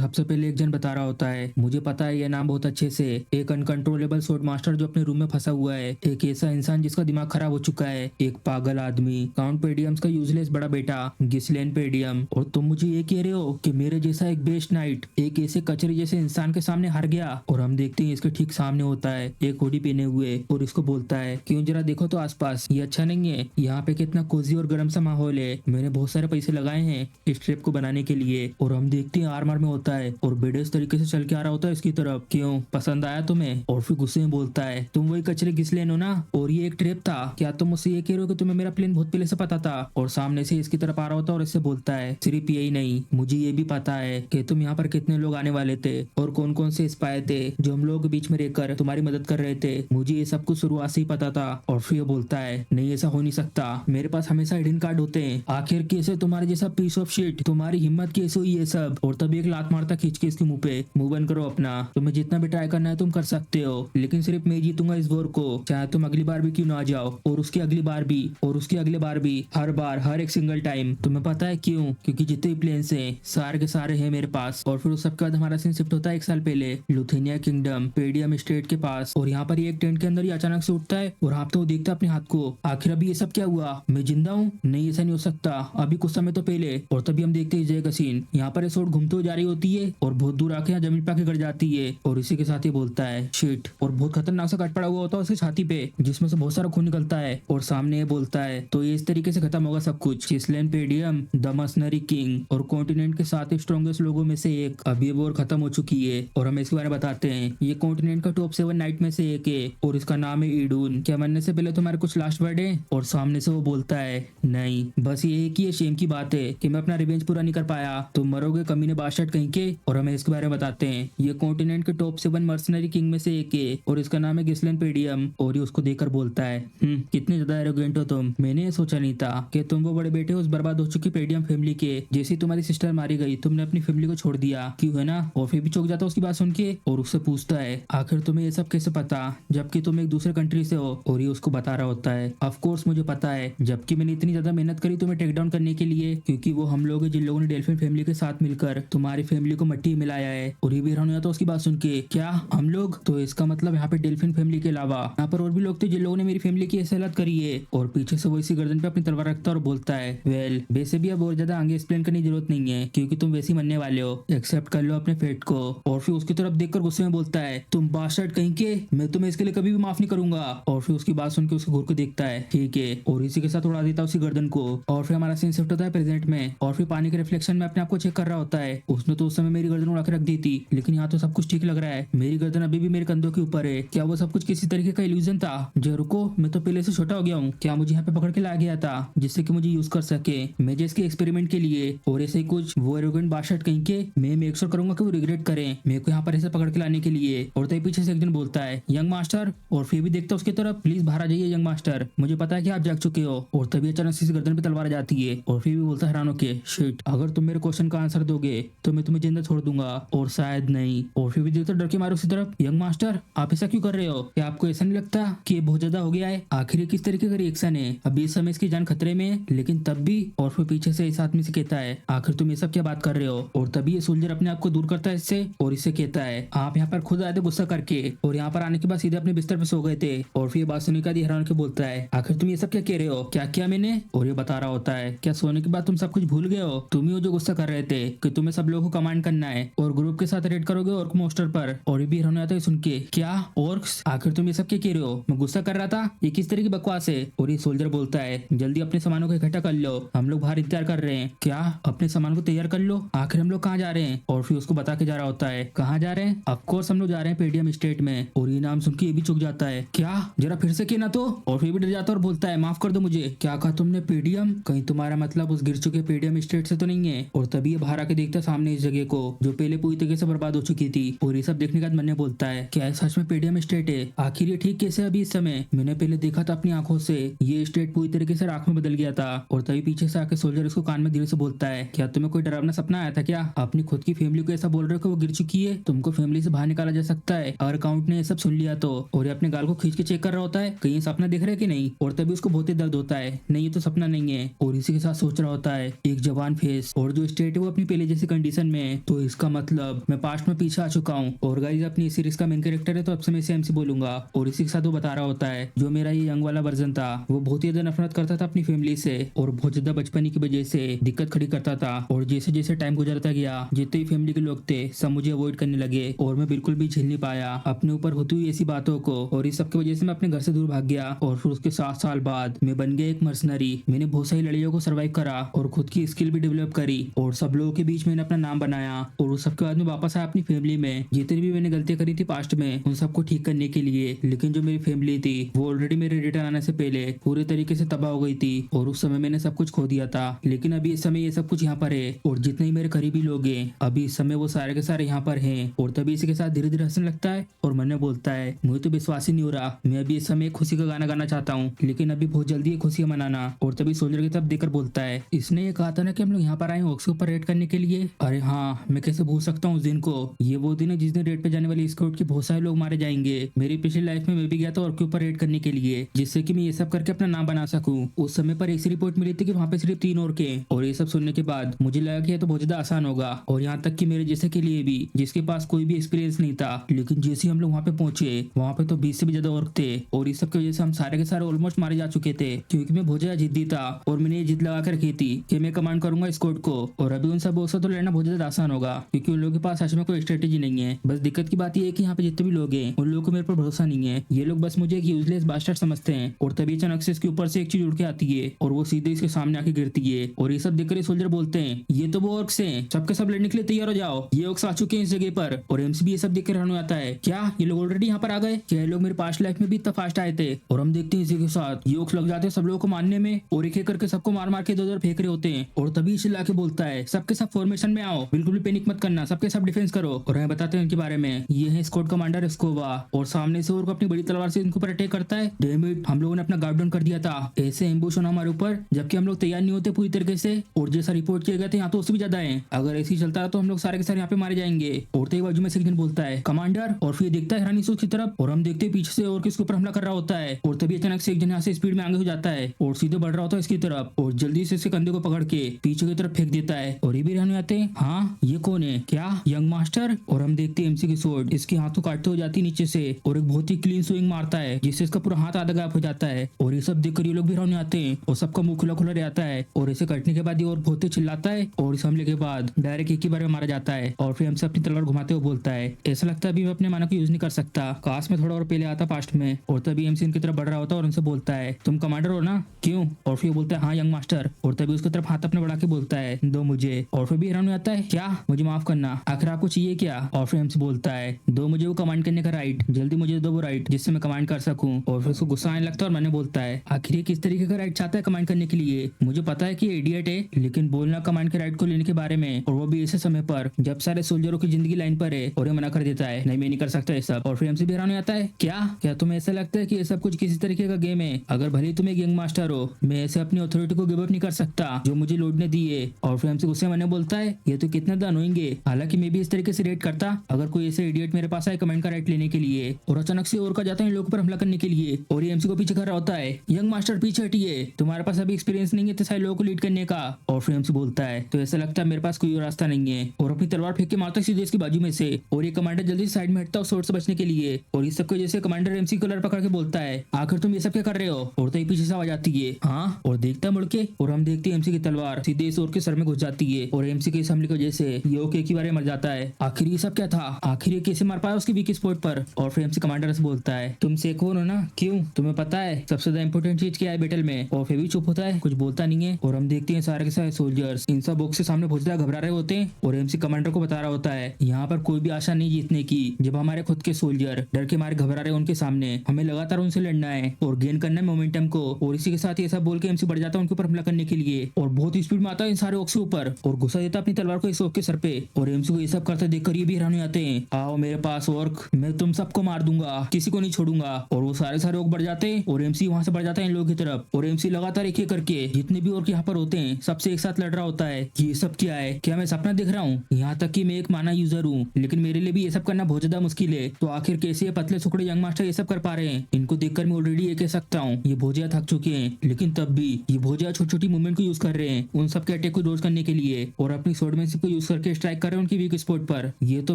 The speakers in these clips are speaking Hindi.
सबसे पहले एक जन बता रहा होता है, मुझे पता है ये नाम बहुत अच्छे से, एक अनकंट्रोलेबल स्वॉर्ड मास्टर जो अपने रूम में फंसा हुआ है, एक ऐसा इंसान जिसका दिमाग खराब हो चुका है, एक पागल आदमी, काउंट पेडियम्स का यूजलेस बड़ा बेटा गिस्लेन पेडियम, और तुम मुझे ये कह रहे हो कि मेरे जैसा एक बेस्ट नाइट एक ऐसे कचरे जैसे इंसान के सामने हार गया। और हम देखते हैं इसके ठीक सामने होता है एक हुडी पहने हुए और इसको बोलता है, क्यों जरा देखो तो आसपास, ये अच्छा नहीं है, यहाँ पे कितना कोजी और गर्म सा माहौल है, मैंने बहुत सारे पैसे लगाए हैं इस ट्रिप को बनाने के लिए। और हम देखते हैं आर्मर में होता है और बेडेस तरीके से चल के आ रहा होता है इसकी तरफ, क्यों पसंद आया तुम्हें? और फिर गुस्से में बोलता है, तुम वही कचरे गिस्लेन हो ना, और ये एक ट्रिप था क्या? तुम मुझसे ये कह रहे हो कि तुम्हें मेरा प्लान बहुत पहले से पता था? और सामने से इसकी तरफ आ रहा होता है और इससे बोलता है, सिर्फ यही नहीं, मुझे ये भी पता है कि तुम यहाँ पर कितने लोग आने वाले थे और कौन कौन से स्पाई थे जो हम लोगों के बीच में रहकर तुम्हारी मदद कर रहे थे, मुझे ये सब कुछ शुरुआत से ही पता था। और फिर ये बोलता है, नहीं ऐसा हो नहीं सकता, मेरे पास हमेशा हिडन कार्ड होते हैं, आखिर कैसे तुम्हारे जैसा पीस ऑफ शिट, तुम्हारी हिम्मत कैसे हुई ये सब? और तभी एक लात मारता खींच के इसके मुंह पे, मुंह बंद करो अपना, तुम्हें जितना भी ट्राई करना है तुम कर सकते हो, लेकिन सिर्फ मैं जीतूंगा इस वॉर को, चाहे तुम अगली बार भी क्यों ना आ जाओ, और उसकी अगली बार भी, और उसकी अगले बार भी, हर बार, हर एक सिंगल टाइम। तुम्हें पता है क्यों? क्योंकि जितने भी प्लेन्स हैं सारे के सारे हैं मेरे पास। और फिर उस सबके बाद हमारा सीन शिफ्ट होता है 1 साल पहले लुथेनिया किंगडम पेडियम स्टेट के पास, और यहाँ पर एक टेंट के अंदर ही अचानक से उठता है और हाँफता हुआ देखता है अपने हाथ को, आखिर अभी ये सब क्या हुआ? मैं जिंदा हूँ? नहीं ऐसा नहीं हो सकता, अभी कुछ समय तो पहले। और तभी हम देखते हैं जय का सीन, यहाँ पर सोट घूमते हुए जा रही होती है और बहुत दूर आके यहाँ जमीन पे आके गिर जाती है, और इसी के साथ ही बोलता है शिट, और बहुत खतरनाक सा कट पड़ा हुआ होता है उसकी छाती पे जिसमें से बहुत सारा खून निकलता है, और सामने ये बोलता है, तो ये इस तरीके से खत्म होगा सब कुछ, गिस्लेन पेडियम द मर्सनरी किंग और कॉन्टिनेंट के 7 स्ट्रॉन्गेस्ट लोगों में से एक, अभी ये वॉर खत्म हो चुकी है। और हमें इसके बारे में बताते हैं, ये कॉन्टिनेंट का टॉप 7 नाइट में से एक है और इसका नाम है ईडून, क्या मरने से पहले तुम्हारे कुछ लास्ट वर्ड है? और सामने से वो बोलता है, नहीं, बस ये एक ही शेम की बात है कि मैं अपना रिवेंज पूरा नहीं कर पाया, तुम मरोगे कमीने बादशाह कहीं के। और हमें इसके बारे में बताते हैं, ये कॉन्टिनेंट के टॉप 7 मर्सनरी किंग में से एक है और इसका नाम है गिस्लेन पेडियम, और ये उसको देखकर बोलता है, कितने ज्यादा एरोगेंट हो तुम, मैंने ये सोचा नहीं था कि तुम वो बड़े बेटे उस बर्बाद हो चुकी पेडियम फैमिली के, जैसी तुम्हारी सिस्टर मारी गई तुमने अपनी फैमिली को छोड़ दिया, क्यों है ना? और फिर भी चौंक जाता है उसकी बात सुन के और उससे पूछता है, आखिर तुम्हें ये सब कैसे पता जबकि तुम एक दूसरे कंट्री से हो? और ये उसको बता रहा होता है, ऑफ कोर्स मुझे पता है, जबकि मैंने इतनी ज्यादा मेहनत करी तुम्हें टेक डाउन करने के लिए, क्योंकि वो हम लोग हैं जिन लोगों ने डेल्फिन फैमिली के साथ मिलकर तुम्हारी फैमिली को मट्टी में मिलाया है। और ये भी हैरान हो जाता है उसकी बात सुन के, क्या हम लोग? तो इसका मतलब यहाँ पे डेल्फिन फैमिली के अलावा यहाँ पर और भी लोग थे जिन लोगों ने मेरी फैमिली की ऐसी हालत करी है। और पीछे से वो इसी गर्दन पे अपनी तलवार रखता है और बोलता है, वेल वैसे भी अब और ज्यादा आगे एक्सप्लेन करने की जरूरत नहीं है क्योंकि तुम वैसे ही मरने वाले हो, एक्सेप्ट कर लो अपने फेट को। और फिर उसकी तरफ देखकर गुस्से में बोलता है, तुम बास्टर्ड कहीं के, मैं तुम्हें इसके लिए कभी भी माफ नहीं करूंगा। और फिर उसकी बात सुन के उसके घूर को देखता है, ठीक है, और इसी के साथ उड़ा देता है उसी गर्दन को। और फिर हमारा सीन शिफ्ट होता है प्रेजेंट में, और फिर पानी के रिफ्लेक्शन में अपने आप को चेक कर रहा होता है, उसने तो उस समय मेरी गर्दन उड़ा के रख दी थी, लेकिन यहाँ तो सब कुछ ठीक लग रहा है, मेरी गर्दन अभी भी मेरे कंधों के ऊपर है, क्या वो सब कुछ किसी तरीके का इल्यूजन था? जो रुको, मैं तो पहले से छोटा हो गया हूँ, क्या मुझे यहाँ पे पकड़ के लाया गया था जिससे कि मुझे यूज कर सके मैं जिसके एक्सपेरिमेंट के लिए? और ऐसे ही कुछ वो एरोगेंट बादशाह कहीं के, मैं मेक श्योर करूंगा कि वो रिग्रेट करें मेरे को यहाँ पर ऐसे पकड़ के लाने के लिए। और तभी पीछे से एक दिन बोलता है, यंग मास्टर, और फिर भी देखता है उसकी तरफ, प्लीज बाहर आ जाइए यंग मास्टर, मुझे पता है कि आप जाग चुके हो। और तभी अचानक से गर्दन पे तलवार जाती है और फिर भी बोलता है हैरान होके, शिट, अगर तुम मेरे क्वेश्चन का आंसर दोगे तो मैं तुम्हें जिंदा छोड़ दूंगा, और शायद नहीं। और फिर भी देखता डर के मारे उसकी तरफ, यंग मास्टर आप ऐसा क्यों कर रहे हो? क्या आपको ऐसा नहीं लगता कि बहुत ज्यादा हो गया है? आखिर ये किस तरीके का रिएक्शन है? अभी इस समय इसकी जान खतरे में है लेकिन तब भी। और फिर पीछे से इस आदमी से कहता है, आखिर तुम ये सब क्या बात कर रहे हो? और तभी ये सोल्जर अपने आप को दूर करता है इससे और इससे कहता है, आप यहाँ पर खुद आए थे गुस्सा करके और यहाँ पर आने के बाद सीधे अपने बिस्तर पे सो गए थे। और फिर बात सुनने के बाद हैरान होकर बोलता है, आखिर तुम ये सब क्या कह रहे हो? क्या किया मैंने? और ये बता रहा होता है, क्या सोने के बाद तुम सब कुछ भूल गए हो? तुम ही हो जो गुस्सा कर रहे थे कि तुम्हें सब लोगों को कमांड करना है और ग्रुप के साथ रेड करोगे ऑर्क मोस्टर पर। और ये भी हैरान आता है सुन के, क्या ऑर्क्स? आखिर तुम ये सब क्या कह रहे हो? मैं गुस्सा कर रहा था? ये किस तरह की बकवास है? और ये सोल्जर बोलता है, जल्दी अपने सामानों को इकट्ठा कर लो, हम लोग बाहर इंतजार कर रहे हैं। क्या? अपने सामान को तैयार कर लो? आखिर हम लोग कहाँ जा रहे हैं? और फिर उसको बता के जा रहा होता है, कहाँ जा रहे हैं? ऑफकोर्स हम लोग जा रहे हैं पेडियम स्टेट में। और ये नाम सुन के ये भी चुक जाता है, क्या? जरा फिर से कहना तो। और फिर भी डर जाता है और बोलता है, माफ कर दो मुझे, क्या कहा तुमने? पेडियम? कहीं तुम्हारा मतलब उस गिर चुके पेडियम स्टेट से तो नहीं है? और तभी ये बाहर आके देखता है सामने इस जगह को जो पहले पूरी तरीके से बर्बाद हो चुकी थी। और ये सब देखने के बाद मन ने बोलता है, क्या सच में पेडियम स्टेट है? आखिर ये ठीक कैसे अभी इस समय? मैंने पहले देखा था अपनी आंखों से, ये स्टेट पूरी तरीके से राख में बदल गया था। और तभी पीछे से आके सोल्जर उसको कान में धीरे से बोलता है, क्या तुम्हें कोई डरावना सपना आया था क्या? अपनी खुद की फैमिली को ऐसा बोल रहे हो कि वो गिर चुकी है, तुमको फैमिली से बाहर निकाला जा सकता है और अकाउंट ने ये सब सुन लिया तो। और ये अपने गाल को खींच के चेक कर रहा होता है, कहीं सपना दिख रहा है कि नहीं। और तभी उसको बहुत ही दर्द होता है, नहीं ये तो सपना नहीं है। और इसी के साथ सोच रहा होता है, एक जवान फेस और जो स्टेट है वो अपनी पहले जैसी कंडीशन में है, में, तो इसका मतलब मैं पास्ट में पीछे आ चुका हूँ। और गाइस अपनी सीरीज का मेन कैरेक्टर है तो अब से मैं इसे एमसी बोलूंगा। और इसी के साथ वो बता रहा होता है जो मेरा ये यंग वाला वर्जन था वो बहुत ही ज्यादा नफरत करता था अपनी फैमिली से और बहुत ज्यादा बचपनी की वजह से दिक्कत खड़ी करता था। और जैसे जैसे टाइम गुजरता गया जितने भी फैमिली के लोग थे सब मुझे अवॉइड करने लगे और मैं बिल्कुल भी झेल नहीं पाया अपने ऊपर होती हुई ऐसी बातों को। और इस सब की वजह से मैं अपने घर से दूर भाग गया और फिर उसके 7 साल बाद मैं बन गया एक मर्सनरी। मैंने बहुत सारी लड़ाइयों को सर्वाइव करा और खुद की स्किल भी डेवलप करी और सब लोगों के बीच मैंने अपना नाम बनाया। और उस सबके बाद में वापस आया अपनी फैमिली में। जितनी भी मैंने गलतियां करी थी पास्ट में उन सबको ठीक करने के लिए। लेकिन जो मेरी फैमिली थी वो ऑलरेडी मेरे रिटर्न आने से पहले पूरे तरीके से तबाह हो गई थी और उस समय मैंने सब कुछ खो दिया था। लेकिन अभी इस समय ये सब कुछ यहाँ पर है और जितने ही मेरे करीबी लोग हैं अभी इस समय वो सारे के सारे यहाँ पर हैं। और तभी इसी के साथ धीरे धीरे हंसने लगता है और मन में बोलता है मुझे तो विश्वास ही नहीं हो रहा, मैं अभी इस समय एक खुशी का गाना गाना चाहता हूँ लेकिन अभी बहुत जल्दी ये खुशियां मनाना। और तभी सोल्जर की तरफ देखकर बोलता है इसने ये कहा था ना कि हम लोग यहाँ पर आए ऑक्स के ऊपर रेड करने के लिए। अरे हाँ मैं कैसे भूल सकता हूँ उस दिन को। ये वो दिन है जिस दिन रेड पे जाने वाली स्क्वाड के बहुत सारे लोग मारे जाएंगे। मेरी पिछली लाइफ में मैं भी गया था ऑर्क के ऊपर रेड करने के लिए जिससे कि मैं ये सब करके अपना नाम बना सकूं। उस समय पर ऐसी रिपोर्ट मिली थी कि वहाँ पे सिर्फ 3 और के। और ये सब सुनने के बाद मुझे लगा कि ये तो बहुत ज्यादा आसान होगा और यहाँ तक कि मेरे जैसे के लिए भी जिसके पास कोई भी एक्सपीरियंस नहीं था। लेकिन जैसे हम लोग वहाँ पे पहुंचे वहाँ पे तो 20 से भी ज्यादा ऑर्क थे और इस सब की वजह से हम सारे के सारे ऑलमोस्ट मारे जा चुके थे क्योंकि मैं बहुत ज्यादा जिद्दी था और मैंने ये जिद लगा कर रखी थी कि मैं कमांड करूंगा स्क्वाड को। और अभी उन सब से तो लड़ना बहुत ज्यादा आसान होगा क्योंकि उन लोगों के पास सच में कोई स्ट्रेटेजी नहीं है। बस दिक्कत की बात यह है कि यहाँ पे जितने भी लोग हैं उन लोगों को मेरे पर भरोसा नहीं है। ये लोग बस मुझे एक यूजलेस बास्टर्ड समझते हैं। और तभी अचानक से इसके ऊपर से एक चीज उड़ के आती है और वो सीधे इसके सामने आके गिरती है। और ये सब देखकर सोल्जर बोलते हैं ये तो वो ऑर्क्स हैं, सबके सब लड़ने के लिए तैयार हो जाओ, ये ऑर्क्स आ चुके हैं इस जगह पर। और एमसी भी ये सब देखकर हैरान हो जाता है क्या ये लोग ऑलरेडी यहाँ पर आ गए, क्या ये लोग मेरे पास्ट लाइफ में भी इतना फास्ट आए थे। और हम देखते हैं इसी के साथ ये ऑर्क्स लग जाते हैं सब लोगों को मारने में और एक एक करके सबको मार मार के इधर फेंक रहे होते हैं। और तभी चिल्ला के बोलता है सबके सब फॉर्मेशन में आओ, बिल्कुल भी पैनिक मत करना, सबके सब डिफेंस करो। और हमें बताते हैं इनके बारे में ये है स्क्वाड कमांडर एस्कोबा। और सामने से और अपनी बड़ी तलवार से इनके ऊपर अटैक करता है। डैम इट, हम लोगों ने अपना गार्ड डाउन कर दिया था, ऐसे एम्बुश होना हमारे ऊपर जबकि हम लोग तैयार नहीं होते पूरी तरीके से। और जैसा रिपोर्ट किए गए थे यहाँ तो उससे भी ज्यादा है, अगर ऐसे ही चलता रहा तो हम लोग सारे के सारे यहाँ पे मारे जाएंगे। और तभी बाजू में से एक जन बोलता है कमांडर और फिर देखता है हैरानी से उसकी तरफ और हम देखते हैं पीछे से और किसके ऊपर हमला कर रहा होता है। और तभी अचानक से एक जन यहाँ से स्पीड में आगे हो जाता है और सीधे बढ़ रहा होता है इसकी तरफ और जल्दी से इसके कंधे को पकड़ के पीछे की तरफ फेंक देता है। और ये भी हैरान हो जाते हैं हाँ ये कौन है, क्या यंग मास्टर। और हम देखते हैं एमसी की स्वॉर्ड इसके हाथों काटते हो जाती है नीचे से और एक बहुत ही क्लीन स्विंग मारता है जिससे इसका पूरा हाथ आधा गायब हो जाता है। और ये सब देखकर ये लोग भी हैरान हो जाते हैं और सबका मुंह खुला खुला रहता है। और इसे कटने के बाद ये और बहुत ही चिल्लाता है और इस हमले के बाद डायरेक्ट एक ही बार में मारा जाता है। और फिर हमसे अपनी तलवार घुमाते हुए बोलता है ऐसा लगता है अभी मैं अपने माना को यूज नहीं कर सकता, काश में थोड़ा और पहले आता पास्ट में। और तभी एमसी इनकी तरफ बढ़ रहा होता है और उनसे बोलता है तुम कमांडर हो ना, क्यों। और फिर बोलता है हाँ यंग मास्टर। और तभी उसकी तरफ हाथ अपने बढ़ा के बोलता है दो मुझे। और फिर भी हैरान हो जाता है क्या, मुझे माफ करना, आखिर आपको चाहिए क्या। और फिर एमसी बोलता है दो मुझे वो कमांड करने का राइट, जल्दी मुझे दो वो राइट जिससे मैं कमांड कर सकूं। और फिर उसको गुस्सा आने लगता है और मैंने बोलता है आखिर ये किस तरीके का राइट चाहता है कमांड करने के लिए। मुझे पता है कि ये इडियट है लेकिन बोलना कमांड के राइट को लेने के बारे में और वो भी ऐसे समय पर जब सारे सोल्जरों की जिंदगी लाइन पर है। और ये मना कर देता है नहीं मैं नहीं कर सकता ये सब। और फिर एमसी भी हैरान हो जाता है क्या तुम्हें ऐसा लगता है कि ये सब कुछ किसी तरीके का गेम है, अगर भले तुम एक यंग मास्टर हो मैं ऐसे अपनी अथॉरिटी को गिव अप नहीं कर सकता जो मुझे लोड ने दी है। और फिर हमसे गुस्से में बोलता है ये तो कितना ज्यादा अनोइंग है, हालांकि मैं भी इस तरीके से रेट करता अगर कोई ऐसे इडियट मेरे पास आए कमेंट का राइट लेने के लिए। और अचानक से और का जाता है इन लोगों पर हमला करने के लिए और ये एमसी को पीछे कर रहा होता है यंग मास्टर पीछे हटिए, तुम्हारे पास अभी एक्सपीरियंस नहीं है तो सारे लोगों को लीड करने का। और फिर एमसी बोलता है तो ऐसा लगता है मेरे पास कोई और रास्ता नहीं है और अपनी तलवार फेंक के मारता है सीधे इसकी बाजू में से। और ये कमांडर जल्दी साइड में हटता है सोर्ट से बचने के लिए। और इस सबके जैसे कमांडर एमसी को लड़ पकड़ के बोलता है आखिर तुम ये सब क्या कर रहे हो। और तो पीछे से आवाज आती है हाँ, और देखता है मुड़ के और हम देखते हैं एमसी की तलवार सीधे इस और के सर में घुस जाती है और एमसी के इस हमले की वजह से ये ओके एक ही बार मर जाता है। आखिर ये सब क्या था, आखिर ये कैसे मार पाया उसकी वीक स्पॉट पर। और फिर एमसी कमांडर से बोलता है तुम सेकोन हो ना, क्यों तुम्हें पता है सबसे ज्यादा इंपॉर्टेंट चीज क्या है बैटल में। और फिर भी चुप होता है, कुछ बोलता नहीं है। और हम देखते हैं सारे के सारे सोल्जर्स इन सब बॉक्स के सामने बहुत ज्यादा घबरा रहे होते हैं और एमसी कमांडर को बता रहा होता है यहाँ पर कोई भी आशा नहीं जीतने की, जब हमारे खुद के सोल्जर डर के मारे घबरा रहे हैं उनके सामने, हमें लगातार उनसे लड़ना है और गेन करना है मोमेंटम को। और इसी के साथ ये सब बोल के एमसी बढ़ जाता है उनके ऊपर हमला करने के लिए और बहुत स्पीड में आता है इन सारे ऑक्स के ऊपर और घुसा देता अपनी तलवार को इस ऑक के सर पे। और एमसी को ये सब करते देखकर ये भी हैरान हो जाते हैं आओ मेरे पास ऑर्क, मैं तुम सबको मार दूंगा, किसी को नहीं छोड़ूंगा। और वो सारे ऑक बढ़ जाते हैं और एमसी वहां से बढ़ जाता है इन लोगों की तरफ। और एमसी लगातार एक एक करके जितने भी ऑर्क यहाँ पर होते हैं सबसे एक साथ लड़ रहा होता है कि ये सब क्या है, क्या मैं सपना देख रहा हूँ। यहाँ तक कि मैं एक माना यूजर हूँ लेकिन मेरे लिए भी ये सब करना बहुत ज्यादा मुश्किल है, तो आखिर कैसे ये पतले सुखड़े यंग मास्टर ये सब कर पा रहे हैं। इनको देखकर मैं ऑलरेडी ये कह सकता हूँ ये बहुत ज्यादा थक चुके हैं, लेकिन तब भी ये बहुत ज्यादा छोटी छोटी मूवमेंट को यूज कर रहे हैं उन सब के अटैक को डोज करने के लिए और अपनी स्वॉर्डमैनशिप को यूज यूज करके स्ट्राइक कर रहे हैं उनकी वीक स्पॉट पर। ये तो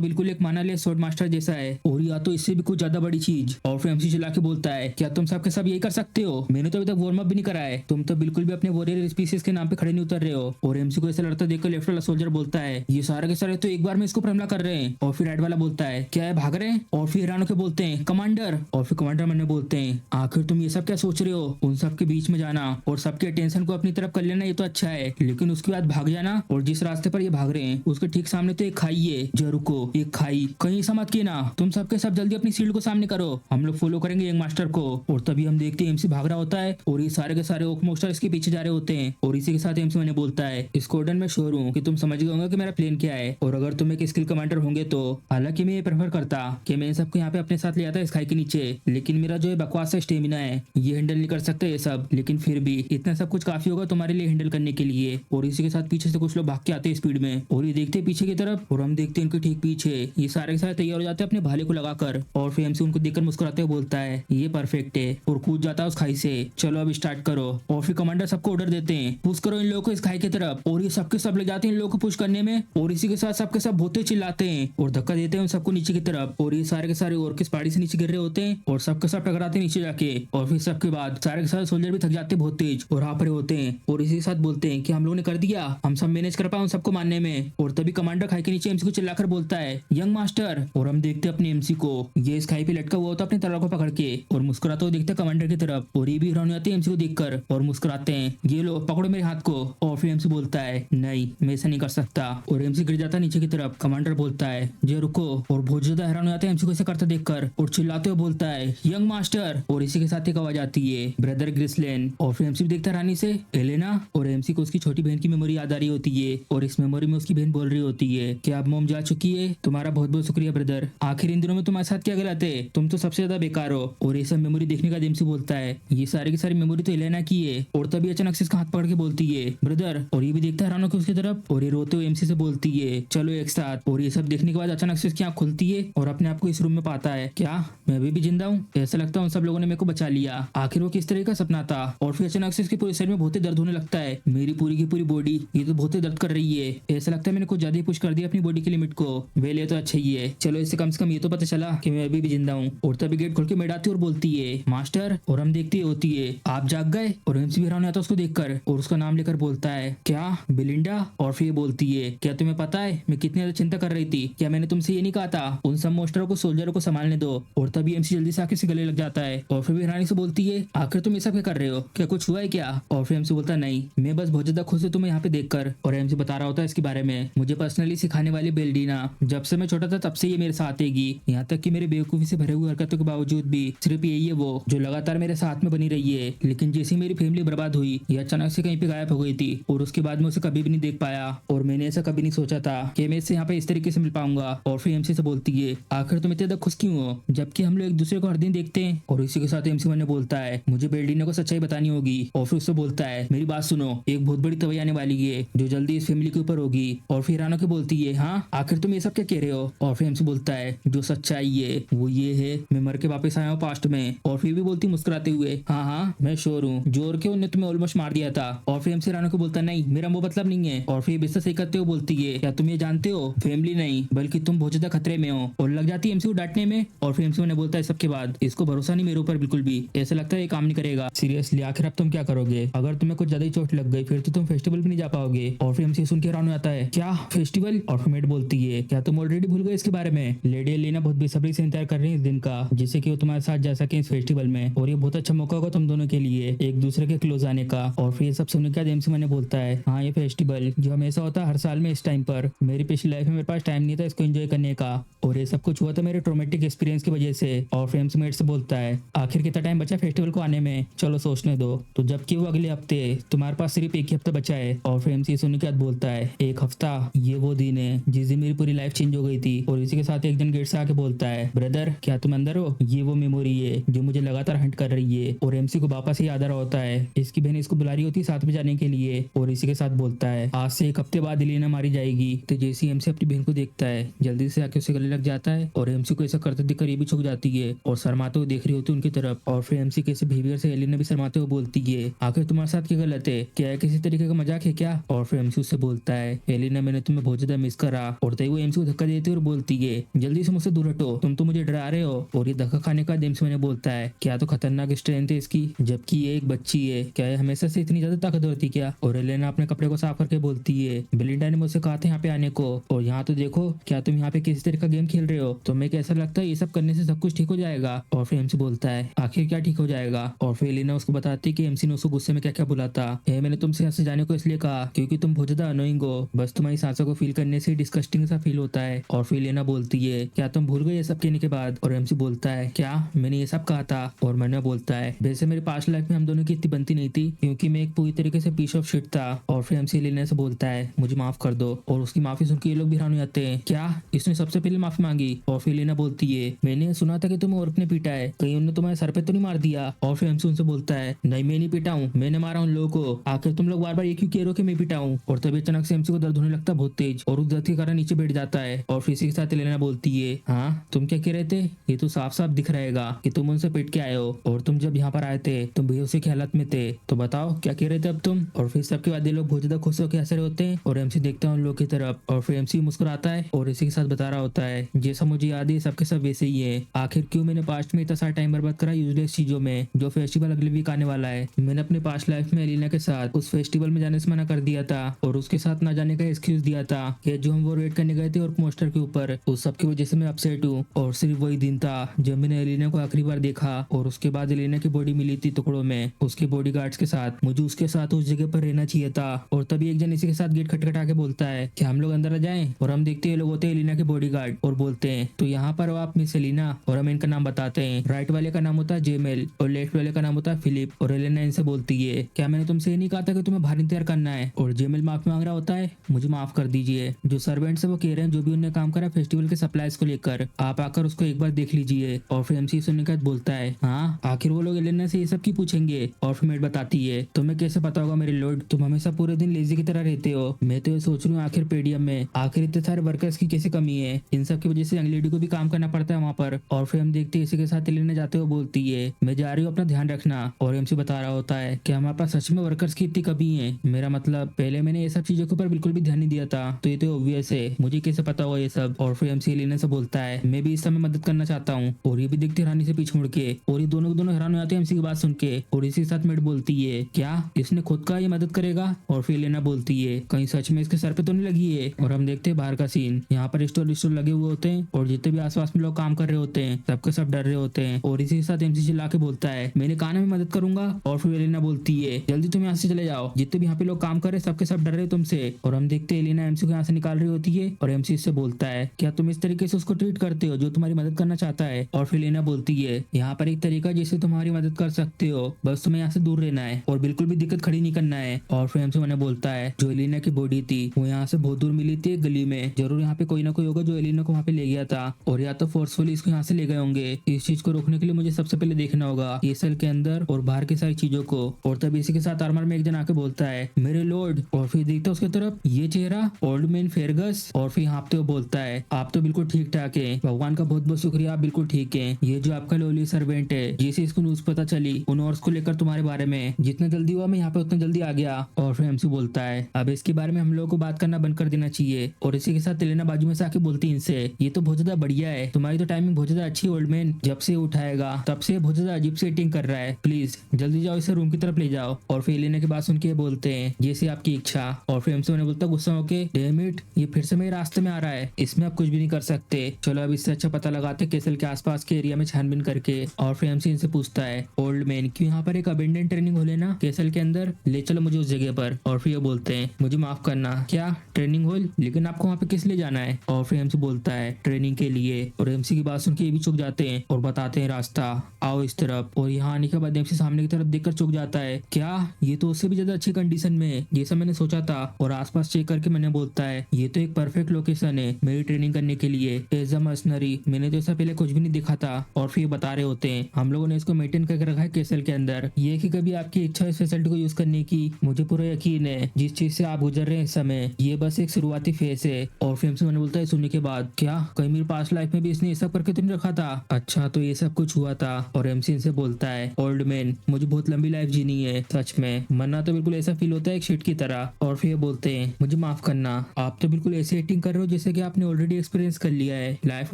बिल्कुल एक माना लिया स्वॉर्ड मास्टर जैसा है, और या तो इससे भी कुछ ज्यादा बड़ी चीज। और फिर एमसी चिल्ला के बोलता है, क्या तुम सबके सब यही कर सकते हो? मैंने तो अभी तक वार्म अप भी नहीं करा है, तुम तो बिल्कुल भी अपने वॉरियर स्पीसीज के नाम पे खड़े नहीं उतर रहे हो। और एमसी को ऐसा लड़ता देखकर लेफ्ट वाला सोल्जर बोलता है, ये सारे के सारे तो एक बार में इसको पर हमला कर रहे हैं। और फिर राइट वाला बोलता है, क्या है भाग रहे हैं? और फिर ईरानो के बोलते हैं, कमांडर। और फिर कमांडर मन में बोलते हैं, आखिर तुम ये सब क्या सोच रहे हो? उन सब के बीच में जाना और सबके अटेंशन को अपनी तरफ कर लेना ये तो अच्छा है, लेकिन उसके बाद भाग जाना। और जिस रास्ते पर ये भाग रहे हैं उसके ठीक सामने तो एक खाई है। जो रुको, एक खाई कहीं ऐसा मत किया, तुम सबके सब जल्दी अपनी शील्ड को सामने करो, हम लोग फॉलो करेंगे यंग मास्टर को। और तभी हम देखते हैं एमसी भाग रहा होता है और ये सारे के सारे ओक मोस्टर इसके पीछे जा रहे होते हैं। और इसी के साथ एमसी मैंने बोलता है, स्क्वाड्रन में श्योर हूँ कि तुम समझ गए होंगे कि मेरा प्लान क्या है, और अगर तुम एक स्किल कमांडर होंगे तो। हालांकि मैं ये प्रेफर करता कि मैं इन सबको यहाँ पे अपने साथ ले आता इस खाई के नीचे, लेकिन मेरा जो है बकवास सा स्टेमिना है ये हैंडल नहीं कर सकते ये सब। लेकिन फिर भी इतना सब कुछ काफी होगा तुम्हारे लिए हैंडल करने के लिए। और इसी के साथ पीछे से कुछ लोग भाग के आते हैं स्पीड में, और ये देखते हैं पीछे की तरफ, और हम देखते हैं इनके ठीक पीछे ये सारे के सारे तैयार हो जाते हैं अपने भाले को लगाकर। और फिर एमसी उनको देखकर मुस्कुराते हुए बोलता है, ये परफेक्ट है, और कूद जाता है उस खाई से। चलो अब स्टार्ट करो। और फिर कमांडर सबको ऑर्डर देते हैं, पुश करो इन लोगों को इस खाई की तरफ। और ये सबके सब ले जाते हैं इन लोगों को पुश करने में, और इसी के साथ सबके सब भूते चिल्लाते हैं और धक्का देते हैं उन सबको नीचे की तरफ। और ये सारे के सारे और किस पहाड़ी से नीचे गिर रहे होते हैं और सबके सब टकराते हैं नीचे जाके। और फिर सबके बाद सारे के सारे सोल्जर भी थक जाते हैं बहुत तेज और हाफ रहे होते हैं, और इसी के साथ बोलते हैं कि हम लोगों ने कर दिया, हम सब मैनेज कर पाए उन सबको मारने में। और तभी कमांडर खाई के नीचे एमसी को चिल्लाकर बोलता है, यंग मास्टर। और हम देखते हैं अपने एमसी को, ये इस खाई पे लटका हुआ होता है अपनी तलवार को पकड़ के, और मुस्कुराते हुए देखते हैं कमांडर की तरफ। और ये भी हैरान हो जाते हैं एमसी को देखकर और मुस्कुराते हैं, ये लो पकड़ो मेरे हाथ को। और फिर एमसी बोलता है, नहीं मैं ऐसा नहीं कर सकता, और एमसी गिर जाता है नीचे की तरफ। कमांडर बोलता है, जे रुको। और बहुत ज्यादा हैरान हो जाते हैं एमसी को ऐसा करते देखकर, और चिल्लाते हुए बोलता है, यंग मास्टर। और इसी के साथ एक आवाज आती है, ब्रदर ग्रिसलेन। और फिर एमसी भी देखता है रानी से, एलेना। और एमसी को उसकी छोटी बहन की मेमोरी याद आ रही होती है, और इस मेमोरी में उसकी बहन बोल रही होती है कि अब मोम जा चुकी है, तुम्हारा बहुत बहुत शुक्रिया ब्रदर, आखिर इन दिनों में तुम्हारे साथ क्या गलत है, तुम तो सबसे ज्यादा बेकार हो। और ये सब मेमोरी देखने का एमसी बोलता है, ये सारी की सारी मेमोरी तो एलेना की है। और तभी अचानक से इसका हाथ पकड़ के बोलती है, ब्रदर। और ये भी देखता है हैरान होकर उसकी तरफ, और ये रोते हुए एमसी से बोलती है, चलो एक साथ। और ये सब देखने के बाद अचानक से इसकी आंख खुलती है और अपने आप को इस रूम में पाता है, क्या मैं अभी भी जिंदा हूँ? ऐसा लगता है उन सब लोगों ने मेरे को बचा लिया, आखिर वो किस तरह का सपना था। और फिर अचानक से इसके पूरे शरीर में बहुत ही दर्द होने लगता है, मेरी पूरी की पूरी बॉडी ये तो बहुत ही दर्द कर रही है, ऐसा लगता है मैंने कुछ ज्यादा ही पुश कर दिया अपनी बॉडी की लिमिट को। वेल ये तो अच्छा ही है, चलो इससे कम से कम ये तो पता चला कि मैं अभी भी जिंदा हूँ। और तभी गेट खोल के मेड आती है और बोलती है, मास्टर। और हम देखते होती है, आप जाग गए? और एमसी भी हैरान आता है उसको देखकर, और उसका नाम लेकर बोलता है, क्या बिलिंडा? और फिर बोलती है, क्या तुम्हें पता है मैं कितनी ज्यादा चिंता कर रही थी, क्या मैंने तुमसे ये नहीं कहा था उन सब मोस्टरों को सोल्जरों को संभालने दो? और तभी एमसी जल्दी से आके से गले लग जाता है, और फिर भी रानी से बोलती है, आखिर तुम ये सब क्या कर रहे हो, क्या कुछ हुआ है क्या? और फिर एमसी बोलता है, नहीं मैं बस बहुत ज्यादा खुश हूँ तुम्हें यहाँ पे देखकर। और एमसी बता रहा होता है इसके बारे में, मुझे पर्सनली सिखाने वाली बेल्डीना, जब से मैं छोटा था तब से ये मेरे साथ आएगी, यहाँ तक कि मेरे बेवकूफी से भरे हुए हरकतों के बावजूद भी सिर्फ यही है वो जो लगातार मेरे साथ में बनी रही है। लेकिन जैसे मेरी फैमिली बर्बाद हुई, ये अचानक से कहीं पे गायब हो गई थी, और उसके बाद मैं उसे कभी भी नहीं देख पाया, और मैंने ऐसा कभी नहीं सोचा था कि मैं इससे यहाँ पे इस तरीके से मिल पाऊंगा। और फिर एमसी से बोलती है, आखिर तुम इतने ज्यादा खुश क्यों हो जबकि हम लोग एक दूसरे को हर दिन देखते हैं? और इसी के साथ एमसी ने बोलता है, मुझे बेल्डीना को सच्चाई बतानी होगी। और फिर उससे बोलता है, मेरी बात सुनो, एक बहुत बड़ी तबाही आने वाली है जो जल्दी इस फैमिली के ऊपर होगी। और फिर रानो के बोलती है, हाँ आखिर तुम ये सब क्या कह रहे हो? और फिर एमसी बोलता है, जो सच्चाई है वो ये है, मैं मर के वापस आया हूँ पास्ट में। और फिर भी बोलती मुस्कुराते हुए, हाँ हाँ मैं श्योर हूँ, जोर के उन्हें तुम्हें ऑलमोस्ट मार दिया था। और फिर एमसी रानो को बोलता है, नहीं मेरा वो मतलब नहीं है। और फिर बिस्तर सही करते हुए बोलती है, क्या तुम ये जानते हो फैमिली नहीं बल्कि तुम बहुत ज्यादा खतरे में हो। और लग जाती है एमसी को डांटने में। और फिर एमसी ने बोलता है, सबके बाद इसको भरोसा नहीं मेरे ऊपर बिल्कुल भी, ऐसा लगता है ये काम नहीं करेगा। सीरियसली आखिर अब तुम क्या करोगे? अगर तुम्हें कुछ ज्यादा ही चोट लग गई फिर तो तुम फेस्टिवल भी नहीं जा पाओगे। और फिर एमसी सुन के हैरान हो जाता है, क्या फेस्टिवल? और फिर मेड बोलती है, क्या तुम ऑलरेडी भूल गए इसके बारे में? लेडी एलिना बहुत बेसब्री से इंतजार कर रही है इस दिन का, जिससे कि वो तुम्हारे साथ जा सके इस फेस्टिवल में, और ये बहुत अच्छा मौका होगा तुम दोनों के लिए एक दूसरे के क्लोज आने का। और फिर ये सब सुनने के बाद एमसी मैंने बोलता है, हाँ ये फेस्टिवल जो हमेशा होता है हर साल में इस टाइम पर, मेरी पिछली लाइफ में मेरे पास टाइम नहीं था इसको एंजॉय करने का, और ये सब कुछ हुआ था मेरे ट्रोमेटिक एक्सपीरियंस की वजह से। और फिर एमसी मेट से बोलता है, आखिर कितना टाइम बचा फेस्टिवल को आने में, चलो सोचने दो। तो जबकि वो अगले हफ्ते, तुम्हारे पास सिर्फ एक ही हफ्ता बचा है। और फिर एमसी सुनने के बाद बोलता है, एक हफ्ता? ये वो दिन है जिस दिन मेरी पूरी लाइफ चेंज हो गई थी। और इसी के साथ एक जन गेट से आके बोलता है, ब्रदर क्या तुम अंदर हो? ये वो मेमोरी है जो मुझे लगातार हंट कर रही है। और एमसी को वापस याद आ रहा होता है, इसकी बहन इसको बुला रही होती है साथ में जाने के लिए। और इसी के साथ बोलता है, आज से एक हफ्ते बाद एलिना मारी जाएगी। तो जैसे एमसी अपनी बहन को देखता है जल्दी से आके उसे गले लग जाता है, और एमसी को ऐसा करते देखकर ये भी झुक जाती है और शर्माते हुए देख रही होती है उनकी तरफ। और फिर एमसी के बिहेवियर से एलिना भी शर्माते हुए बोलती है, आखिर तुम्हारे साथ क्या गलत है, क्या किसी तरीके का मजाक है क्या? और फिर एमसी उससे बोलता है, एलिना एलिना मैंने तुम्हें बहुत ज्यादा मिस करा। और तभी वो एमसी को धक्का देती है और बोलती है जल्दी से मुझसे दूर हटो, तुम तो मुझे डरा रहे हो। और ये धक्का खाने का एमसी मैंने बोलता है क्या तो खतरनाक स्ट्रेंथ है इसकी, जबकि ये एक बच्ची है, क्या ये हमेशा से इतनी ज्यादा ताकतवर थी क्या। और एलिना अपने कपड़े को साफ करके बोलती है बेलिंडा ने मुझसे कहा था यहाँ पे आने को, और यहाँ तो देखो क्या तुम यहाँ पे किसी तरह का गेम खेल रहे हो, तुम्हें कैसा लगता है ये सब करने से सब कुछ ठीक हो जाएगा। और फिर एमसी बोलता है आखिर क्या ठीक हो जाएगा। और फिर एलिना उसको बताती है कि एमसी ने उसको गुस्से में क्या क्या बुला था। मैंने तुमसे यहाँ से जाने को इसलिए कहा क्योंकि तुम बहुत ज्यादा अनोइंग हो, बस तुम्हारी सांसों को फील करने से डिस्कस्टिंग सा फील होता है। और फिर एलिना बोलती है क्या तुम भूल गए ये सब कहने के बाद। और एमसी बोलता है क्या मैंने ये सब कहा था। और मैंने बोलता है वैसे मेरी पास्ट लाइफ में हम दोनों की इतनी बनती नहीं थी क्योंकि मैं एक पूरी तरीके से पीस ऑफ शिट था। और फिर एमसी एलिना से बोलता है मुझे माफ कर दो। और उसकी माफी सुन के ये लोग भी हैरान हो जाते हैं क्या इसने सबसे पहले माफी मांगी। और फिर एलिना बोलती है मैंने सुना था कि तुम्हें औरत ने पीटा है, कहीं उन्होंने तुम्हारे सर पे तो नहीं मार दिया। और फिर एमसी उनसे बोलता है नहीं मैं नहीं पीटा हूँ, मैंने मारा उन लोगों को, आखिर तुम लोग बार बार ये क्यों कह रहे हो कि मैं पीटा हूँ। और तभी अचानक से एमसी को दर्द होने लगता है बहुत तेज, और उस दर्द के कारण नीचे बैठ जाता है। और फिर इसी के साथ एलिना बोलती है हाँ तुम क्या कह रहे थे, ये तो साफ साफ दिख रहेगा कि तुम उनसे पीट के आए हो, और तुम जब यहाँ पर आए थे तुम बेहोशी की हालत में थे, तो बताओ क्या कह रहे थे अब तुम। और फिर सबके बाद ये लोग बहुत ज्यादा खुश होकर हंस रहे होते हैं। और एमसी देखता है उन लोगों की तरफ, और फिर एमसी मुस्कुराता है और इसी के साथ बता रहा होता है जैसा मुझे याद है सबके सब वैसे ही है, आखिर क्यों मैंने पास्ट में इतना सारा टाइम बर्बाद करा यूजलेस चीजों में, जो फेस्टिवल अगले वीक आने वाला है। मैंने अपने पास्ट लाइफ में एलिना के साथ उस फेस्टिवल में जाने से मना कर दिया था, और उसके साथ ना जाने का एक्सक्यूज दिया था कि जो हम वो रेड करने गए थे और पोस्टर के ऊपर, उस सब की वजह से मैं अपसेट हूँ। और सिर्फ वही दिन था जब मैंने एलिना को आखिरी बार देखा, और उसके बाद एलिना की बॉडी मिली थी टुकड़ों में उसके बॉडीगार्ड्स के साथ, मुझे उसके साथ उस जगह पर रहना चाहिए था। और तभी एक जन इसी के साथ गेट खटखटा के बोलता है कि हम लोग अंदर आ जाएं। और हम देखते हैं लोग होते हैं एलिना के बॉडीगार्ड, और बोलते हैं तो यहाँ पर हो आप मिस एलिना। और हम इनका नाम बताते हैं, राइट वाले का नाम होता है जेमेल और लेफ्ट वाले का नाम होता है फिलिप। और एलिना इनसे बोलती है क्या मैंने तुमसे ये नहीं कहा था कि तुम्हें बाहर इंतजार करना है। और जेमेल माफी मांग रहा होता है मुझे माफ कर दीजिए, जो सर्वेंट्स है वो कह रहे हैं जो भी उन्होंने काम करा फेस्टिवल के सप्लाईज को लेकर, आप आकर उसको एक बार देख लीजिए। और फिर एमसी सुनने के बाद बोलता है हाँ आखिर वो लोग एलिना से ये सब की पूछेंगे। और फिर मेट बताती है तुम्हें कैसे पता होगा मेरे लॉर्ड, तुम हमेशा पूरे दिन लेजी की तरह रहते हो। मैं तो ये सोच रही हूँ आखिर पेडियम में आखिर इतने सारे वर्कर्स की कैसे कमी है, इन सब की वजह से यंग लेडी को भी काम करना पड़ता है वहाँ पर। और फिर हम देखते हैं इसी के साथ एलिना जाते हुए बोलती है मैं जा रही हूँ अपना ध्यान रखना। और एमसी बता रहा होता है कि हमारे पास सच में वर्कर्स की इतनी कमी है, मेरा मतलब पहले मैंने ये सब चीजों के ऊपर बिल्कुल भी ध्यान नहीं दिया था, तो ये तो ऑब्वियस है मुझे कैसे पता होगा ये सब। और फिर एमसी एलिना से बोलता है मैं भी इस समय मदद करना चाहता हूँ। और ये भी देखते रानी से पीछे मुड़ के, और ये दोनों हैरान हो जाते हैं एमसी की बात सुन के। और इसी के साथ मेट बोलती है क्या इसने खुद का ये मदद करेगा। और फिर एलिना बोलती है कहीं सच में इसके सर पे तो नहीं लगी है। और हम देखते हैं बाहर का सीन, यहाँ पर स्टोर लगे हुए होते हैं, और जितने भी आसपास में लोग काम कर रहे होते हैं सबके सब डर रहे होते हैं। और इसी के साथ एमसी चिल्ला के बोलता है मैंने कहा ना मैं मदद करूंगा। और फिर एलिना बोलती है जल्दी तुम यहाँ से चले जाओ, जितने भी यहाँ पे लोग काम कर रहे सबके सब डर रहे तुमसे। और हम देखते हैं एलिना एमसी को यहाँ से निकाल रही होती है, और एमसी इससे बोलता है क्या तुम इस तरीके से उसको ट्रीट करते हो जो तुम्हारी मदद करना चाहता है। और फिर एलिना बोलती है यहाँ पर एक तरीका जिससे तुम्हारी मदद कर सकते हो, बस तुम्हें यहाँ से दूर रहना है और बिल्कुल भी दिक्कत खड़ी नहीं करना है। और फिर एमसी मैंने बोलता है जो एलिना की बॉडी थी वो यहाँ से बहुत दूर मिली थी एक गली में, जरूर यहाँ पे कोई ना कोई होगा जो एलिना को वहाँ पे ले गया था, और या तो फोर्सफुली इसको यहाँ से ले गए होंगे। इस चीज को रोकने के लिए मुझे सबसे पहले देखना होगा ये सेल के अंदर और बाहर की सारी चीजों को। और तब इसी के साथ आर्मर में एक जन आके बोलता है मेरे लॉर्ड। और फिर देखता है उसकी तरफ ये चेहरा ओल्ड मैन फेरगस। और फिर हाँपते हुए बोलता है आप तो बिल्कुल ठीक ठाक है, भगवान का बहुत बहुत शुक्रिया, आप बिल्कुल ठीक है। ये जो आपका लोली सर्वेंट है जैसे इसको न्यूज पता चली उन औरत को लेकर तुम्हारे बारे में, जितना जल्दी हुआ मैं यहाँ पे उतना जल्दी आ गया। और फिर एमसी बोलता है अब इसके बारे में हम लोगों को बात करना बंद कर देना चाहिए। और इसी के साथ एलिना बाजू में से आके बोलती इनसे ये तो बहुत ज्यादा बढ़िया है, तुम्हारी तो टाइमिंग बहुत ज्यादा अच्छी ओल्ड मैन, जब से उठाएगा तब से बहुत ज्यादा अजीब से एक्टिंग कर रहा है, प्लीज जल्दी जाओ इसे रूम की तरफ ले जाओ। और फिर एलिना की बात सुन के बोलते हैं जैसे आपकी इच्छा। और फिर एमसी मैंने बोलता गुस्सा होके डैम इट ये फिर से मेरे रास्ते में आ रहा है, इसमें आप कुछ भी नहीं कर सकते, चलो अब इससे अच्छा पता लगाते केसल के आसपास के एरिया में छानबीन करके। और फिर एमसी इनसे पूछता है ओल्ड मैन क्यों यहाँ पर एक अबेंडेंट ट्रेनिंग हो लेना केसल के अंदर, ले चलो मुझे उस जगह पर। और फिर ये बोलते हैं मुझे माफ करना क्या ट्रेनिंग हॉल, लेकिन आपको वहाँ पे किस लिए जाना है। और फिर एमसी बोलता है ट्रेनिंग के लिए। और एमसी की बात सुन के ये भी चुक जाते हैं और बताते हैं रास्ता आओ इस तरफ। और यहाँ आने के बाद एमसी सामने की तरफ देखकर चुक जाता है क्या ये तो उससे भी ज्यादा अच्छी कंडीशन में है जैसा मैंने सोचा था। और आसपास चेक करके मैंने बोलता है ये तो एक परफेक्ट लोकेशन है मेरी ट्रेनिंग करने के लिए एज अ मर्सनरी, मैंने तो ऐसा पहले कुछ भी नहीं देखा था। और फिर बता रहे होते हैं हम लोगों ने इसको मेंटेन करके रखा है केसल के अंदर, ये कि कभी आपकी इच्छा इस फैसिलिटी को यूज करने की, मुझे पूरा यकीन है जिस चीज से आप गुजर रहे हैं इस समय ये बस एक शुरुआती फेस है। और फिर एमसी मैंने बोलता है सुनने के बाद क्या कहीं मेरी पास्ट लाइफ में भी इसने ये सब करके तो नहीं रखा था, अच्छा तो ये सब कुछ हुआ था। और एमसी इनसे बोलता है ओल्ड मैन मुझे बहुत लंबी लाइफ जीनी है सच में, मरना तो बिल्कुल ऐसा फील होता है एक शिट की तरह। और फिर बोलते हैं मुझे माफ करना, आप तो बिल्कुल ऐसे एक्टिंग कर रहे हो जैसे कि आपने ऑलरेडी एक्सपीरियंस कर लिया है लाइफ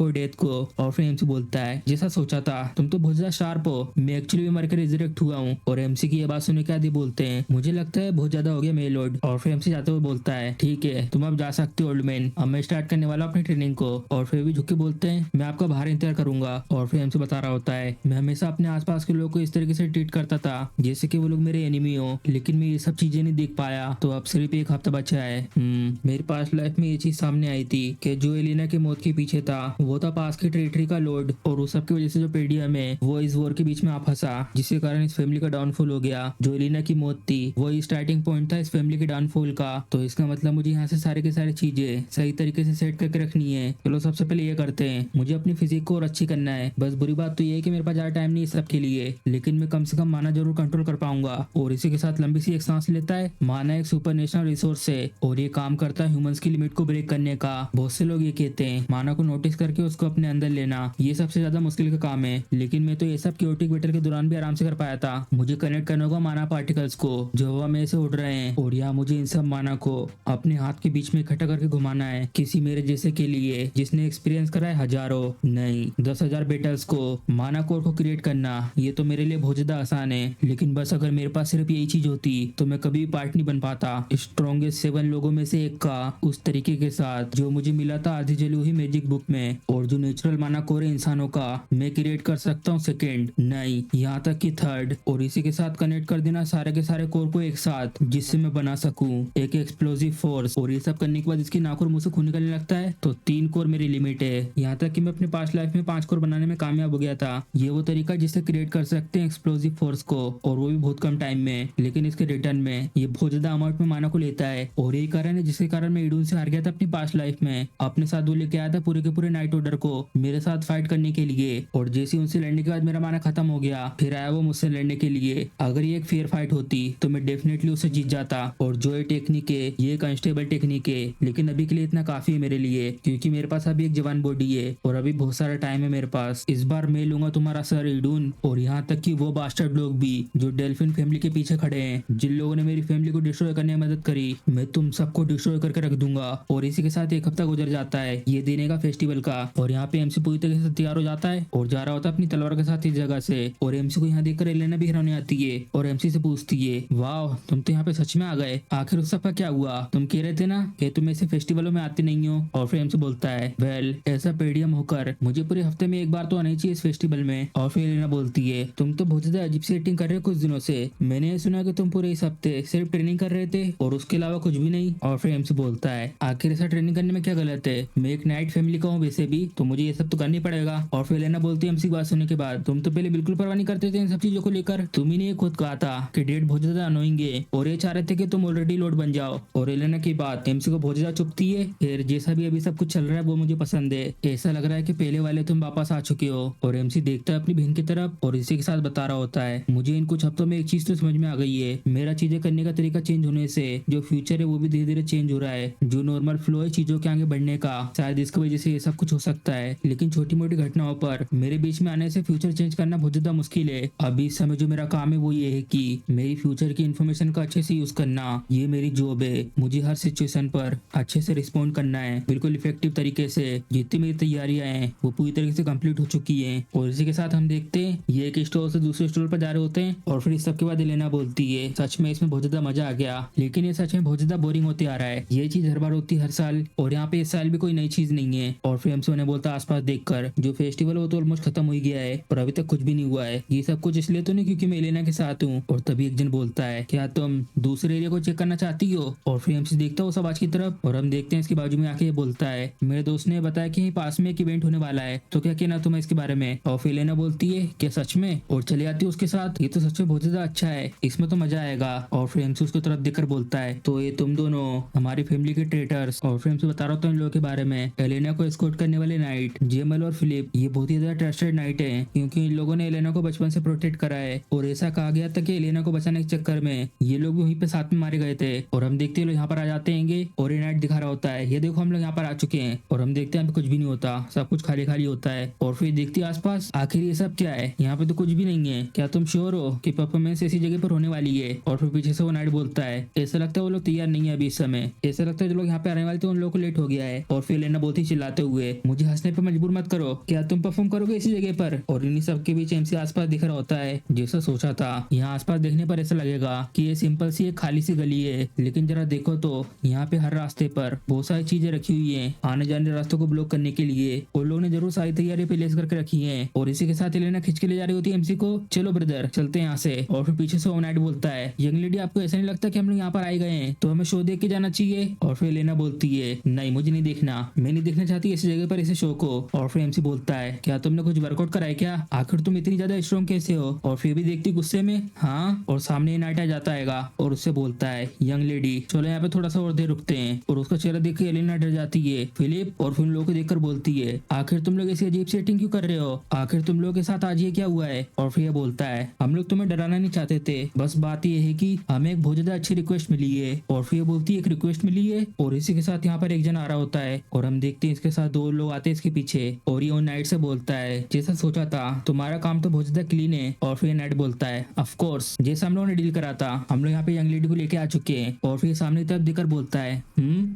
और डेथ को। और फिर एमसी बोलता है जैसा सोचा था, तुम तो बहुत ज्यादा शार्प हो, मैं एक्चुअली मर कर रिजरेक्ट हुआ हूँ। और एमसी की ये बात सुनने के बाद ये बोलते हैं मुझे लगता है बहुत ज्यादा हो गया मेल लोड। और फिर एमसी जाते हुए बोलता है ठीक है तुम अब जा सकते हो ओल्ड मैन, अब मैं स्टार्ट करने वाला हूँ अपनी ट्रेनिंग को। और फिर भी झुक के बोलते हैं मैं आपका बाहर इंतजार करूंगा। और फिर एमसी बता रहा होता है मैं हमेशा अपने आसपास के लोगों को इस तरीके से ट्रीट करता था जैसे कि वो लोग मेरे एनिमी हो, लेकिन मैं ये सब चीजें नहीं देख पाया, तो अब सिर्फ एक हफ्ता बचा है। मेरे पास लाइफ में ये चीज सामने आई थी कि जो एलिना की मौत के पीछे था वो था पास की टेरिटरी का लॉर्ड, और उस सब की वजह से जो पेडियम है वो इस वॉर के बीच में आ फंसा, जिसके कारण इस फैमिली का डाउनफॉल हो गया। जो एलिना की मौत थी वही स्टार्टिंग पॉइंट था इस फैमिली के डाउनफॉल का। तो इसका मतलब मुझे यहाँ से सारे के सारे चीजें सही तरीके से सेट करके रखनी है। चलो सबसे पहले ये करते हैं, मुझे अपनी फिजिक को और अच्छी करना है। बस बुरी बात तो ये है कि मेरे पास ज्यादा टाइम नहीं है सब के लिए, लेकिन मैं कम से कम माना जरूर कंट्रोल कर पाऊंगा। और इसी के साथ लंबी सी एक सांस लेता है। माना एक सुपर नेशनल रिसोर्स है और ये काम करता है ह्यूमंस की लिमिट को ब्रेक करने का। बहुत से लोग ये कहते हैं माना को नोटिस करके उसको अपने अंदर लेना ये सबसे ज्यादा मुश्किल का काम है, लेकिन मैं तो ये सब क्योटिक बैटल के दौरान भी आराम से कर पाया था। मुझे कनेक्ट करने होगा माना पार्टिकल्स को जो हवा में से उड़ रहे हैं, और यहाँ मुझे इन सब माना को अपने हाथ के बीच में इकट्ठा करके घुमाना है, किसी मेरे जैसे के लिए जिसने एक्सपीरियंस करा है हजारों नहीं 10,000 बैटल्स को। माना कोर को क्रिएट करना ये तो मेरे लिए बहुत ज्यादा आसान है, लेकिन बस अगर मेरे पास सिर्फ यही चीज होती तो मैं कभी भी पार्ट नहीं बन पाता स्ट्रॉन्गेस्ट 7 लोगों में से एक का, उस तरीके के साथ जो मुझे मिला था आधी जली हुई मैजिक बुक में। और जो नेचुरल माना कोर है इंसानों का मैं क्रिएट कर सकता हूँ सेकेंड नहीं यहाँ तक कि थर्ड। और इसी के साथ कनेक्ट कर देना सारे के सारे कोर को एक साथ, जिससे मैं बना सकूं एक एक्सप्लोसिव फोर्स। और ये सब करने के बाद इसकी नाक और मुंह से खून निकलने लगता है, तो 3 कोर मेरी लिमिट है। यहाँ तक कि मैं अपने पास्ट लाइफ में 5 कोर बनाने में कामयाब हो गया था। ये वो तरीका जिससे क्रिएट कर सकते हैं एक्सप्लोसिव फोर्स को, और वो भी बहुत कम टाइम में। लेकिन इसके रिटर्न में ये बहुत ज्यादा अमाउंट में माना को लेता है, और यही कारण है जिसके कारण मैं इडून से हार गया था अपनी पास्ट लाइफ में। अपने साथ वो लेके आया था पूरे के पूरे नाइट ऑर्डर को मेरे साथ फाइट करने के लिए, और जैसे उनसे लड़ने के बाद मेरा माना खत्म हो गया, फिर आया वो मुझसे लड़ने के लिए। अगर ये एक फेयर फाइट होती तो मैं डेफिनेटली उसे जीत जाता। और जो ये टेक्निक है ये एक अनस्टेबल टेक्निक है, लेकिन अभी के लिए इतना काफी है मेरे लिए, क्योंकि मेरे पास अभी एक जवान बॉडी है और अभी बहुत सारा टाइम है मेरे पास। इस बार मैं लूंगा तुम्हारा सर इडून, और यहाँ तक कि वो बास्टर्ड लोग भी जो डेल्फिन फैमिली के पीछे खड़े हैं, जिन लोगों ने मेरी फैमिली को डिस्ट्रॉय करने में मदद करी, मैं तुम सबको डिस्ट्रॉय करके रख दूंगा। और इसी के साथ एक हफ्ता गुजर जाता है ये देने का फेस्टिवल का, और यहाँ पे एमसी पूरी तरीके से तैयार हो जाता है और जा रहा होता है अपनी तलवार के साथ इस जगह से। और एमसी को यहाँ देखकर एलेना भी हैरानी आती है और एमसी से पूछती है वाह तुम तो यहाँ पे सच में आ गए, आखिर उस सबका क्या हुआ? तुम कह रहे थे ना कि तुम ऐसे फेस्टिवलों में आते नहीं हो। और फिर एमसी बोलता है वेल ऐसा पेडियम होकर मुझे पूरे हफ्ते में एक बार तो आना ही चाहिए इस फेस्टिवल में। और फिर एलेना बोलती है तुम तो बहुत ज्यादा अजीब सी एक्टिंग कर रहे हो कुछ दिनों से, मैंने ये सुना कि तुम पूरे इस हफ्ते सिर्फ ट्रेनिंग कर रहे थे और उसके अलावा कुछ भी नहीं। और फिर एमसी बोलता है आखिर ऐसा ट्रेनिंग करने में क्या गलत है, मैं एक नाइट फैमिली का हूँ वैसे भी, तो मुझे ये सब तो करना ही पड़ेगा। और फिर एलेना बोलती है एमसी की बात सुनने के बाद तुम तो पहले बिल्कुल परवाह नहीं करते थे इन सब चीजों को लेकर, तुम ही ने खुद कहा था कि डेट बहुत ज्यादा अनोइंग है और ये चाह रहे थे कि तुम ऑलरेडी लोड बन जाओ। और एलेना की बात एमसी को बहुत ज्यादा चुभती है। फिर जैसा भी अभी सब कुछ चल रहा है वो मुझे पसंद है, ऐसा लग रहा है कि पहले वाले तुम वापस आ चुके हो। और एमसी देखता है अपनी बहन की तरफ और इसी के साथ बता रहा होता है मुझे इन कुछ हफ्तों में एक चीज तो समझ में आ गई है, मेरा चीजें करने का तरीका चेंज होने से जो फ्यूचर है वो भी धीरे धीरे चेंज हो रहा है। जो नॉर्मल फ्लो है चीजों के आगे बढ़ने का, शायद इसकी वजह से ये सब कुछ हो सकता है, लेकिन छोटी मोटी घटनाओं पर मेरे बीच में आने से फ्यूचर चेंज करना बहुत ज्यादा मुश्किल है। अभी इस समय जो मेरा काम है वो ये है कि मेरी फ्यूचर की इन्फॉर्मेशन का अच्छे से यूज करना, ये मेरी जॉब है। मुझे हर सिचुएशन पर अच्छे से रिस्पॉन्ड करना है बिल्कुल इफेक्टिव तरीके से। जितनी मेरी तैयारियां हैं वो पूरी तरीके से कंप्लीट हो चुकी हैं। और इसी के साथ हम देखते हैं ये एक स्टोर से दूसरे स्टोर पर जा रहे होते हैं, और फिर इस सब के बाद एलेना बोलती है सच में इसमें बहुत ज्यादा मजा आ गया, लेकिन ये सच में बहुत ज्यादा बोरिंग होते आ रहा है। ये चीज हर बार होती है हर साल, और यहाँ पे इस साल भी कोई नई चीज नहीं है। और फिर हमसे उन्हें बोलता आसपास देखकर जो फेस्टिवल वो तो ऑलमोस्ट खत्म हो गया है और अभी तक कुछ भी नहीं हुआ है। ये सब कुछ इसलिए तो नहीं क्योंकि मैं एलेना के साथ हूँ। और तभी एक जन बोलता है क्या तुम दूसरे एरिया को चेक करना चाहती हो? और फिर हमसे देखता है उस आवाज की तरफ, और हम देखते हैं इसके बाजू में आके ये बोलता है मेरे दोस्त ने बताया कि पास में एक इवेंट होने वाला है, तो क्या कहना तुम्हें इसके बारे में? और फिर एलेना बोलती है क्या सच में? और चले आती है उसके साथ, ये तो सच में बहुत ज्यादा अच्छा है, इसमें तो मजा आएगा। और फिर हमसे उसकी तरफ देखकर बोलता है तो ये तुम दोनों हमारी फैमिली के ट्रेटर्स। और फिर हमसे बता रहा हूँ इन लोगों के बारे में, एलेना को एस्कॉर्ट करने वाले नाइट जेमल और फिलिप, ये बहुत ही ज्यादा ट्रस्टेड नाइट है क्योंकि इन लोगों ने एलेना को बचपन से प्रोटेक्ट करा है। और ऐसा कहा गया था कि एलेना को बचाने के चक्कर में ये लोग भी वहीं पे साथ में मारे गए थे। और हम देखते हैं लोग यहाँ पर आ जाते हैं और ये नाइट दिखा रहा होता है ये देखो हम लोग यहाँ पर आ चुके हैं। और हम देखते हैं यहाँ पे कुछ भी नहीं होता, सब कुछ खाली खाली होता है। और फिर देखती है आसपास आखिर ये सब क्या है, यहाँ पे तो कुछ भी नहीं है, क्या तुम श्योर हो कि परफॉर्मेंस ऐसी जगह पर होने वाली है? और फिर पीछे से वो नाइट बोलता है ऐसा लगता है वो लोग तैयार नहीं है अभी इस समय ऐसा लगता है जो लोग यहाँ पे आने वाले थे उन लोगों को लेट हो गया है। और फिर लेना बोलती चिल्लाते हुए, मुझे हंसने पे मजबूर मत करो, क्या तुम परफॉर्म करोगे इसी जगह पर? और इन्हीं सब के बीच एमसी आसपास दिख रहा होता है। जैसा सोचा था, यहाँ आसपास देखने पर ऐसा लगेगा कि ये सिंपल सी एक खाली सी गली है, लेकिन जरा देखो तो यहाँ पे हर रास्ते पर बहुत सारी चीजें रखी हुई है आने जाने रास्तों को ब्लॉक करने के लिए। उन लोगों ने जरूर सारी तैयारी प्लेस करके रखी है। और इसी के साथ एलेना खींच के ले जा रही होती है एमसी को, चलो ब्रदर चलते हैं यहाँ से। और फिर पीछे से ओनाइट बोलता है, यंग लेडी आपको ऐसा नहीं लगता कि हम लोग यहाँ पर आए गए हैं तो हमें शो देख के जाना चाहिए? और फिर एलेना बोलती है, नहीं मुझे नहीं देखना, मैं नहीं देखना चाहती इस जगह पर इसे शो को। और फिर एमसी बोलता है, क्या तुमने कुछ वर्कआउट करा है क्या? आखिर तुम इतनी ज्यादा स्ट्रॉन्ग कैसे हो? और फिर भी देखती गुस्से में, हाँ। और सामने नाइट आ जाता है और उससे बोलता है, यंग लेडी चलो यहाँ पे थोड़ा सा और देर रुकते हैं। और उसका चेहरा देख के एलेना डर जाती है। फिलिप और फिर उन लोगों को देखकर बोलती है, आखिर तुम लोग ऐसी अजीब सेटिंग क्यों कर रहे हो? आखिर तुम लोगों के साथ आज ये क्या हुआ है? और फिर ये बोलता है, हम लोग तुम्हें डराना नहीं चाहते थे, बस बात ये है कि हमें एक बहुत ज्यादा अच्छी रिक्वेस्ट मिली है। और फिर ये बोलती है, एक रिक्वेस्ट मिली है? और इसी के साथ यहाँ पर एक जन आ रहा होता है और हम देखते हैं इसके साथ दो लोग आते हैं इसके पीछे। और ये नाइट से बोलता है, जैसा सोचा था तुम्हारा काम तो बहुत ज्यादा क्लीन है। और फिर नाइट बोलता है, ऑफ कोर्स जैसा हम लोगों ने डील करा था, हम लोग यहाँ पे यंग लेडी को लेके आ चुके हैं। और फिर सामने की तरफ देखकर बोलता है,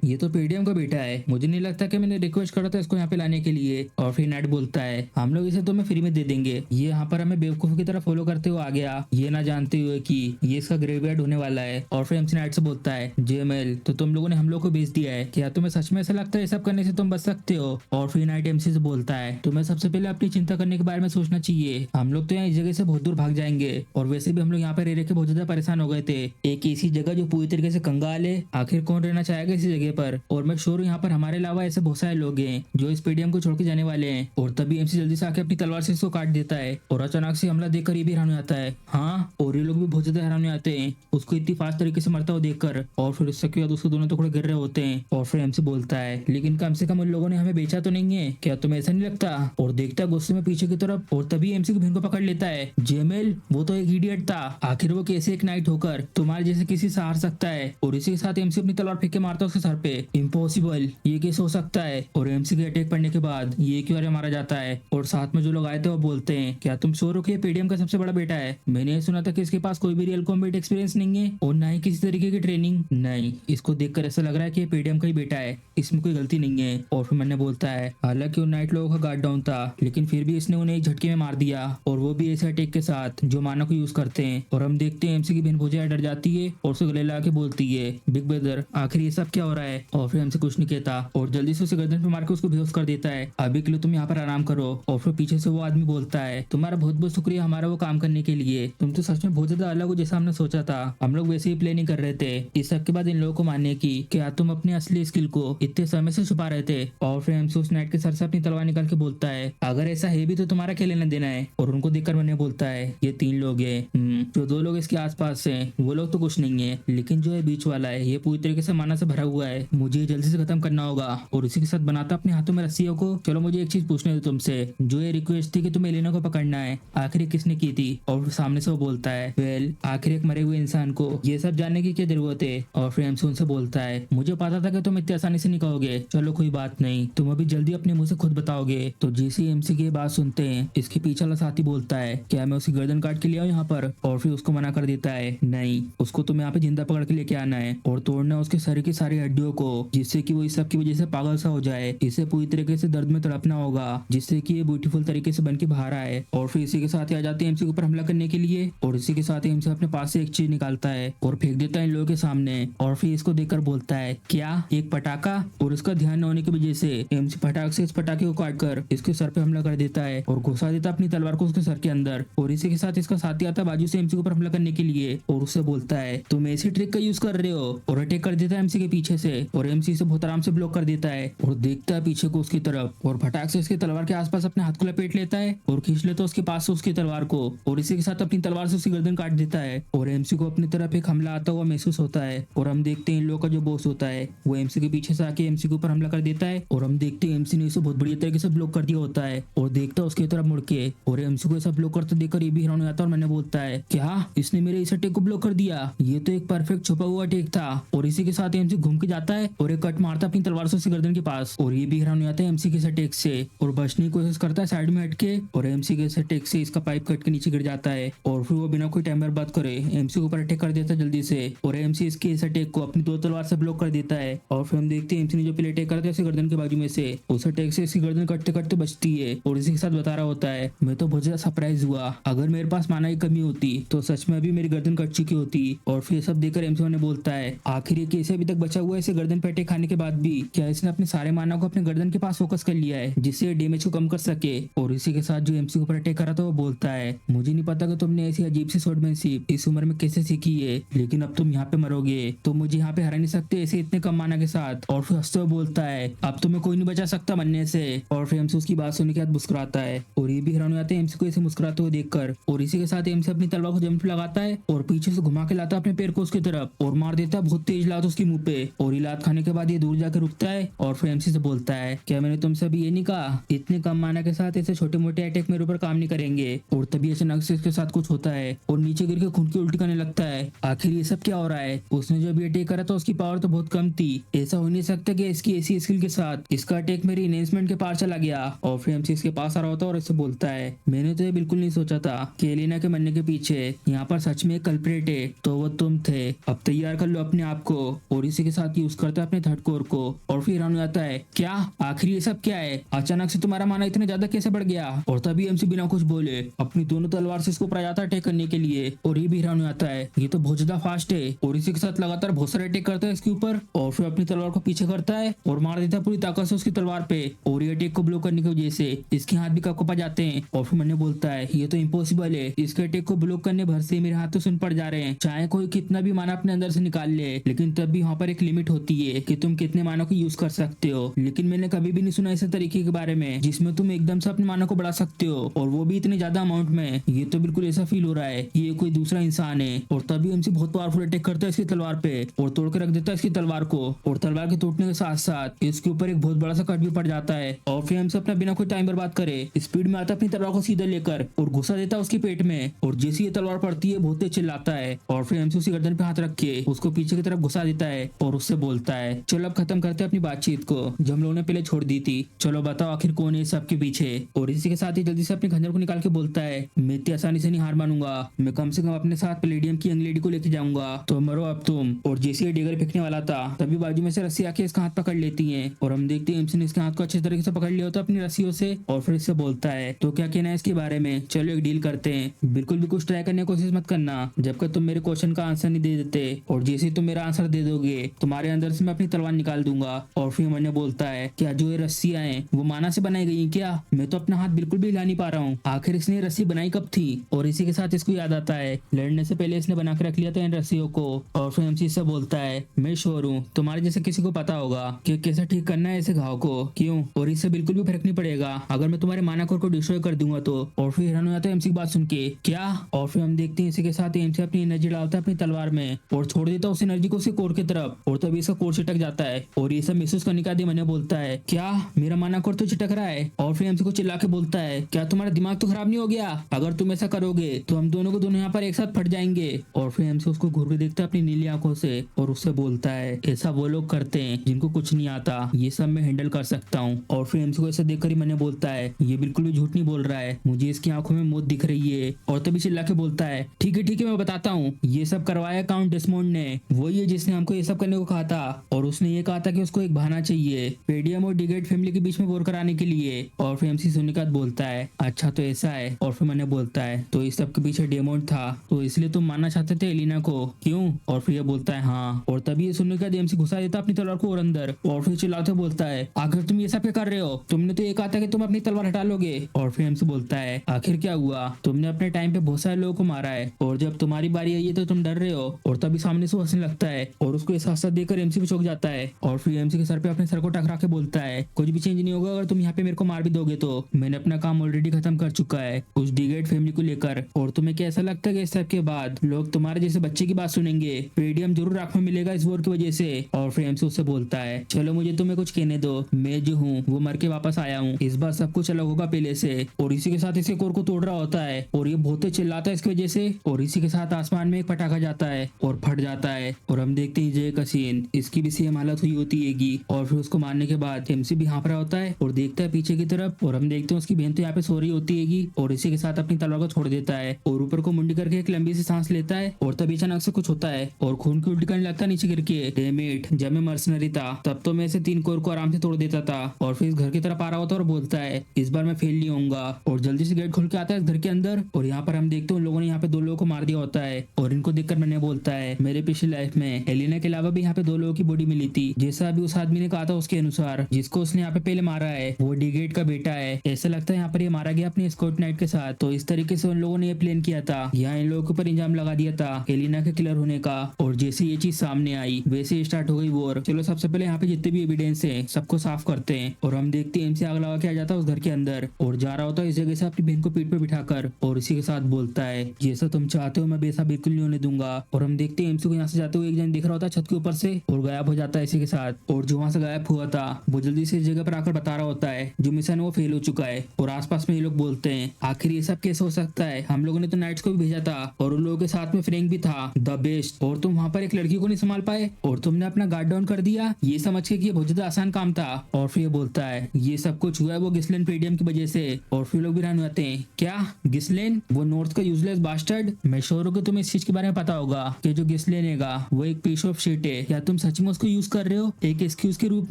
ये तो पेडीएम का बेटा है, मुझे नहीं लगता कि मैंने रिक्वेस्ट करा था इसको यहाँ पे लाने के लिए। और फिर नाइट बोलता है, हम लोग इसे तुम्हें फ्री में दे देंगे। ये यहाँ पर हमें बेवकूफ की तरह फॉलो करते हुए आ गया, ये ना जानते हुए कि ये इसका ग्रेवयार्ड होने वाला है। और फिर एमसी नाइट से बोलता है, जेएमएल तो तुम लोगों ने हम लोग को भेज दिया है, क्या तुम्हें सच में ऐसा लगता है सब करने से तुम बच सकते हो? और फिर नाइट एमसी से बोलता है, तुम्हें सबसे पहले अपनी चिंता करने के बारे में सोचना चाहिए, हम लोग तो यहाँ इस जगह से बहुत दूर भाग जाएंगे। और वैसे भी हम लोग यहाँ पर रह के बहुत ज्यादा परेशान हो गए थे, एक ऐसी जगह जो पूरी तरीके से कंगाल है, आखिर कौन रहना चाहेगा इसी जगह पर? और मैं श्योर यहाँ पर हमारे अलावा ऐसे बहुत सारे लोग हैं जो इस पेडीएम को छोड़ के जाने वाले हैं। और तभी एमसी जल्दी से आके अपनी तलवार से इसको काट देता है और अचानक से हमला देखकर ये भी हैरान हो जाता है। हाँ, और ये लोग भी बहुत ज्यादा हैरान हो जाते हैं उसको इतनी फास्ट तरीके से मरता हुआ देखकर। और फिर उसके बाद उसके दोनों टुकड़े गिर रहे होते हैं। और फिर एमसी बोलता है, लेकिन कम से कम उन लोगों ने हमें बेचा तो नहीं है, क्या तुम्हें ऐसा नहीं लगता? और देखता गुस्से में पीछे की तरफ और तभी एमसी की बहन को पकड़ लेता है, जेएमएल वो तो एक इडियट था, आखिर वो कैसे एक नाइट होकर तुम्हारे जैसे किसी से हार सकता है? और इसी के साथ एमसी अपनी तलवार फेंक के मारता है उसके सर पे, इम्पॉसिबल, ये कैसे हो सकता है? और एमसी के अटैक पड़ने के बाद ये क्यों मारा जाता है? और साथ में जो लोग आए थे वो बोलते हैं, क्या तुम श्योर हो कि ये पेडीएम का सबसे बड़ा बेटा है? मैंने ये सुना था कि इसके पास कोई भी रियल कॉम्बैट एक्सपीरियंस नहीं है और ना ही किसी तरीके की ट्रेनिंग। नहीं, इसको देखकर ऐसा लग रहा है कि ये पेडीएम का ही बेटा है, इसमें कोई गलती नहीं है। और फिर मैंने बोलता है, हालांकि उन नाइट लोगों का गार्ड डाउन था, लेकिन फिर भी इसने उन्हें एक झटके में मार दिया, और वो भी ऐसे अटैक के साथ जो मानव को यूज करते हैं। और हम देखते हैं एमसी की बहन बहुत ज्यादा डर जाती है और उसे गले लगा के बोलती है, बिग ब्रदर आखिर ये सब क्या हो रहा है? और फिर एमसी कुछ नहीं कहता और जल्दी से उसे गर्दन पे मार के उसको बेहोश कर देता है, अभी के लिए तुम यहाँ पर आराम करो। और फिर पीछे से वो आदमी बोलता है, तुम्हारा बहुत बहुत शुक्रिया हमारा वो काम करने के लिए, तुम तो सच में बहुत ज्यादा अलग हो जैसा हमने सोचा था, हम लोग वैसे ही प्लानिंग कर रहे थे इस सब के बाद इन लोगों को मानने की, क्या तुम अपनी असली स्किल को इतने समय से छुपा रहे थे? और फिर एमसी उस नाइट के सर से अपनी तलवार निकाल के बोलता है, अगर ऐसा है भी तो तुम्हारा क्या लेना देना है? और उनको देखकर मैंने बोलता है, ये 3 लोग हैं, जो 2 लोग इसके आसपास हैं वो लोग तो कुछ नहीं है, लेकिन जो है बीच वाला है ये पूरी तरीके से माना से भरा हुआ है, मुझे जल्दी से खत्म करना होगा। और इसी के साथ बनाता अपने हाथों में रस्सियों को, चलो मुझे एक चीज पूछने दो तुमसे, जो ये रिक्वेस्ट थी कि तुम्हें एलेना को पकड़ना है, आखिर किसने की थी? और सामने से वो बोलता है, वेल आखिर एक मरे हुए इंसान को ये सब जानने की क्या जरूरत है? और फिर एमसी उनसे बोलता है, मुझे पता था कि तुम इतनी आसानी से नहीं कहोगे, चलो कोई बात नहीं, तुम अभी जल्दी अपने मुंह से खुद बताओगे। तो जैसे एमसी की बात सुनते हैं इसके पीछे वाला साथी बोलता है, क्या मैं उसकी गर्दन काट के ले आऊं यहाँ पर? और फिर उसको मना कर देता है, नहीं, उसको तुम्हें यहाँ पे जिंदा पकड़ के लेके आना है और तोड़ना उसके शरीर की सारी हड्डियों को, जिससे कि वो इस सब की वजह से पागल सा हो जाए, इसे पूरी तरीके से दर्द में तड़पना होगा, जिससे कि ये ब्यूटीफुल तरीके से बन के बाहर आए। और फिर इसी के साथ ही आ जाते हैं एमसी के ऊपर हमला करने के लिए। और इसी के साथ ही एमसी अपने पास से एक चीज निकालता है और फेंक देता है इन लोगों के सामने। और फिर इसको देखकर बोलता है, क्या एक पटाखा? और इसका ध्यान न होने की वजह से एमसी फटाक से इस पटाखे को काट कर इसके सर पे हमला कर देता है और घुसा देता अपनी तलवार को उसके सर के अंदर। और इसी के साथ इसका साथी आता है बाजू से एमसी के ऊपर हमला करने के लिए और उससे बोलता है, तुम ऐसी ट्रिक का यूज कर रहे हो, और अटैक कर देता है एमसी के पीछे से और एमसी से बहुत आराम से ब्लॉक कर देता है और देखता है पीछे को उसकी तरफ और फटाक से इसकी तलवार के आसपास अपने हाथ को लपेट लेता है और खींच लेता है उसके पास से उसकी तलवार को और इसी के साथ अपनी तलवार से उसकी गर्दन काट देता है। और एमसी को अपनी तरफ एक हमला आता हुआ महसूस होता है और हम देखते हैं इन लोगों का जो बॉस होता है वो एमसी के पीछे से आके एमसी के ऊपर हमला कर देता है और हम देखते हैं एमसी ने इसे बहुत बढ़िया तरीके से ब्लॉक कर दिया होता है और देखता है उसकी तरफ मुड़ के और एमसी को ऐसा ब्लॉक करते देखकर ये भी हैरान हो जाता है और मैंने बोलता है, क्या इसने मेरे इस अटैक को ब्लॉक कर दिया? ये तो एक परफेक्ट छुपा हुआ अटैक था। और इसी के साथ एमसी घूम के जाता है और एक कट मारता अपनी तलवार से उसकी गर्दन के पास और ये भी हैरान हो जाता है एमसी के इस अटैक से और बचने की कोशिश करता है साइड में हटके और एमसी के इस अटैक से इसका पाइप कट के नीचे गिर जाता है और फिर वो बिना कोई टाइम बर्बाद करे एमसी के ऊपर अटैक कर देता है जल्दी से और एमसी इसके इस अटैक को अपनी दो तलवार से ब्लॉक कर देता है और फिर हम देखते हैं एमसी ने जो पहले अटैक करता है उसकी गर्दन के बाजू में से, उस अटैक से इसकी गर्दन कटते कटते बचती है और इसी के साथ बता रहा होता है मैं तो बहुत ज्यादा सरप्राइज हुआ, अगर मेरे पास माना की कमी होती तो सच में अभी मेरी गर्दन कट चुकी होती। और फिर सब देखकर एमसी ने बोलता है आखिर ये कैसे अभी तक बचा हुआ है इसे गर्दन पे अटैक खाने के बाद भी, क्या इसने अपने सारे माना को अपने गर्दन के पास फोकस कर लिया है जिससे डैमेज को कम कर सके। और इसी के साथ जो एमसी के ऊपर अटैक करा था वो बोलता है मुझे नहीं पता कि तुमने ऐसी अजीब सी स्वॉर्डमैनशिप इस उम्र में कैसे सीखी है, लेकिन अब तुम यहाँ पे मरोगे, तो मुझे यहाँ पे हरा नहीं सकते ऐसे इतने कम माना के साथ। और फिर हंसते हुए बोलता है अब तुम्हें कोई नहीं बचा सकता मरने से। और फिर एमसी उसकी बात सुनने के बाद मुस्कुराता है और ये भी हैरान हो जाते हैं एमसी को ऐसे मुस्कुराते हुए देखकर। और इसी के साथ एमसी अपनी तलवार को जंप लगाता है और पीछे से घुमा के लाता है अपने पैर को उसकी तरफ और मार देता है बहुत तेज लात उसकी मुंह पे। और ये लात खाने के बाद ये दूर जाकर रुकता है और फिर एमसी से बोलता है क्या मैंने तुमसे अभी ये नहीं कहा इतने कम माना के साथ ऐसे छोटे मोटे अटैक मेरे ऊपर काम नहीं करेंगे। और तभी अचानक से इसके साथ कुछ होता है और नीचे गिर के खून की उल्टी करने लगता है। आखिर ये सब क्या हो रहा है, उसने जो अभी अटैक करा था उसकी पावर तो बहुत कम थी, ऐसा हो नहीं सकता कि इसकी ऐसी स्किल के साथ इसका अटैक मेरी इनहेंसमेंट के पार चला गया। और फिर एमसी इसके पास आ रहा होता है और इससे बोलता है मैंने तो ये बिल्कुल नहीं सोचा था कि एलिना के मरने के पीछे यहाँ पर सच में एक कल्प्रेट है, तो वो तुम थे, अब तैयार कर लो अपने आप को। और इसी के साथ यूज करता है अपने थर्ड कोर को। और फिर हैरान हो जाता है क्या आखिर ये सब क्या है, अचानक से तुम्हारा माना इतना ज्यादा कैसे बढ़ गया। और तभी एमसी बिना कुछ बोले अपनी दोनों तलवार से इसको ऊपर आ जाता है अटैक करने के लिए। और ये भी हैरान हो जाता है ये तो बहुत ज्यादा फास्ट है। और इसी के साथ लगातार बहुत सारे अटैक करता है इसके ऊपर और फिर अपनी तलवार को पीछे करता है और मार देता है पूरी ताकत से उसकी तलवार पे। और ये अटैक को ब्लॉक करने की वजह से इसके हाथ भी कप जाते हैं। और फिर मैंने बोलता है ये तो इम्पॉसिबल है, इसके अटैक को ब्लॉक करने भर से मेरे हाथ तो सुन पड़ जा रहे हैं, चाहे कोई कितना भी माना अपने अंदर से निकाल ले, लेकिन तब भी वहाँ पर एक लिमिट होती है कि तुम कितने मानों को यूज कर सकते हो। लेकिन मैंने कभी भी नहीं सुना ऐसे तरीके के बारे में जिसमें तुम एकदम से अपने मानों को बढ़ा सकते हो और वो भी इतने ज्यादा अमाउंट में। ये तो बिल्कुल ऐसा फील हो रहा है ये कोई दूसरा इंसान है। और तभी एमसी बहुत पावरफुल अटैक करता है इसकी तलवार पे और तोड़ के रख देता है इसकी तलवार को। और तलवार के टूटने के साथ साथ इसके ऊपर एक बहुत बड़ा सा कट भी पड़ जाता है। और फिर एमसी अपना बिना कोई टाइम बर्बाद करे स्पीड में आता है अपनी तलवार को सीधा लेकर और घुसा देता है उसके पेट में। और जैसी ये तलवार पड़ती है बहुत तेज चिल्लाता है और फिर एमसी उसी गर्दन पे हाथ रख के उसको पीछे की तरफ घुसा देता है और उससे बोलता है चलो अब खत्म करते हैं अपनी बातचीत को जो हम लोगों ने पहले छोड़ दी थी, चलो बताओ आखिर कौन है सबके पीछे। और इसी के साथ ही जल्दी से अपने खंजर को निकाल के बोलता है मैं इतनी आसानी से नहीं हार मानूंगा, मैं कम से कम अपने साथ प्लेडियम की यंग लेडी को लेके जाऊंगा, तो मरो अब तुम। और जैसे ये डिगर फेंकने वाला था तभी बाजू में से रस्सी आके इसका हाथ पकड़ लेती है और हम देखते हैं एमसी ने इसके हाथ को अच्छे तरीके से पकड़ लिया होता अपनी रस्सियों से। और फिर इससे बोलता है तो क्या कहना है इसके बारे में, चलो एक डील करते हैं, बिल्कुल भी कुछ ट्राई करने की कोशिश मत करना जब तक तुम मेरे क्वेश्चन का आंसर नहीं दे देते, और जैसे ही तुम मेरा आंसर दे दोगे तुम्हारे अंदर से मैं अपनी तलवार निकाल दूंगा। और फिर मैंने बोलता है क्या जो ये रस्सियां हैं वो माना से बनाई गई हैं क्या, मैं तो अपना हाथ बिल्कुल भी हिला नहीं पा रहा हूँ, आखिर इसने रस्सी बनाई कब थी। और इसी के साथ इसको याद आता है लड़ने से पहले इसने बना के रख लिया था इन रस्सियों को। और फिर एमसी से बोलता है मैं श्योर हूँ तुम्हारे जैसे किसी को पता होगा कि कैसे ठीक करना है ऐसे घाव को, क्यों, और इससे बिल्कुल भी फर्क नहीं पड़ेगा अगर मैं तुम्हारे माना कोर को डिस्ट्रॉय कर दूंगा तो। और फिर हैरान हो जाता है एमसी की बात सुन के क्या। और फिर हम देखते हैं इसी के साथ एमसी अपनी एनर्जी डालता है अपनी तलवार में और छोड़ देता है उस एनर्जी को उसके कोर की तरफ। और तभी इसका कोर छिटक जाता है और ये सब महसूस करने का मैंने बोलता है क्या मेरा माना कोर तो छिटक रहा है। और फिर एमसी को चिल्ला के बोलता है क्या तुम्हारा दिमाग तो खराब नहीं हो गया, अगर तुम ऐसा करोगे तो हम दोनों को दोनों यहाँ पर एक साथ फट जाएंगे। और फिर एमसी उसको घूर के देखता है अपनी नीली आंखों से और उससे बोलता है ऐसा वो लोग करते हैं जिनको कुछ नहीं आता, ये सब मैं हैंडल कर सकता हूँ। और फिर एमसी को ऐसा देखकर ही मैंने बोलता है ये बिल्कुल भी झूठ नहीं बोल रहा है, मुझे इसकी आंखों में मौत दिख रही है। और तभी चिल्ला के बोलता है ठीक है मैं बताता हूँ, ये सब करवाया काउंट डेस्मोंड ने, वही है जिसने हमको ये सब करने को कहा था। और उसने ये कहा था कि उसको एक बहाना चाहिए पेडियम और डिगेट फैमिली के बीच में वॉर कराने के लिए। और फिर एमसी सुनने के बाद बोलता है अच्छा तो ऐसा है। और फिर मैंने बोलता है तो इस सब के पीछे डेमोंड था, तो इसलिए तुम मानना चाहते थे एलिना को, क्यों। और फिर ये बोलता है हाँ। और तभी ये सुनने के बाद एमसी घुसा देता अपनी तलवार को और अंदर। और फिर चिल्लाते बोलता है आखिर तुम ये सब क्या कर रहे हो, तुमने तो ये कहा था कि तुम अपनी तलवार हटा लोगे। और फिर एमसी बोलता है आखिर क्या हुआ, तुमने अपने टाइम पे बहुत सारे लोगों को मारा है और जब तुम्हारी बारी आई है तो तुम डर रहे हो। और तभी सामने से हंसने लगता है और उसको एहसास देकर एमसी भी चौंक जाता है। और फिर एमसी के सर पे अपने सर को टकरा के बोलता है कुछ भी चेंज नहीं होगा अगर तुम यहाँ पे मेरे को मार भी दोगे तो, मैंने अपना काम ऑलरेडी खत्म कर चुका है उस डिगेट फैमिली को लेकर। और तुम्हें क्या ऐसा लगता है कि इस सब के बाद लोग तुम्हारे जैसे बच्चे की बात सुनेंगे, पेडियम जरूर आंख में मिलेगा इस वॉर की वजह से। और फिर एमसी उससे बोलता है चलो मुझे तुम्हें कुछ कहने दो, मैं जो हूँ वो मर के वापस आया हूँ, इस बार सब कुछ अलग होगा पहले से। और इसी के साथ इसके कोर को तोड़ रहा होता है और ये बहुत तेज चिल्लाता है इसकी वजह से। और इसी के साथ आसमान में एक पटाखा जाता है और फट जाता है और हम देखते हैं जय का सीन, इसकी भी सेम हालत हुई होती है। और फिर उसको मारने के बाद एमसी भी हाँफ रहा होता है और देखता है पीछे की तरफ और हम देखते हैं उसकी बहन तो यहाँ पे सो रही होती है। और इसी के साथ अपनी तलवार को छोड़ देता है और ऊपर को मुंडी करके एक लंबी सी सांस लेता है। और तभी अचानक से कुछ होता है और खून की उल्टी करने आने लगता नीचे गिर के। डैम इट, जब मैं मर्सनरी था तब तो मैं इसे 3 कोर को आराम से तोड़ देता था। और फिर इस घर की तरफ आ रहा होता और बोलता है इस बार मैं फेल नहीं होऊंगा। और जल्दी से गेट खोल के आता है इस घर के अंदर। और यहाँ पर हम देखते हैं उन लोगों ने यहाँ पे 2 लोगों को मार दिया होता है। और इनको देखकर मैंने बोलता है मेरे पिछली लाइफ में एलिना के अलावा भी यहाँ पे 2 लोगों की बॉडी मिली थी। जैसा अभी उस आदमी ने कहा था उसके अनुसार जिसको उसने यहाँ पे पहले मारा है वो डीगेट का बेटा है। ऐसा लगता है यहाँ पर ये मारा गया अपने स्कॉट नाइट के साथ। तो इस तरीके से उन लोगों ने ये प्लान किया था, यहाँ इन लोगों के ऊपर इंजाम लगा दिया था एलिना के किलर होने का। और जैसे ये चीज सामने आई वैसे स्टार्ट हो गई वॉर। चलो सबसे पहले यहाँ पे जितने भी एविडेंस है सबको साफ करते हैं। और हम देखते हैं एमसी आग लगा के आ जाता है उस घर के अंदर और जा रहा होता है इस जगह से अपनी बहन को पीठ पे बिठाकर। और इसी के साथ बोलता है जैसा तुम चाहते हो मैं वैसा बिल्कुल नहीं होने दूंगा। और हम देखते हैं एमसी को यहाँ से जाते हुए एक जन दिख रहा होता है छत के ऊपर से और गायब हो जाता है इसी के साथ। और जो वहां से गायब हुआ था वो जल्दी से इस जगह पर आकर बता रहा होता है जो मिशन वो फेल हो चुका है। और आसपास में ये लोग बोलते हैं आखिर ये सब कैसे हो सकता है, हम लोगों ने तो नाइट्स को भी भेजा था और उन लोगों के साथ में फ्रैंक भी था द बेस्ट, और तुम वहां पर एक लड़की को नहीं संभाल पाए और तुमने अपना गार्ड डाउन कर दिया ये समझ के कि ये बहुत ज्यादा आसान काम था। और फिर ये बोलता है ये सब कुछ हुआ है वो गिस्लेन पेडियम की वजह से। और फिर लोग भी हैरान होते हैं क्या गिस्लेन, वो नॉर्थ का यूजलेस बास्टर्ड। मैं श्योर हूं कि तुम्हें इस चीज के बारे में पता होगा कि जो गिस्लेन हैगा वो एक पीस ऑफ शिट है। क्या तुम सच में उसको यूज कर रहे हो एक एक्सक्यूज के रूप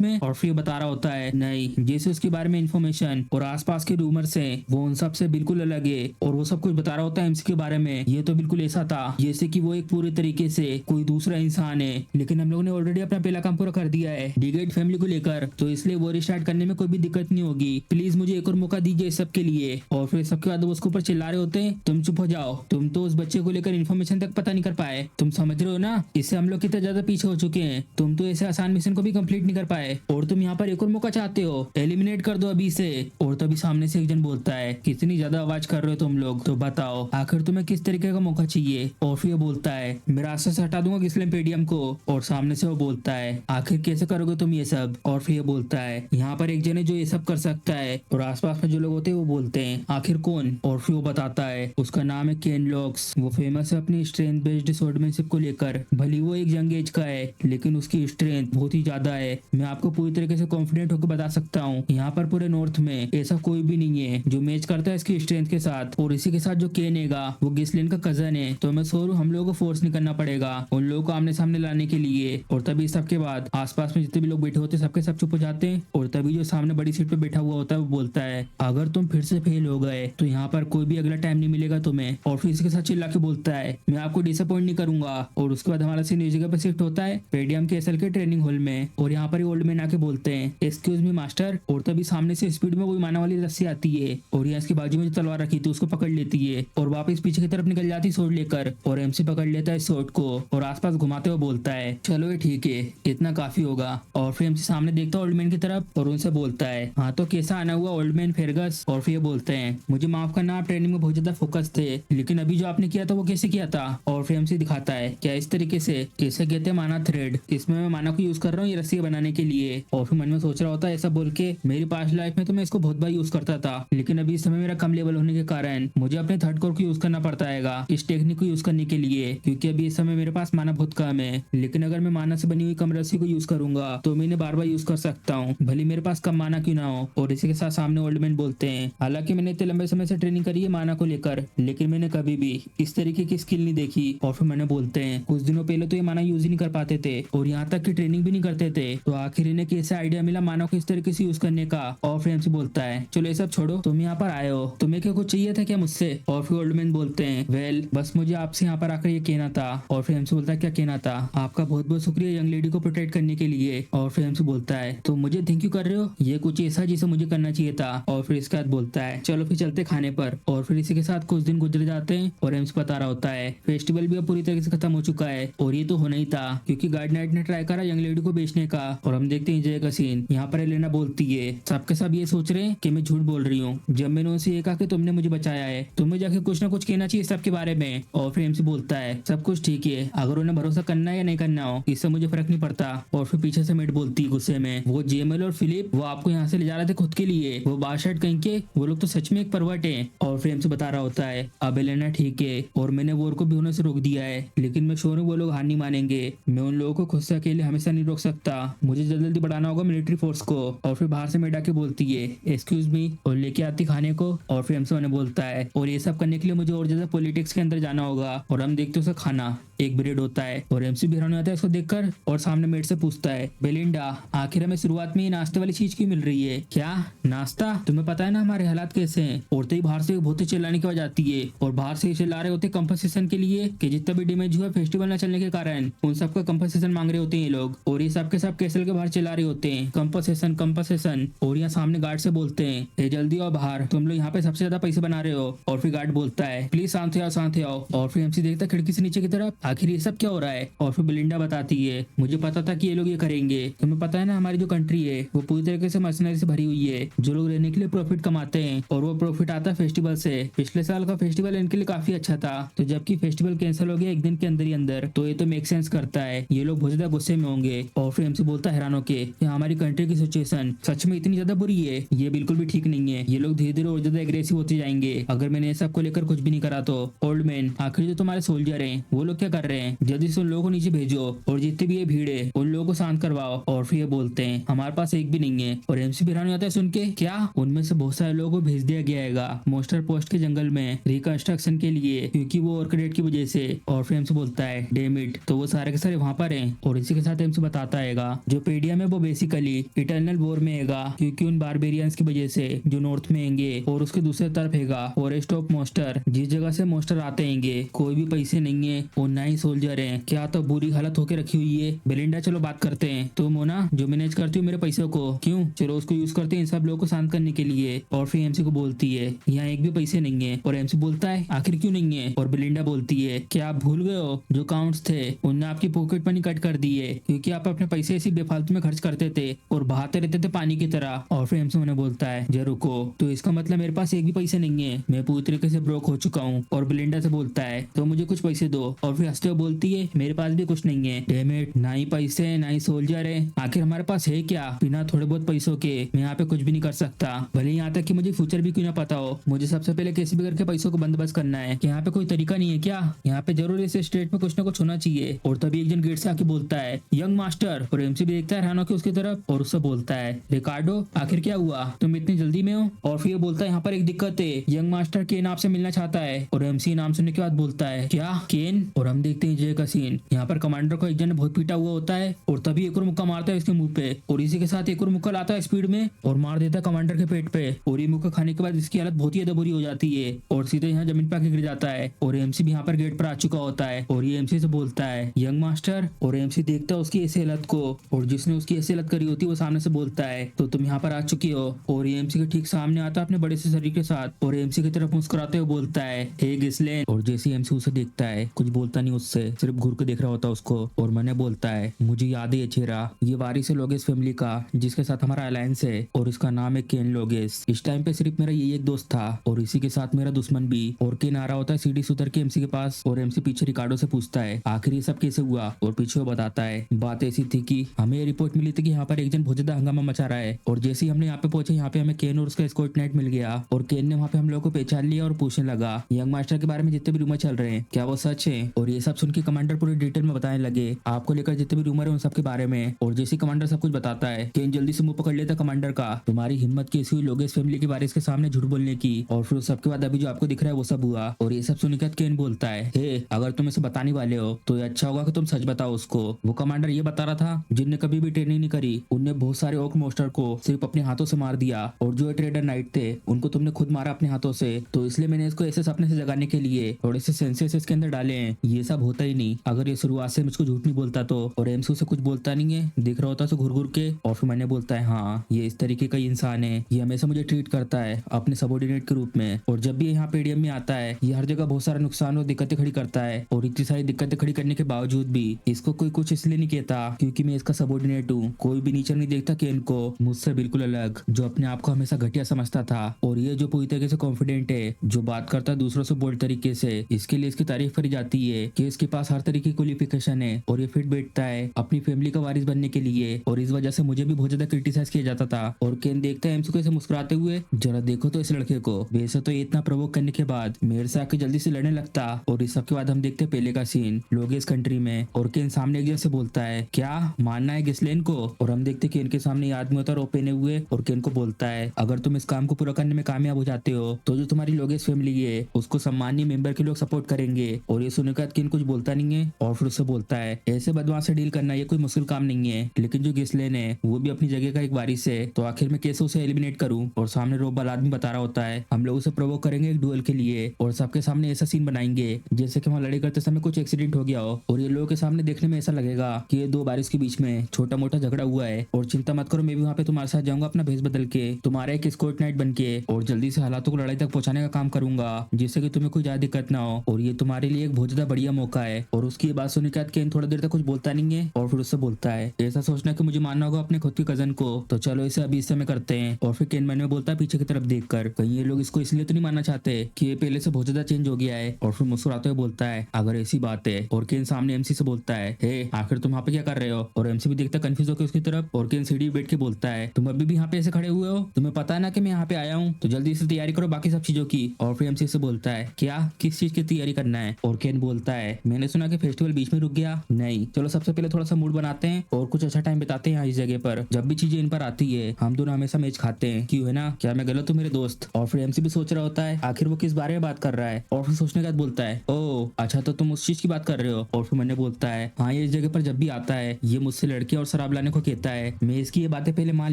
में। और फिर बता रहा होता है नहीं, जैसे उसके बारे में इन्फॉर्मेशन और आसपास के रूमर्स हैं वो उन सब से बिल्कुल अलग है। और वो सब कुछ बता रहा होता है एमसी के बारे में, ये तो बिल्कुल ऐसा था जैसे कि वो एक पूरे तरीके से कोई दूसरा इंसान है। लेकिन हम लोगों ने ऑलरेडी अपना पहला काम पूरा कर दिया है डीगेट फैमिली को लेकर, तो इसलिए वो रिस्टार्ट करने में कोई भी दिक्कत नहीं होगी। प्लीज मुझे एक और मौका दीजिए इस सब के लिए। और फिर सबके बाद वो उसके ऊपर चिल्ला रहे होते हैं तुम चुप हो जाओ, तुम तो उस बच्चे को लेकर इन्फॉर्मेशन तक पता नहीं कर पाए, तुम समझ रहे हो ना इससे हम लोग कितना ज्यादा पीछे हो चुके हैं। तुम तो ऐसे आसान मिशन को भी कंप्लीट नहीं कर पाए और तुम यहाँ पर एक और मौका चाहते हो, एलिमिनेट कर दो अभी से। और तभी सामने से एक जन बोलता है कितनी ज्यादा आवाज कर रहे हो तुम लोग, तो बताओ आखिर तुम्हें किस तरीके का मौका चाहिए। और फिर बोलता है मैं रास्ते से हटा दूंगा गिस्लेन पेडियम को। और सामने से वो बोलता है आखिर कैसे करोगे तुम ये सब। और फिर बोलता है यहाँ पर एक जन है जो ये सब कर सकता है। और आसपास में जो लोग होते हैं वो बोलते हैं आखिर कौन। और फिर वो बताता है उसका नाम है केन लॉक्स, वो फेमस है अपनी स्ट्रेंथ बेस्ड स्वॉर्डमैनशिप को लेकर। भले वो एक यंग एज का है लेकिन उसकी स्ट्रेंथ बहुत ही ज्यादा है। मैं आपको पूरी तरीके से कॉन्फिडेंट होकर बता सकता हूँ यहाँ पर पूरे नॉर्थ में ऐसा कोई भी नहीं है जो मैच करता है इसकी स्ट्रेंथ के साथ। और इसी के साथ जो केन हैगा वो गिस्लेन का कजन है। तो मैं सोचूं हम लोगों को फोर्स नहीं करना पड़ेगा उन लोगों को आमने सामने लाने के लिए। और तभी सबके बाद आसपास में जितने भी लोग बैठे होते हैं सबके सब चुप हो जाते हैं। और तभी जो सामने बड़ी सीट पे बैठा हुआ होता है वो बोलता है अगर तुम फिर से फेल हो गए तो यहाँ पर कोई भी अगला टाइम नहीं मिलेगा तुम्हें। और फिर इसके साथ चिल्ला के बोलता है मैं आपको डिसअपॉइंट नहीं करूंगा। और उसके बाद हमारा सीन इस जगह पर शिफ्ट होता है पेडियम के एसएल के ट्रेनिंग हॉल में। और यहाँ पर ओल्ड मैन आके बोलते हैं एक्सक्यूज मी मास्टर। और तभी सामने से स्पीड में कोई माना वाली रस्सी आती है और यहाँ इसके बाजू में जो तलवार रखी थी उसको पकड़ लेती है और वापस पीछे की तरफ निकल जाती है स्वॉर्ड लेकर। और एमसी पकड़ लेता है स्वॉर्ड को और आसपास घुमाते हुए बोलता है चलो ये ठीक है इतना काफी होगा। और फिर एमसी सामने देखता है ओल्ड मैन की तरफ और उनसे बोलता है हाँ तो कैसा आना हुआ ओल्ड मैन फेरगस। और फिर बोलते हैं मुझे माफ करना आप ट्रेनिंग में बहुत ज्यादा फोकस थे लेकिन अभी जो आपने किया था वो कैसे किया था। और फिर एमसी दिखाता है क्या इस तरीके से, इसे कहते हैं माना थ्रेड, इसमें मैं माना को यूज कर रहा हूँ ये रस्सी बनाने के लिए। और फिर मन में सोच रहा होता है ऐसा बोल के मेरी पास्ट लाइफ में तो मैं इसको बहुत बार यूज करता था लेकिन अभी इस समय मेरा कम लेवल होने के कारण मुझे अपने थर्ड कोर को यूज करना पड़ता है इस टेक्निक को यूज करने के लिए, क्योंकि अभी इस समय मेरे पास माना बहुत कम है। लेकिन अगर मैं माना से बनी हुई कम रस्सी को यूज करूंगा तो मैं इन्हें बार बार यूज कर सकता हूँ भले मेरे पास कम माना क्यों ना हो। और इसी के साथ सामने ओल्ड मैन बोलते हैं हालांकि मैंने इतने लंबे समय से ट्रेनिंग करी है माना को लेकर लेकिन मैंने कभी भी इस तरीके की स्किल नहीं देखी। और फिर मैंने बोलते हैं कुछ दिनों पहले तो ये माना यूज ही नहीं कर पाते थे और यहाँ तक की ट्रेनिंग भी नहीं करते थे, तो आखिर इन्हें कैसे आइडिया मिला माना को इस तरीके से यूज करने का। और फिर एमसी बोलता है चलो ये सब छोड़ो, तुम यहाँ पर आए हो, तुम्हें क्या कुछ चाहिए था क्या मुझसे। और फिर ओल्ड मैन बोलते हैं वेल बस मुझे आपसे यहाँ पर आकर ये कहना था। और फिर एमसी बोलता है क्या कहना था, आपका बहुत बहुत शुक्रिया यंग लेडी को प्रोटेक्ट करने के लिए। और फिर एमसी बोलता है तो मुझे थैंक यू कर रहे हो, ये कुछ ऐसा जिसे मुझे करना चाहिए था। और फिर इसके बाद बोलता है चलो फिर चलते खाने पर। और फिर इसी के साथ कुछ दिन गुजर जाते हैं और एमसी बता रहा होता है फेस्टिवल भी अब पूरी तरीके से खत्म हो चुका है और ये तो होना ही था क्योंकि गार्ड नाइट ने ट्राई करा यंग लेडी को बेचने का। और हम देखते हैं जय का सीन, यहाँ पर एलेना बोलती है सबके सब ये सोच रहे हैं कि मैं झूठ बोल रही हूँ जब मैंने उनसे ये कहा कि तुमने मुझे बचाया है, तुम्हें जाके कुछ ना कुछ कहना चाहिए सबके बारे में। और फिर एमसी बोलता है सब कुछ ठीक है, अगर उन्हें भरोसा करना है या नहीं करना हो इससे मुझे फर्क नहीं पड़ता। और फिर पीछे से मेट बोलती है गुस्से में वो जेमल और फिलिप वो आपको यहाँ से ले जा रहे थे खुद के लिए, वो बादशाह कहीं के वो लोग तो सच में एक परवट है। और फिर एमसी बता रहा होता है अब एलेना ठीक है और मैंने वॉर को भी होने से रोक दिया है लेकिन मैं श्योर हूँ वो लोग हार नहीं मानेंगे, मैं उन लोगों को खुद से अकेले हमेशा नहीं रोक सकता, मुझे जल्दी जल्दी बढ़ाना होगा मिलिट्री फोर्स को। और फिर बाहर से मेट आके बोलती है एक्सक्यूज मी और लेके आती खाने को। और फिर एमसी उन्हें बोलता है और ये सब करने के लिए मुझे और ज्यादा पॉलिटिक्स के अंदर जाना होगा। और हम देखते उसका खाना एक ब्रेड होता है और एमसी भी हैरान हो जाता है इसको देखकर और सामने मेट से पूछता है, बेलिंडा आखिर हमें शुरुआत में ये नाश्ते वाली चीज क्यों मिल रही है? क्या नाश्ता? तुम्हें पता है ना हमारे हालात कैसे हैं। औरतें ही बाहर से बहुत चिल्लाने की आवाज आती है और बाहर से चिल्ला रहे होते कंपनसेशन के लिए कि जितना भी डैमेज हुआ फेस्टिवल न चलने के कारण उन सबका कंपनसेशन मांग रहे होते हैं ये लोग। और ये सब के सब कैसल के बाहर चिल्ला रहे होते हैं कंपनसेशन कंपनसेशन। और यहाँ सामने गार्ड से बोलते हैं, ये जल्दी आओ बाहर, तुम लोग यहाँ पे सबसे ज्यादा पैसे बना रहे हो। और फिर गार्ड बोलता है, प्लीज शांत आओ शांत आओ। और फिर एमसी देखता है खिड़की से नीचे की तरफ आखिर ये सब क्या हो रहा है। और फिर बेलिंडा बताती है, मुझे पता था कि ये लोग ये करेंगे। तुम्हें पता है ना हमारी जो कंट्री है वो पूरी तरीके से मशीनरी से भरी हुई है, जो लोग रहने के लिए प्रॉफिट कमाते हैं और वो प्रॉफिट आता है फेस्टिवल से। पिछले साल का फेस्टिवल इनके लिए काफी अच्छा था, तो जबकि फेस्टिवल कैंसिल हो गया एक दिन के अंदर ही अंदर, तो ये तो मेक सेंस करता है, ये लोग बहुत ज्यादा गुस्से में होंगे। और फिर एमसी बोलता है हैरान होके, हमारी कंट्री की सिचुएशन सच में इतनी ज्यादा बुरी है, ये बिल्कुल भी ठीक नहीं है। ये लोग धीरे धीरे और ज्यादा एग्रेसिव होते जाएंगे अगर मैंने सब को लेकर कुछ भी नहीं करा तो। ओल्ड मैन आखिर जो तुम्हारे सोल्जर हैं वो लोग क्या कर रहे हैं? जल्दी से उन लोगों को नीचे भेजो और जितने भी ये भीड़ है उन लोगों को शांत करवाओ। और फिर ये बोलते हैं, हमारे पास एक भी नहीं है। और एमसी भी हैरान हो जाता है सुन के, क्या उनमें से बहुत सारे लोगों को भेज दिया गया है मोस्टर पोस्ट के जंगल में रिकंस्ट्रक्शन के लिए, क्योंकि वो ऑर्किडेट की वजह से। और फिर एमसी बोलता है, डेमिट, तो वो सारे के सारे वहां पर हैं। और इसी के साथ एमसी बताता है जो पेडियम है वो बेसिकली इटर्नल वॉर में हैगा, क्योंकि उन बारबेरियंस की वजह से जो नॉर्थ में हैंगे। और उसके दूसरे तरफ हैगा फॉरेस्ट ऑफ मोस्टर, जिस जगह से मोस्टर आते हैंगे कोई भी पैसे नहीं है और ना ही सोल्जर है। क्या तो बुरी हालत होके रखी हुई है। बेलिंडा चलो बात करते हैं, तो मोना जो मैनेज करती हूँ मेरे पैसों को, क्यों चलो उसको यूज करते हैं इन सब लोगों को शांत करने के लिए। और फिर एमसी को बोलती है, यहाँ एक भी पैसे नहीं है। और एमसी बोलता है, आखिर क्यों नहीं है? और बेलिंडा बोलती है, क्या आप भूल गए हो जो काउंट्स थे उनने आपकी पॉकेट मनी कट कर दी है, क्योंकि आप अपने पैसे ऐसी बेफालतू में खर्च करते थे और बहाते रहते थे पानी की तरह। और फिर एमसी उन्हें बोलता है, जय रुको, तो इसका मतलब मेरे पास एक भी पैसे नहीं है, मैं पूरी तरीके से ब्रोक हो चुका हूँ। और बेलिंडा से बोलता है, तो मुझे कुछ पैसे दो। और फिर हंसते हुए बोलती है, मेरे पास भी कुछ नहीं है। डेमिट, ना ही पैसे है ना ही सोल्जर है, आखिर हमारे पास है क्या? बिना थोड़े बहुत पैसों के मैं यहाँ पे कुछ भी नहीं कर सकता, भले यहाँ तक कि मुझे फ्यूचर भी क्यों ना पता हो। मुझे सबसे पहले कैसे भी करके पैसों को बंदोबस्त करना है। यहाँ पे कोई तरीका नहीं है क्या? यहाँ पे जरूर इस स्टेट में कुछ ना कुछ होना चाहिए। और तभी एक जन गेट से आके बोलता है, यंग मास्टर। और एमसी भी देखता है हैरान होकर उसकी तरफ और उससे बोलता है, रिकार्डो आखिर क्या हुआ, तुम इतनी जल्दी में हो? और फिर ये बोलता है, यहाँ पर एक दिक्कत है, यंग मास्टर केन आपसे मिलना चाहता है। और एमसी नाम सुनने के बाद बोलता है, क्या केन? और हम देखते हैं जय का सीन। यहाँ पर कमांडर को एक जन ने बहुत पीटा हुआ होता है और तभी एक और मुक्का मारता है इसके मुंह पे। और इसी के साथ एक और मुक्का लाता है स्पीड में और मार देता है कमांडर के पेट पे। और ये मुक्का खाने के बाद इसकी हालत बहुत ही ज्यादा बुरी हो जाती है और सीधे यहाँ जमीन पे आके गिर जाता है। और एमसी भी यहाँ पर गेट पर आ चुका होता है और ये एमसी से बोलता है, यंग मास्टर। और एमसी देखता है उसकी ऐसी हालत को और जिसने उसकी ऐसी हालत करी होती है वो सामने से बोलता है, तो तुम यहाँ पर आ चुकी हो। और ये एमसी के ठीक सामने आता है अपने बड़े से शरीर के साथ और एमसी की तरफ मुस्कुराते हुए बोलता है, हे गिस्लेन। और जैसे एमसी उसे देखता है कुछ बोलता नहीं उससे, सिर्फ घूर के देख रहा होता है उसको। और मैंने बोलता है, मुझे याद है ये चेहरा, ये वारिस है लोगेस फैमिली का जिसके साथ हमारा अलायंस है और इसका नाम है केन लोगेस। इस टाइम पे सिर्फ मेरा यही एक दोस्त था और इसी के साथ मेरा दुश्मन भी। और केन आ रहा होता है सीढ़ी से उतर के एमसी के पास और एमसी पीछे रिकार्डो से पूछता है, आखिर ये सब कैसे हुआ? और पीछे वो बताता है, बात ऐसी थी कि हमें ये रिपोर्ट मिली थी कि यहाँ पर एक जन बहुत ज्यादा हंगामा मचा रहा है और जैसे ही हमने यहाँ पे पहुंचे यहाँ पे हमें केन और उसका एस्कॉर्ट नाइट मिल गया और केन ने वहाँ पे हम लोग को पहचान लिया और पूछने लगा यंग मास्टर के बारे में जितने भी रूमर चल रहे हैं क्या वो सच है। और ये सब सुन के कमांडर पूरे डिटेल में बताने लगे आपको लेकर जितने भी रूमर है उन सब के बारे में। और जैसे कमांडर सब कुछ बताता है केन जल्दी से मुंह पकड़ लेता कमांडर का, तुम्हारी हिम्मत कैसी हुई लोगेस फैमिली के बारे के सामने झूठ बोलने की। और फिर सबके बाद अभी जो आपको दिख रहा है वो सब हुआ। और ये सब सुनकर केन बोलता है, हे अगर तुम इसे बताने वाले हो तो ये अच्छा होगा कि तुम सच बताओ उसको। वो कमांडर ये बता रहा था जिनने कभी भी ट्रेनिंग नहीं करी उनने बहुत सारे ओक मोस्टर को सिर्फ अपने हाथों से मार दिया और जो ट्रेडर नाइट थे उनको तुमने खुद मारा अपने हाथों से, तो इसलिए मैंने इसको ऐसे सपने से जगाने के लिए थोड़े से सेंसेस इसके अंदर डाले हैं। ये सब होता ही नहीं अगर ये शुरुआत से मुझको झूठ नहीं बोलता तो। और एमसी से कुछ बोलता नहीं है, दिख रहा होता तो घुर घुर के। और फिर मैंने बोलता है, हाँ ये इस तरीके का इंसान है, ये हमेशा मुझे ट्रीट करता है अपने सबॉर्डिनेट के रूप में। और जब भी यहाँ पेडियम में आता है ये हर जगह बहुत सारा नुकसान और दिक्कतें खड़ी करता है और इतनी सारी दिक्कतें खड़ी करने के बावजूद भी इसको कोई कुछ इसलिए नहीं कहता क्योंकि मैं इसका सबॉर्डिनेट हूँ। कोई भी नीचे नहीं देखता केन को मुझसे बिल्कुल अलग, जो अपने आप को हमेशा घटिया समझता था। और ये जो पूरी तरीके से कॉन्फिडेंट है, जो बात करता है दूसरों से बोल्ड तरीके से, इसके लिए इसकी तारीफ करी जाती है कि इसके पास हर तरीके की क्वालिफिकेशन है और ये फिट बैठता है अपनी फैमिली का वारिस बनने के लिए। और इस वजह से मुझे भी बहुत ज्यादा क्रिटिसाइज किया जाता था। और केन देखता है एमसी को ऐसे मुस्कुराते हुए, जरा देखो तो इस लड़के को, वैसे तो ये इतना प्रोवोक करने के बाद मेरे से आके जल्दी से लड़ने लगता। और इस सब के बाद हम देखते हैं पहले का सीन लोगेस कंट्री में और केन सामने एक जैसे बोलता है, क्या मानना है गिस्लेन को? और हम देखते केन के सामने ये आदमी होता है पहने हुए और केन को बोलता है, अगर तुम इस काम को पूरा करने में कामयाब हो जाते हो तो जो तुम्हारी लोगेस फैमिली है उसको सम्मानीय मेंबर के लोग सपोर्ट करेंगे। और ये सुनने के बाद केन कुछ बोलता नहीं है और फिर उससे बोलता है ऐसे बदमाश से डील करना ये कोई मुश्किल काम नहीं है, लेकिन जो गिसलेन है वो भी अपनी जगह का एक वारिस है, तो आखिर में कैसे उसे एलिमिनेट करूं। और सामने रोब वाला आदमी बता रहा होता है हम लोग उसे प्रोवोक करेंगे एक डुएल के लिए और सबके सामने ऐसा सीन बनाएंगे जैसे कि वहाँ लड़ाई करते समय कुछ एक्सीडेंट हो गया हो और ये लोगों के सामने देखने में ऐसा लगेगा कि ये दो बारिश के बीच में छोटा मोटा झगड़ा हुआ है। और चिंता मत करो, मैं भी वहाँ पे तुम्हारे साथ जाऊंगा अपना भेष बदल के, तुम्हारा एक स्कॉट नाइट बन के, और जल्दी से हालातों को लड़ाई तक पहुंचाने का काम करूंगा जिससे कि तुम्हें कोई ज्यादा दिक्कत ना हो। और ये तुम्हारे लिए एक बहुत ज्यादा बढ़िया मौका है। और उसकी ये बात सुनने के बाद केन थोड़ा देर तक कुछ बोलता नहीं है और फिर उससे बोलता है ऐसा सोचना कि मुझे मानना होगा अपने खुद की कजन को, तो चलो इसे अभी इस समय करते हैं। और फिर केन मन में बोलता है पीछे की तरफ देखकर कहीं ये लोग इसको इसलिए तो नहीं मानना चाहते कि ये पहले से बहुत ज्यादा चेंज हो गया है। और फिर मुस्कुराते हुए बोलता है अगर ऐसी बात है। और केन सामने एमसी से बोलता है हे आखिर तुम यहाँ पे क्या कर रहे हो। और एमसी भी देखता है कंफ्यूज होकर उसकी तरफ। और केन सीढ़ी बैठ के बोलता है तुम अभी भी यहाँ पे ऐसे खड़े हुए हो, तुम्हें पता है ना कि मैं यहाँ पे आया हूँ, तो जल्दी से तैयारी करो बाकी सब चीजों की। और फिर एमसी से बोलता है क्या किस चीज की तैयारी करना है। और केन बोलता है मैंने सुना कि फेस्टिवल बीच में रुक गया, नहीं चलो सबसे पहले थोड़ा सा मूड बनाते हैं और कुछ अच्छा टाइम बिताते हैं यहाँ इस जगह पर। जब भी चीजें इन पर आती है हम दोनों हमेशा मैच खाते हैं, क्यों है ना, क्या मैं गलत हूँ मेरे दोस्त। और फिर एमसी भी सोच रहा होता है आखिर वो किस बारे में बात कर रहा है। और फिर सोचने के बाद बोलता है ओ अच्छा तो तुम उस चीज की बात कर रहे हो। और फिर मैंने बोलता है हाँ ये इस जगह पर जब भी आता है ये मुझसे लड़के और शराब लाने को कहता है। मैं इसकी ये बातें पहले मान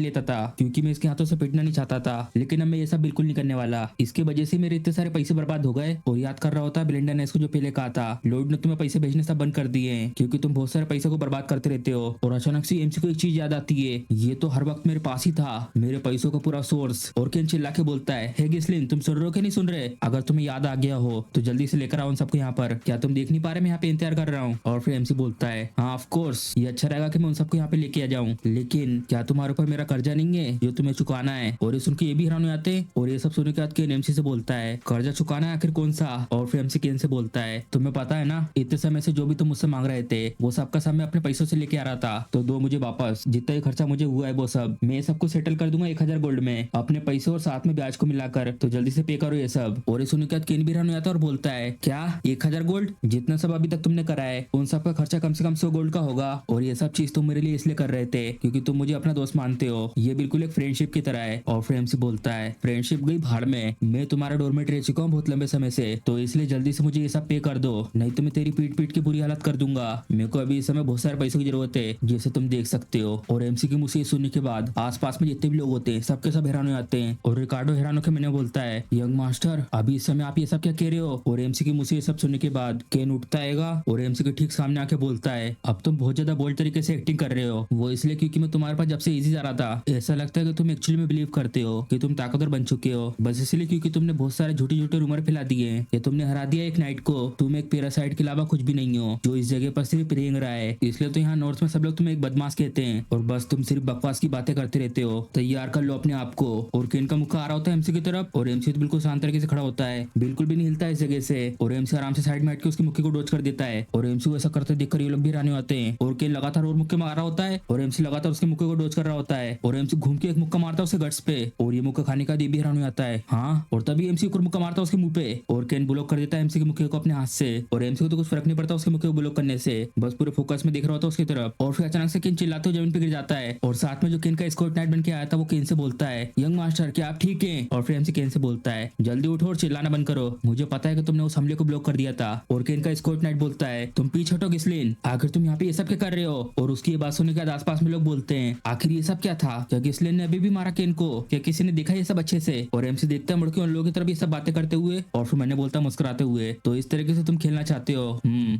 लेता था क्योंकि मैं इसके हाथों से पिटना नहीं चाहता था, लेकिन अब मैं ये सब बिल्कुल नहीं करने वाला। इसकी वजह से मेरे इतने सारे पैसे बर्बाद हो गए। और याद कर रहा होता है ब्लेंडा ने इसको जो पहले कहा था लॉर्ड ने तुम्हें पैसे भेजने सब बंद कर दिए हैं क्योंकि तुम बहुत सारे पैसे को बर्बाद करते रहते हो। और अचानक से एमसी को एक चीज याद आती है ये तो हर वक्त मेरे पास ही था, मेरे पैसों का पूरा सोर्स। और केन चिल्ला के बोलता है हे गिस्लिन तुम सुन रहे हो कि नहीं सुन रहे, अगर तुम्हें याद आ गया हो तो जल्दी से लेकर आओ उन सबको यहाँ पर, क्या तुम देख नहीं पा रहे मैं यहाँ पे इंतजार कर रहा हूँ। और फिर एमसी बोलता है हाँ ऑफ कोर्स ये अच्छा रहेगा कि मैं उन सबको यहाँ पे लेके आ जाऊँ, लेकिन क्या तुम्हारे ऊपर मेरा कर्जा नहीं है जो तुम्हें चुकाना है। और ये सुन के ये भी हैरान हो जाते हैं। और ये सब सुनने के बाद केन एमसी से बोलता है कर्जा चुकाना है आखिर कौन सा। और फिर एमसी केन से बोलता है तुम्हें पता है ना इतने समय से जो भी तुम मुझसे मांग रहे थे वो सब का सब मैं अपने पैसों से लेके आ रहा था, तो दो मुझे वापस, जितना ये खर्चा मुझे हुआ है वो सब मैं सबको सेटल कर दूंगा 1000 गोल्ड में अपने पैसे और साथ में ब्याज को मिलाकर, तो जल्दी से पे करो ये सब। और ये सुनने के बाद केन भी हैरान हो जाता है और बोलता है क्या 1000 गोल्ड, जितना सब अभी तक तुमने करा है उन सब का खर्चा कम से कम 100 गोल्ड का होगा। और ये सब चीज तुम मेरे लिए इसलिए कर रहे थे क्योंकि तुम मुझे अपना दोस्त मानते हो, ये बिल्कुल एक फ्रेंडशिप की तरह है। और फिर एमसी बोलता है फ्रेंडशिप गई भाड़ में, मैं तुम्हारा डोरमेट रह चुका हूँ बहुत लंबे समय से, तो इसलिए जल्दी से मुझे ये सब पे कर दो नहीं तो मैं तेरी पीट पीट की बुरी हालत कर दूंगा। मेरे को अभी इस समय बहुत सारे पैसों की जरूरत है जैसे तुम देख सकते हो। और एमसी की मुझसे ये सुनने के बाद आसपास में जितने भी लोग होते हैं सबके सब हैरान हो जाते हैं। और रिकार्डो हैरान होकर मैंने बोलता है यंग मास्टर अभी इस समय आप ये सब क्या कह रहे हो। और एमसी की मुझसे ये सब सुनने के बाद केन उठता आएगा और एमसी के ठीक सामने आके बोलता है अब तुम बहुत ज्यादा बोल्ड तरीके से एक्टिंग कर रहे हो, वो इसलिए क्योंकि मैं तुम्हारे पास जब से इजी जा रहा था ऐसा लगता है कि तुम एक्चुअली में बिलीव करते हो कि तुम ताकतवर बन चुके हो, बस इसलिए क्योंकि तुमने बहुत सारे झूठे झूठे रूमर फैला दिए हैं कि तुमने हरा दिया एक नाइट को, तुम एक पैरासाइट के अलावा कुछ भी नहीं हो जो इस जगह पर सिर्फ रेंग रहा है, इसलिए तो यहाँ नॉर्थ में सब लोग तुम्हें एक बदमाश कहते हैं और बस तुम सिर्फ बकवास की बातें करते रहते हो, तैयार कर लो अपने आप को। और केन का मुक्का आ रहा होता है एमसी की तरफ और एमसी तो बिल्कुल शांत तरीके से खड़ा होता है, बिल्कुल भी नहीं हिलता है इस जगह से। और एमसी आराम से साइड में हट के उसके मुक्के को डोज कर देता है और एमसी को ऐसा करते देखकर ये लोग भी हैरान आते हैं। और केन लगातार और मुक्के मार रहा होता है और एमसी लगातार उसके मुक्के को डोज कर रहा होता है और एमसी घूम के एक मुक्का मारता है उसके गट्स पे और ये मुक्का खाने का भी हैरान हो जाता है। हाँ, और तभी एमसी एक और मुक्का मारता है उसके मुंह पे और केन ब्लॉक कर देता है एमसी के मुक्के को अपने हाथ से। और एमसी को तो कुछ फर्क नहीं पड़ता उसके मुक्के को ब्लॉक करने से, बस पूरे फोकस में देख रहा होता है उसकी तरफ। और फिर अचानक से केन चिल्लाते हुए जमीन पे गिर जाता है और साथ में जो केन का स्कॉट नाइट बन के आया था वो केन से बोलता है यंग मास्टर क्या आप ठीक हैं। और फिर एमसी केन से बोलता है जल्दी उठो और चिल्लाना बंद करो, मुझे पता है कि तुमने उस हमले को ब्लॉक कर दिया था। और केन का स्कॉट नाइट बोलता है तुम पीछे हटो गिस्लिन, आखिर तुम यहाँ पे ये सब क्या कर रहे हो। और उसकी ये बात सुनने के बाद आसपास में लोग बोलते हैं आखिर ये सब क्या था, क्या गिस्लिन ने अभी भी मारा केन को, क्या किसी ने देखा ये सब अच्छे से। और एमसी देखता है मुड़ के उन लोगों की तरफ ये सब बातें करते हुए और फिर मैंने बोलता मुस्कुराते हुए तो इस तरीके से तुम खेलना चाहते हो।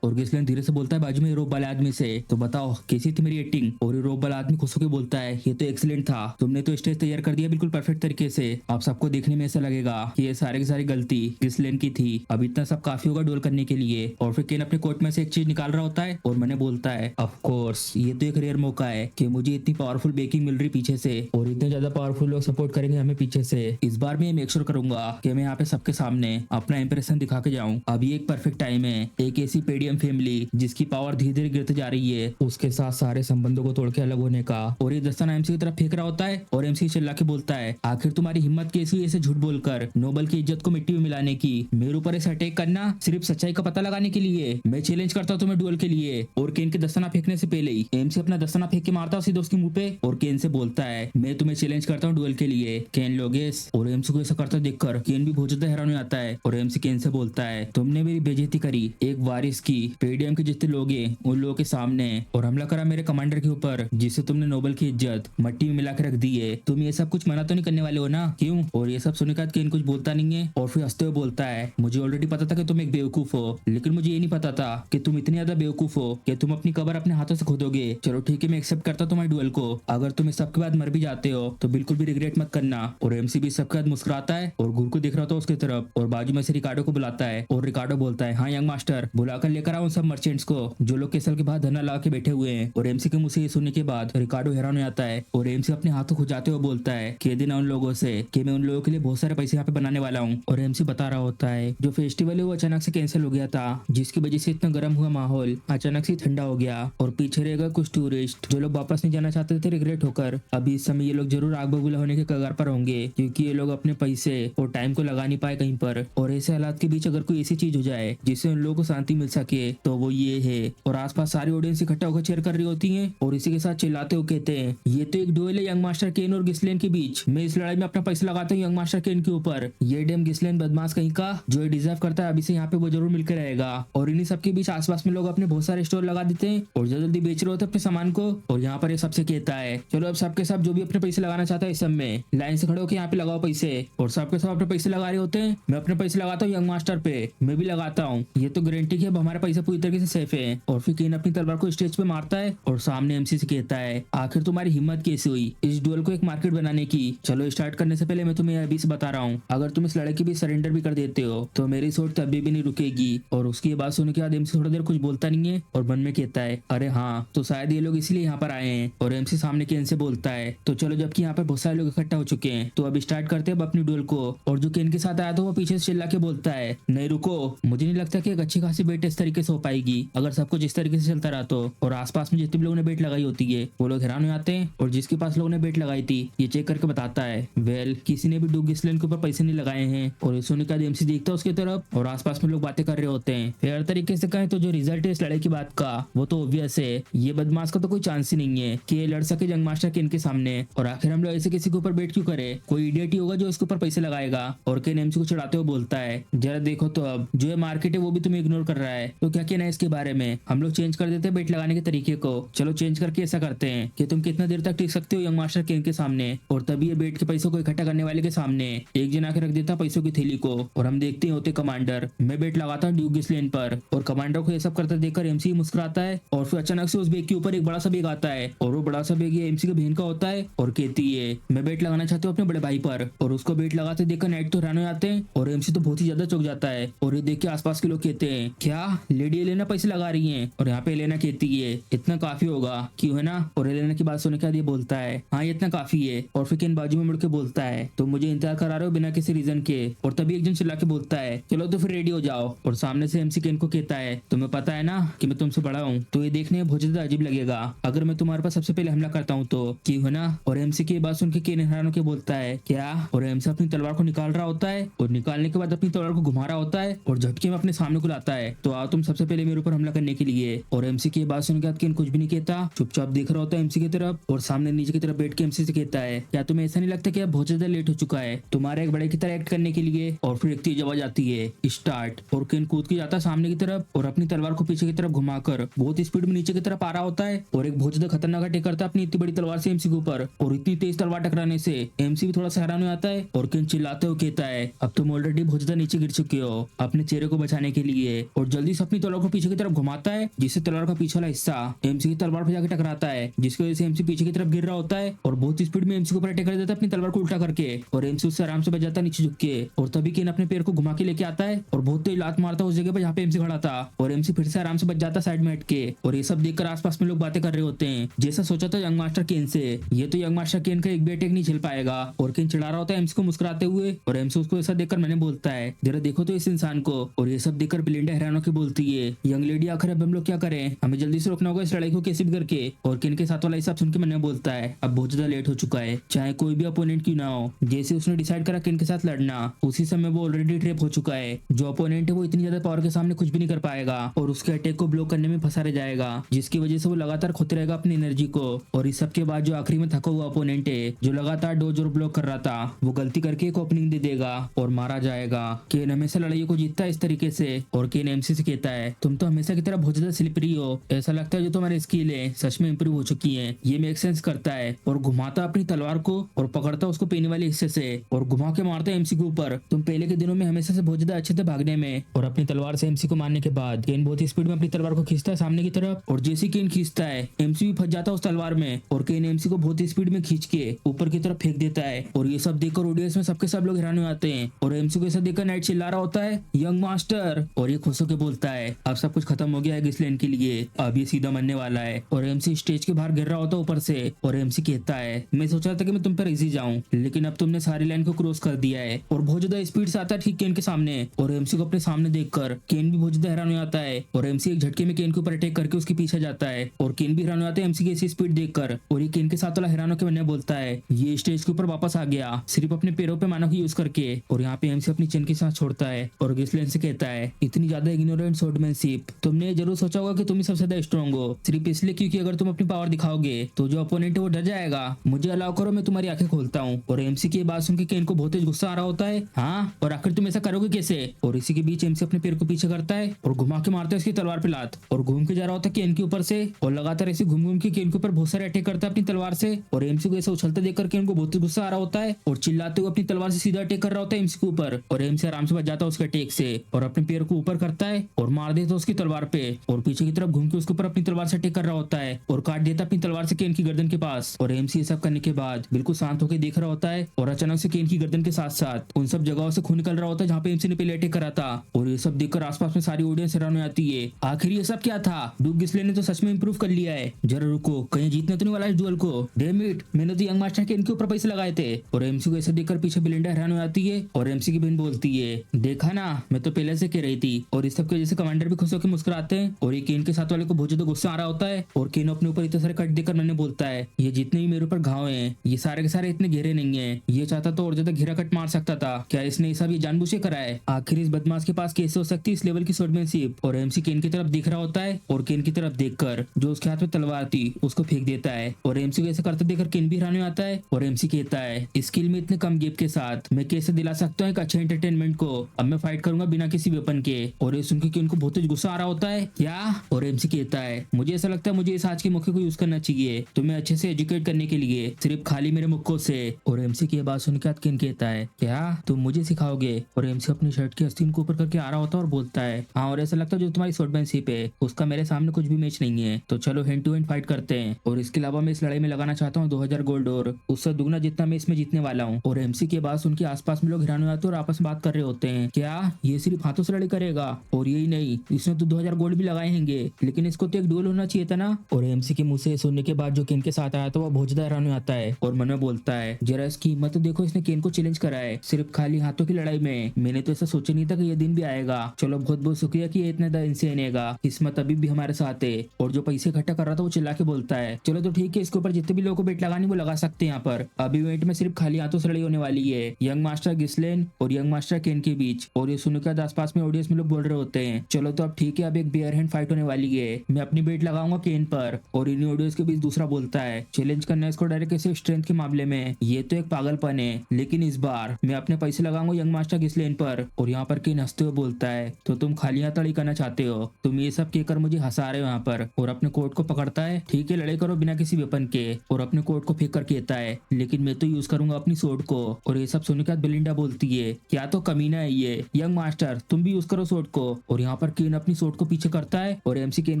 और गिस्लिन धीरे से बोलता है बाजू में रोब वाले आदमी से तो बताओ कैसी थी मेरी एक्टिंग। और ये रोब वाला आदमी खुश होकर बोलता है ये तो एक्सीलेंट था, तुमने तो स्टेज तैयार कर दिया बिल्कुल परफेक्ट तरीके से, अब सबको देखने में ऐसा लगेगा कि ये सारे की सारी गलती गिस्लिन की थी, अब इतना सब काफी होगा डोल करने के लिए। और फिर केन अपने कोट में से एक चीज निकाल रहा होता है और मैंने बोलता है ऑफ कोर्स ये तो एक रेयर मौका है कि मुझे इतनी पावरफुल बेकिंग मिल रही पीछे से और इतने ज्यादा पावरफुल लोग सपोर्ट करेंगे हमें पीछे से। इस बार मैं मेक श्योर करूंगा कि मैं यहाँ पे सबके सामने अपना इंप्रेशन दिखा के जाऊं। अभी एक परफेक्ट टाइम है एक ऐसी पेडियम फैमिली जिसकी पावर धीरे धीरे गिरते जा रही है उसके साथ सारे संबंधों को तोड़ के अलग होने का। और ये दस्ताना एमसी की तरफ फेंक रहा होता है और एमसी चिल्ला के बोलता है आखिर तुम्हारी हिम्मत कैसी है ऐसे झूठ बोलकर नोबल की इज्जत को मिट्टी में मिलाने की, मेरे ऊपर ऐसे अटैक करना सिर्फ सच्चाई का पता लगाने के लिए। मैं चैलेंज करता हूँ तुम्हें डुएल के लिए। और केन के दस्ताना फेंकने से पहले ही एमसी अपना दस्ताना फेंक के मारता है उसी दोस्त के मुंह पे और केन से बोलता है मैं तुम्हें चैलेंज करता हूँ डुएल के लिए, केन लोगेस। और एमसी को ऐसा करता देखकर केन भी बहुत ज्यादा हैरान हो जाता है और एमसी केन से बोलता है तुमने मेरी बेइज्जती करी एक वारिस की पेडीएम के जितने लोग हैं उन लोगों के सामने और हमला करा मेरे कमांडर के ऊपर, जिससे तुमने नोबल की इज्जत मट्टी में मिला के रख दी है। तुम ये सब कुछ मना तो नहीं करने वाले हो ना? क्यों? और ये सब सुनने के बाद केन कुछ बोलता नहीं है और फिर हंसते हुए बोलता है, मुझे ऑलरेडी पता था कि तुम एक बेवकूफ हो, लेकिन मुझे ये नहीं पता था कि तुम इतनी ज्यादा बेवकूफ हो कि तुम अपनी कबर अपने हाथों से खोदोगे। चलो ठीक है, मैं एक्सेप्ट करता हूं तुम्हारे डुएल को। अगर तुम इस सबके बाद मर भी जाते हो तो बिल्कुल भी रिग्रेट मत करना। और एमसी भी सबके बाद मुस्कुराता है और गुरु को देख रहा था उसकी तरफ और बाजू में से रिकार्डो को बुलाता है और रिकार्डो बोलता है, हाँ यंग मास्टर, बुलाकर लेकर आओ सब मर्चेंट्स को जो लोग केसल के बाहर धरना लगा के बैठे हुए हैं। और एमसी के मुंह से ये सुनने के बाद रिकार्डो हैरान हो जाता है और एमसी अपने हाथों खुजाते हुए बोलता है, कह देना उन लोगों से कि मैं उन लोगों के लिए बहुत सारे पैसे यहाँ पे बनाने वाला हूँ। और एमसी बता रहा होता है जो फेस्टिवल है वो अचानक से कैंसिल हो गया था, जिसकी वजह से इतना गर्म हुआ माहौल अचानक से ठंडा हो गया और पीछे रहेगा कुछ टूरिस्ट जो लोग वापस नहीं जाना चाहते थे रिग्रेट होकर। अभी इस समय ये लोग जरूर आग बबूला होने के कगार पर होंगे, क्योंकि ये लोग अपने पैसे और टाइम को लगा नहीं पाए कहीं पर। और ऐसे हालात के बीच अगर कोई ऐसी चीज हो जाए जिससे उन लोगों को शांति मिल सके तो वो ये है। और आसपास सारी ऑडियंस इकट्ठा होकर चेयर कर रही होती है और इसी के साथ चिल्लाते हुए कहते हैं, ये तो एक डुएल है यंग मास्टर केन और गिस्लेन के बीच। मैं इस लड़ाई में अपना पैसा लगाता हूँ यंग मास्टर केन के ऊपर। ये डेम गिस्लेन बदमाश कहीं का जो ये डिजर्व करता है, अभी से यहाँ पे वो जरूर मिलकर रहेगा। और इन्हीं सबके बीच आसपास में लोग अपने बहुत सारे स्टोर लगा देते हैं और जल्दी बेच रहे होते अपने सामान को। और यहाँ पर ये सबसे कहता है, चलो अब सबके सब जो भी अपने पैसे लगाना चाहता है इस सब में लाइन से खड़े होकर यहाँ पे लगाओ पैसे। और सबके सब अपने पैसे लगा रहे होते हैं। मैं अपने पैसे लगाता हूँ यंग मास्टर पे, मैं भी लगाता हूँ, ये तो गारंटी है अब हमारे पैसे पूरी तरीके से सेफ है। और फिर केन अपनी तलवार को स्टेज पे मारता है और सामने एमसी से कहता है, आखिर तुम्हारी हिम्मत कैसे हुई इस डुएल को एक मार्केट बनाने की? चलो स्टार्ट करने से पहले मैं तुम्हें अभी से बता रहा हूँ, अगर तुम इस लड़के भी सरेंडर भी कर देते हो तो मेरी सोच तभी भी नहीं रुकेगी। और उसकी बात सुनने के बाद एमसी थोड़ी देर कुछ बोलता नहीं है और मन में कहता है, अरे हाँ तो शायद ये लोग इसलिए यहाँ पर आए हैं। और एमसी सामने केन से बोलता है, तो चलो जबकि यहाँ पर बहुत सारे लोग इकट्ठा हो चुके हैं तो अब स्टार्ट करते हैं अपनी डुएल को। और जो केन के साथ आया था वो पीछे से चिल्ला के बोलता है, नहीं रुको, मुझे नहीं लगता कि एक अच्छी खासी बेट इस तरीके से हो पाएगी अगर सब कुछ इस तरीके से चलता रहा तो। और आसपास में जितने भी लोगों ने बेट लगाई होती है वो लोग हैरान हो जाते हैं और जिसके पास लोगों ने बेट लगाई थी ये चेक करके बताता है, वेल किसी ने भी डूग गिस्लेन के ऊपर पैसे नहीं लगाए हैं। और इस सुनने के बाद एमसी देखता है उसकी तरफ और आसपास में लोग बातें कर रहे होते हैं। फेयर तरीके से कहें तो जो रिजल्ट है इस लड़ाई की बात का वो तो ऑब्वियस है, ये बदमाश का तो कोई चांस ही नहीं है कि ये लड़ सके यंग मास्टर केन के सामने। और आखिर हम लोग ऐसे किसी के ऊपर बेट क्यों करे, कोई इडियट ही होगा जो इसके ऊपर पैसे लगाएगा। और केन एमसी को चढ़ाते हुए बोलता है, जरा देखो तो अब जो ये मार्केट है वो भी तुम्हें इग्नोर कर रहा है, तो क्या कहना है इसके बारे में? हम लोग चेंज कर देते हैं बेट लगाने के तरीके को। चलो चेंज करके ऐसा करते हैं कि तुम कितना देर तक टिक सकते हो यंग मास्टर केन के सामने। और तभी ये बेट के पैसों को इकट्ठा करने वाले के सामने एक जन आके रख देता पैसों की थैली को और हम देखते होते कमांडर, मैं बेट लगाता हूँ ड्यूक गिस्लेन पर। और कमांडर को ये सब करता देखकर एमसी मुस्कुराता है और फिर अचानक से उस बेग के ऊपर एक बड़ा सा बेग आता है और वो बड़ा सा बेग ये एमसी के बहन का होता है और कहती है, मैं बेट लगाना चाहती हूँ अपने बड़े भाई पर। और उसको बेट लगाते देखकर नाइट तो हैरान हो जाते हैं और एमसी तो बहुत ही ज्यादा चौंक जाता है। और ये देख के आसपास के लोग कहते हैं, क्या लेडी एलेना पैसे लगा रही है? और यहाँ पे एलेना कहती है, इतना काफी होगा क्यों है ना? और एलेना की बात सुनने के बाद ये बोलता है, हाँ ये इतना काफी है। और फिर केन बाजू में मुड़ के बोलता है, तो मुझे इंतजार करा रहे हो बिना किसी रीजन के? और तभी एक जन चिल्ला के बोलता है, चलो तो फिर रेडी हो जाओ। और सामने से एमसी केन को कहता है, तुम्हें पता है ना कि मैं तुमसे बड़ा हूँ, तो ये देखने में बहुत ज्यादा अजीब लगेगा अगर मैं तुम्हारे पास सबसे पहले हमला करता हूँ तो, क्यों है ना? और एमसी की बात सुन के केन हैरान होकर बोलता है, क्या? और एमसी अपनी तलवार को निकाल रहा होता है और निकालने के बाद अपनी तलवार को घुमा रहा होता है और झटके में अपने सामने को लाता है, तो आओ तुम सबसे पहले मेरे ऊपर हमला करने के लिए। और एमसी की बात सुनकर केन कुछ भी नहीं कहता, चुपचाप देख रहा होता है एमसी की तरफ और सामने नीचे की तरफ बैठ के एमसी से कहता है, क्या तुम्हें ऐसा नहीं लगता कि अब बहुत ज्यादा लेट हो चुका है तुम्हारे एक बड़े की तरह एक्ट करने के लिए? और फिर एक तेज आवाज आती है, स्टार्ट। और केन कूद के जाता है सामने की तरफ और अपनी तलवार को पीछे की तरफ घुमाकर बहुत स्पीड में नीचे की तरफ आ रहा होता है और एक बहुत ज्यादा खतरनाक अटैक करता है अपनी इतनी बड़ी तलवार से एमसी के ऊपर। और इतनी तेज तलवार टकराने से एमसी भी थोड़ा सा हैरान हो जाता है और केन चिल्लाते हुए कहता है, अब तुम ऑलरेडी बहुत ज्यादा नीचे गिर चुके हो अपने चेहरे को बचाने के लिए। और जल्दी से अपनी तलवार को पीछे की तरफ घुमाता है जिससे तलवार का पीछे वाला हिस्सा एमसी की तलवार पर जाकर टकराता है, जिसकी वजह से एमसी पीछे की तरफ गिर रहा होता है और बहुत स्पीड में एमसी को ऊपर अटैक कर देता है अपनी तलवार को उल्टा करके। और एमसी उससे आराम से बच जाता है नीचे झुक के। और तभी केन अपने पैर को घुमा के लेके आता है और बहुत तेज लात मारता है उस जगह पर जहाँ पे एमसी खड़ा था और एमसी फिर से आराम से बच जाता है साइड में हट के। और ये सब देखकर आसपास में लोग बातें कर रहे होते हैं, जैसा सोचा था यंग मास्टर केन से, ये तो यंग मास्टर केन का एक भी अटैक नहीं झेल पाएगा। और केन चिढ़ा रहा होता है एमसी को मुस्कुराते हुए और एमसी उसको ऐसा देखकर मैंने बोलता है, जरा देखो तो इस इंसान को। और ये सब देखकर बिलिंडा हैरान होकर बोलती है, यंग लेडी आखिर अब हम लोग क्या करें, हमें जल्दी से रोकना होगा इस लड़ाई को कैसे भी करके। और केन के साथ वाला हिसाब सुन के मैंने बोलता है, अब बहुत ज्यादा लेट हो चुका है, चाहे कोई भी अपोनेंट क्यों ना हो। जैसे उसने डिसाइड करा केन के साथ लड़ना उसी समय वो ऑलरेडी ट्रैप हो चुका है। जो अपोनेंट है वो इतनी ज्यादा पावर के सामने कुछ भी नहीं कर पाएगा और उसके अटैक को ब्लॉक करने में फंसा रह जाएगा, जिसकी वजह से वो लगातार खोते रहेगा अपनी एनर्जी को। और इस सब के बाद जो आखिरी में थका हुआ अपोनेंट है जो लगातार डोज और ब्लॉक कर रहा था वो गलती करके एक ओपनिंग दे देगा और मारा जाएगा। केन हमेशा लड़ाई को जीतता है इस तरीके से। और केन एमसी से कहता है, है, तुम तो हमेशा की तरह बहुत ज्यादा स्लिपरी हो, ऐसा लगता है जो तुम्हारी स्किल है सच में इंप्रूव हो चुकी है। ये मेक सेंस करता है और घुमाता अपनी तलवार को और पकड़ता उसको पीने वाले हिस्से से और घुमा के मारता है एमसी के ऊपर। तुम पहले के दिनों में हमेशा से बहुत ज्यादा अच्छे थे भागने में। और अपनी तलवार से एमसी को मारने के बाद केन बहुत ही स्पीड में अपनी तलवार को खींचता है सामने की तरफ, और जैसे केन खींचता है एमसी भी फंस जाता है उस तलवार में और केन एमसी को बहुत ही स्पीड में खींच के ऊपर की तरफ फेंक देता है। और ये सब देखकर ऑडियंस में सबके सब लोग हैरान हो जाते हैं और एमसी को ऐसा देखकर नाइट चिल्ला रहा होता है, यंग मास्टर, और ये खुश होकर बोलता है अब सब कुछ खत्म हो गया है गिसलैंड के लिए, अब ये सीधा मरने वाला है। और एमसी स्टेज के बाहर गिर रहा होता है ऊपर से और एमसी कहता है मैं सोचा था कि मैं तुम पर इजी जाऊं, लेकिन अब तुमने सारी लाइन को क्रॉस कर दिया है। और बहुत ज्यादा स्पीड से आता है ठीक केन के सामने और एमसी को अपने सामने देखकर केन भी बहुत ज्यादा हैरान हो जाता है और एमसी एक झटके में केन के ऊपर अटैक करके उसके पीछे जाता है और केन भी हैरान हो जाता है एमसी की ऐसी स्पीड देखकर। और ये केन के साथ वाला हैरान होकर मैंने बोलता है ये स्टेज के ऊपर वापस आ गया सिर्फ अपने पैरों पे मानव की यूज करके। और यहाँ पे एमसी अपनी चिन की सांस छोड़ता है और गिसलैंड से कहता है इतनी ज्यादा इग्नोरेंट स्वॉर्डमैनशिप, तुमने जरूर सोचा होगा कि तुम ही सबसे ज्यादा स्ट्रॉन्ग हो, सिर्फ इसलिए क्योंकि अगर तुम अपनी पावर दिखाओगे तो जो अपोनेंट है वो डर जाएगा। मुझे अलाउ करो मैं तुम्हारी आंखें खोलता हूँ। और एमसी की बात सुन के केन को बहुत तेज गुस्सा आ रहा होता है, हाँ और आखिर तुम ऐसा करोगे कैसे। और इसी के बीच एमसी अपने पैर को पीछे करता है और घुमा के मारता है उसकी तलवार पे लात और घूम के जा रहा होता है केन के ऊपर से और लगातार ऐसे घूम घूम के केन के ऊपर बहुत सारे अटैक करता है अपनी तलवार से। और एमसी को ऐसे उछलते देखकर केन को बहुत गुस्सा आ रहा होता है और चिल्लाते हुए अपनी तलवार से सीधा अटैक कर रहा होता है एमसी के ऊपर। और एमसी आराम से बच जाता है उसके अटैक से और अपने पैर को ऊपर करता है और मार देता है उसकी तलवार पे और पीछे की तरफ घूम के उसके ऊपर अपनी तलवार से अटैक कर रहा होता है और काट देता अपनी तलवार से केन की गर्दन के पास। और एमसी ये सब करने के बाद बिल्कुल शांत होकर देख रहा होता है और अचानक से केन की गर्दन के साथ साथ उन सब जगहों से खून निकल रहा होता है जहाँ पे एमसी ने पहले अटैक करा था। और ये सब देखकर आसपास में सारी ऑडियंस हैरान हो जाती है, आखिर ये सब क्या था, ड्यूक गिसलैंड ने तो सच में इंप्रूव कर लिया है। जरा रुको कहीं जीतने तो नहीं वाला इस डुअल को, डैम इट मैंने तो यंग मास्टर के इनके ऊपर पैसे लगाए थे। और एमसी को ऐसे देखकर पीछे बेलिंडा हैरान हो जाती है और एमसी की बहन बोलती है देखा ना मैं तो पहले से कह रही थी। और इस सब की वजह से कमांडर भी खुश होकर मुस्कुराते हैं और ये केन के साथ वाले को बहुत ज्यादा गुस्सा आ रहा होता है और केन अपने ऊपर इतने सारे कट देकर मैंने बोलता है ये जितने भी मेरे ऊपर घाव हैं ये सारे के सारे इतने घेरे नहीं है, ये चाहता तो और ज्यादा घेरा कट मार सकता था, क्या इसने ये सब ये जानबूझ के करा है। आखिर इस बदमाश के पास कैसे हो सकती है इस लेवल की स्वॉर्डमैनशिप। और एमसी केन की तरफ देख रहा होता है और केन की तरफ देखकर जो उसके हाथ में तलवार थी उसको फेंक देता है और एमसी को ऐसे करते देखकर केन भी हैरान हो आता है और एमसी कहता है स्किल में इतने कम गैप के साथ मैं कैसे दिला सकता हूँ एक अच्छे एंटरटेनमेंट को, अब मैं फाइट करूंगा बिना किसी वेपन के। और ये सुनकर केन को बहुत गुस्सा आ रहा होता है क्या। और एमसी कहता है मुझे ऐसा लगता है मुझे इस आज के मौके को यूज करना चाहिए तुम्हें अच्छे से एजुकेट करने के लिए सिर्फ खाली मेरे मुक्कों से। और एमसी की बात सुनकर केन कहता है क्या तुम मुझे सिखाओगे। और एमसी अपनी शर्ट की आस्तीन को ऊपर करके आ रहा होता है और बोलता है हाँ और ऐसा लगता है जो तुम्हारी स्वॉर्डमैनशिप है उसका मेरे सामने कुछ भी मैच नहीं है, तो चलो हैंड टू हैंड फाइट करते हैं। और इसके अलावा मैं इस लड़ाई में लगाना चाहता हूँ 2000 गोल्ड और उससे दुगना जितना मैं इसमें जीतने वाला हूँ। और एमसी के बाद उनके आसपास में लोग हैरान हो जाते हैं और आपस में बात कर रहे होते हैं क्या ये सिर्फ हाथों से लड़ाई करेगा, और यही नहीं इसने तो 2000 गोल्ड भी लगाए होंगे, लेकिन इसको तो एक डुएल होना चाहिए था ना। और एमसी के मुंह से सुनने के बाद जो केन के साथ आया था वो बहुत ज्यादा हैरान हो जाता है और मन में बोलता है जरा इसकी हिम्मत देखो, इसने केन को चैलेंज करा है सिर्फ खाली हाथों की लड़ाई में, मैंने तो ऐसा सोचा नहीं था कि ये दिन भी आएगा। चलो बहुत बहुत शुक्रिया कि ये इतना ज्यादा इंसेन है, किस्मत अभी भी हमारे साथ है। और जो पैसे इकट्ठा कर रहा था वो चिल्ला के बोलता है चलो तो ठीक है इसके ऊपर जितने भी लोगों को बेट लगानी वो लगा सकते हैं। यहाँ पर अभी इवेंट में सिर्फ खाली हाथों से लड़ाई होने वाली है यंग मास्टर गिसलैंड और यंग मास्टर केन के बीच। और ये सुनकर आसपास में ऑडियंस में लोग बोल रहे होते हैं चलो तो अब ठीक है अब एक बेयर हैंड फाइट होने वाली है, मैं अपनी बेट लगाऊंगा केन पर। और इन ऑडियंस के बीच दूसरा बोलता है चैलेंज करना इसको डायरेक्ट कैसे स्ट्रेंथ के मामले में ये तो एक पागलपन है, लेकिन इस बार मैं अपने पैसे लगाऊंगा यंग मास्टर गिसलैंड पर। और यहाँ पर केन हंसते हुए बोलता है तो तुम खाली हाथ लड़ाई करना चाहते हो, तुम ये सब कहकर मुझे हंसा रहे हो यहाँ पर। और अपने कोट को पकड़ता है ठीक है लड़ाई करो बिना किसी वेपन के, और अपने कोट को फेंक कर कहता है लेकिन मैं तो यूज करूंगा अपनी सोर्ड को। और ये सब सुनने के बाद बेलिंडा बोलती है क्या तो कमीना है ये यंग मास्टर, तुम भी यूज करो सोर्ड को। और यहाँ पर केन अपनी सोर्ड को पीछे करता है और एमसी केन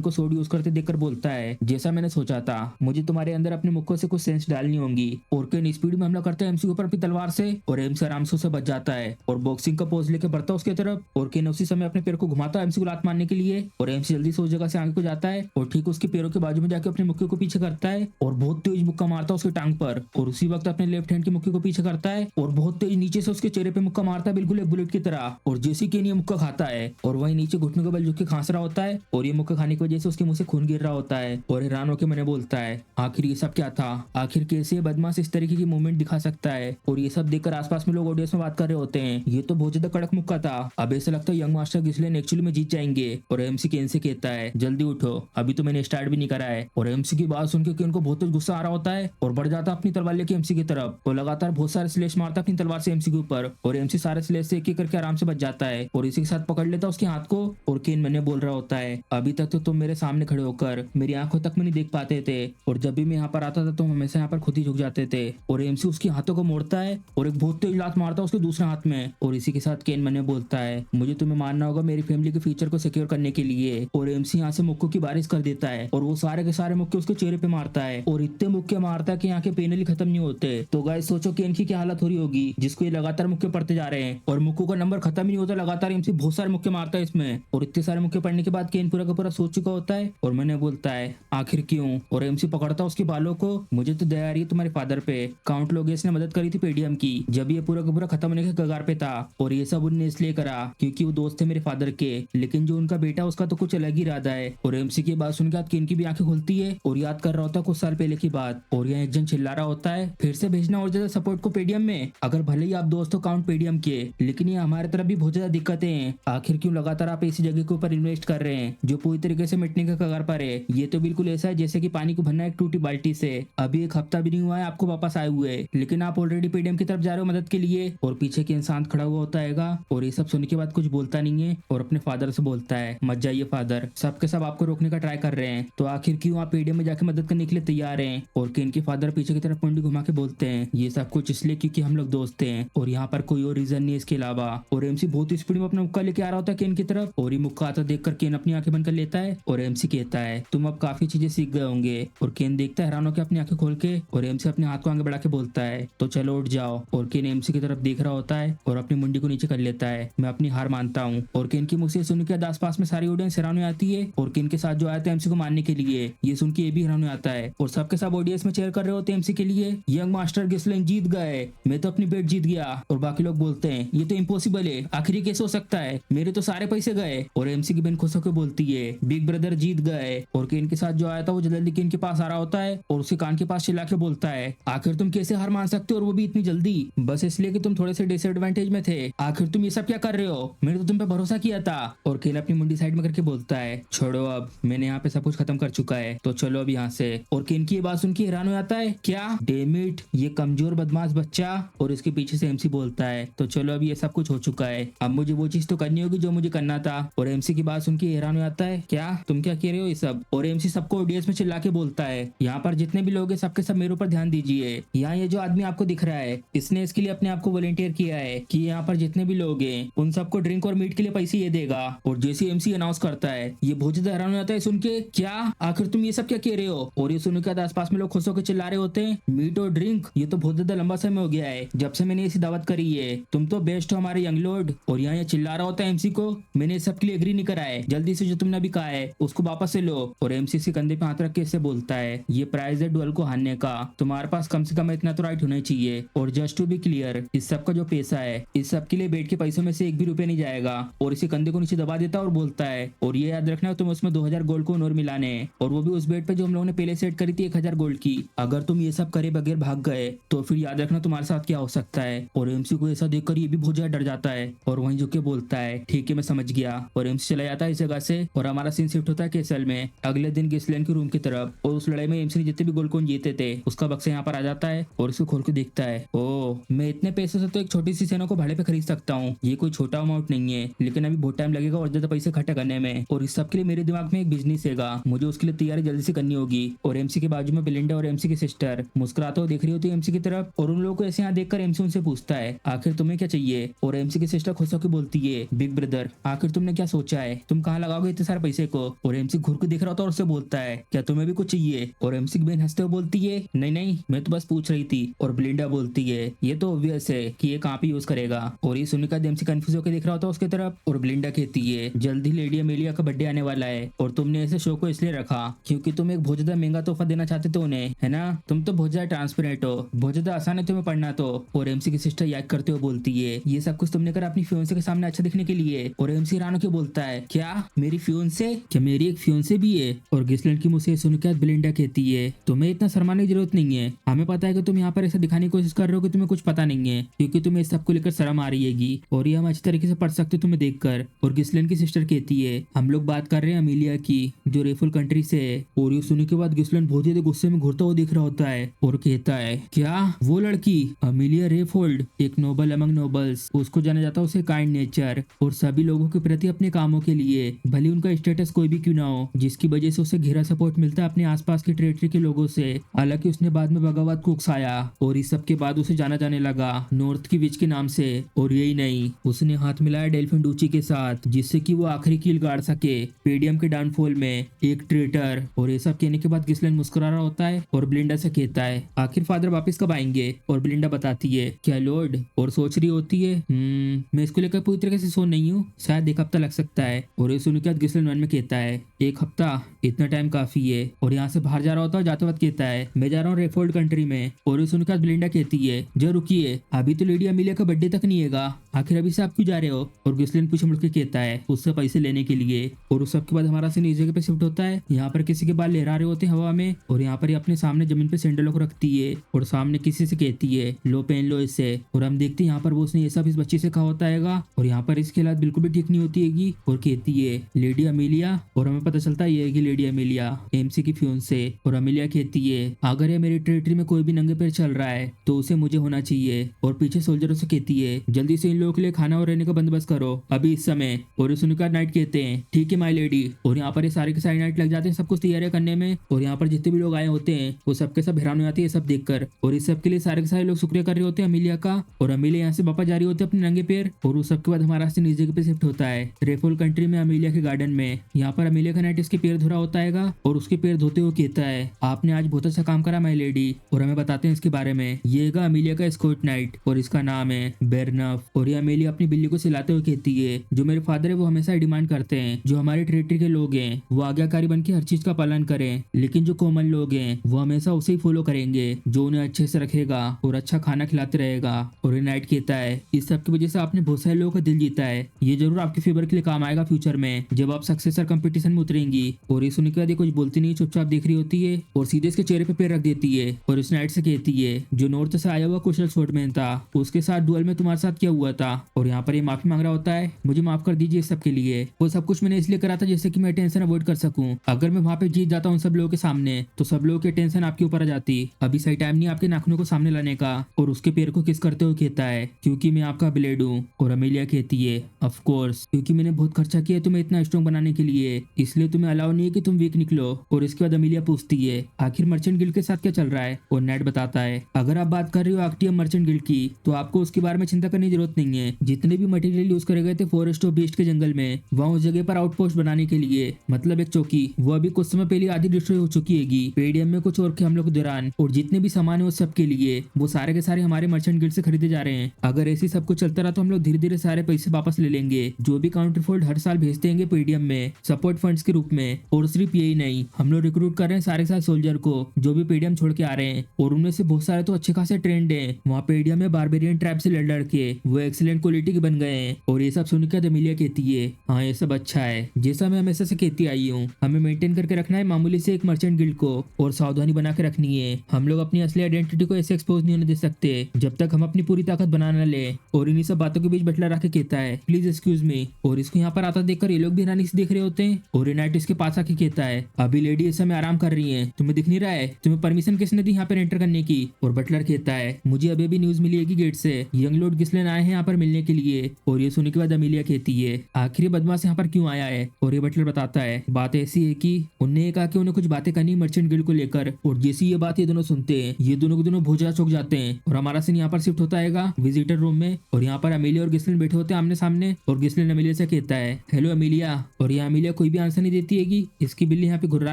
को सोर्ड यूज करते देखकर बोलता है जैसा मैंने सोचा था, मुझे तुम्हारे अंदर अपने मुक्कों से कुछ सेंस डालनी होंगी। और केन स्पीड में हमला करता है एमसी के ऊपर अपनी तलवार से और एमसी आराम से उसे बच जाता है और बॉक्सिंग का पोज लेकर बढ़ता है उसकी तरफ। और केन उसी समय अपने पैर को घुमाता है एमसी को लात मारने के लिए और एमसी जल्दी से उस जगह से आगे को जाता है और ठीक उसके पैरों के बाजू में जाके अपने मुक्के को पीछे करता है और बहुत तेज मुक्का मारता है उसके टांग पर। और उसी वक्त अपने लेफ्ट हैंड के मुक्के को पीछे करता है और बहुत तेज नीचे से उसके चेहरे पे मुक्का मारता है बिल्कुल एक बुलेट की तरह। और जैसे केन ये मुक्का खाता है और वही नीचे घुटने के बल झुक के खांस रहा होता है और ये मुक्का खाने की वजह से उसके मुंह से खून गिर रहा होता है। और हैरान होकर मैंने बोलता है आखिर ये सब क्या था, आखिर कैसे बदमाश इस तरीके की मूवमेंट दिखा सकता है। और ये सब देखकर आसपास में लोग ऑडियंस में बात कर रहे होते हैं ये तो बहुत ज्यादा कड़क मुक्का था, अब ऐसा लगता है यंग मास्टर गिसलैंड एक्चुअली में जीत जाएंगे। और एमसी केन से कहता है जल्दी उठो अभी तो मैंने स्टार्ट भी नहीं करा है। और एमसी की बात सुनकर केन को बहुत गुस्सा आ रहा होता है और बढ़ जाता अपनी तलवार लेके एमसी की तरफ और लगातार बहुत सारे स्लेश मारता अपनी तलवार से एमसी के ऊपर। और एमसी सारे स्लेश से एक एक करके आराम से बच जाता है और इसी के साथ पकड़ लेता उसके हाथ को और केन मैंने बोल रहा होता है, अभी तक तो तुम मेरे सामने खड़े होकर मेरी आंखों तक में नहीं देख पाते थे, और जब भी मैं यहाँ पर आता था तुम हमेशा यहाँ पर खुद ही झुक जाते थे। और एमसी उसके हाथों को मोड़ता है और एक बहुत तेज लात मारता है उसके दूसरे हाथ में। और इसी के साथ केन मैंने बोलता है, मुझे तुम्हें मानना होगा मेरी फैमिली के फ्यूचर को सिक्योर करने के लिए। और एमसी यहाँ से मुक्कों की बारिश कर देता है और वो सारे के सारे मुक्के उसके चेहरे पे मारता है, और इतने मुक्के मारता है कि यहाँ के पेन ही खत्म नहीं होते। तो गाइस सोचो केन की क्या हालत हो रही होगी, जिसको ये लगातार मुक्के पड़ते जा रहे हैं और मुक्कों का नंबर खत्म ही नहीं होता, लगातार एमसी बहुत सारे मुक्के मारता है इसमें। और इतने सारे मुक्के पड़ने के बाद केन पूरा का पूरा सोच चुका होता है और मैंने बोलता है, आखिर क्यों? और एमसी पकड़ता है उसके बालों को, मुझे तो दया आ रही है तुम्हारे फादर पे। काउंट लोगेस ने मदद करी थी पेडीएम की जब ये पूरा का पूरा खत्म होने के कगार पे था, और ये सब उनने इसलिए करा क्योंकि वो दोस्त थे मेरे फादर के, लेकिन जो उनका बेटा उसका तो कुछ अलग ही इरादा है। और एमसी की बात सुनकर केन की भी आंखें खुलती है और याद कर रहा होता है कुछ साल पहले की बात। और यहाँ एक जन चिल्ला रहा होता है, फिर से भेजना और ज्यादा सपोर्ट को पेडीएम में। अगर भले ही आप दोस्त हो काउंट पेडीएम के, लेकिन ये हमारे तरफ भी बहुत ज्यादा दिक्कतें हैं। आखिर क्यों लगातार आप ऐसी जगह के ऊपर इन्वेस्ट कर रहे हैं जो पूरी तरीके से मिटने के कगार पर है? ये तो बिल्कुल ऐसा है जैसे कि पानी को भरना एक टूटी बाल्टी से। अभी एक हफ्ता भी नहीं हुआ है आपको वापस आए हुए, लेकिन आप ऑलरेडी पेडीएम की तरफ जा रहे हो मदद के लिए। और पीछे के इंसान खड़ा हुआ होता है और ये सब सुनने के बाद कुछ बोलता नहीं है और अपने फादर से बोलता है, मत जाइए फादर, सबके सब आपको रोकने का ट्राई कर रहे हैं, तो आखिर क्यों आप पेडीएम में जाके मदद करने के लिए तैयार हैं? और केन के फादर पीछे की तरफ मुंडी घुमा के बोलते हैं, ये सब कुछ इसलिए क्योंकि हम लोग दोस्त हैं और यहाँ पर कोई और रीजन नहीं है इसके अलावा। और एमसी बहुत स्पीड में अपना मुक्का लेके आ रहा होता है केन की तरफ, और ये मुक्का आता देखकर केन अपनी आंखें बंद कर लेता है और एमसी कहता है, तुम अब काफी चीजें सीख गए होंगे। और केन देखता है हैरान होकर अपनी आंखें खोल के, और एमसी अपने हाथ को आगे बढ़ा के बोलता है, तो चलो उठ जाओ। और केन एमसी की तरफ देख रहा होता है और अपनी मुंडी को नीचे कर लेता है, मैं अपनी हार मानता हूँ। और केन की मुंह से सुन के आसपास में सारी ऑडियंस हैरान हो जाती है, और केन के साथ जो आया था एमसी को मारने के लिए, ये सुन के ये भी हैरान हो जाता है, और सबके सब ऑडियंस में चेयर कर रहे होते हैं एमसी के लिए, यंग मास्टर गिस्लिन जीत गए, मैं तो अपनी बेट जीत गया। और बाकी लोग बोलते हैं, ये तो इम्पॉसिबल है, आखिर ये कैसे हो सकता है, मेरे तो सारे पैसे गए। और एमसी की बहन खुश होकर बोलती है, बिग ब्रदर जीत गए। और केन के साथ जो आया था वो जल्दी केन के पास आ रहा होता है और उसके कान के पास चिल्ला के बोलता है, आखिर तुम कैसे हार मान सकते हो, और वो भी इतनी जल्दी, बस इसलिए कि तुम थोड़े से डिसएडवांटेज में थे। आखिर तुम ये सब क्या कर रहे हो, मैंने तो तुम पे भरोसा किया था। और केन अपनी मुंडी साइड में करके बोलता है, छोड़ो अब, मैंने यहाँ पे सब कुछ खत्म कर चुका है, तो चलो अब यहाँ से। और केन की ये बात सुन के हैरान हो जाता है, क्या डेमिट, ये कमजोर बदमाश बच्चा। और इसके पीछे से एमसी बोलता है, तो चलो अब ये सब कुछ हो चुका है, अब मुझे वो चीज तो करनी होगी जो मुझे करना था। और एमसी की बात सुन के हैरान हो जाता है, क्या तुम क्या कह रहे हो ये सब? और एमसी सबको ऑडियंस में चिल्ला के बोलता है, यहाँ पर जितने भी लोग हैं सबके सब मेरे ऊपर ध्यान दीजिए। यहाँ ये जो आदमी आपको दिख रहा है, इसने इसके लिए अपने आप को वॉलंटियर किया है कि यहाँ पर जितने भी लोग हैं उन सबको ड्रिंक और मीट के लिए पैसे ये देगा। और जैसे एमसी अनाउंस करता है, ये बहुत ज्यादा हैरान हो जाता है सुन के, क्या आखिर तुम ये सब क्या कह रहे हो? और ये सुनने के बाद आसपास में लोग खुश होकर चिल्ला रहे होते हैं, मीट और ड्रिंक, ये तो बहुत ज्यादा लंबा समय हो गया है जब से मैंने ऐसी दावत करी है, तुम तो बेस्ट हो हमारे यंग लॉर्ड। और यहाँ ये चिल्ला रहा होता है एमसी को, मैंने इस सब के लिए एग्री नहीं करा है, जल्दी से जो तुमने अभी कहा है उसको वापस से लो। और एमसी से कंधे पे हाथ रख के इससे बोलता है, ये प्राइज है डुअल को हारने का, तुम्हारे पास कम से कम इतना तो राइट होना चाहिए। और जस्ट टू बी क्लियर, इस सब का जो पैसा है इस सब के लिए बेट के पैसों में से एक भी रुपए नहीं जाएगा। और इसे कंधे को नीचे दबा देता और बोलता है, और ये याद रखना तुम उसमें 2000 गोल्ड को और मिलाने हैं, और वो भी उस बेट पे जो हम लोगों ने पहले सेट करी थी 1000 गोल्ड की। अगर तुम ये सब करे बगैर भाग गए तो फिर याद रखना तुम्हारे साथ क्या हो सकता है। और एमसी को ऐसा देखकर ये भी बहुत ज्यादा डर जाता है और वहीं झुक के बोलता है, ठीक है मैं समझ गया। और एमसी चला जाता है इस जगह से, और हमारा सीन शिफ्ट होता है केसल में अगले दिन गिस्लेन के रूम की तरफ। और उस लड़ाई में एमसी ने जितने भी गोल्ड कॉइन जीते थे उसका बक्सा यहाँ पर आ जाता है और इसको खोल के देखता है, ओ मैं इतने पैसे से तो एक छोटी सी सेना को भाड़े पे खरीद सकता हूँ, ये कोई छोटा अमाउंट नहीं है, लेकिन अभी बहुत टाइम लगेगा और ज्यादा पैसे इकट्ठा करने में, और इस सब के लिए मेरे दिमाग में एक बिजनेस हैगा, मुझे उसके लिए तैयारी जल्दी से करनी होगी। और एमसी के बाजू में बेलिंडा और एमसी की सिस्टर मुस्कुराते हुए देख रही होती है एमसी की तरफ, और उन लोगों को ऐसे यहाँ देखकर एमसी उनसे पूछता है, आखिर तुम्हें क्या चाहिए? और एमसी की सिस्टर खुश होकर बोलती है, बिग ब्रदर आखिर तुमने क्या सोचा है, तुम कहाँ लगाओगे इतने सारे पैसे को? और एमसी घूर के देख रहा होता है और उससे बोलता है, क्या तुम्हें भी कुछ चाहिए? और एमसी की बहन हंसते हुए बोलती है, नहीं नहीं मैं तो बस पूछ रही थी। और बेलिंडा बोलती है, ये तो ऑब्वियस है कि ये कहाँ पे यूज करेगा। और ये सुनने का एमसी कंफ्यूज होकर देख रहा होता है उसकी तरफ, और बेलिंडा कहती है, जल्दी लेडी अमेलिया का बर्थडे आने वाला है और तुमने ऐसे शो को इसलिए रखा क्योंकि तुम एक बहुत ज्यादा महंगा तोहफा देना चाहते थे उन्हें, है ना? तुम तो बहुत ज्यादा ट्रांसपेरेंट हो, बहुत ज्यादा आसान है तुम्हें पढ़ना तो। और एमसी की सिस्टर याद करते हुए बोलती है, ये सब कुछ तुमने करा अपनी फियोंसे के सामने अच्छा दिखने के लिए। और एमसी हैरान होकर बोलता है, क्या मेरी फियोंसे? क्या मेरी एक फियोंसे भी है? और गिस्लैंड की मुझसे सुनकर बेलिंडा कहती है, तुम्हें इतना शर्माने की जरूरत नहीं है, हमें पता है कि तुम यहाँ पर ऐसा दिखाने की कोशिश कर रहे हो कि तुम्हें कुछ पता नहीं है, क्योंकि तुम्हें इस सब को लेकर शर्म आ रही हैगी, और ये हम अच्छी तरीके से पढ़ सकते तुम्हें देखकर। और गिस्लैंड की सिस्टर कहती है, हम लोग बात कर रहे हैं अमेलिया की जो रेफुल कंट्री से है। और ये सुनने के बाद गिस्लैंड बहुत ज्यादा गुस्से में घूरता हुआ दिख रहा होता है और कहता है, क्या वो लड़की अमेलिया रेफोल्ड, एक नोबल अमंग नोबल्स, उसको जाना जाता है उसे काइंड नेचर और सभी लोगों के प्रति अपने कामों के लिए, भले उनका स्टेटस कोई भी क्यों ना हो, जिसकी वजह से उसे घेरा सपोर्ट मिलता है अपने आसपास की टेरिटरी के लोगों से। हालांकि उसने बाद में बगावत को उकसाया और इस सब के बाद उसे जाना जाने लगा नॉर्थ की विच के नाम से। और यही नहीं, उसने हाथ मिलाया डेल्फिन डूची के साथ, जिससे कि वो आखिरी कील गाड़ सके पेडियम के डाउनफॉल में, एक ट्रेटर। और ये सब कहने के बाद गिस्लिन मुस्कुरा रहा होता है और ब्लिंडा से कहता है आखिर फादर वापस कब आएंगे। और ब्लिंडा बताती है क्या लॉर्ड, और सोच रही होती है मैं इसको लेकर पूरी तरीके से सो नहीं हूँ, शायद एक हफ्ता लग सकता है। और ये सुनकर बाद गिस्लिन मन में कहता है एक हफ्ता, इतना टाइम काफी है। और यहाँ से बाहर जा रहा होता है, जाते वक्त कहता है मैं जा रहा हूँ रेफोल्ड कंट्री में। और ये सुनकर ब्लिंडा कहती है जो रुकिए, अभी तो लेडी अमीलिया का बर्थडे तक नहीं है, आखिर अभी से आप क्यों जा रहे हो। और गिस्लिन पीछे मुड़ के कहता है उससे पैसे लेने के लिए। और उस सब के बाद हमारा सीन इस जगह पे शिफ्ट होता है। यहाँ पर किसी के बाल लहरा रहे होते हैं हवा में, और यहाँ पर ये अपने सामने जमीन पे सैंडलों को रखती है और सामने किसी से कहती है लो पहन लो इससे। और हम देखते हैं यहाँ पर वो उसने ये सब इस बच्ची से कहा होता है और यहाँ पर इसके हालात बिल्कुल भी ठीक नहीं होती है और कहती है लेडी अमीलिया। और हमें पता चलता है ये है कि लेडी अमीलिया एमसी की फियोंसे। और अमीलिया कहती है अगर ये मेरी टेरिटरी में कोई भी नंगे पैर चल रहा है तो उसे मुझे होना चाहिए। और पीछे सोल्जरों से कहती है जल्दी से इन लोगों के लिए खाना और रहने का बंदोबस्त करो अभी इस समय। और ये सुनकर नाइट कहते हैं ठीक है माई लेडी। और यहाँ पर ये सारे के सारे नाइट लग जाते हैं सब कुछ तैयारियां करने में। और यहाँ पर जितने भी लोग आए होते हैं वो सबके सब हैरान हो जाते हैं सब देखकर। और इस सब के लिए सारे के सारे लोग शुक्रिया कर रहे होते हैं अमीलिया का। और अमीलिया यहाँ से वापस जा रही होती है अपने नंगे पैर। और उस सबके बाद हमारा सीन इस जगह पे शिफ्ट होता है रेफोल कंट्री में अमीलिया के गार्डन में। यहाँ पर अमीलिया का नाइट इसके पैर धुरा होता है और उसके पैर धोते हुए कहता है आपने आज बहुत अच्छा काम करा माई लेडी। और हमें बताते हैं इसके बारे में, ये है अमीलिया का स्कॉट नाइट और इसका नाम है बेरनफ। और ये अमीलिया अपनी बिल्ली को सिलाते हुए कहती है जो मेरे फादर है वो हमेशा डिमांड करते हैं जो हमारे टेरिटरी के लोग हैं वो आज्ञाकारी बन के हर चीज का पालन करें, लेकिन जो कॉमन लोग हैं वो हमेशा उसे ही फॉलो करेंगे जो उन्हें अच्छे से रखेगा और अच्छा खाना खिलाते रहेगा। और ये नाइट कहता है इस सब की वजह से आपने बहुत सारे लोगों का दिल जीता है, ये जरूर आपके फेवर के लिए काम आएगा फ्यूचर में जब आप सक्सेसर कंपटीशन में उतरेंगी। और ये सुनने के बाद ये कुछ बोलती नहीं, चुपचाप देख रही होती है और सीधे इसके चेहरे पे पैर रख देती है। और इस नाइट से कहती है जो नॉर्थ से आया हुआ कुशल स्वॉर्डमैन था उसके साथ डुअल में तुम्हारे साथ क्या हुआ था। और यहाँ पर ये माफी मांग रहा होता है मुझे माफ कर दीजिए इस सब के लिए, वो सब कुछ मैंने इसलिए करा था जिससे कि मैं टेंशन अवॉइड कर सकूं। अगर मैं वहाँ पे जीत जाता हूँ सब लोगों के सामने तो सब लोगों की टेंशन आपके ऊपर आ जाती, अभी सही टाइम नहीं आपके नाखूनों को सामने लाने का। और उसके पैर को किस करते हुए कहता है क्योंकि मैं आपका ब्लेड हूँ। और अमीलिया कहती है ऑफ कोर्स, क्योंकि मैंने बहुत खर्चा किया तुम्हें इतना स्ट्रॉन्ग बनाने के लिए, इसलिए तुम्हें अलाउ नहीं है कि तुम वीक निकलो। और इसके बाद अमीलिया पूछती है आखिर मर्चेंट गिल्ड के साथ क्या चल रहा है। और नेट बताता है अगर आप बात कर रहे हो आक्टियम मर्चेंट गिल्ड की तो आपको उसके बारे में चिंता करने की जरूरत नहीं है। जितने भी मटेरियल यूज करे गए थे फॉरेस्ट ऑफ बीस्ट के जंगल में वहाँ उस जगह पर आउटपोस्ट बनाने के लिए, मतलब एक चौकी, वो अभी कुछ समय पहले आधी डिस्ट्रॉय हो चुकी है पेडियम में कुछ और के हमलों के दौरान। और जितने भी सामान है उस सब के लिए वो सारे के सारे हमारे मर्चेंट गिल्ड से खरीदे जा रहे हैं। अगर ऐसी सब कुछ चलता रहा तो हम लोग धीरे धीरे सारे पैसे वापस ले लेंगे जो भी काउंटरफोल्ड हर साल भेजते हैं पेडियम में सपोर्ट फंड्स के रूप में। और सिर्फ यही नहीं, हम लोग रिक्रूट कर रहे हैं सारे सारे सोल्जर को जो भी पेडियम छोड़ के आ रहे हैं। और उनमें से बहुत सारे तो अच्छे खासे ट्रेंड है वहाँ पेडियम में बारबेरियन ट्राइब से लड़ के वो एक्सीलेंट क्वालिटी के बन गए हैं। और ये सब सुनकर अमीलिया कहती है हाँ ये सब अच्छा है, जैसा मैं हमेशा से कहती आई हूँ हमें मेंटेन करके रखना है मामूली से एक मर्चेंट गिल्ड को और सावधानी बना के रखनी है। हम लोग अपनी असली आइडेंटिटी को ऐसे एक्सपोज नहीं होने दे सकते जब तक हम अपनी पूरी ताकत बना न ले। और इन्हीं सब बातों के बीच बटला रख के कहता है प्लीज एक्सक्यूज मी। और इसको यहाँ पर आता देखकर ये लोग भी हैरानी से देख रहे होते हैं। और नाइट इसके पास आके कहता है अभी लेडी इस समय आराम कर रही है, तुम्हें दिख नहीं रहा है, तुम्हें परमिशन किसने दी यहाँ पर एंटर करने की। और बटलर कहता है मुझे अभी भी न्यूज मिली है कि गेट से यंग लॉर्ड गिस्लिन आए हैं यहाँ पर मिलने के लिए। और ये सुनने के बाद अमीलिया कहती है आखिर बदमाश यहाँ पर क्यों आया है। और ये बटलर बताता है बात ऐसी है कि उन्हें कहा कि उन्हें कुछ बातें करनी मर्चेंट गिल्ड को लेकर। और जैसी ये बात ये दोनों सुनते हैं ये दोनों के दोनों बहुत ज्यादा चौंक जाते हैं। और हमारा सीन यहाँ पर शिफ्ट होता है विजिटर रूम में। और यहाँ पर अमीलिया और गिस्लिन बैठे होते हैं आमने सामने। और गिस्लिन अमीलिया से कहता है हेलो अमीलिया। और ये अमीलिया कोई भी आंसर नहीं देती है कि इसकी बिल्ली यहाँ पे घुर्रा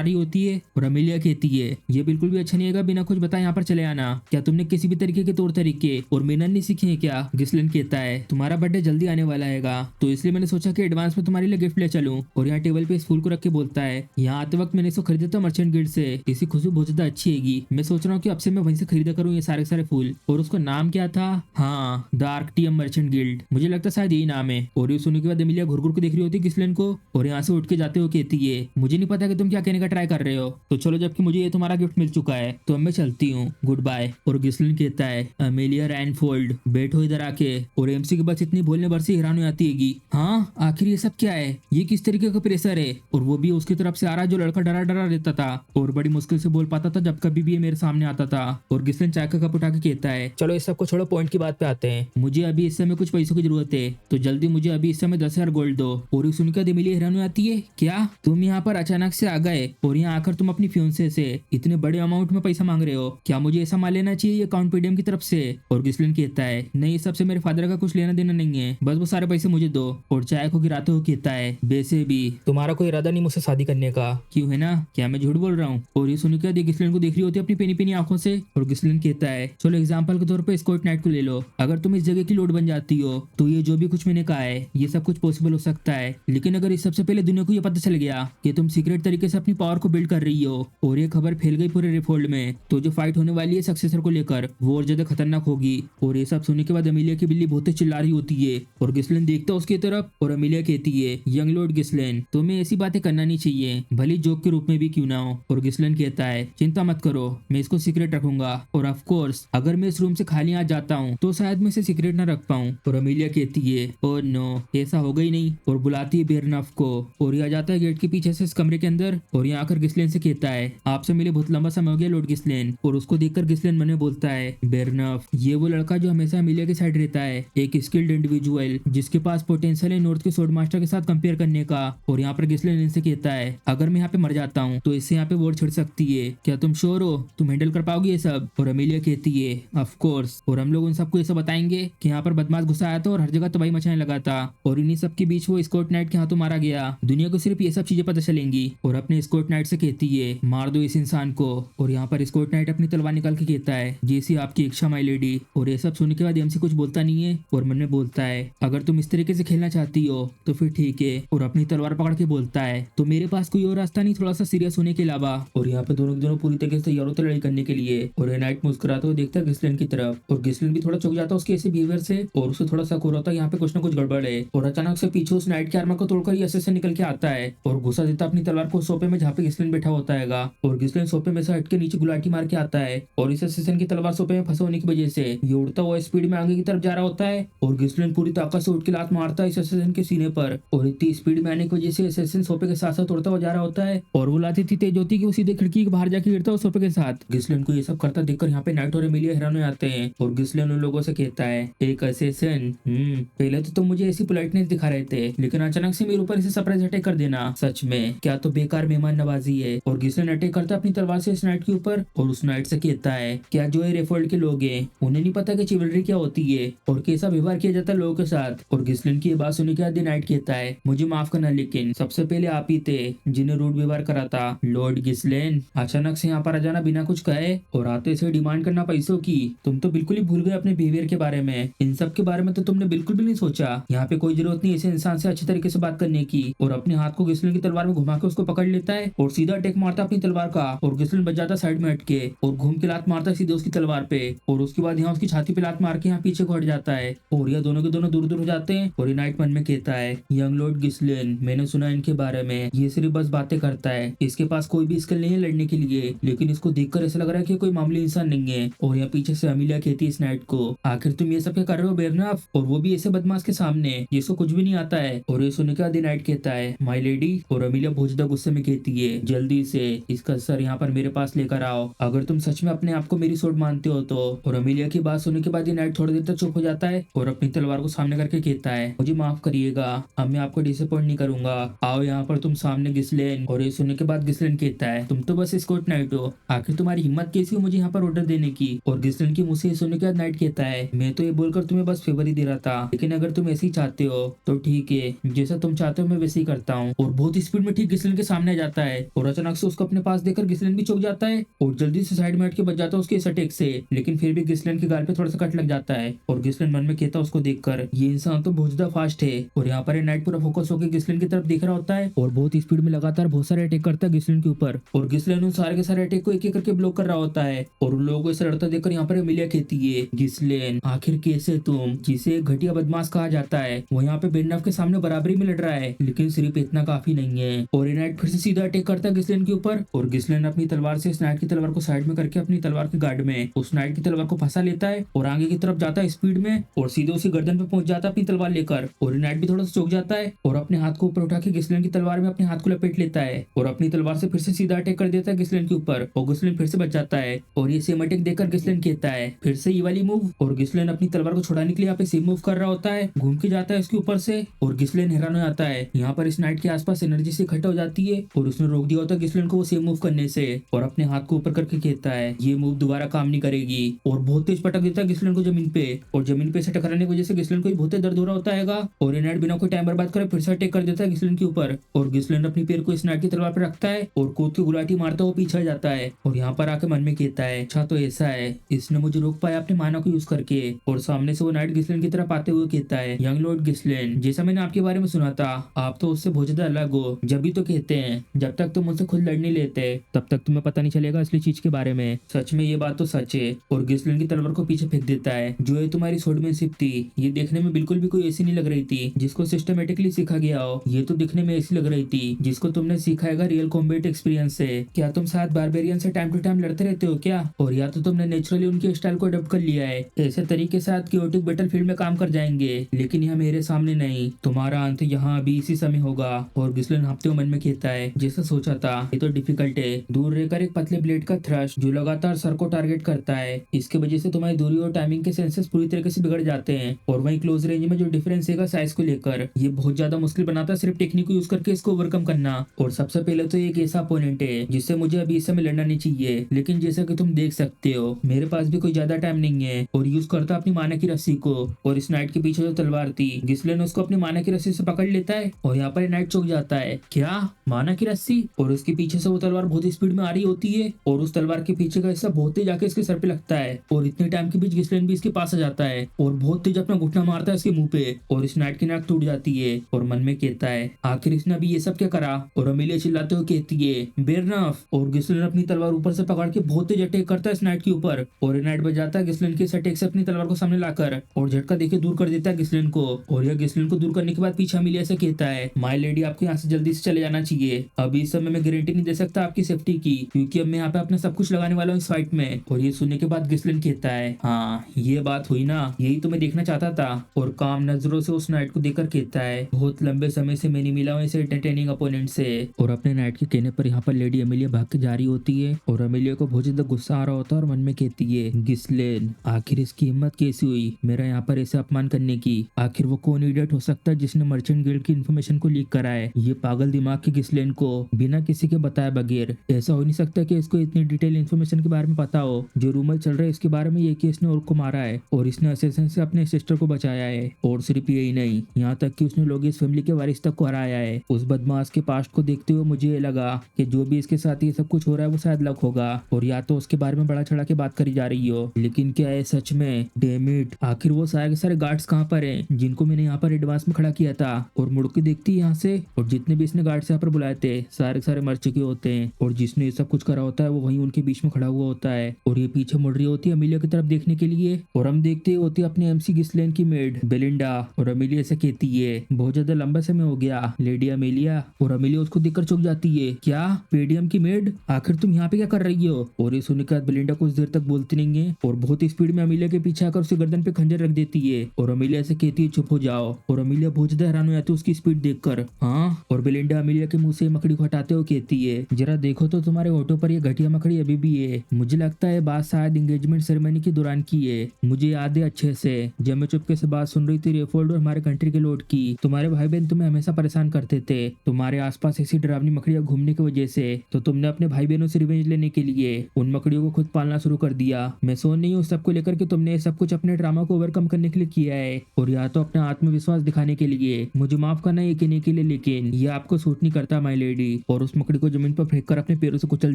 रही होती है। और अमीलिया कहती है ये बिल्कुल भी अच्छा नहीं है बिना कुछ बताए यहाँ पर चले आना, क्या तुमने किसी भी तरीके के तौर तरीके और मेहनत नहीं सीखे हैं क्या। गिस्लिन कहता है तुम्हारा बर्थडे जल्दी आने वाला है तो इसलिए मैंने सोचा कि एडवांस में तुम्हारे लिए गिफ्ट ले चलूं। और यहाँ टेबल पे इस फूल को रख के बोलता है यहाँ आते वक्त मैंने इसको खरीदा था मर्चेंट गिल्ड से, इसकी खुशबू बहुत ज्यादा अच्छी है, मैं सोच रहा हूँ कि अब से मैं वहीं से खरीदा करूँ ये सारे सारे फूल। और उसका नाम क्या था, हाँ द आर्कटियम मर्चेंट गिल्ड, मुझे लगता है शायद यही नाम है। और ये सुनने के बाद अमीलिया घुर घुर के देख रही होती है गिस्लिन को। और यहाँ से उठ के जाते हुए कहती है मुझे नहीं पता कि तुम क्या कहने का ट्राई कर रहे हो। तो चलो, जबकि मुझे ये तुम्हारा गिफ्ट मिल चुका है तो अब मैं चलती हूँ, गुड बाय। और गिस्लिन कहता है, अमेलिया रैनफोल्ड बैठो इधर आके। और एमसी के बस इतनी बोलने भर से हैरान हो जाती हैगी, हाँ आखिर ये सब क्या है, ये किस तरीके का प्रेशर है, और वो भी उसकी तरफ से आ रहा है जो लड़का डरा डरा रहता था और बड़ी मुश्किल से बोल पाता था जब कभी भी ये मेरे सामने आता था। और गिस्लिन चाय का कप उठा के कहता है, चलो इस सबको छोड़ो, पॉइंट की बात पे आते हैं। मुझे अभी इस समय कुछ पैसों की जरूरत है, तो जल्दी मुझे अभी इस समय 10,000 गोल्ड दो। और ये सुनकर एमिलिया हैरान हो जाती है, क्या तुम यहाँ पर अचानक से आ गए और यहाँ आकर तुम अपनी फ्यूंसे से इतने बड़े अमाउंट में पैसा मांग रहे हो, क्या मुझे ऐसा मान लेना चाहिए ये काउंट पेडीएम की तरफ से। और गिस्लिन कहता है, नहीं, इस सबसे मेरे फादर का कुछ लेना देना नहीं है, बस वो सारे पैसे मुझे दो। और चाय को गिराते हुए कहता है, वैसे भी तुम्हारा कोई इरादा नहीं मुझसे शादी करने का, क्यों है ना, क्या मैं झूठ बोल रहा हूँ। और ये सुनकर गिस्लिन को देख रही होती है अपनी पेनी पेनी आंखों से। और गिस्लिन कहता है, चलो एग्जाम्पल के तौर पर स्कॉट नाइट को ले लो, अगर तुम इस जगह की लोड बन जाती हो तो ये जो भी कुछ मैंने कहा है ये सब कुछ पॉसिबल हो सकता है। लेकिन अगर इस सबसे पहले दुनिया को ये पता चल गया कि तुम सीक्रेट तरीके से अपनी पावर को बिल्ड कर रही हो और ये खबर फैल गई पूरे रेफोल्ड में, तो जो फाइट होने वाली है सक्सेसर को लेकर वो और ज्यादा खतरनाक होगी। और ये सब सुनने के बाद अमेलिया की बिल्ली बहुत चिल्ला रही होती है और गिस्लिन देखता है उसकी तरफ और अमेलिया कहती है, यंग लॉर्ड गिस्लिन, तुम्हें ऐसी बातें करना नहीं चाहिए, भली जोक के रूप में भी क्यों ना हो। और गिस्लिन कहता है, चिंता मत करो, मैं इसको सीक्रेट रखूंगा, और ऑफ कोर्स अगर मैं इस रूम से खाली आ जाता हूँ तो शायद मैं इसे सीक्रेट न रख पाऊँ। और अमेलिया कहती है, ओ नो, ऐसा होगा ही नहीं। और बुलाती है बेरनफ को और ये आ जाता है गेट के पीछे से इस कमरे के अंदर और यहाँ आकर गिस्लिन से कहता है, आपसे मिले बहुत लंबा समय हो गया लॉर्ड गिस्लिन। और उसको देखकर गिस्लिन मन में बोलता है, बेरनफ, ये वो लड़का जो हमेशा अमेलिया के साइड रहता है, एक स्किल्ड इंडिविजुअल जिसके पास पोटेंशियल है नॉर्थ के स्वॉर्ड मास्टर के साथ कंपेयर करने का। और यहाँ पर गिस्लिन इनसे कहता है, अगर मैं यहाँ पे मर जाता हूँ तो इससे यहाँ पे वॉर छिड़ सकती है, क्या तुम श्योर हो, तुम हैंडल कर पाओगे ये सब। और अमेलिया कहती है, ऑफ कोर्स, और हम लोग उन सबको ये सब बताएंगे कि यहाँ पर बदमाश घुसा आया था और हर जगह तबाही मचाने लगा था, और इन्हीं सब के बीच वो स्कॉट नाइट के हाथों मारा गया। दुनिया को सिर्फ ये सब चीजें पता चलेंगी। और अपने स्कॉट नाइट से कहती है, मार दो इस इंसान को। और यहाँ पर स्कॉट नाइट अपनी तलवार निकाल के कहता है, जैसी आपकी इच्छा माय लेडी। और ये सब सुनने के बाद एमसी कुछ बोलता नहीं है और मन में बोलता है, अगर तुम इस तरीके से खेलना चाहती हो तो फिर ठीक है। और अपनी तलवार पकड़ के बोलता है, तो मेरे पास कोई और रास्ता नहीं थोड़ा सा सीरियस होने के अलावा। और यहाँ पे दोनों के दोनों पूरी तरीके से तैयार होते लड़ाई करने के लिए। और ये नाइट मुस्कुराते हुए देखता है गिस्लिन की तरफ और गिस्लिन भी थोड़ा चौंक जाता है उसके ऐसे बिहेवियर से और उसे थोड़ा सा हो रहा था यहाँ पे कुछ ना कुछ गड़बड़ है। और अचानक से पीछे उस नाइट के आर्मर को तोड़कर ये असिस्टेंट निकल के आता है और घुसा देता अपनी तलवार को सोफे में जहाँ पे गिस्लिन बैठा होता है। और गिस्लिन सोफे में से हट के नीचे गुलाटी मार के आता है और इस असिस्टेंट की तलवार सोफे में फंसे होने की वजह से ये उड़ता हुआ स्पीड में आगे की तरफ जा रहा होता है। और गिस्लिन पूरी ताकत से उठ के लात मारता है इस असिस्टेंट के सीने पर और इतनी स्पीड में आने की वजह से असिस्टेंट सोफे के साथ साथ उड़ता हुआ जा रहा होता है। और वो लात इतनी तेज होती है कि वो सीधे खिड़की के बाहर जाके गिरता है सोफे के साथ। गिस्लिन को ये सब करता देखकर यहाँ पे नाइट और एमिलिया हैरान हो जाते हैं और गिस्लिन उन लोगों से कहता है, एक असिस्टेंट, पहले तो तुम मुझे ऐसी पोलाइटनेस दिखा रहे थे लेकिन अचानक से मेरे ऊपर इसे सरप्राइज अटैक कर देना, सच में क्या तो बेकार मेहमान नवाजी है। और गिस्लिन अटैक करता अपनी तलवार से इस नाइट के ऊपर और उस नाइट से कहता है, क्या जो ये रेफोल्ड के लोग हैं उन्हें नहीं पता कि चिवलरी क्या होती है और कैसा व्यवहार किया जाता है लोगों के साथ। और गिस्लिन की ये बात सुनने के बाद नाइट कहता है, मुझे माफ करना लेकिन सबसे पहले आप ही थे जिन्हें रूड व्यवहार करा था। लॉर्ड गिस्लिन, अचानक से यहाँ पर आ जाना बिना कुछ कहे और आते से डिमांड करना पैसों की, तुम तो बिल्कुल ही भूल गए अपने बिहेवियर के बारे में, इन सब के बारे में तो तुमने बिल्कुल भी नहीं सोचा। यहाँ पे कोई जरूरत नहीं ऐसे इंसान से अच्छी तरीके से बात करने की। और अपने हाथ को गिस्लिन की तलवार में घुमा के उसको पकड़ लेता है और सीधा अटैक मारता अपनी तलवार का और गिस्लिन बच जाता साइड में हटके और घूम के लात मारता है सीधे उसकी तलवार पे और उसके बाद यहाँ उसकी छाती पे लात मार के यहाँ पीछे को हट जाता है और यह दोनों के दोनों दूर दूर हो जाते हैं। और नाइट मन में कहता है, यंग लॉर्ड गिस्लिन, मैंने सुना इनके बारे में, ये सिर्फ बस बातें करता है, इसके पास कोई भी स्किल नहीं है लड़ने के लिए, लेकिन इसको देखकर ऐसा लग रहा है कि कोई मामूली इंसान नहीं है। और यहाँ पीछे से अमीलिया कहती है इस नाइट को, आखिर तुम ये सब क्या कर रहे हो बेरनफ, और वो भी ऐसे बदमाश के सामने जिसको कुछ भी नहीं आता है। और ये सुनने के बाद नाइट कहता है, माय लेडी। और अमीलिया बहुत ज्यादा गुस्से में कहती है, जल्दी से इसका सर यहाँ पर मेरे पास लेकर आओ अगर तुम सच में अपने आप को मेरी सोड मानते हो तो। और अमीलिया की बात सुनने के बाद नाइट थोड़ी देर तक चुप हो जाता है और अपनी तलवार को सामने करके कहता है, मुझे माफ करिएगा, अब मैं आपको डिसअपॉइंट नहीं करूंगा, आओ यहाँ पर तुम सामने गिस्लिन। और ये सुनने के बाद गिस्लिन कहता है, तुम तो बस स्कॉट नाइट हो, आखिर तुम्हारी हिम्मत कैसी हो मुझे यहाँ पर ऑर्डर देने की। और गिस्लिन की मुँह से सुनने के बाद नाइट कहता है, मैं तो ये बोलकर तुम्हें बस फेवर ही दे रहा था, लेकिन अगर तुम ऐसे ही चाहते हो तो ठीक है, जैसा तुम चाहते हो मैं वैसे ही करता हूँ। और बहुत स्पीड में ठीक गिस्लिन के सामने आ जाता है और अचानक से उसको अपने पास देखकर गिस्लिन भी चौंक जाता है और जल्दी से साइड में हट के बच जाता है उसके इस अटैक से, लेकिन फिर भी गिस्लिन के गाल पे थोड़ा सा कट लग जाता है। और गिस्लिन मन में कहता है उसको देखकर, ये इंसान तो बहुत ज्यादा फास्ट है। और यहाँ पर नाइट पूरा फोकस होकर गिस्लिन की तरफ देख रहा होता है और बहुत स्पीड में लगातार बहुत सारे अटैक करता है गिस्लिन के ऊपर। और गिस्लिन उन सारे के सारे अटैक को एक एक करके ब्लॉक कर रहा होता है और उन लोगों को ऐसा लड़ता देखकर यहाँ पर एमिलिया कहती है, गिस्लिन आखिर कैसे तुम, जिसे घटिया बदमाश कहा जाता है, वो यहाँ पे बेरनफ के सामने बराबरी में लड़ रहा है, लेकिन सिर्फ इतना काफी नहीं है। और ये नाइट फिर से सीधा अटैक करता है गिसलेन के ऊपर और गिसलेन अपनी तलवार से इस नाइट की तलवार को साइड में करके अपनी तलवार के गार्ड में उस नाइट की तलवार को फंसा लेता है और आगे की तरफ जाता है स्पीड में और सीधे उसकी गर्दन पे पहुंच जाता है अपनी तलवार लेकर। और ये नाइट भी थोड़ा सा चौंक जाता है और अपने हाथ को ऊपर उठा के गिसलेन की तलवार में अपने हाथ को लपेट लेता है और अपनी तलवार से फिर से सीधा अटैक कर देता है गिसलेन के ऊपर और गिसलेन फिर से बच जाता है। और ये सेम अटैक देखकर गिसलेन कहता है फिर से ये वाली मूव और गिसलेन अपनी तलवार को छुड़ाने के लिए यहाँ पे सेम मूव कर रहा होता है, घूम के जाता है इसके ऊपर से और गिसलेन हैरान हो जाता है। यहाँ पर इस नाइट के आसपास एनर्जी से इकट्ठा हो जाती है और उसने रोक दिया होता है गिसलेन को वो सेम मूव करने से और अपने हाथ को ऊपर करके कहता है ये मूव दोबारा काम नहीं करेगी और बहुत तेज पटक देता है गिसलेन को जमीन पे और जमीन पे से टकराने की वजह से गिसलेन को बहुत तेज दर्द हो रहा होता है और ये नाइट बिना कोई टाइम बर्बाद करे फिर से अटैक कर देता है गिसलेन के ऊपर और गिसलेन अपनी पैर को इस नाइट की तलवार पर रखता है और कूद की गुलाटी मारता हुआ पीछे जाता है और यहाँ पर आके मन में कहता है अच्छा तो ऐसा है इसने मुझे रोक पाया अपने माना को यूज करके। और सामने से वो नाइट गिसलेन की तरफ आते हुए कहता है यंग लॉर्ड गिसलेन जैसा मैंने आपके बारे में सुना था आप तो उससे बहुत ज्यादा अलग हो। जब भी तो कहते हैं जब तक तुम मुझसे खुद लड़ नहीं लेते तब तक तुम्हें पता नहीं चलेगा असली चीज के बारे में। सच में ये बात तो सच है। और गिसलेन की तलवार को पीछे फेंक देता है जो ये तुम्हारी स्वॉर्डमैनशिप थी ये देखने में बिल्कुल भी कोई ऐसी नहीं लग रही थी जिसको सिस्टमेटिकली सीखा गया हो। ये तो दिखने में ऐसी लग रही थी जिसको तुमने सीखा है रियल कॉम्बैट एक्सपीरियंस से। क्या तुम साथ बारबेरियन से टाइम टू टाइम लड़ते रहते हो क्या? और या तो तुमने नेचुरली उनके स्टाइल को अडॉप्ट कर लिया है ऐसे तरीके से क्योटिक बैटलफील्ड में काम कर जाएंगे लेकिन यह मेरे सामने नहीं। तुम्हारा अंत यहाँ अभी इसी समय होगा। और गिसलेन हाँफते हुए मन में कहता है जैसा सोचा था ये तो डिफिकल्ट है। दूर रहकर एक पतले ब्लेड का थ्रस्ट जो लगातार सर को टारगेट करता है इसके वजह से तुम्हारी दूरी और टाइमिंग के सेंसेस पूरी तरीके से बिगड़ जाते हैं। और वहीं क्लोज रेंज में जो डिफरेंस है साइज को लेकर ये बहुत ज्यादा मुश्किल बनाता है सिर्फ टेक्निक को यूज करके इसको ओवरकम करना। और सबसे पहले तो एक ऐसा अपोनेंट है जिससे मुझे अभी इस समय लड़ना नहीं चाहिए लेकिन जैसा कि तुम देख सकते हो मेरे पास भी कोई ज्यादा टाइम नहीं है। और यूज करता अपनी माना की रस्सी को और इस नाइट के पीछे जो तलवार थी गिसलेन उसको अपनी माना की रस्सी से पकड़ लेता है और यहाँ पर नाइट चौंक जाता है क्या माना की रस्सी। और उसके पीछे से वो तलवार बहुत स्पीड में आ रही होती है और उस तलवार के पीछे का हिस्सा बहुत तेज जाके इसके सर पे लगता है और इतने टाइम के बीच गिसलेन भी इसके पास आ जाता है और बहुत तेज अपना घुटना मारता है इसके मुंह पे और इस नाइट की नाक टूट जाती है। और मन में कहता है आखिर इसने अभी ये सब क्या करा। और अमेलिया चिल्लाते हुए कहती है बेरनफ। और गिसलेन अपनी तलवार ऊपर से पकड़ के बहुत तेज अटैक करता है इस नाइट के ऊपर और नाइट बच जाता है गिसलेन के इस अटैक से अपनी तलवार को सामने लाकर और झटका देके दूर कर देता है गिसलेन को। और यह गिसलेन को दूर करने के बाद पीछे अमेलिया से कहता है माय लेडी आपको यहाँ से जल्दी से चले जाना चाहिए। अभी इस समय मैं गारंटी नहीं दे सकता आपकी सेफ्टी की क्योंकि अब मैं यहाँ पे अपना सब कुछ लगाने वाला हूँ इस फाइट में। और ये सुनने के बाद गिसलेन कहता है हाँ ये बात हुई ना यही तो मैं देखना चाहता था। और काम नजरों से उस नाइट को देखकर कहता है बहुत लंबे समय से मैं नहीं मिला हूँ ऐसे एंटरटेनिंग अपोनेंट से। और अपने नाइट के कहने पर यहाँ पर लेडी अमेलिया भाग के जा रही होती है और अमेलिया को बहुत ज्यादा गुस्सा आ रहा होता है और मन में कहती है गिसलेन आखिर इसकी हिम्मत कैसी हुई मेरा यहाँ पर ऐसे अपमान करने की। आखिर वो कौन इडियट हो सकता है जिसने मर्चेंट गिल्ड की इन्फॉर्मेशन को लीक करा है। ये पागल दिमाग के गिसलेन को बिना किसी के बताए बगैर ऐसा हो नहीं सकता कि इसको इतनी डिटेल इन्फॉर्मेशन के बारे में पता हो। जो रूमर चल रहा है इसके बारे में ये कि इसने और को मारा है और इसने असैसिन से अपने सिस्टर को बचाया है। और सिर्फ यही नहीं यहाँ तक कि उसने लोग इस फैमिली के वारिस तक को हराया है। उस बदमाश के पास्ट को देखते हुए मुझे ये लगा कि जो भी इसके साथ ये सब कुछ हो रहा है वो शायद लक होगा और या तो उसके बारे में बड़ा चढ़ा के बात करी जा रही हो। लेकिन क्या है सच में? डैम इट आखिर वो सारे के सारे गार्ड्स कहाँ पर हैं जिनको मैंने यहाँ पर एडवांस में खड़ा किया था। और मुड़ के देखती है यहाँ से और जितने भी इसने गार्ड्स यहाँ पर बुलाए थे सारे सारे मर चुके होते हैं और जिसने ये सब कुछ करा होता है वो वहीं उनके बीच में खड़ा हुआ होता है। और ये पीछे मुड़ रही होती है अमेलिया की तरफ देखने के लिए और हम देखते होते अपने एमसी गिसलेन की मेड बेलिंडा। और अमेलिया से कहती है बहुत ज्यादा लंबा समय हो गया लेडी अमेलिया। और अमेलिया उसको देखकर चुक जाती है क्या पेडियम की मेड आखिर तुम यहाँ पे क्या कर रही हो। और ये सुनने के बाद बेलिंडा कुछ देर तक बोलती नहीं है और बहुत स्पीड में अमेलिया के पीछे आकर उसके गर्दन पे खंजर रख देती है और अमेलिया से कहती है चुप हो जाओ। और अमेलिया बहुत ज्यादा हैरान हो जाती है उसकी स्पीड देखकर। हाँ। और बेलिंडा अमेलिया के मुंह से मकड़ी को हटाते हुए कहती है जरा देखो तो तुम्हारे ऑटो पर ये घटिया मकड़ी अभी भी है। मुझे लगता है बात शायद एंगेजमेंट सेरेमनी के दौरान की है। मुझे याद है अच्छे से जब मैं चुपके से बात सुन रही थी रेफोल्ड और हमारे कंट्री के लॉर्ड की। तुम्हारे भाई बहन तुम्हें हमेशा परेशान करते थे तुम्हारे आसपास ऐसी डरावनी मकड़ियां घूमने की वजह से तो तुमने अपने भाई बहनों से रिवेंज लेने के लिए उन मकड़ियों को खुद पालना शुरू कर दिया। मैं सोच नहीं हूँ सबको लेकर के तुमने सब कुछ अपने ड्रामा को ओवरकम करने के लिए किया है और या तो अपना आत्मविश्वास दिखाने के लिए। मुझे माफ करना ये कहने के लिए लेकिन ये आपको सूट नहीं करता माय लेडी। और उस मकड़ी को जमीन पर फेंक कर अपने पैरों से कुचल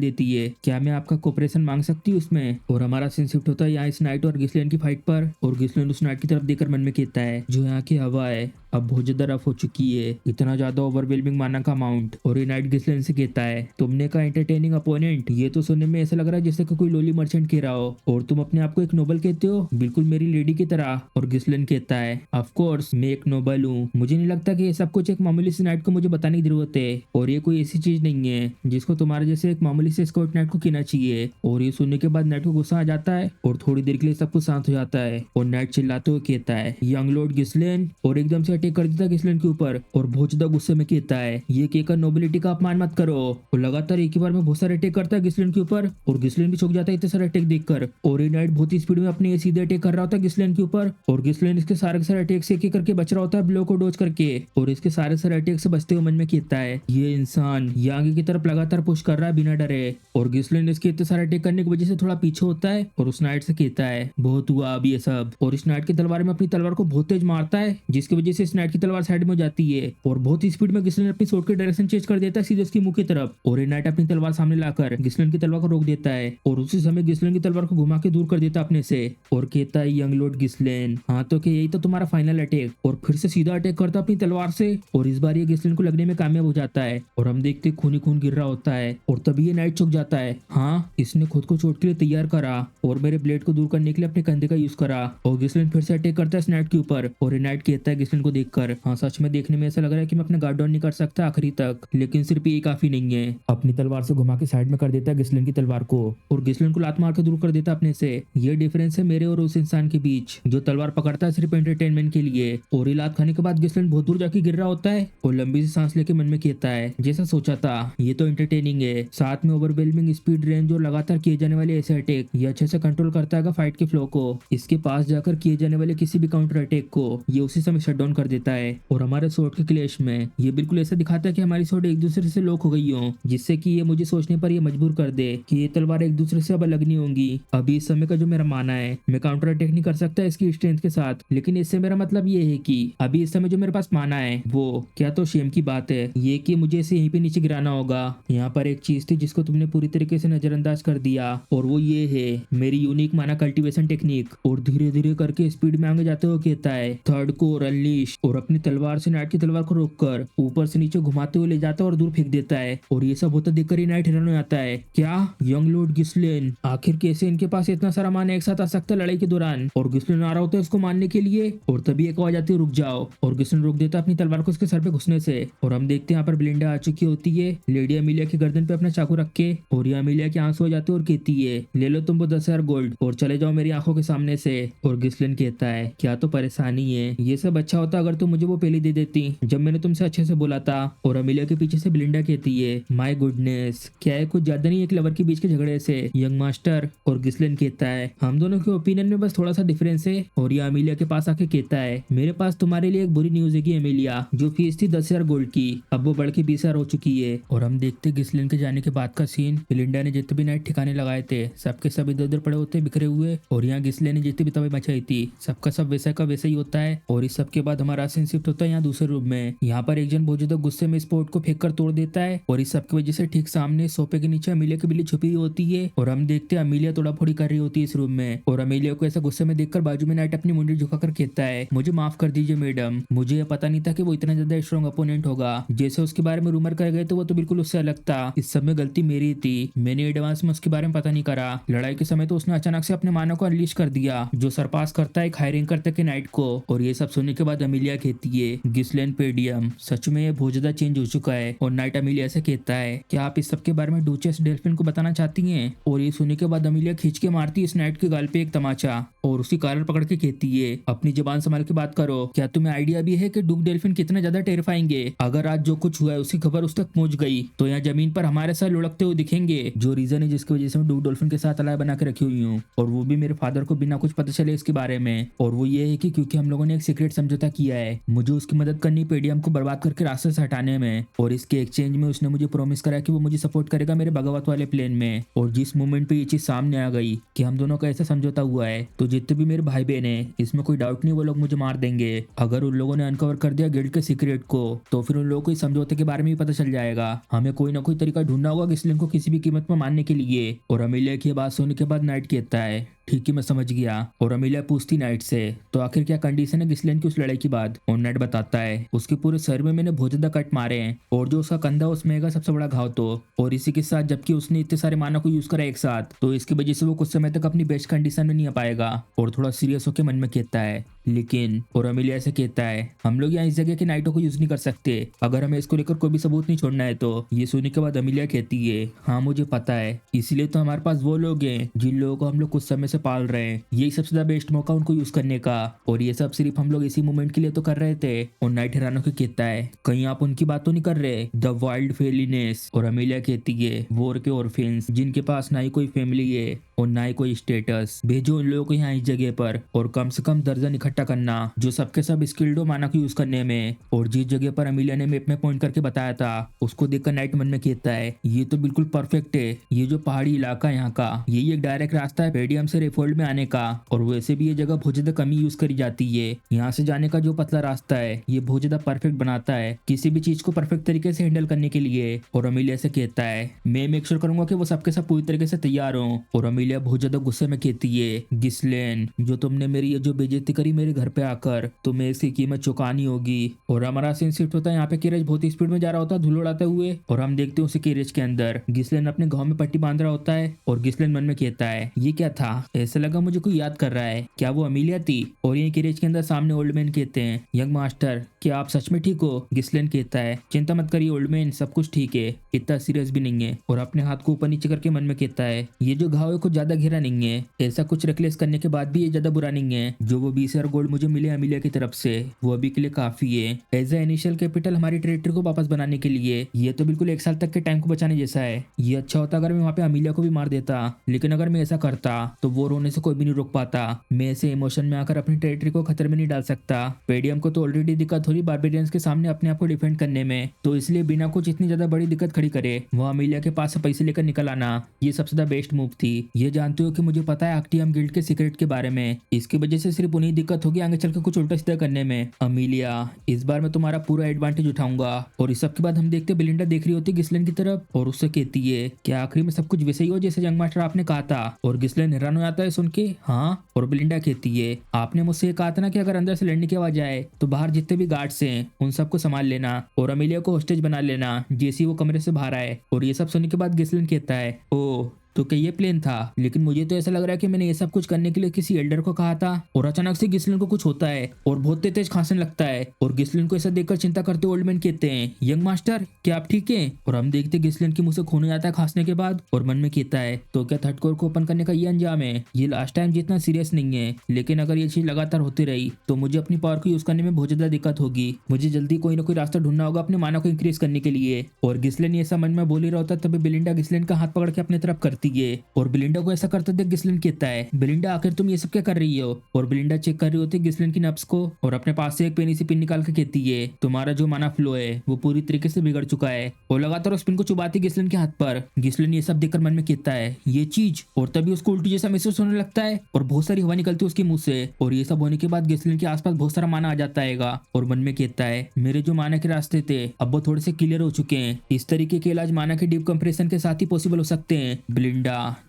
देती है। क्या मैं आपका कोऑपरेशन मांग सकती हूँ उसमें। और हमारा सीन शिफ्ट होता है यहाँ इस नाइट और गिसलेन की फाइट पर। और गिसलेन उस नाइट की तरफ देखकर मन में कहता है जो यहाँ की हवा है अब बहुत ज्यादा रफ हो चुकी है इतना ज्यादा ओवरवेलमिंग माना का अमाउंट। और ये नाइट गिसलेन से कहता है तुमने का एंटरटेनिंग अपोनेंट ये तो सुनने में ऐसा लग रहा है जैसे कि कोई लोली मर्चेंट कह रहा हो और तुम अपने आप को एक नोबल कहते हो बिल्कुल मेरी लेडी की तरह। और गिसलेन कहता है ऑफ कोर्स मैं एक नोबल हूँ। मुझे नहीं लगता कि ये सब कुछ एक मामूली सी नाइट को मुझे बताने की जरूरत है। और ये कोई ऐसी चीज नहीं है जिसको तुम्हारे जैसे एक मामूली से स्कॉट नाइट को कहना चाहिए। और ये सुनने के बाद नाइट को गुस्सा आ जाता है और थोड़ी देर के लिए सब कुछ शांत हो जाता है और नाइट चिल्लाते हुए कहता है यंग लॉर्ड गिस्लेन, और एकदम से अटैक कर देता है गिस्लेन के ऊपर और बहुत ज्यादा गुस्से में कहता है ये कहकर नोबिलिटी का अपमान मत करो। और लगातार एक ही बार में बहुत सारे अटैक करता है गिस्लेन के ऊपर और गिस्लेन भी चौंक जाता है इतने सारे अटैक देखकर। और ये नाइट बहुत ही स्पीड में अपने सीधे अटैक कर रहा होता है गिस्लेन के ऊपर और गिस्लेन इसके सारे के सारे अटैक से एक एक करके बच रहा होता है ब्लो को डोज करके। और इसके सारे सारे अटैक से बचते हुए मन में कहता है ये इंसान ये आगे की तरफ लगातार पुश कर रहा है बिना डरे। और गिस्लेन इसके इतने सारे अटैक करने की वजह से थोड़ा पीछे होता है और उस नाइट से कहता है बहुत हुआ अब ये सब। और इस नाइट की तलवार में अपनी तलवार को बहुत तेज मारता है जिसकी वजह से इस नाइट की तलवार साइड में हो जाती है और बहुत ही स्पीड में गिस्लेन अपनी सोट की डायरेक्शन चेंज कर देता है सीधे उसकी मुंह की तरफ। और ये नाइट अपनी तलवार सामने लाकर गिस्लेन की तलवार को रोक देता है और उसी समय गिस्लेन की तलवार को घुमा के दूर कर देता अपने से और कहता है यंग लॉर्ड गिस्लेन, हाँ तो क्या यही तो तुम्हारा फाइनल अटैक। और फिर से सीधा अटैक करता अपनी तलवार से और इस बार ये गिस्लेन को लगने में कामयाब हो जाता है और हम देखते खून खून गिर रहा होता है। और तभी ये नाइट चौंक जाता है, हाँ इसने खुद को चोट के लिए तैयार करा और मेरे ब्लेड को दूर करने के लिए अपने कंधे का यूज करा। और गिस्लेन फिर से अटैक करता है इस नाइट के ऊपर और ये नाइट कहता है गिस्लेन को देखकर, हाँ सच में देखने में ऐसा लग रहा है कि मैं अपना गार्ड डाउन नहीं कर सकता आखिरी तक, लेकिन सिर्फ ये काफी नहीं है। अपनी तलवार से घुमा के साइड में कर देता है गिस्लेन की तलवार को और गिस्लेन को लात मार के दूर कर देता अपने से। ये डिफरेंस है मेरे और उस इंसान के बीच जो तलवार पकड़ता है सिर्फ एंटरटेनमेंट के लिए। और ये लात खाने के बाद गिस्लेन बहुत दूर जाके गिर रहा होता है और लंबी सी सांस लेके मन में कहता है जैसा सोचा था ये तो एंटरटेनिंग है, साथ में ओवरवेलमिंग स्पीड, रेंज और लगातार किए जाने वाले ऐसे अटैक, ये अच्छे से कंट्रोल करता है फाइट के फ्लो को। इसके पास जाकर किए जाने वाले किसी भी काउंटर अटैक को ये उसी समय शट डाउन कर देता है। और हमारे स्वॉर्ड के क्लैश में ये बिल्कुल ऐसा दिखाता है कि हमारी स्वॉर्ड एक दूसरे से लॉक हो गई हो, जिससे कि ये मुझे सोचने पर ये मजबूर कर दे कि ये तलवार एक दूसरे से अब अलग नहीं होंगी। अभी इस समय का जो मेरा मानना है मैं काउंटर अटैक नहीं कर सकता इसकी स्ट्रेंथ के साथ, लेकिन इससे मेरा मतलब ये है कि अभी इस समय जो मेरे पास माना है वो क्या तो शेम की बात है ये कि मुझे इसे यहीं पे नीचे गिराना होगा। यहाँ पर एक चीज थी जिसको तुमने पूरी तरीके से नजरअंदाज कर दिया और वो ये है मेरी यूनिक माना कल्टीवेशन टेक्निक। और धीरे धीरे करके स्पीड में आगे जाते हुए कहता है थर्ड कोर अनलीश, और अपनी तलवार से नाइट की तलवार को रोककर ऊपर से नीचे घुमाते हुए ले जाता है और दूर फेंक देता है। और ये सब होता देखकर ही नाइट हैरान हो जाता है, क्या यंग लॉर्ड गिस्लेन, आखिर कैसे इनके पास इतना सारा मान एक साथ आ सकता है लड़ाई के दौरान। और गिस्लेन आ रहा होता है उसको मारने के लिए और तभी एक आवाज आती है रुक जाओ, और गिस्लेन रोक देता है अपनी तलवार को उसके सर पे घुसने से। और हम देखते हैं यहाँ पर ब्लिंडा आ चुकी होती है लेडी अमीलिया की गर्दन पे अपना चाकू रख के, और ये अमीलिया के आंसू हो जाते हैं और कहती है ले लो तुम वो 10,000 गोल्ड और चले जाओ मेरी आंखों के सामने से। और गिस्लेन कहता है क्या तो परेशानी है, ये सब अच्छा होता अगर तुम मुझे वो पहले दे देती जब मैंने तुमसे अच्छे से बोला था। और अमीलिया के पीछे से ब्लिंडा कहती है माय गुडनेस, क्या है कुछ ज्यादा नहीं एक लवर के बीच के झगड़े से यंग मास्टर। और गिस्लेन कहता है हम दोनों के ओपिनियन में बस थोड़ा सा डिफरेंस है। और ये अमीलिया के पास आके कहता है मेरे पास तुम्हारे लिए एक बुरी न्यूज है कि अमीलिया, जो फीस थी 10,000 गोल्ड की अब वो बढ़ के 20,000 हो चुकी है। और हम देखते गिस्लेन के जाने के बाद का सीन, ब्लिंडा ने जितने भी नाइट ठिकाने लगाए थे सबके सब इधर उधर पड़े होते बिखरे हुए, और यहाँ गिस्लेन ने जितनी भी तबाही मचाई थी सबका सब वैसा का वैसा ही होता है। और इस सब के बाद हमारा सीन शिफ्ट होता है यहाँ दूसरे रूम में। यहाँ पर एक जन बहुत ज्यादा गुस्से में स्पोर्ट को फेंक कर तोड़ देता है और इस सब की वजह से ठीक सामने सोफे के नीचे अमीलिया की बिल्ली छुपी हुई होती है। और हम देखते हैं अमीलिया तोड़ा फोड़ी कर रही होती है इस रूम में। और अमीलिया को ऐसा गुस्से में देखकर बाजू में नाइट अपनी मुंडी झुकाकर कहता है मुझे माफ कर दीजिए मैडम, मुझे ये पता नहीं था कि वो इतना ज्यादा स्ट्रॉन्ग अपोनेंट होगा। जैसे उसके बारे में रूमर कर गए तो वो तो बिल्कुल उससे अलग था, इस सब में गलती मेरी थी, मैंने एडवांस में उसके बारे में पता नहीं करा। लड़ाई के समय तो उसने अचानक से अपने मानव को अनलीश कर दिया जो सरपास करता है हायरिंग करते के नाइट को। और ये सब सुनने के बाद अमीलिया कहती है गिस्लेन पेडियम सच में ये बहुत ज्यादा चेंज हो चुका है। और नाइट अमीलिया से कहता है क्या आप इस सब के बारे में डूचेस डेल्फिन को बताना चाहती हैं। और ये सुनने के बाद अमीलिया खींच के मारती है इस नाइट के गाल पे एक तमाचा और उसी कॉलर पकड़ के कहती है अपनी जुबान संभाल के बात करो, क्या तुम्हें आइडिया भी है कि डुक डेल्फिन कितना ज्यादा टेरिफाइंगे, अगर आज जो कुछ हुआ है उसकी खबर उस तक पहुंच गई तो यहाँ जमीन पर हमारे साथ लुढ़कते हुए दिखेंगे, जो रीजन है जिसकी वजह से मैं डुक डॉल्फिन के साथ अलाय बना के रखी हुई हूँ। और वो भी मेरे फादर को बिना कुछ पता चले इसके बारे में। और वो ये है कि क्योंकि हम लोगों ने एक सीक्रेट समझौता किया है, मुझे उसकी मदद करनी पेडियम को बर्बाद करके रास्ते से हटाने में। और इसके एक्सचेंज में उसने मुझे प्रॉमिस करा कि वो मुझे सपोर्ट करेगा मेरे बगावत वाले प्लान में। और जिस मोमेंट पे ये चीज सामने आ गई कि हम दोनों का ऐसा समझौता हुआ है तो जितने भी मेरे भाई बहन है इसमें कोई डाउट नहीं वो लोग मुझे मार देंगे। अगर उन लोगों ने अनकवर कर दिया गिल्ड के सीक्रेट को तो फिर उन लोगों को इस समझौते के बारे में भी पता चल जाएगा। हमें कोई ना कोई तरीका ढूंढना होगा गिस्लेन को किसी भी कीमत पर मारने के लिए। और अमीलिया की बात सुनने के बाद नाइट कहता है ठीक है, मैं समझ गया। और अमीलिया पूछती नाइट से, तो आखिर क्या कंडीशन है गिसलेन की उस लड़ाई के बाद? और नेट बताता है, उसके पूरे शरीर में मैंने बहुत ज्यादा कट मारे हैं और जो उसका कंधा उसमें का सबसे बड़ा घाव तो, और इसी के साथ जबकि उसने इतने सारे मानव को यूज करा एक साथ, तो इसकी वजह से वो कुछ समय तक अपनी बेस्ट कंडीशन में नहीं आ पाएगा। और थोड़ा सीरियस होकर मन में कहता है, लेकिन और अमीलिया से कहता है, हम लोग यहाँ इस जगह के नाइटों को यूज नहीं कर सकते अगर हमें इसको लेकर कोई भी सबूत नहीं छोड़ना है तो। ये सुनने के बाद अमीलिया कहती है, हाँ मुझे पता है, इसलिए तो हमारे पास वो लोग हैं जिन लोगों को हम लोग कुछ समय से पाल रहे हैं। यही सबसे ज्यादा बेस्ट मौका उनको यूज करने का, और ये सब सिर्फ हम लोग इसी मोमेंट के लिए तो कर रहे थे। और नाइट हेरानो को कहता है, कहीं आप उनकी बात तो नहीं कर रहे, द वाइल्ड फेलिनेस। और अमीलिया कहती है, वॉर के ऑर्फिन्स जिनके पास ना ही कोई फैमिली है और ना ही कोई स्टेटस, भेजो उन लोगों को यहाँ इस जगह पर, और कम से कम दर्जन इकट्ठा करना जो सबके सब स्किल्ड हो मानव को यूज करने में। और जिस जगह पर अमीलिया ने मैप में पॉइंट करके बताया था उसको देखकर नाइट मन में कहता है, ये तो बिल्कुल परफेक्ट है, ये जो पहाड़ी इलाका यहाँ का, यही एक डायरेक्ट रास्ता है पेडियम से रेफोल्ड में आने का। और वैसे भी ये जगह बहुत ज्यादा कम यूज करी जाती है, यहाँ से जाने का जो पतला रास्ता है ये बहुत ज्यादा परफेक्ट बनाता है किसी भी चीज को परफेक्ट तरीके से हैंडल करने के लिए। और अमीलिया से कहता है, मैं मेक श्योर करूंगा कि वो सबके सब पूरी तरीके से तैयार हो। और अमीलिया बहुत ज्यादा गुस्से में कहती है, गिस्लेन जो तुमने मेरी ये जो बेइज्जती करी मेरे घर पे आकर, तुम्हें इसकी कीमत चुकानी होगी। और हमारा सीन शिफ्ट होता है, यहाँ पे कैरेज बहुत ही स्पीड में जा रहा होता है धूल उड़ाते हुए, और हम देखते हैं उसी कैरेज के अंदर गिस्लेन अपने घाव में पट्टी बांध रहा होता है। और गिस्लेन मन में कहता है, ये क्या था, ऐसा लगा मुझे कोई याद कर रहा है, क्या वो अमीलिया थी? और ये कैरेज के अंदर सामने ओल्ड मैन कहते हैं, यंग मास्टर क्या आप सच में ठीक हो? गिस्लेन कहता है, चिंता मत करिए ओल्ड मैन, सब कुछ ठीक है, इतना सीरियस भी नहीं है। और अपने हाथ को ऊपर नीचे करके मन में कहता है, ये जो घाव है कुछ ज्यादा गहरा नहीं है, ऐसा कुछ रेकलेस करने के बाद भी ये ज्यादा बुरा नहीं है। जो वो 20,000 गोल्ड मुझे मिले अमीलिया की तरफ से वो अभी के लिए काफी है एज ए इनिशियल कैपिटल हमारी टेरिटरी को वापस बनाने के लिए। ये तो बिल्कुल 1 साल तक के टाइम को बचाने जैसा है। ये अच्छा होता अगर मैं वहाँ पे अमीलिया को भी मार देता, लेकिन अगर मैं ऐसा करता तो वो रोने से कोई भी नहीं रोक पाता। मैं ऐसे इमोशन में आकर अपनी टेरिटरी को खतरे में नहीं डाल सकता। पेडियम को तो ऑलरेडी दिक्कत हो रही बारबेरियंस के सामने अपने आप को डिफेंड करने में, तो इसलिए बिना कुछ इतनी ज्यादा बड़ी दिक्कत खड़ी करे वो अमीलिया के पास से पैसे लेकर निकल आना, ये सबसे ज्यादा बेस्ट मूव थी। ये जानते हो कि मुझे पता है आक्टियम गिल्ड के सीक्रेट के बारे में, इसकी वजह से सिर्फ उन्हीं दिक्कत होगी आगे चल के कुछ उल्टा सीधा करने में। अमीलिया इस बार मैं तुम्हारा पूरा एडवांटेज उठाऊंगा। और इस सब के बाद हम देखते हैं बेलिंडा देख रही होती है गिस्लेन की तरफ और उससे कहती है, क्या आखिरी में सब कुछ वैसे ही हो जैसे यंग मास्टर आपने कहा था? और गिस्लेन हैरान हो जाता है सुन के, हाँ। और बेलिंडा कहती है, आपने मुझसे ये कहा था ना कि अगर अंदर से लड़ने की आवाज आए तो बाहर जितने भी गार्ड्स हैं उन सबको संभाल लेना और अमीलिया को होस्टेज बना लेना जैसे वो कमरे से बाहर आए। और ये सब सुनने के बाद गिस्लेन कहता है, ओ तो क्या ये प्लेन था? लेकिन मुझे तो ऐसा लग रहा है कि मैंने ये सब कुछ करने के लिए किसी एल्डर को कहा था। और अचानक से गिस्लिन को कुछ होता है और बहुत तेज खांसने लगता है। और गिस्लिन को ऐसा देखकर चिंता करते ओल्ड मैन कहते हैं, यंग मास्टर क्या आप ठीक हैं? और हम देखते हैं गिस्लिन की मुंह से खून आता है खांसने के बाद। और मन में कहता है, तो क्या थर्ड कोर को ओपन करने का ये अंजाम है? ये लास्ट टाइम जितना सीरियस नहीं है, लेकिन अगर ये चीज लगातार होती रही तो मुझे अपनी पावर को यूज करने में बहुत ज्यादा दिक्कत होगी। मुझे जल्दी कोई ना कोई रास्ता ढूंढना होगा अपने मानव को इंक्रीज करने के लिए। और गिस्लिन ऐसा मन में बोल ही रहा होता है, तभी बेलिंडा गिस्लिन का हाथ पकड़ के अपनी तरफ करती है। और बेलिंडा को ऐसा करते देख गिस्लिन कहता है, बेलिंडा आखिर तुम ये सब क्या कर रही हो? और बेलिंडा चेक कर रही होती है गिस्लिन की नब्स को और अपने पास से एक पेनी सी पिन निकाल के कहती है, तुम्हारा जो माना फ्लो है वो पूरी तरीके से बिगड़ चुका है। और लगातार उस पिन को चुबाती गिस्लिन के हाथ पर। गिस्लिन ये सब देखकर मन में कहता है, ये चीज, और तभी उसको उल्टी जैसा महसूस होने लगता है और बहुत सारी हवा निकलती है उसके मुंह से। और ये सब होने के बाद गिस्लिन के आसपास बहुत सारा माना आ जाता है और मन में कहता है, मेरे जो माना के रास्ते थे अब वो थोड़े से क्लियर हो चुके हैं। इस तरीके के इलाज माना के डीप कंप्रेशन के साथ ही पॉसिबल हो सकते हैं। बेलिंडा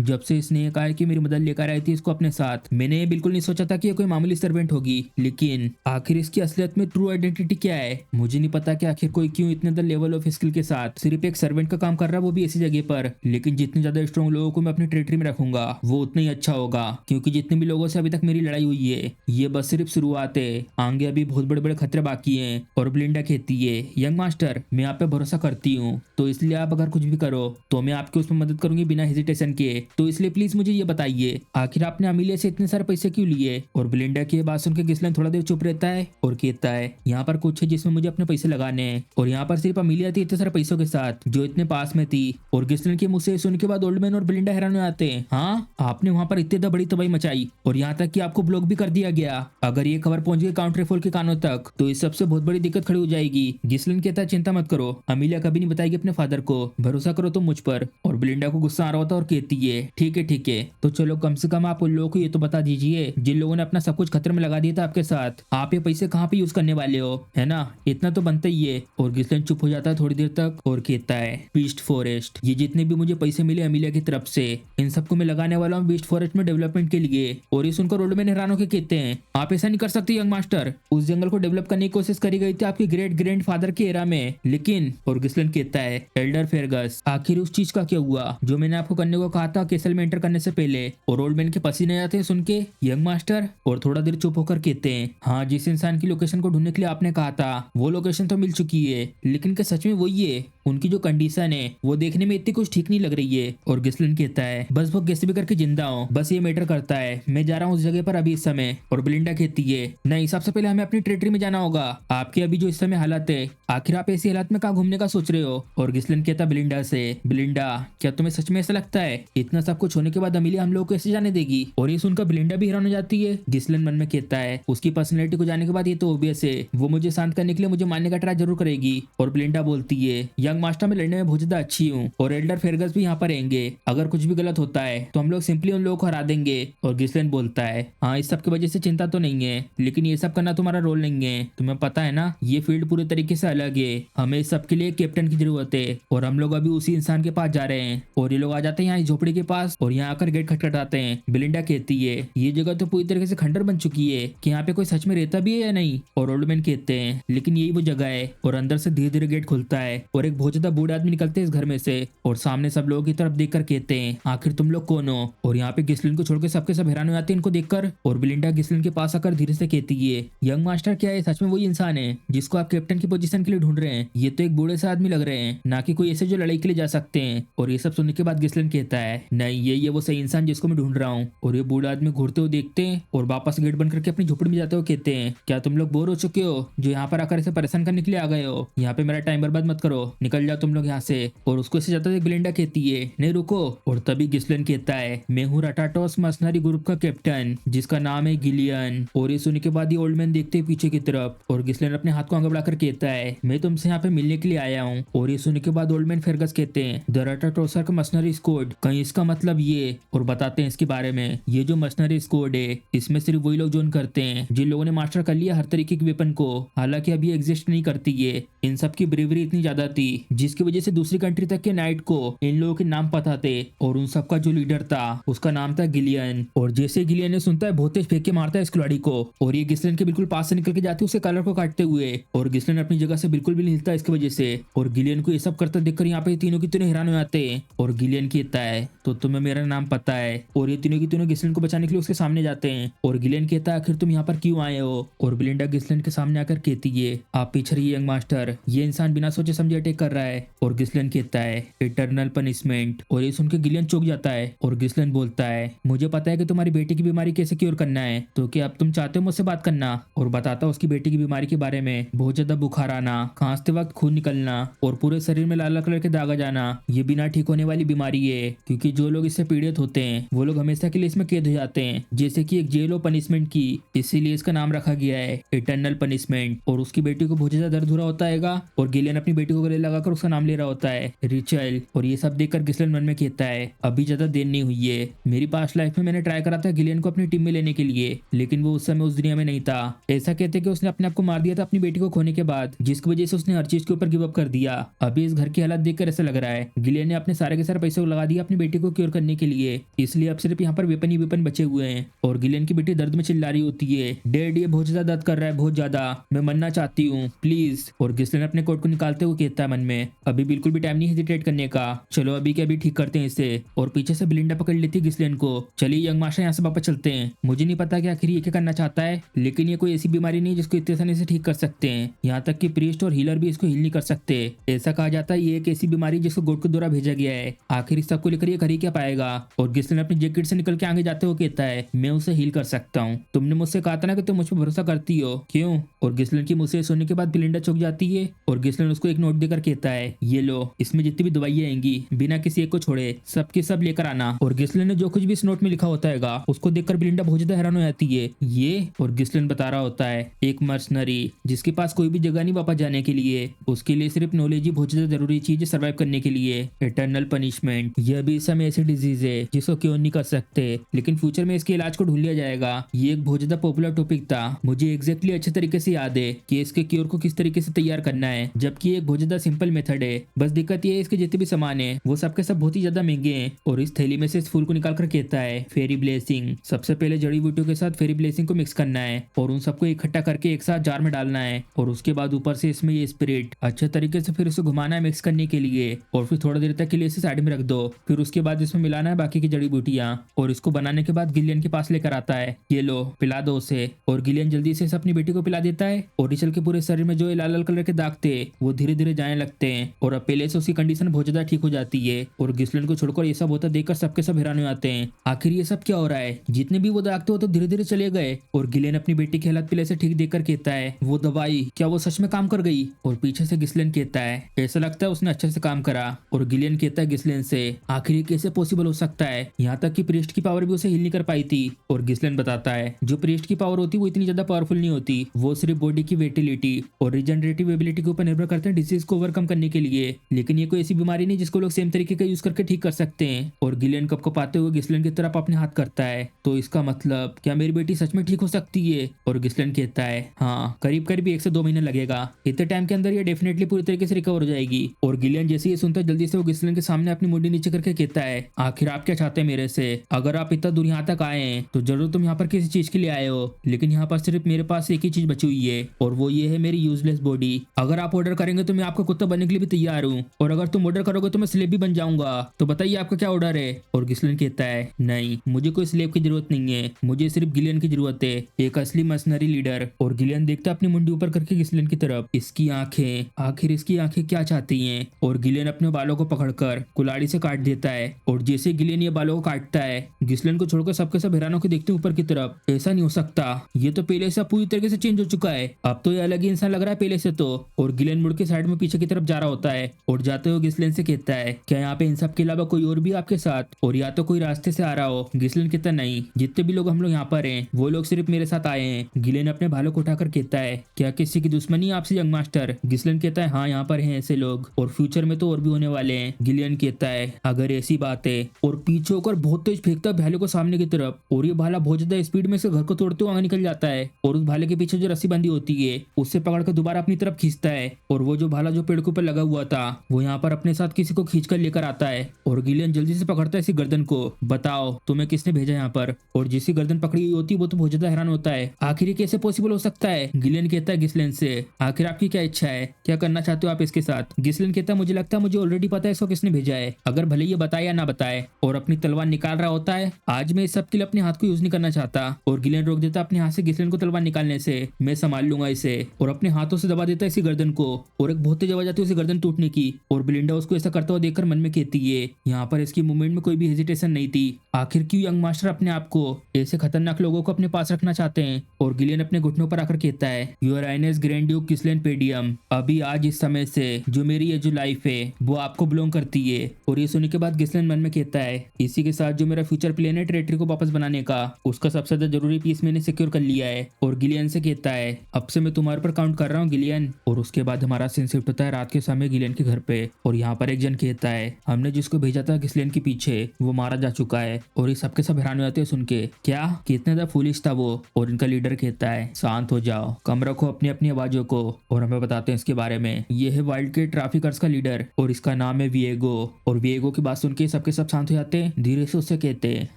जब से इसने कहा कि मेरी मदद लेकर आई थी इसको अपने साथ, मैंने ये बिल्कुल नहीं सोचा था कि ये कोई मामूली सर्वेंट होगी, लेकिन आखिर इसकी असलियत में ट्रू आइडेंटिटी क्या है मुझे नहीं पता कि आखिर कोई क्यों इतने लेवल ऑफ स्किल के साथ सिर्फ एक सर्वेंट का काम कर रहा है, वो भी ऐसी जगह पर। लेकिन जितने ज्यादा स्ट्रॉन्ग लोगों को मैं अपनी टेरिटरी में रखूंगा वो उतना ही अच्छा होगा, क्योंकि जितने भी लोगों से अभी तक मेरी लड़ाई हुई है ये बस सिर्फ शुरुआत है, आगे अभी बहुत बड़े बड़े खतरे बाकी हैं। और बेलिंडा कहती है, यंग मास्टर मैं आप पे भरोसा करती हूँ, तो इसलिए आप अगर कुछ भी करो तो मैं आपकी उसमें मदद करूंगी बिना हेजिटेशन के। तो इसलिए प्लीज मुझे ये बताइए आखिर आपने अमीलिया से इतने सारे पैसे क्यों लिए? और बेलिंडा की बात सुनकर गिस्लिन थोड़ा देर चुप रहता है और कहता है, यहाँ पर कुछ है जिसमें मुझे अपने पैसे लगाने हैं और यहाँ पर सिर्फ अमीलिया थी इतने सारे पैसों के साथ जो इतने पास में थी। और गिस्लिन के मुंह से सुनने के बाद ओल्ड मैन और बेलिंडा हैरान हो जाते हैं, हाँ आपने वहाँ पर इतनी बड़ी तबाही मचाई और यहाँ तक कि आपको ब्लॉक भी कर दिया गया। अगर ये खबर पहुंच गई काउंट रेफोल के कानों तक तो इस सबसे बहुत बड़ी दिक्कत खड़ी हो जाएगी। गिस्लिन कहता है, चिंता मत करो, अमीलिया कभी नहीं बताएगी अपने फादर को, भरोसा करो तुम मुझ पर। और बेलिंडा को गुस्सा आ रहा होता और कहती है ठीक है, तो चलो कम से कम आप उन लोगों को ये तो बता दीजिए जिन लोगों ने अपना सब कुछ खतरे में लगा दिया था आपके साथ, आप ये पैसे कहाँ पे यूज करने वाले हो, है ना, इतना तो बनता ही है। और गिस्लन चुप हो जाता है थोड़ी देर तक और कहता है बीस्ट फॉरेस्ट, ये जितने भी मुझे पैसे मिले अमीलिया की तरफ से इन सबको मैं लगाने वाला हूँ बीस्ट फॉरेस्ट में डेवलपमेंट के लिए। और ये सुनकर रोडमैन हैरान होकर कहते हैं आप ऐसा नहीं कर सकते यंग मास्टर, उस जंगल को डेवलप करने की कोशिश करी गई थी आपके ग्रेट ग्रैंड फादर के एरा में, लेकिन। और गिस्लन कहता है एल्डर फेरगस, आखिर उस चीज का क्या हुआ जो मैंने आपको करने को कहा था केसल में एंटर करने से पहले। और ओल्ड मैन के पसीने आते हैं सुन के यंग मास्टर, और थोड़ा देर चुप होकर कहते हैं हाँ, जिस इंसान की लोकेशन को ढूंढने के लिए आपने कहा था वो लोकेशन तो मिल चुकी है, लेकिन क्या सच में वही है? उनकी जो कंडीशन है वो देखने में इतनी कुछ ठीक नहीं लग रही है। और गिस्लन कहता है बस वो कैसे भी करके जिंदा हो, बस ये मैटर करता है, मैं जा रहा हूँ उस जगह पर अभी इस समय। और बिलिंडा कहती है नहीं, सबसे पहले हमें अपनी टेरिटरी में जाना होगा, आपके अभी जो इस समय हालात है, आखिर आप ऐसी हालात में कहाँ घूमने का सोच रहे हो। और गिस्लन कहता बिलिंडा से बिलिंडा, क्या तुम्हें सच में ऐसा लगता है इतना सब कुछ होने के बाद अमीलिया हम लोग को ऐसे जाने देगी? और ये सुनकर बिलिंडा भी हैरान हो जाती है। गिस्लन मन में कहता है उसकी पर्सनैलिटी को जाने के बाद ये तो ओबियस है, वो मुझे शांत करने के लिए मुझे मारने का ट्राई जरूर करेगी। और बिलिंडा बोलती है यंग मास्टर में लड़ने में बहुत ज्यादा अच्छी हूँ, और एल्डर फेरगस भी यहाँ पर रहेंगे, अगर कुछ भी गलत होता है तो हम लोग सिंपली उन लोगों को हरा देंगे। और गिस्लन बोलता है हाँ, इस सब की वजह से चिंता तो नहीं है, लेकिन ये सब करना तुम्हारा रोल नहीं है, तुम्हें पता है ना, ये फील्ड पूरे तरीके से अलग है, हमें इस सब के लिए कैप्टन की जरूरत है। और हम लोग अभी उसी इंसान के पास जा रहे हैं। और ये लोग आ जाते हैं यहाँ झोपड़ी के पास और यहाँ आकर गेट खटखटाते हैं। बिलिंडा कहती है ये जगह तो पूरी तरीके से खंडर बन चुकी है कि यहाँ पे कोई सच में रहता भी है या नहीं। और ओल्ड मैन कहते हैं लेकिन यही वो जगह है। और अंदर से धीरे धीरे गेट खुलता है और एक बहुत ज्यादा बूढ़े आदमी निकलते हैं इस घर में से, और सामने सब लोगों की तरफ देखकर कहते हैं आखिर तुम लोग कौन हो। और यहाँ पे गिस्लिन को छोड़ के सबके सब हैरान हो जाते हैं इनको देखकर। और बिलिंडा गिस्लिन के पास आकर धीरे से कहती है यंग मास्टर, क्या है सच में वही इंसान है जिसको आप कैप्टन की पोजीशन के लिए ढूंढ रहे हैं? ये तो एक बूढ़े से आदमी लग रहे हैं, ना कि कोई ऐसे जो लड़ाई के लिए जा सकते हैं। और ये सब सुनने के बाद गिस्लिन कहता है नहीं, ये वो सही इंसान जिसको मैं ढूंढ रहा हूँ। और ये बूढ़ा आदमी घूरते हुए देखते हैं और वापस गेट बंद करके अपनी झोपड़ी में जाते हुए कहते हैं क्या तुम लोग बोर हो चुके हो जो यहाँ पर आकर ऐसे परेशान करने के लिए आ गए हो? यहाँ पे मेरा टाइम बर्बाद मत करो, निकल जाओ तुम लोग यहाँ से। और उसको ऐसे जाता है बिलिंडा कहती है नहीं रुको। और तभी गिस्लिन कहता है मैं हूँ रटाटोस मर्सनरी ग्रुप का कैप्टन जिसका नाम है गिलियन। और ये सुनने के बाद ही ओल्ड मैन देखते हैं पीछे की तरफ और गिस्लिन अपने हाथ को आगे बढ़ाकर कहता है मैं तुमसे यहाँ पे मिलने के लिए आया हूँ। और ये सुनने के बाद ओल्ड मैन फेरगस कहते हैं द रटाटोसर का मर्सनरी स्क्वाड, कहीं इसका मतलब ये? और बताते हैं इसके बारे में, ये जो मर्सनरी स्क्वाड है इसमें सिर्फ वही लोग ज्वाइन करते हैं जिन लोगों ने मास्टर कर लिया हर तरीके के वेपन को, हालांकि अभी एग्जिस्ट नहीं करती है। इन सब की ब्रेवरी इतनी ज्यादा थी जिसकी वजह से दूसरी कंट्री तक के नाइट को इन लोगों के नाम पता थे। और उन सबका जो लीडर था उसका नाम था गिलियन। और जैसे गिलियन ने सुनता है बहुत तेज फेंक के मारता है इस खिलाड़ी को, और ये गिस्लिन के बिल्कुल पास से निकल के जाते हैं उसके कलर को काटते हुए। और गिस्लिन अपनी जगह से बिल्कुल भी नहीं हिलता इसकी वजह से। और गिलियन को ये सब करता देखकर यहाँ पे तीनों की तीनों हैरान हो जाते हैं। और गिलियन कहता है तो तुम्हें मेरा नाम पता है? और ये तीनों की तीनों गिस्लिन को बचाने के लिए उसके सामने जाते हैं। और गिलियन कहता है आखिर तुम यहाँ पर क्यों आए हो? और बिलिंडा गिस्लिन के सामने आकर कहती है आप पीछे रहिए यंग मास्टर, ये इंसान बिना सोचे समझे अटैक कर रहा है। और गिस्लिन कहता है इटर्नल पनिशमेंट। और ये सुनकर गिलियन चौंक जाता है और गिस्लिन बोलता है मुझे पता है कि तुम्हारी बेटी की बीमारी कैसे क्योर करना है, तो क्या अब तुम चाहते हो मुझसे बात करना? और बताता उसकी बेटी की बीमारी के बारे में, बहुत ज्यादा बुखार आना, खांसते वक्त खून निकलना और पूरे शरीर में लाल लाल कलर के दाग आ जाना, ये बिना ठीक होने वाली बीमारी है, क्योंकि जो लोग इससे पीड़ित होते हैं वो लोग हमेशा के लिए इसमें कैद हो जाते हैं, जैसे कि एक जेल हो पनिशमेंट की, इसीलिए इसका नाम रखा गया है इटर्नल पनिशमेंट। और उसकी बेटी को बहुत ज्यादा दर्द हो रहा होता है और गिलियन अपनी बेटी को गले लगाकर उसका नाम ले रहा होता है रिचल। और ये सब देखकर गिस्लिन मन में कहता है अभी ज्यादा देर नहीं हुई है, मेरी पास्ट लाइफ में मैंने ट्राई करा था गिलियन को अपनी टीम में लेने के लिए, लेकिन वो उस समय उस दुनिया में नहीं था। ऐसा कहते कि उसने अपने आप को मार दिया था अपनी बेटी को खोने के बाद, जिसकी वजह से उसने हर चीज के ऊपर गिव अप कर दिया। अभी इस घर की हालत देखकर ऐसा लग रहा है गिलियन ने अपने सारे के सारे पैसे को लगा दिया अपनी बेटी को क्योर करने के लिए, इसलिए अब सिर्फ यहाँ पर वेपन ही वेपन बचे हुए हैं। और गिलियन की बेटी दर्द में चिल्ला रही होती है डैड ये बहुत ज्यादा दर्द कर रहा है, बहुत ज्यादा, मैं मरना चाहती हूँ प्लीज। और गिस्लिन अपने कोट को निकालते हुए कहता है मन में अभी बिल्कुल भी टाइम नहीं हेजिटेट करने का, चलो अभी के अभी ठीक करते हैं इसे। और पीछे से बिलिंडा पकड़ लेती है गिस्लिन को, चलिए यंग मास्टर यहाँ से वापस चलते हैं, मुझे नहीं पता कि आखिर ये क्या करना चाहता है, लेकिन ये कोई ऐसी बीमारी नहीं जिसको इतने आसानी से ठीक कर सकते हैं, यहाँ तक कि प्रीस्ट और हीलर भी इसको हील नहीं कर सकते। ऐसा कहा जाता है ये एक ऐसी बीमारी जिसको गोड के द्वारा भेजा गया है, आखिर इस सबको लेकर ये कर ही क्या पाएगा। और गिस्लिन अपनी जैकेट से निकल के आगे जाते हुए कहता है मैं उसे हील कर सकता हूँ, तुमने मुझसे कहा था ना कि तुम मुझ पर भरोसा करती हो, क्यों? और गिस्लिन की मुझसे सुनने के बाद बिलिंडा चौंक जाती है और गिस्लिन उसको एक नोट देकर कहता है ये लो, इसमें जितनी भी दवाइयां आएंगी बिना किसी एक को छोड़े सबके सब लेकर आना। और गिस्लिन ने जो कुछ भी इस नोट में लिखा होता है उसको देखकर बिलिंडा बहुत ज्यादा हैरान हो जाती है ये। और गिस्लिन बता रहा होता है एक मर्सनरी जिसके पास कोई भी जगह नहीं वापस जाने के लिए, उसके लिए सिर्फ नॉलेज ही बहुत ज्यादा जरूरी चीज है सर्वाइव करने के लिए, इटर्नल पनिशमेंट, यह भी इस समय ऐसी डिजीज है जिसको क्योर नहीं कर सकते, लेकिन फ्यूचर में इसके इलाज को ढूंढ लिया जाएगा। ये एक बहुत ज्यादा पॉपुलर टॉपिक था। मुझे एग्जैक्टली अच्छे तरीके से याद है कि इसके क्योर को किस तरीके से तैयार करना है, जबकि एक बहुत ज्यादा सिंपल मेथड है। बस दिक्कत ये है इसके जितने भी सामान है वो सबके सब बहुत ही ज्यादा महंगे हैं। और इस थैली में से इस फूल को निकाल कर कहता है फेरी ब्लेसिंग। सबसे पहले जड़ी बूटियों के साथ फेरी ब्लेसिंग को मिक्स करना है और उन सबको इकट्ठा करके एक साथ जार में डालना है। और उसके बाद ऊपर से इसमें ये स्पिरिट अच्छे तरीके से फिर उसे घुमाना है मिक्स करने के लिए। और फिर थोड़ा देर तक के लिए इसे साइड में रख दो। फिर उसके बाद इसमें मिलाना है बाकी की जड़ी बूटियां। और इसको बनाने के बाद गिलियन के पास लेकर आता है, ये लो पिला दो उसे। और गिलियन जल्दी से अपनी बेटी को पिला देता है। और रिचल के पूरे शरीर में जो लाल लाल कलर के दाग थे वो धीरे धीरे जाने लगते हैं और अब पहले से उसकी कंडीशन बहुत ज्यादा ठीक हो जाती है। और गिस्लिन को छोड़कर ये सब होता देखकर सबके सब हैरान हो जाते हैं, आखिर ये सब क्या हो रहा है। जितने भी वो दाग थे वो तो धीरे धीरे चले गए। और गिलियन अपनी बेटी की हालत पहले से ठीक देखकर कहता है वो दवाई क्या वो सच में काम कर गई। और पीछे से गिस्लिन कहता है ऐसा लगता है उसने अच्छे से काम करा। और गिलियन कहता है गिस्लिन से आखिर ये कैसे पॉसिबल हो सकता है, यहाँ तक कि प्रीस्ट की पावर भी उसे हिल नहीं कर पाई थी। और गिस्लिन बताता है जो प्रीस्ट की पावर होती है वो इतनी ज्यादा पावरफुल नहीं होती, वो सिर्फ बॉडी की वेटिलिटी और रिजनरेटिव एबिलिटी के ऊपर निर्भर करते हैं डिसीज को ओवरकम करने के लिए। लेकिन ये कोई ऐसी बीमारी नहीं जिसको लोग सेम तरीके का यूज करके ठीक कर सकते हैं। और गिलियन कप को पाते हुए गिस्लिन की तरफ अपने हाथ करता है, तो इसका मतलब क्या मेरी बेटी सच में ठीक हो सकती है। और गिस्लिन कहता है हाँ करीब करीब 1 से 2 महीने लगेगा, इतने टाइम के अंदर ये डेफिनेटली पूरी तरीके से रिकवर हो जाएगी। और गिलियन जैसे ये सुनता है जल्दी से वो गिस्लिन के सामने अपनी मुंडी नीचे करके कहता है आखिर आप क्या चाहते हैं मेरे से। अगर आप इतना दूर यहाँ तक आए हैं तो जरूर तुम यहाँ पर किसी चीज के लिए आए हो, लेकिन यहाँ पर सिर्फ मेरे पास एक ही चीज बची हुई है और वो ये है मेरी यूजलेस बॉडी। अगर आप ऑर्डर करेंगे तो मैं आपका कुत्ता बनने के लिए भी तैयार हूँ, और अगर तुम ऑर्डर करोगे तो मैं स्लेव भी बन जाऊंगा। तो बताइए आपका क्या ऑर्डर है। और गिस्लिन कहता है नहीं मुझे कोई स्लेव की जरूरत नहीं है, मुझे सिर्फ गिलियन की जरूरत है, एक असली मर्सनरी लीडर। और गिलियन देखता अपनी मुंडी ऊपर करके गिस्लिन की तरफ, इसकी आंखें, आखिर इसकी आंखें क्या चाहती हैं। और गिलियन अपने बालों को पकड़कर कुल्हाड़ी से काट देता है। और जैसे गिलियन ये बालों को काटता है गिस्लिन को छोड़कर सबके सब हैरान होकर देखते ऊपर की तरफ। ऐसा नहीं हो सकता, ये तो पहले से पूरी तरीके से चेंज हो चुका है, अब तो ये अलग ही इंसान लग रहा है पहले से तो। और गिलियन मुड़ के साइड में पीछे की तरफ जा रहा होता है और जाते हुए गिस्लिन से कहता है क्या यहाँ पे इन सब के अलावा कोई और भी आपके साथ, और या तो कोई रास्ते से आ रहा हो। गिस्लिन कहता नहीं, जितने भी लोग हम लोग यहाँ पर हैं वो लोग सिर्फ मेरे साथ आए हैं। गिलियन अपने भालों को उठाकर कहता है क्या किसी की दुश्मनी आपसे यंग मास्टर। गिस्लिन कहता है हाँ यहाँ पर हैं ऐसे लोग और फ्यूचर में तो और भी होने वाले हैं। गिलियन कहता है अगर ऐसी बात है, और पीछे होकर बहुत तेज फेंकता है भाले को सामने की तरफ। और ये भाला बहुत ज्यादा स्पीड में से घर को तोड़ते हुए आगे निकल जाता है और उस भाले के पीछे जो रस्सी बंदी होती है उससे पकड़कर दोबारा अपनी तरफ खींचता है। और वो जो भाला जो पेड़ के ऊपर लगा हुआ था वो यहाँ पर अपने साथ किसी को खींचकर लेकर आता है। और गिलियन जल्दी से पकड़ता है इसी गर्दन को, बताओ तुम्हें किसने भेजा यहाँ पर। और जिसकी गर्दन पकड़ी हुई होती है वो तो बहुत ज्यादा हैरान होता है, आखिर ये कैसे पॉसिबल हो सकता है। गिलियन कहता है गिस्लिन से आखिर आपकी क्या इच्छा है, क्या करना चाहते हो आप इसके साथ। गिस्लिन कहता है मुझे लगता है मुझे ऑलरेडी पता है इसको किसने भेजा है, अगर भले ये बताए या ना बताए। और अपनी तलवार निकाल रहा होता है, आज मैं इस सब के लिए अपने हाथ को यूज नहीं करना चाहता। और गिलियन रोक देता अपने हाथ से गिस्लिन को तलवार निकालने से, मैं संभाल लूंगा इसे। और अपने हाथों से दबा देता है इसी गर्दन को और एक बहुत तेज आवाज आती है उसे गर्दन टूटने की। और बिलिंडा उसको ऐसा करता हुआ देखकर मन में कहती है यहाँ पर इसकी मूवमेंट में कोई भी हेजिटेशन नहीं थी, आखिर क्यों यंग मास्टर अपने आप को ऐसे खतरनाक लोगों को अपने पास रखना चाहते हैं। और गिलियन अपने घुटनों पर आकर कहता है योर हाइनेस ग्रैंड ड्यूक गिस्लिन पेडियम, अभी आज इस समय से जो मेरी ये जो लाइफ है वो आपको बिलोंग करती है। और ये सुनने के बाद गिस्लिन मन में कहता है इसी के साथ जो मेरा फ्यूचर प्लान है टेरिटरी को वापस बनाने का, उसका सबसे ज्यादा जरूरी पीस मैंने सिक्योर कर लिया है। और गिलियन से कहता है अब से मैं तुम्हारे पर काउंट कर रहा हूँ गिलियन। और उसके बाद हमारा सीन शिफ्ट होता है रात के समय गिलियन के घर पे। और यहाँ पर एक जन कहता है हमने जिसको भेजा था गिस्लिन के पीछे वो मारा जा चुका है। और ये सबके सब हैरान हो जाते हैं सुन के, क्या कितने ज्यादा फूलिश था वो। और इनका लीडर कहता है शांत हो जाओ, कम रखो अपनी अपनी आवाजों को। और हमें बताते हैं इसके बारे में, ये है वाइल्ड के ट्रैफिकर्स का लीडर और इसका नाम है विएगो। और विएगो की बात सुन के सबके सब शांत हो जाते हैं, धीरे से उससे कहते हैं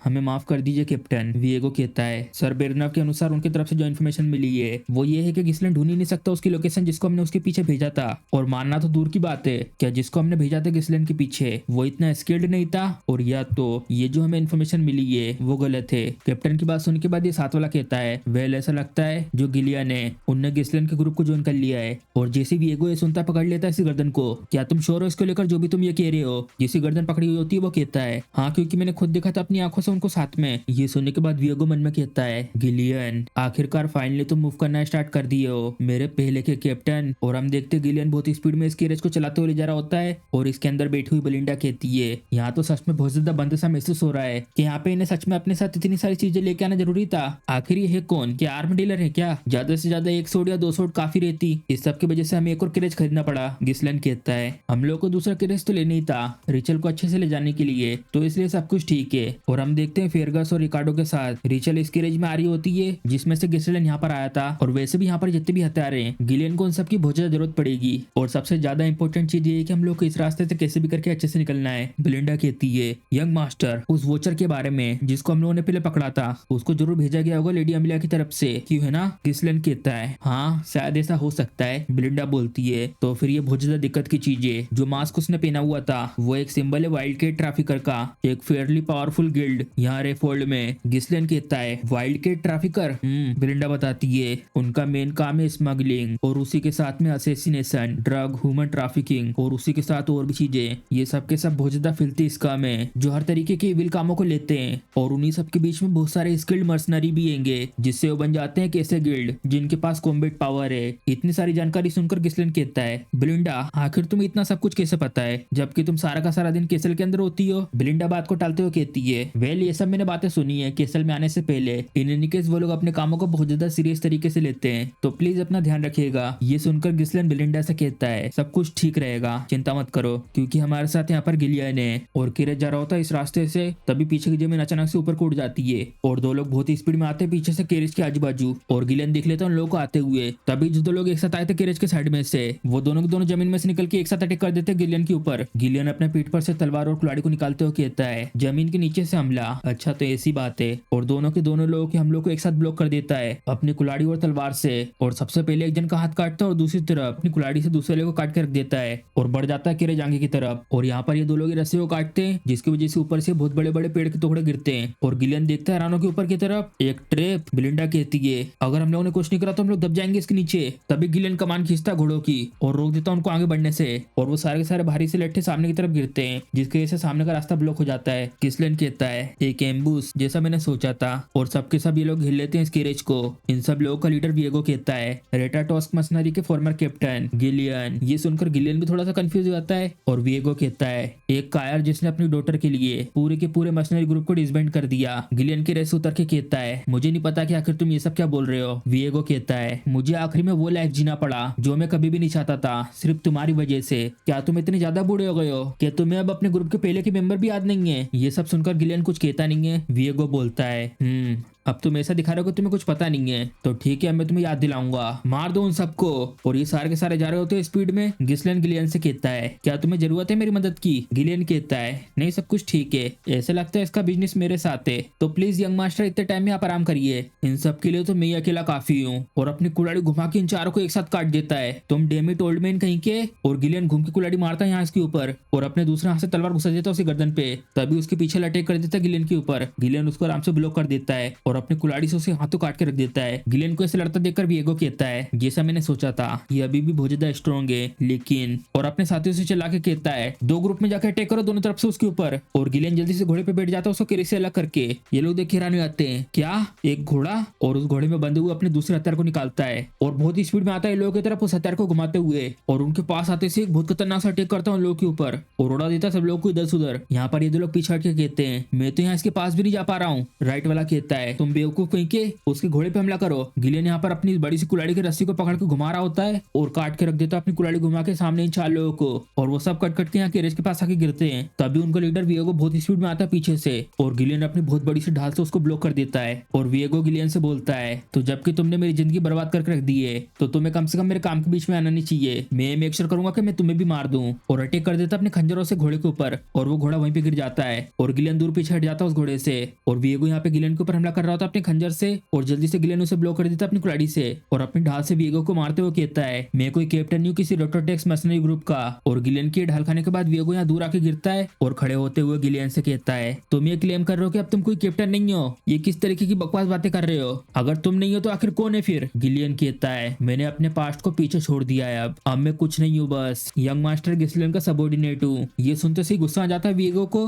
हमें माफ कर दीजिए कैप्टन। विएगो कहता है सर बेरनव के अनुसार उनकी तरफ से जो इन्फॉर्मेशन मिली है वो ये है कि गिस्लिन ढूंढ ही नहीं सकता उसकी लोकेशन जिसको हमने उसके पीछे भेजा था। और मानना तो दूर की बात है, क्या जिसको हमने भेजा था गिस्लिन के पीछे वो इतना स्किल्ड नहीं था, और या तो ये जो हमें इन्फॉर्मेशन मिली है वो गलत है। कैप्टन की बात सुनने के बाद ये साथ वाला कहता है वेल ऐसा लगता है जो गिलियन है उनने गिस्लिन के ग्रुप को ज्वाइन कर लिया है। और जैसे भी विएगो ये सुनता पकड़ लेता है इसी गर्दन को, क्या तुम श्योर हो इसको लेकर जो भी तुम ये कह रहे हो। जिसकी गर्दन पकड़ी हुई होती है वो कहता है हाँ क्योंकि मैंने खुद देखा था अपनी आंखों से उनको साथ में। ये सुनने के बाद विएगो मन में कहता है गिलियन आखिरकार फाइनली तुम मूव करना स्टार्ट कर दिए हो मेरे पहले के कैप्टन। और हम देखते गिलियन बहुत स्पीड में इस कैरेज को चलाते हुए ले जा रहा होता है और इसके अंदर बैठी हुई बेलिंडा कहती है यहाँ तो सच में बहुत ज्यादा बंद सा महसूस हो रहा है कि यहाँ पे इन्हें सच में अपने साथ इतनी सारी चीजें लेके आना जरूरी था। आखिर ये है कौन, क्या आर्म डीलर है क्या, ज्यादा से ज्यादा 1 सूट या 2 सूट काफी रहती, इस सब की वजह से हमें एक और कैरेज खरीदना पड़ा। गिस्लिन कहता है हम लोग को दूसरा कैरेज तो लेना ही था, रिचल को अच्छे से ले जाने के लिए, तो इसलिए सब कुछ ठीक है। और हम देखते हैं फेरगस और रिकार्डो के साथ रिचल इस गैरेज में आ रही होती है जिसमें से गिसलेन यहाँ पर आया था। और वैसे भी यहाँ पर जितने भी हथियार हैं गिलियन को उन सबकी बहुत ज्यादा जरूरत पड़ेगी। और सबसे ज्यादा इंपॉर्टेंट चीज ये है कि हम लोग को इस रास्ते से कैसे भी करके अच्छे से निकलना है। बेलिंडा कहती है यंग मास्टर उस वोचर के बारे में जिसको हम लोगों ने पहले पकड़ा था उसको जरूर भेजा गया होगा लेडी अमिलिया की तरफ से, क्यों है ना? गिसलेन कहता है हाँ शायद ऐसा हो सकता है। बेलिंडा बोलती है तो फिर ये बहुत ज्यादा दिक्कत की चीज है। जो मास्क उसने पहना हुआ था वो एक सिंबल है वाइल्ड कैट ट्रैफिकर का, एक फेयरली पावरफुल गिल्ड यहाँ रेफोल्ड में। गिसलेन कहता है वाइल्ड कैट ट्रैफिकर। बेलिंडा बताती है उनका मेन काम है स्मगलिंग और उसी के साथ में असैसिनेशन, ड्रग, ह्यूमन ट्रैफिकिंग और उसी के साथ और भी चीजें। ये सब के सब बहुत ज्यादा फिल्थी स्कैम है जो हर तरीके के इविल कामों को लेते हैं। और उन्हीं सब के बीच में बहुत सारे स्किल्ड मर्सनरी भी होंगे जिससे वो बन जाते हैं कैसे गिल्ड जिनके पास कॉम्बैट पावर है। इतनी सारी जानकारी सुनकर गिसलेन कहता है बेलिंडा आखिर तुम्हें इतना सब कुछ कैसे पता है जबकि तुम सारा का सारा दिन केसल के अंदर होती हो? बेलिंडा बात को टालते हुए कहती है वेल ये सब मैंने बातें सुनी है केसल में आने से पहले। इन एनी केस वो लोग अपने कामों को बहुत ज्यादा सीरियस तरीके से लेते हैं तो प्लीज अपना ध्यान रखिएगा। ये सुनकर गिसलेन बेलिंडा से कहता है सब कुछ ठीक रहेगा चिंता मत करो क्योंकि हमारे साथ यहाँ पर गिलियन है। और किरत जा रहा होता है इस रास्ते से तभी पीछे की जमीन अचानक से ऊपर को उड़ जाती है और दो लोग बहुत ही स्पीड में आते हैं पीछे से केरेज के आजू बाजू। और गिलियन देख लेता है उन लोगों को आते हुए। तभी जो दो लोग एक साथ आए थे केरेज के साइड में से वो दोनों के दोनों जमीन में से निकल के एक साथ अटैक कर देते हैं गिलियन के ऊपर। गिलियन अपने पीठ पर से तलवार और कुल्हाड़ी को निकालते हुए कहता है जमीन के नीचे से हमला। अच्छा तो ऐसी बात है। और दोनों के दोनों लोगों के हमलों को एक साथ ब्लॉक कर देता है अपनी कुल्हाड़ी और तलवार से। और सबसे पहले एक जन का हाथ काटता है और दूसरी तरफ अपनी कुल्हाड़ी से दूसरे को काट के रख देता है और बढ़ जाता है केरेज आगे की तरफ। और यहाँ पर ये दो लोग रस्सी को काटते हैं जिसकी वजह से ऊपर से बहुत बड़े बड़े पेड़ के टुकड़े गिरते हैं। और गिलियन देखता है रानों के ऊपर की तरफ एक ट्रैप। बेलिंडा कहती है अगर हम लोगों ने कुछ नहीं करा तो हम लोग दब जाएंगे इसके नीचे। तभी गिलियन कमान खींचता घोड़ों की और रोक देता उनको आगे बढ़ने से। और वो सारे के सारे भारी से लट्ठे सामने की तरफ गिरते हैं जिसकी वजह से सामने का रास्ता ब्लॉक हो जाता है। गिसलेन कहता है एक एम्बुश जैसा मैंने सोचा था। और सबके सब ये लोग हिल लेते हैं इस गैरेज को। इन सब लोगों का लीडर विएगो कहता है रेटाटोस्क मशीनरी के फॉर्मर कैप्टन गिलियन। ये सुनकर गिलियन भी थोड़ा सा कंफ्यूज हो जाता है। और विएगो कहता है एक कायर जिसने अपनी डॉटर के लिए पूरे के पूरे मशीनरी ग्रुप को डिसबैंड कर दिया। गिलियन के रेस उतर के कहता है मुझे नहीं पता कि आखिर तुम ये सब क्या बोल रहे हो। विएगो कहता है मुझे आखिरी में वो लाइफ जीना पड़ा जो मैं कभी भी नहीं चाहता था सिर्फ तुम्हारी वजह से। क्या तुम इतने ज्यादा बूढ़े हो गए हो कि तुम्हें अब अपने ग्रुप के पहले के मेंबर भी याद नहीं है? ये सब सुनकर गिलियन कुछ कहता नहीं है। विएगो बोलता है अब तुम ऐसा दिखा रहे हो कि तुम्हें कुछ पता नहीं है तो ठीक है मैं तुम्हें याद दिलाऊंगा मार दो उन सबको। और ये सारे के सारे जा रहे होते हैं स्पीड में। गिसलेन गिलियन से कहता है क्या तुम्हें जरूरत है मेरी मदद की? गिलियन कहता है नहीं सब कुछ ठीक है ऐसे लगता है इसका बिजनेस मेरे साथ है तो प्लीज यंग मास्टर इतने टाइम में आप आराम करिए। इन सब के लिए तो मैं अकेला काफी हूँ। और अपनी कुल्हाड़ी घुमा के इन चारों को एक साथ काट देता है तुम डेमिट ओल्ड मैन कहीं के। और गिलियन घूम के कुल्हाड़ी मारता है यहाँ इसके ऊपर और अपने दूसरे हाथ से तलवार घुसा देता है उसकी गर्दन पे। तभी उसके पीछे अटैक कर देता है गिलियन के ऊपर। गिलियन उसको आराम से ब्लॉक कर देता है और अपनी कुल्हाड़ी से उसे हाथों काट के रख देता है। गिलियन को ऐसे लड़ता देखकर विएगो कहता है जैसा मैंने सोचा था ये अभी भी बहुत ज्यादा स्ट्रॉन्ग है लेकिन। और अपने साथियों से चला के कहता है दो ग्रुप में जाकर अटैक करो दोनों तरफ से उसके ऊपर। और गिलियन जल्दी से घोड़े पे बैठ जाता है उसको किरे से अलग करके। ये लोग देख हैरान हो जाते हैं क्या एक घोड़ा? और उस घोड़े में बंधे हुए अपने दूसरे हथियार को निकालता है और बहुत ही स्पीड में आता है लोगों की तरफ उस हथियार को घुमाते हुए। और उनके पास आते से एक बहुत खतरनाक सा अटैक करता है उन लोगों के ऊपर और उड़ा देता है सब लोग को इधर से उधर। यहाँ पर ये दो लोग पीछे हट के कहते हैं मैं तो यहाँ इसके पास भी नहीं जा पा रहा हूँ। राइट वाला कहता है तुम बेवकूफ कहीं के उसके घोड़े पे हमला करो। गिलियन यहाँ पर अपनी बड़ी सी कुल्हाड़ी की रस्सी को पकड़ के घुमा रहा होता है और काट के रख देता है अपनी कुल्हाड़ी घुमा के सामने इन चार लोगों को। और वो सब कट कट के यहाँ कैरेज के पास आके गिरते हैं। तभी उनका लीडर विएगो बहुत स्पीड में आता है पीछे से और गिलियन अपनी बहुत बड़ी सी ढाल से उसको ब्लॉक कर देता है। और विएगो गिलियन से बोलता है तो जबकि तुमने मेरी जिंदगी बर्बाद करके रख दी है तो तुम्हें कम से कम मेरे काम के बीच में आना नहीं चाहिए। मैं मेक श्योर करूंगा कि मैं तुम्हें भी मार दूं। और अटैक कर देता अपने खंजरों से घोड़े के ऊपर और वो घोड़ा वहीं पे गिर जाता है और गिलियन दूर पीछे हट जाता है उस घोड़े से। और विएगो यहाँ पे गिलियन के ऊपर हमला कर रहा होता है अपने खंजर से और जल्दी से गिलियन उसे ब्लॉक कर देता है अपनी कुल्हाड़ी से। और अपनी ढाल से विएगो को मारते हुए कहता है मैं कोई कैप्टन नहीं किसी रोटोटेक्स मशीनरी ग्रुप का। और गिलियन की ढाल खाने के बाद विएगो यहाँ दूर आके गिरता है और खड़े होते हुए गिलियन से कहता है तुम ये क्लेम कर रहे हो कि अब तुम कोई कैप्टन नहीं हो? ये किस तरीके की बकवास बातें कर रहे हो? अगर तुम नहीं हो तो आखिर कौन है फिर? गिलियन कहता है मैंने अपने पास्ट को पीछे छोड़ दिया है अब मैं कुछ नहीं हूँ बस यंग मास्टर गिसलेन का सबऑर्डिनेट हूँ। ये सुनते से गुस्सा आ जाता है विएगो को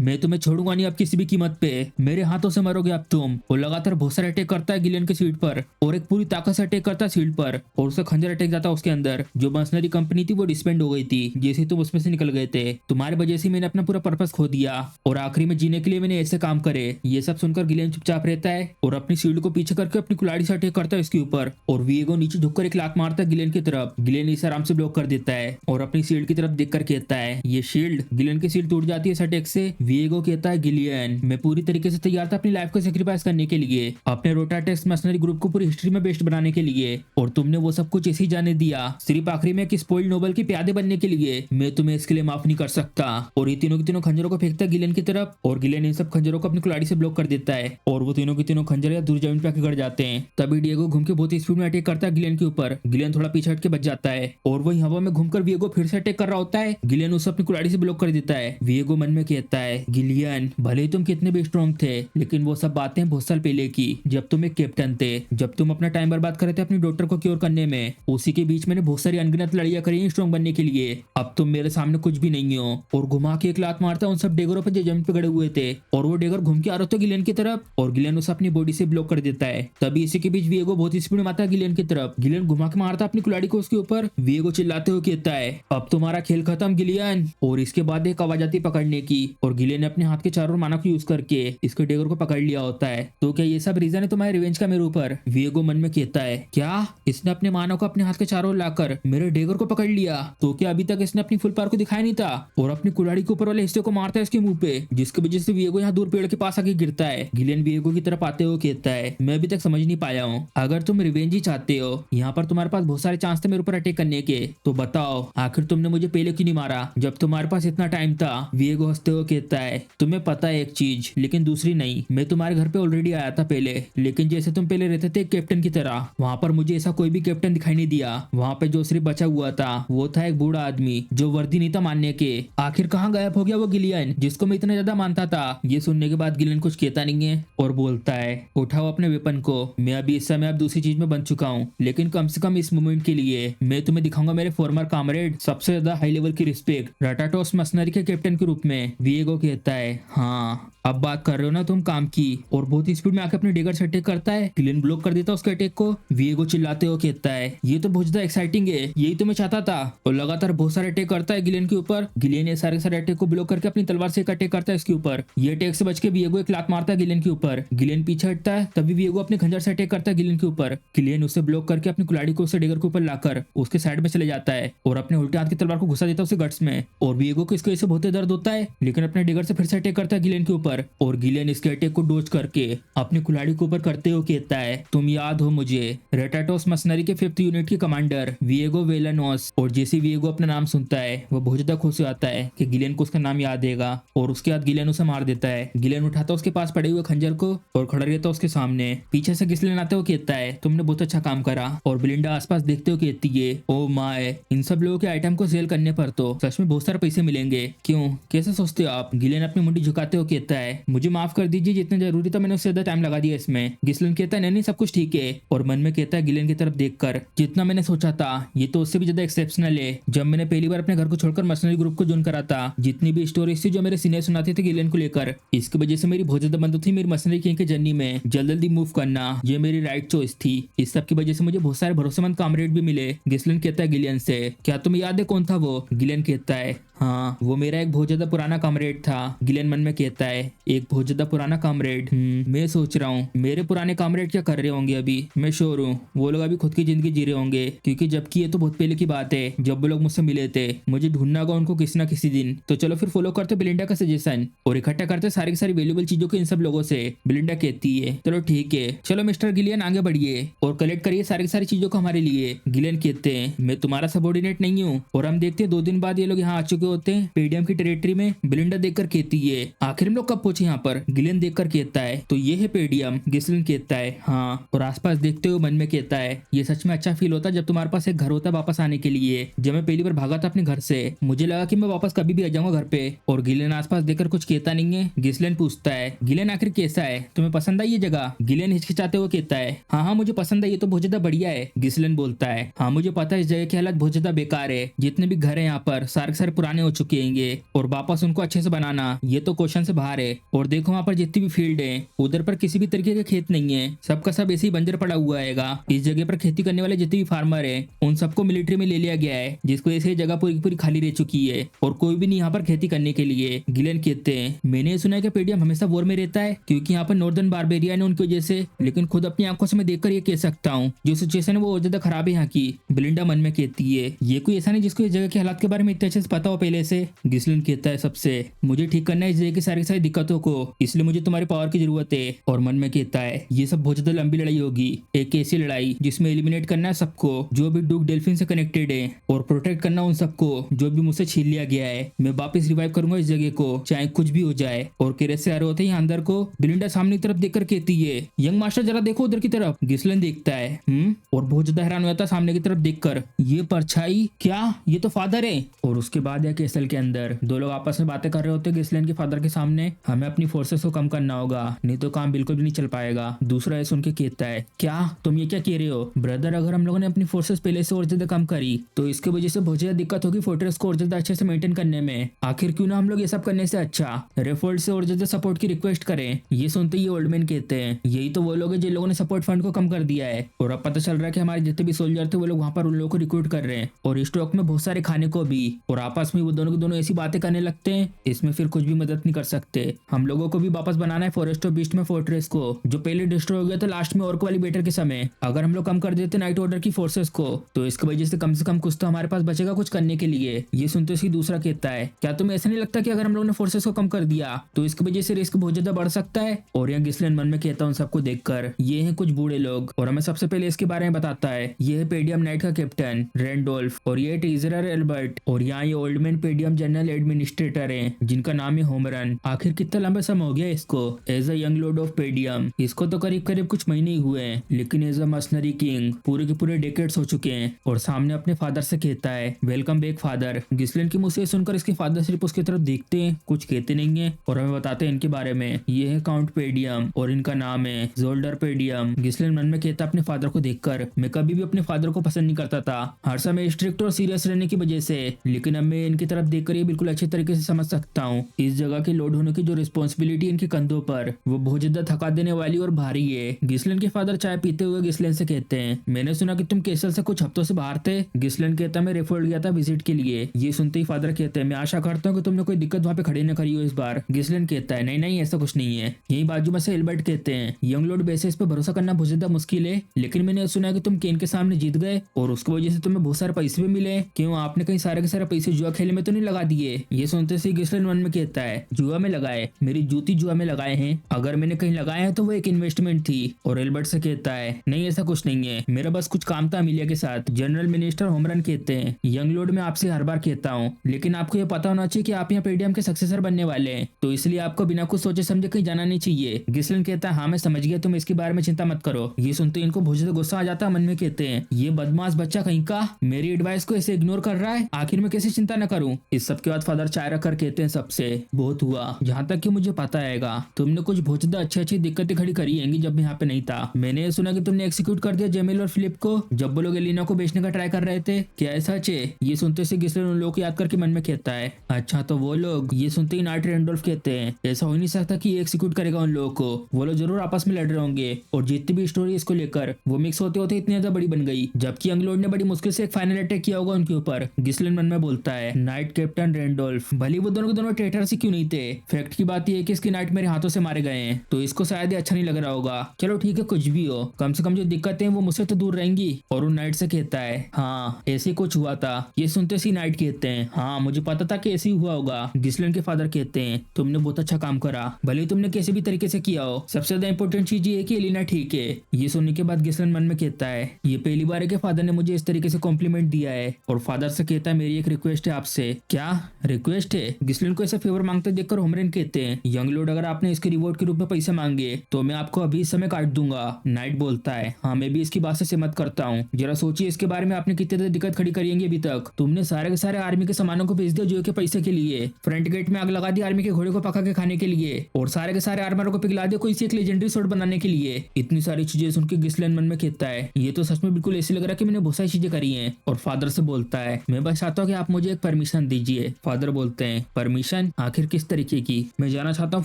मैं तुम्हें छोड़ूंगा नहीं अब किसी भी कीमत पे मेरे हाथों से मरोगे अब तुम। वो लगातार बहुत सारे अटैक करता है गिलियन के सीट पर और एक पूरी ताकत से अटैक करता है सीट पर और उसे खंजर अटैक जाता है उसके अंदर। जो मशीनरी कंपनी थी वो डिस्बैंड हो गई थी जैसे तुम उसमें से निकल गए थे। तुम्हारी वजह से मैंने अपना पूरा पर्पस खो दिया और आखिरी में जीने के लिए मैंने ऐसे काम करे। ये सब सुनकर गिलियन चुपचाप रहता है और अपनी शील्ड को पीछे करके अपनी कुल्हाड़ी से अटैक करता है इसके ऊपर। और विएगो नीचे झुककर एक लात मारता है गिलियन की तरफ। गिलियन इसे आराम से ब्लॉक कर देता है और अपनी शील्ड की तरफ देखकर कहता है ये शील्ड वर्ल्ड। गिलियन की सील टूट जाती है इस अटैक से। विएगो कहता है गिलियन मैं पूरी तरीके से तैयार था अपनी लाइफ को सेक्रीफाइस करने के लिए, अपने रोटाटेक्स मर्सनरी ग्रुप को पूरी हिस्ट्री में बेस्ट बनाने के लिए, और तुमने वो सब कुछ ऐसे ही जाने दिया सिर्फ आखिरी में एक स्पॉइल्ड नोबल के प्यादे बनने के लिए। मैं तुम्हें इसके लिए माफ नहीं कर सकता। और ये तीनों के तीनों खंजरों को फेंकता है गिलियन की तरफ, और गिलियन इन सब खंजरों को अपनी कुल्हाड़ी से ब्लॉक कर देता है और वो तीनों के तीनों खंजर या दूर जमीन पे आके गड़ जाते हैं। तभी डिएगो घूम के बहुत ही स्पीड में अटैक करता है गिलियन के ऊपर। गिलियन थोड़ा पीछे हट के बच जाता है और वही हवा में घूमकर विएगो फिर से अटैक कर रहा होता है। गिलियन उसे अपनी कुल्हाड़ी से ब्लॉक कर देता है। विएगो मन में कहता है गिलियन भले ही तुम कितने भी स्ट्रॉन्ग थे, लेकिन वो सब बातें बहुत साल पहले की, जब तुम एक कैप्टन थे, जब तुम अपना टाइम बर्बाद कर रहे थे अपनी डॉटर को क्योर करने में। उसी के बीच मैंने बहुत सारी अनगिनत लड़ाइयां करी स्ट्रॉन्ग बनने के लिए। अब तुम मेरे सामने कुछ भी नहीं हो। और घुमा के एक लात मारता है उन सब डेगरों पर जो जमीन पे गड़े हुए थे, और वो डेगर घूम के आ रहे थे गिलियन की तरफ, और गिलियन उसे अपनी बॉडी से ब्लॉक कर देता है। तभी इसी के बीच विएगो बहुत ही स्पीड में आता है गिलियन की तरफ। गिलियन घुमा के मारता अपनी कुल्हाड़ी को उसके ऊपर। विएगो चिल्लाते हुए कहता है अब तुम्हारा खेल खत्म गिलियन। और इसके बाद एक आवाज आती पकड़ने की, और गिलियन ने अपने हाथ के चारों माना को यूज करके इसके डेगर को पकड़ लिया होता है। तो क्या ये सब रीजन है तुम्हारे रिवेंज का मेरे ऊपर? विएगो मन में कहता है क्या इसने अपने मानव को अपने हाथ के चारों लाकर मेरे डेगर को पकड़ लिया? तो क्या अभी तक इसने अपनी फुल पावर को दिखाया नहीं था? और अपनी कुल्हाड़ी के ऊपर वाले हिस्से को मारता है इसके मुंह पे, जिसकी वजह से विएगो यहाँ दूर पेड़ के पास आके गिरता है। गिलियन विएगो की तरफ आते हुए कहता है मैं अभी तक समझ नहीं पाया हूँ, अगर तुम रिवेंज ही चाहते हो, यहाँ पर तुम्हारे पास बहुत सारे चांस थे मेरे ऊपर अटैक करने के, तो बताओ आखिर तुमने मुझे पहले क्यों नहीं मारा जब तुम्हारे पास इतना टाइम था? विएगो हंसते हुए कहता है तुम्हें पता है एक चीज, लेकिन दूसरी नहीं। मैं तुम्हारे घर पे ऑलरेडी आया था पहले, लेकिन जैसे तुम पहले रहते थे कैप्टन की तरह, वहाँ पर मुझे ऐसा कोई भी कैप्टन दिखाई नहीं दिया। वहाँ पे जो सिर्फ बचा हुआ था वो था एक बूढ़ा आदमी जो वर्दी नहीं था मानने के। आखिर कहाँ गायब हो गया वो गिलियन जिसको मैं इतना ज्यादा मानता था? ये सुनने के बाद गिलियन कुछ कहता नहीं है और बोलता है उठाओ अपने वेपन को, मैं अभी इस समय अब दूसरी चीज में बन चुका हूँ, लेकिन कम से कम इस मोमेंट के लिए मैं तुम्हें दिखाऊंगा मेरे फॉर्मर कामरेड सबसे ज्यादा हाई लेवल की रिस्पेक्ट रटाटोस मर्सनरी के कैप्टन के रूप में। विएगो कहता है हाँ अब बात कर रहे हो ना तुम काम की, और बहुत ही स्पीड में आके अपने डेगर से अटैक करता है। गिलियन ब्लॉक कर देता है उसके अटैक को। विएगो चिल्लाते हुए कहता है ये तो बहुत ज्यादा एक्साइटिंग है, यही तो मैं चाहता था। और लगातार बहुत सारे अटैक करता है गिलियन के ऊपर। गिलियन ये सारे सारे अटैक को ब्लॉक करके अपनी तलवार से एक अटैक करता है इसके ऊपर। ये अटैक से बच के विएगो एक लात मारता है गिलियन के ऊपर। गिलियन पीछे हटता है, तभी विएगो अपने खंजर से अटैक करता है गिलियन के ऊपर। गिलियन उसे ब्लॉक करके अपनी कुल्हाड़ी को उससे डेगर के ऊपर लाकर उसके साइड में चले जाता है और अपने उल्टे हाथ की तलवार को घुसा देता है उसे गट्स में। और विएगो को इसकी वजह से बहुत दर्द होता है, लेकिन अपने डेगर से फिर से अटैक करता है गिलियन के ऊपर। और गिलियन इसके अटैक को डोज करके अपनी कुल्हाड़ी के ऊपर करते हुए कहता है तुम याद हो मुझे, रेटाटोस मर्सनरी के 5th यूनिट के कमांडर विएगो वेलानोस। और जैसे विएगो अपना नाम सुनता है वो बहुत ज्यादा खुश हो जाता है कि गिलियन को उसका नाम याद देगा, और उसके बाद गिलियन उसे मार देता है। गिलियन उठाता है उसके पास पड़े हुए खंजर को और खड़ा रहता है उसके सामने। पीछे से गिसलिन आते हुए कहता है तुमने बहुत अच्छा काम करा। और बिलिंडा आसपास देखते हुए कहती है ओ माय, इन सब लोगों के आइटम को सेल करने पर तो सच में बहुत सारे पैसे मिलेंगे। क्यों, कैसे सोचते हो आप? गिलियन अपनी मुंडी झुकाते हुए कहता है मुझे माफ कर दीजिए, जितना जरूरी था मैंने उससे ज्यादा टाइम लगा दिया इसमें। गिसलिन कहता है नहीं सब कुछ ठीक है, और मन में कहता है गिलियन की तरफ देखकर जितना मैंने सोचा था ये तो उससे भी ज्यादा एक्सेप्शनल है। जब मैंने पहली बार अपने घर को छोड़कर मर्सनरी ग्रुप को ज्वाइन करा था, जितनी भी स्टोरीज थी जो मेरे सीनियर सुनाते थे गिलियन को लेकर, इसकी वजह से मेरी बहुत ज्यादा बंद थी मेरी मर्सनरी किंग के जर्नी में जल्दी मूव करना, ये मेरी राइट चॉइस थी। इस सब की वजह से मुझे बहुत सारे भरोसेमंद कामरेड भी मिले। गिसलिन कहता है गिलियन से क्या तुम्हें याद है कौन था वो? गिलियन कहता है हाँ वो मेरा एक बहुत ज्यादा पुराना कामरेड था। गिलियन मन में कहता है एक बहुत ज्यादा पुराना कामरेड, मैं सोच रहा हूँ मेरे पुराने कामरेड क्या कर रहे होंगे अभी। मैं श्योर हूँ वो लोग अभी खुद की जिंदगी जी रहे होंगे, क्योंकि जबकि ये तो बहुत पहले की बात है जब वो लोग मुझसे मिले थे। मुझे ढूंढना होगा उनको किसी ना किसी दिन। तो चलो फिर फॉलो करते बिलिंडा का सजेशन और इकट्ठा करते सारी की सारी वैल्यूएबल चीजों को इन सब लोगों से। बिलिंडा कहती है चलो ठीक है, चलो मिस्टर गिलियन आगे बढ़िए और कलेक्ट करिए सारी की सारी चीजों को हमारे लिए। गिलियन कहते हैं मैं तुम्हारा सबऑर्डिनेट नहीं हूँ। और हम देखते हैं 2 दिन बाद ये लोग यहाँ आ चुके होते हैं पेडियम की टेरिटरी में। बिलिंडा देखकर कहती है आखिर हम लोग कब पहुंचे यहाँ पर? गिलियन देखकर कहता है तो ये है पेडियम। गिसलिन कहता है हाँ, और आसपास देखते हुए मन में कहता है ये सच में अच्छा फील होता जब तुम्हारे पास एक घर होता वापस आने के लिए। जब मैं पहली बार भागा था अपने घर से मुझे लगा कि मैं वापस कभी भी आ जाऊंगा घर पे। और गिलियन आसपास देखकर कुछ कहता नहीं है। गिसलिन पूछता है गिलियन आखिर कैसा है, तुम्हें पसंद आई ये जगह? गिलियन हिचकिचाते हुए कहता है हाँ मुझे पसंद है, ये तो बहुत ज्यादा बढ़िया है। गिसलिन बोलता है हाँ मुझे पता है इस जगह की हालत बहुत ज्यादा बेकार है, जितने भी घर है यहाँ पर सारे पुराने हो चुके हैं और वापस उनको अच्छे से बनाना ये तो क्वेश्चन से बाहर है। और देखो वहाँ पर जितनी भी फील्ड है उधर पर किसी भी तरीके के खेत नहीं है, सबका सब ऐसे ही बंजर पड़ा हुआ है। इस जगह पर खेती करने वाले जितने भी फार्मर है उन सबको मिलिट्री में ले लिया गया है, जिसको ऐसे जगह पूरी पूरी खाली रह चुकी है और कोई भी नहीं यहाँ पर खेती करने के लिए। गिलियन कहते हैं मैंने सुना है कि पेडियम हमेशा वॉर में रहता है क्योंकि यहाँ पर नॉर्दर्न बारबेरियन है उनकी वजह से, लेकिन खुद अपनी आंखों से मैं देखकर ये कह सकता हूँ जो सिचुएशन है वो और ज्यादा खराब है यहाँ की। बिलिंडा मन में कहती है ये कोई ऐसा नहीं जिसको इस जगह के हालात के बारे में इतने अच्छे से पता हो पहले से? गिसलिन कहता है सबसे, मुझे ठीक करना है इस जगह की सारी दिक्कतों को, इसलिए मुझे तुम्हारी पावर की जरूरत है। और मन में कहता है ये सब बहुत ज्यादा लंबी लड़ाई होगी, एक ऐसी लड़ाई जिसमें एलिमिनेट करना है सबको जो भी डुक डेल्फिन से कनेक्टेड है और प्रोटेक्ट करना उन सबको जो भी मुझसे छीन लिया गया है। मैं वापस रिवाइव करूंगा इस जगह को, चाहे कुछ भी हो जाए। और केरेस से आ रहे होते हैं अंदर को। बिलिंडा सामने की तरफ देखकर कहती है, यंग मास्टर जरा देखो उधर की तरफ। गिसलिन देखता है और बहुत ज्यादा हैरान हो जाता है सामने की तरफ देखकर, ये परछाई क्या, ये तो फादर है। और उसके बाद है कैसल के अंदर दो लोग आपस में बातें कर रहे होते हैं गिसलिन के फादर के सामने। हमें अपनी फोर्सेस को कम करना होगा, नहीं तो काम बिल्कुल भी नहीं चल पाएगा। दूसरा है सुन के कहता है, क्या तुम ये क्या कह रहे हो ब्रदर, अगर हम लोगों ने अपनी फोर्सेस पहले से और ज्यादा कम करी तो इसकी वजह से बहुत ज्यादा दिक्कत होगी फोर्ट्रेस को और ज्यादा अच्छे से मेंटेन करने में। आखिर क्यों ना हम लोग ये सब करने से अच्छा रेफोल्ड से और ज्यादा सपोर्ट की रिक्वेस्ट करें। ये सुनते ही ओल्ड मैन कहते हैं, यही तो वो लोग हैं जिन लोगों ने सपोर्ट फंड को कम कर दिया है और अब पता चल रहा है कि हमारे जितने भी सोल्जर थे वो लोग वहां पर उन लोगों को रिक्रूट कर रहे हैं और स्टॉक में बहुत सारे खाने को भी। और आपस में वो दोनों के दोनों ऐसी बातें करने लगते हैं, इसमें फिर कुछ भी मदद नहीं कर सकते। हम लोगों को भी वापस बनाना है फॉरेस्ट ऑफ बीस्ट में फोर्ट्रेस को, जो पहले डिस्ट्रॉय हो गया था लास्ट में ऑर्क वाली बैटल के समय। अगर हम लोग कम कर देते नाइट ऑर्डर की फोर्सेस को तो इसकी वजह से कम कुछ तो हमारे पास बचेगा कुछ करने के लिए। ये सुनते उसकी दूसरा कहता है, क्या तुम्हें ऐसा नहीं लगता कि अगर हम लोग ने फोर्सेस को कम कर दिया तो इसकी वजह से रिस्क बहुत ज्यादा बढ़ सकता है। और यहाँ गिसलिन मन में कहता हूँ सबको देखकर, ये हैं कुछ बूढ़े लोग और हमें सबसे पहले इसके बारे में बताता है। ये है पेडियम नाइट का कैप्टन रेंडोल्फ और ये टीजरर एल्बर्ट और यहाँ ये ओल्ड मैन पेडियम जनरल एडमिनिस्ट्रेटर है जिनका नाम है होमरन। आखिर कितना लंबा समय हो गया इसको as a young lord of podium. इसको तो करीब करीब कुछ महीने ही हुए हैं, लेकिन एज अ मर्सनरी किंग पूरे के पूरे डेकेड्स हो चुके हैं। और सामने अपने फादर से कहता है, वेलकम बैक फादर। गिसलिन की मुंह से सुनकर इसके फादर सिर्फ उसकी तरफ देखते हैं, कुछ कहते नहीं है और हमें बताते हैं इनके बारे में। ये है काउंट पेडियम और इनका नाम है जोल्डर पेडियम। गिसलिन मन में कहता अपने फादर को देखकर, मैं कभी भी अपने फादर को पसंद नहीं करता था, हर समय स्ट्रिक्ट और सीरियस रहने की वजह से, लेकिन अब मैं इनकी तरफ देखकर ये बिल्कुल अच्छे तरीके से समझ सकता हूँ इस जगह के लोड होने की जो रिस्पॉन्सिबिलिटी इनके कंधों पर वो बहुत ज्यादा थका देने वाली और भारी है। गिसलिन के फादर चाय पीते हुए गिसलिन से कहते हैं, मैंने सुना कि तुम केसल से कुछ हफ्तों से बाहर थे। गिसलिन कहता मैं रेफोल्ड गया था विजिट के लिए। ये सुनते ही फादर कहते हैं, मैं आशा करता हूँ कि तुमने कोई दिक्कत वहाँ पे खड़ी न करी हो इस बार। गिसलिन कहता है, नहीं नहीं ऐसा कुछ नहीं है। यही बाजू में से एल्बर्ट कहते हैं, यंग लॉर्ड बेसिस पे भरोसा करना बहुत ज्यादा मुश्किल है, लेकिन मैंने सुना है कि तुम केन के सामने जीत गए और उसकी वजह से तुम्हें बहुत सारे पैसे भी मिले। क्यों आपने कहीं सारे के सारे पैसे जुआ खेले में तो नहीं लगा दिए? ये सुनते से गिसलिन मन में कहता है, जुआ में लगाए, मेरी जूती जुआ में लगाए हैं, अगर मैंने कहीं लगाए हैं तो वो एक इन्वेस्टमेंट थी। और एल्बर्ट से कहता है, नहीं ऐसा कुछ नहीं है, मेरा बस कुछ काम था अमीलिया के साथ। जनरल मिनिस्टर होमरन कहते हैं, यंग लॉर्ड मैं आपसे हर बार कहता हूँ, लेकिन आपको ये पता होना चाहिए कि आप यहाँ पेडियम के सक्सेसर बनने वाले हैं, तो इसलिए आपको बिना कुछ सोचे समझे कहीं जाना नहीं चाहिए। गिसलिन कहता है, हाँ मैं समझ गया, तुम इसके बारे में चिंता मत करो। ये सुनते इनको बहुत ज्यादा गुस्सा आ जाता है, मन में कहते हैं, ये बदमाश बच्चा कहीं का मेरी एडवाइस को ऐसे इग्नोर कर रहा है, आखिर मैं कैसे चिंता न करूं। इस सब के बाद फादर चाय रखकर कहते हैं, सबसे बहुत हुआ, जहाँ तक कि मुझे पता हैगा तुमने कुछ बहुत ज्यादा अच्छी दिक्कतें खड़ी करी होंगी जब मैं यहाँ पे नहीं था। मैंने सुना कि तुमने एक्सिक्यूट कर दिया जेमिल और फिलिप को जब वो लोग एलिना को बेचने का ट्राई कर रहे थे, क्या ऐसा सच है? ये सुनते से गिसलिन उन लोगों को याद करके मन में कहता है, अच्छा तो वो लोग। ये सुनते ही नाइट रेंडोल्फ कहते हैं, ऐसा हो नहीं सकता कि एक्सिक्यूट करेगा उन लोगों को, वो लोग जरूर आपस में लड़ रहे होंगे और जितनी भी स्टोरी इसको लेकर वो मिक्स होते होते इतनी ज्यादा बड़ी बन गई, जबकि यंग लॉर्ड ने बड़ी मुश्किल से एक फाइनल अटैक किया होगा उनके ऊपर। गिसलिन मन में बोलता है, नाइट कैप्टन रेंडोल्फ भले वो दोनों के दोनों ट्रेटर से क्यों नहीं थे, फैक्ट की बात यह है कि इसकी नाइट मेरे हाथों से मारे गए हैं, तो इसको शायद ये अच्छा नहीं लग रहा होगा। चलो ठीक है कुछ भी हो, कम से कम जो दिक्कतें हैं वो मुझसे तो दूर रहेंगी। और उन नाइट से कहता है, हाँ ऐसे कुछ हुआ था। ये सुनते सी नाइट कहते हैं, हाँ मुझे पता था कि ऐसे ही हुआ होगा। गिसलिन के फादर कहते हैं, तुमने बहुत अच्छा काम करा, भले तुमने कैसे भी तरीके से किया हो, सबसे ज्यादा इंपॉर्टेंट चीज ये है कि एलिना ठीक है। ये सुनने के बाद गिसलिन मन में कहता है, ये पहली बार है कि फादर ने मुझे इस तरीके से कॉम्प्लीमेंट दिया है। और फादर से कहता है, मेरी एक रिक्वेस्ट है आपसे। क्या रिक्वेस्ट है? गिसलिन को ऐसा फेवर मांगते देखकर होमरन कहते हैं, यंग लॉर्ड अगर आपने इसके रिवॉर्ड के रूप में पैसे मांगे तो मैं आपको अभी इस समय काट दूंगा। नाइट बोलता है, हाँ मैं भी इसकी बात से सहमत करता हूँ, जरा सोचिए इसके बारे में, आपने कितनी दिक्कत खड़ी करी है अभी तक। तुमने सारे के सारे आर्मी के सामानों को बेच दिया जो के पैसे के लिए, फ्रंट गेट में आग लगा दी आर्मी के घोड़े को पका के खाने के लिए, और सारे के सारे आर्मरों को पिघला दिया कोई सी एक लेजेंडरी शॉट बनाने के लिए। इतनी सारी चीजें सुन के गिसलिन मन में कहता है, ये तो सच में बिल्कुल ऐसे लग रहा है कि मैंने बहुत सारी चीजें करी हैं। और फादर से बोलता है, मैं बस चाहता हूँ कि आप मुझे एक परमिशन दीजिए। फादर बोलते हैं, परमिशन? आखिर किस तरीके की? मैं जाना चाहता हूँ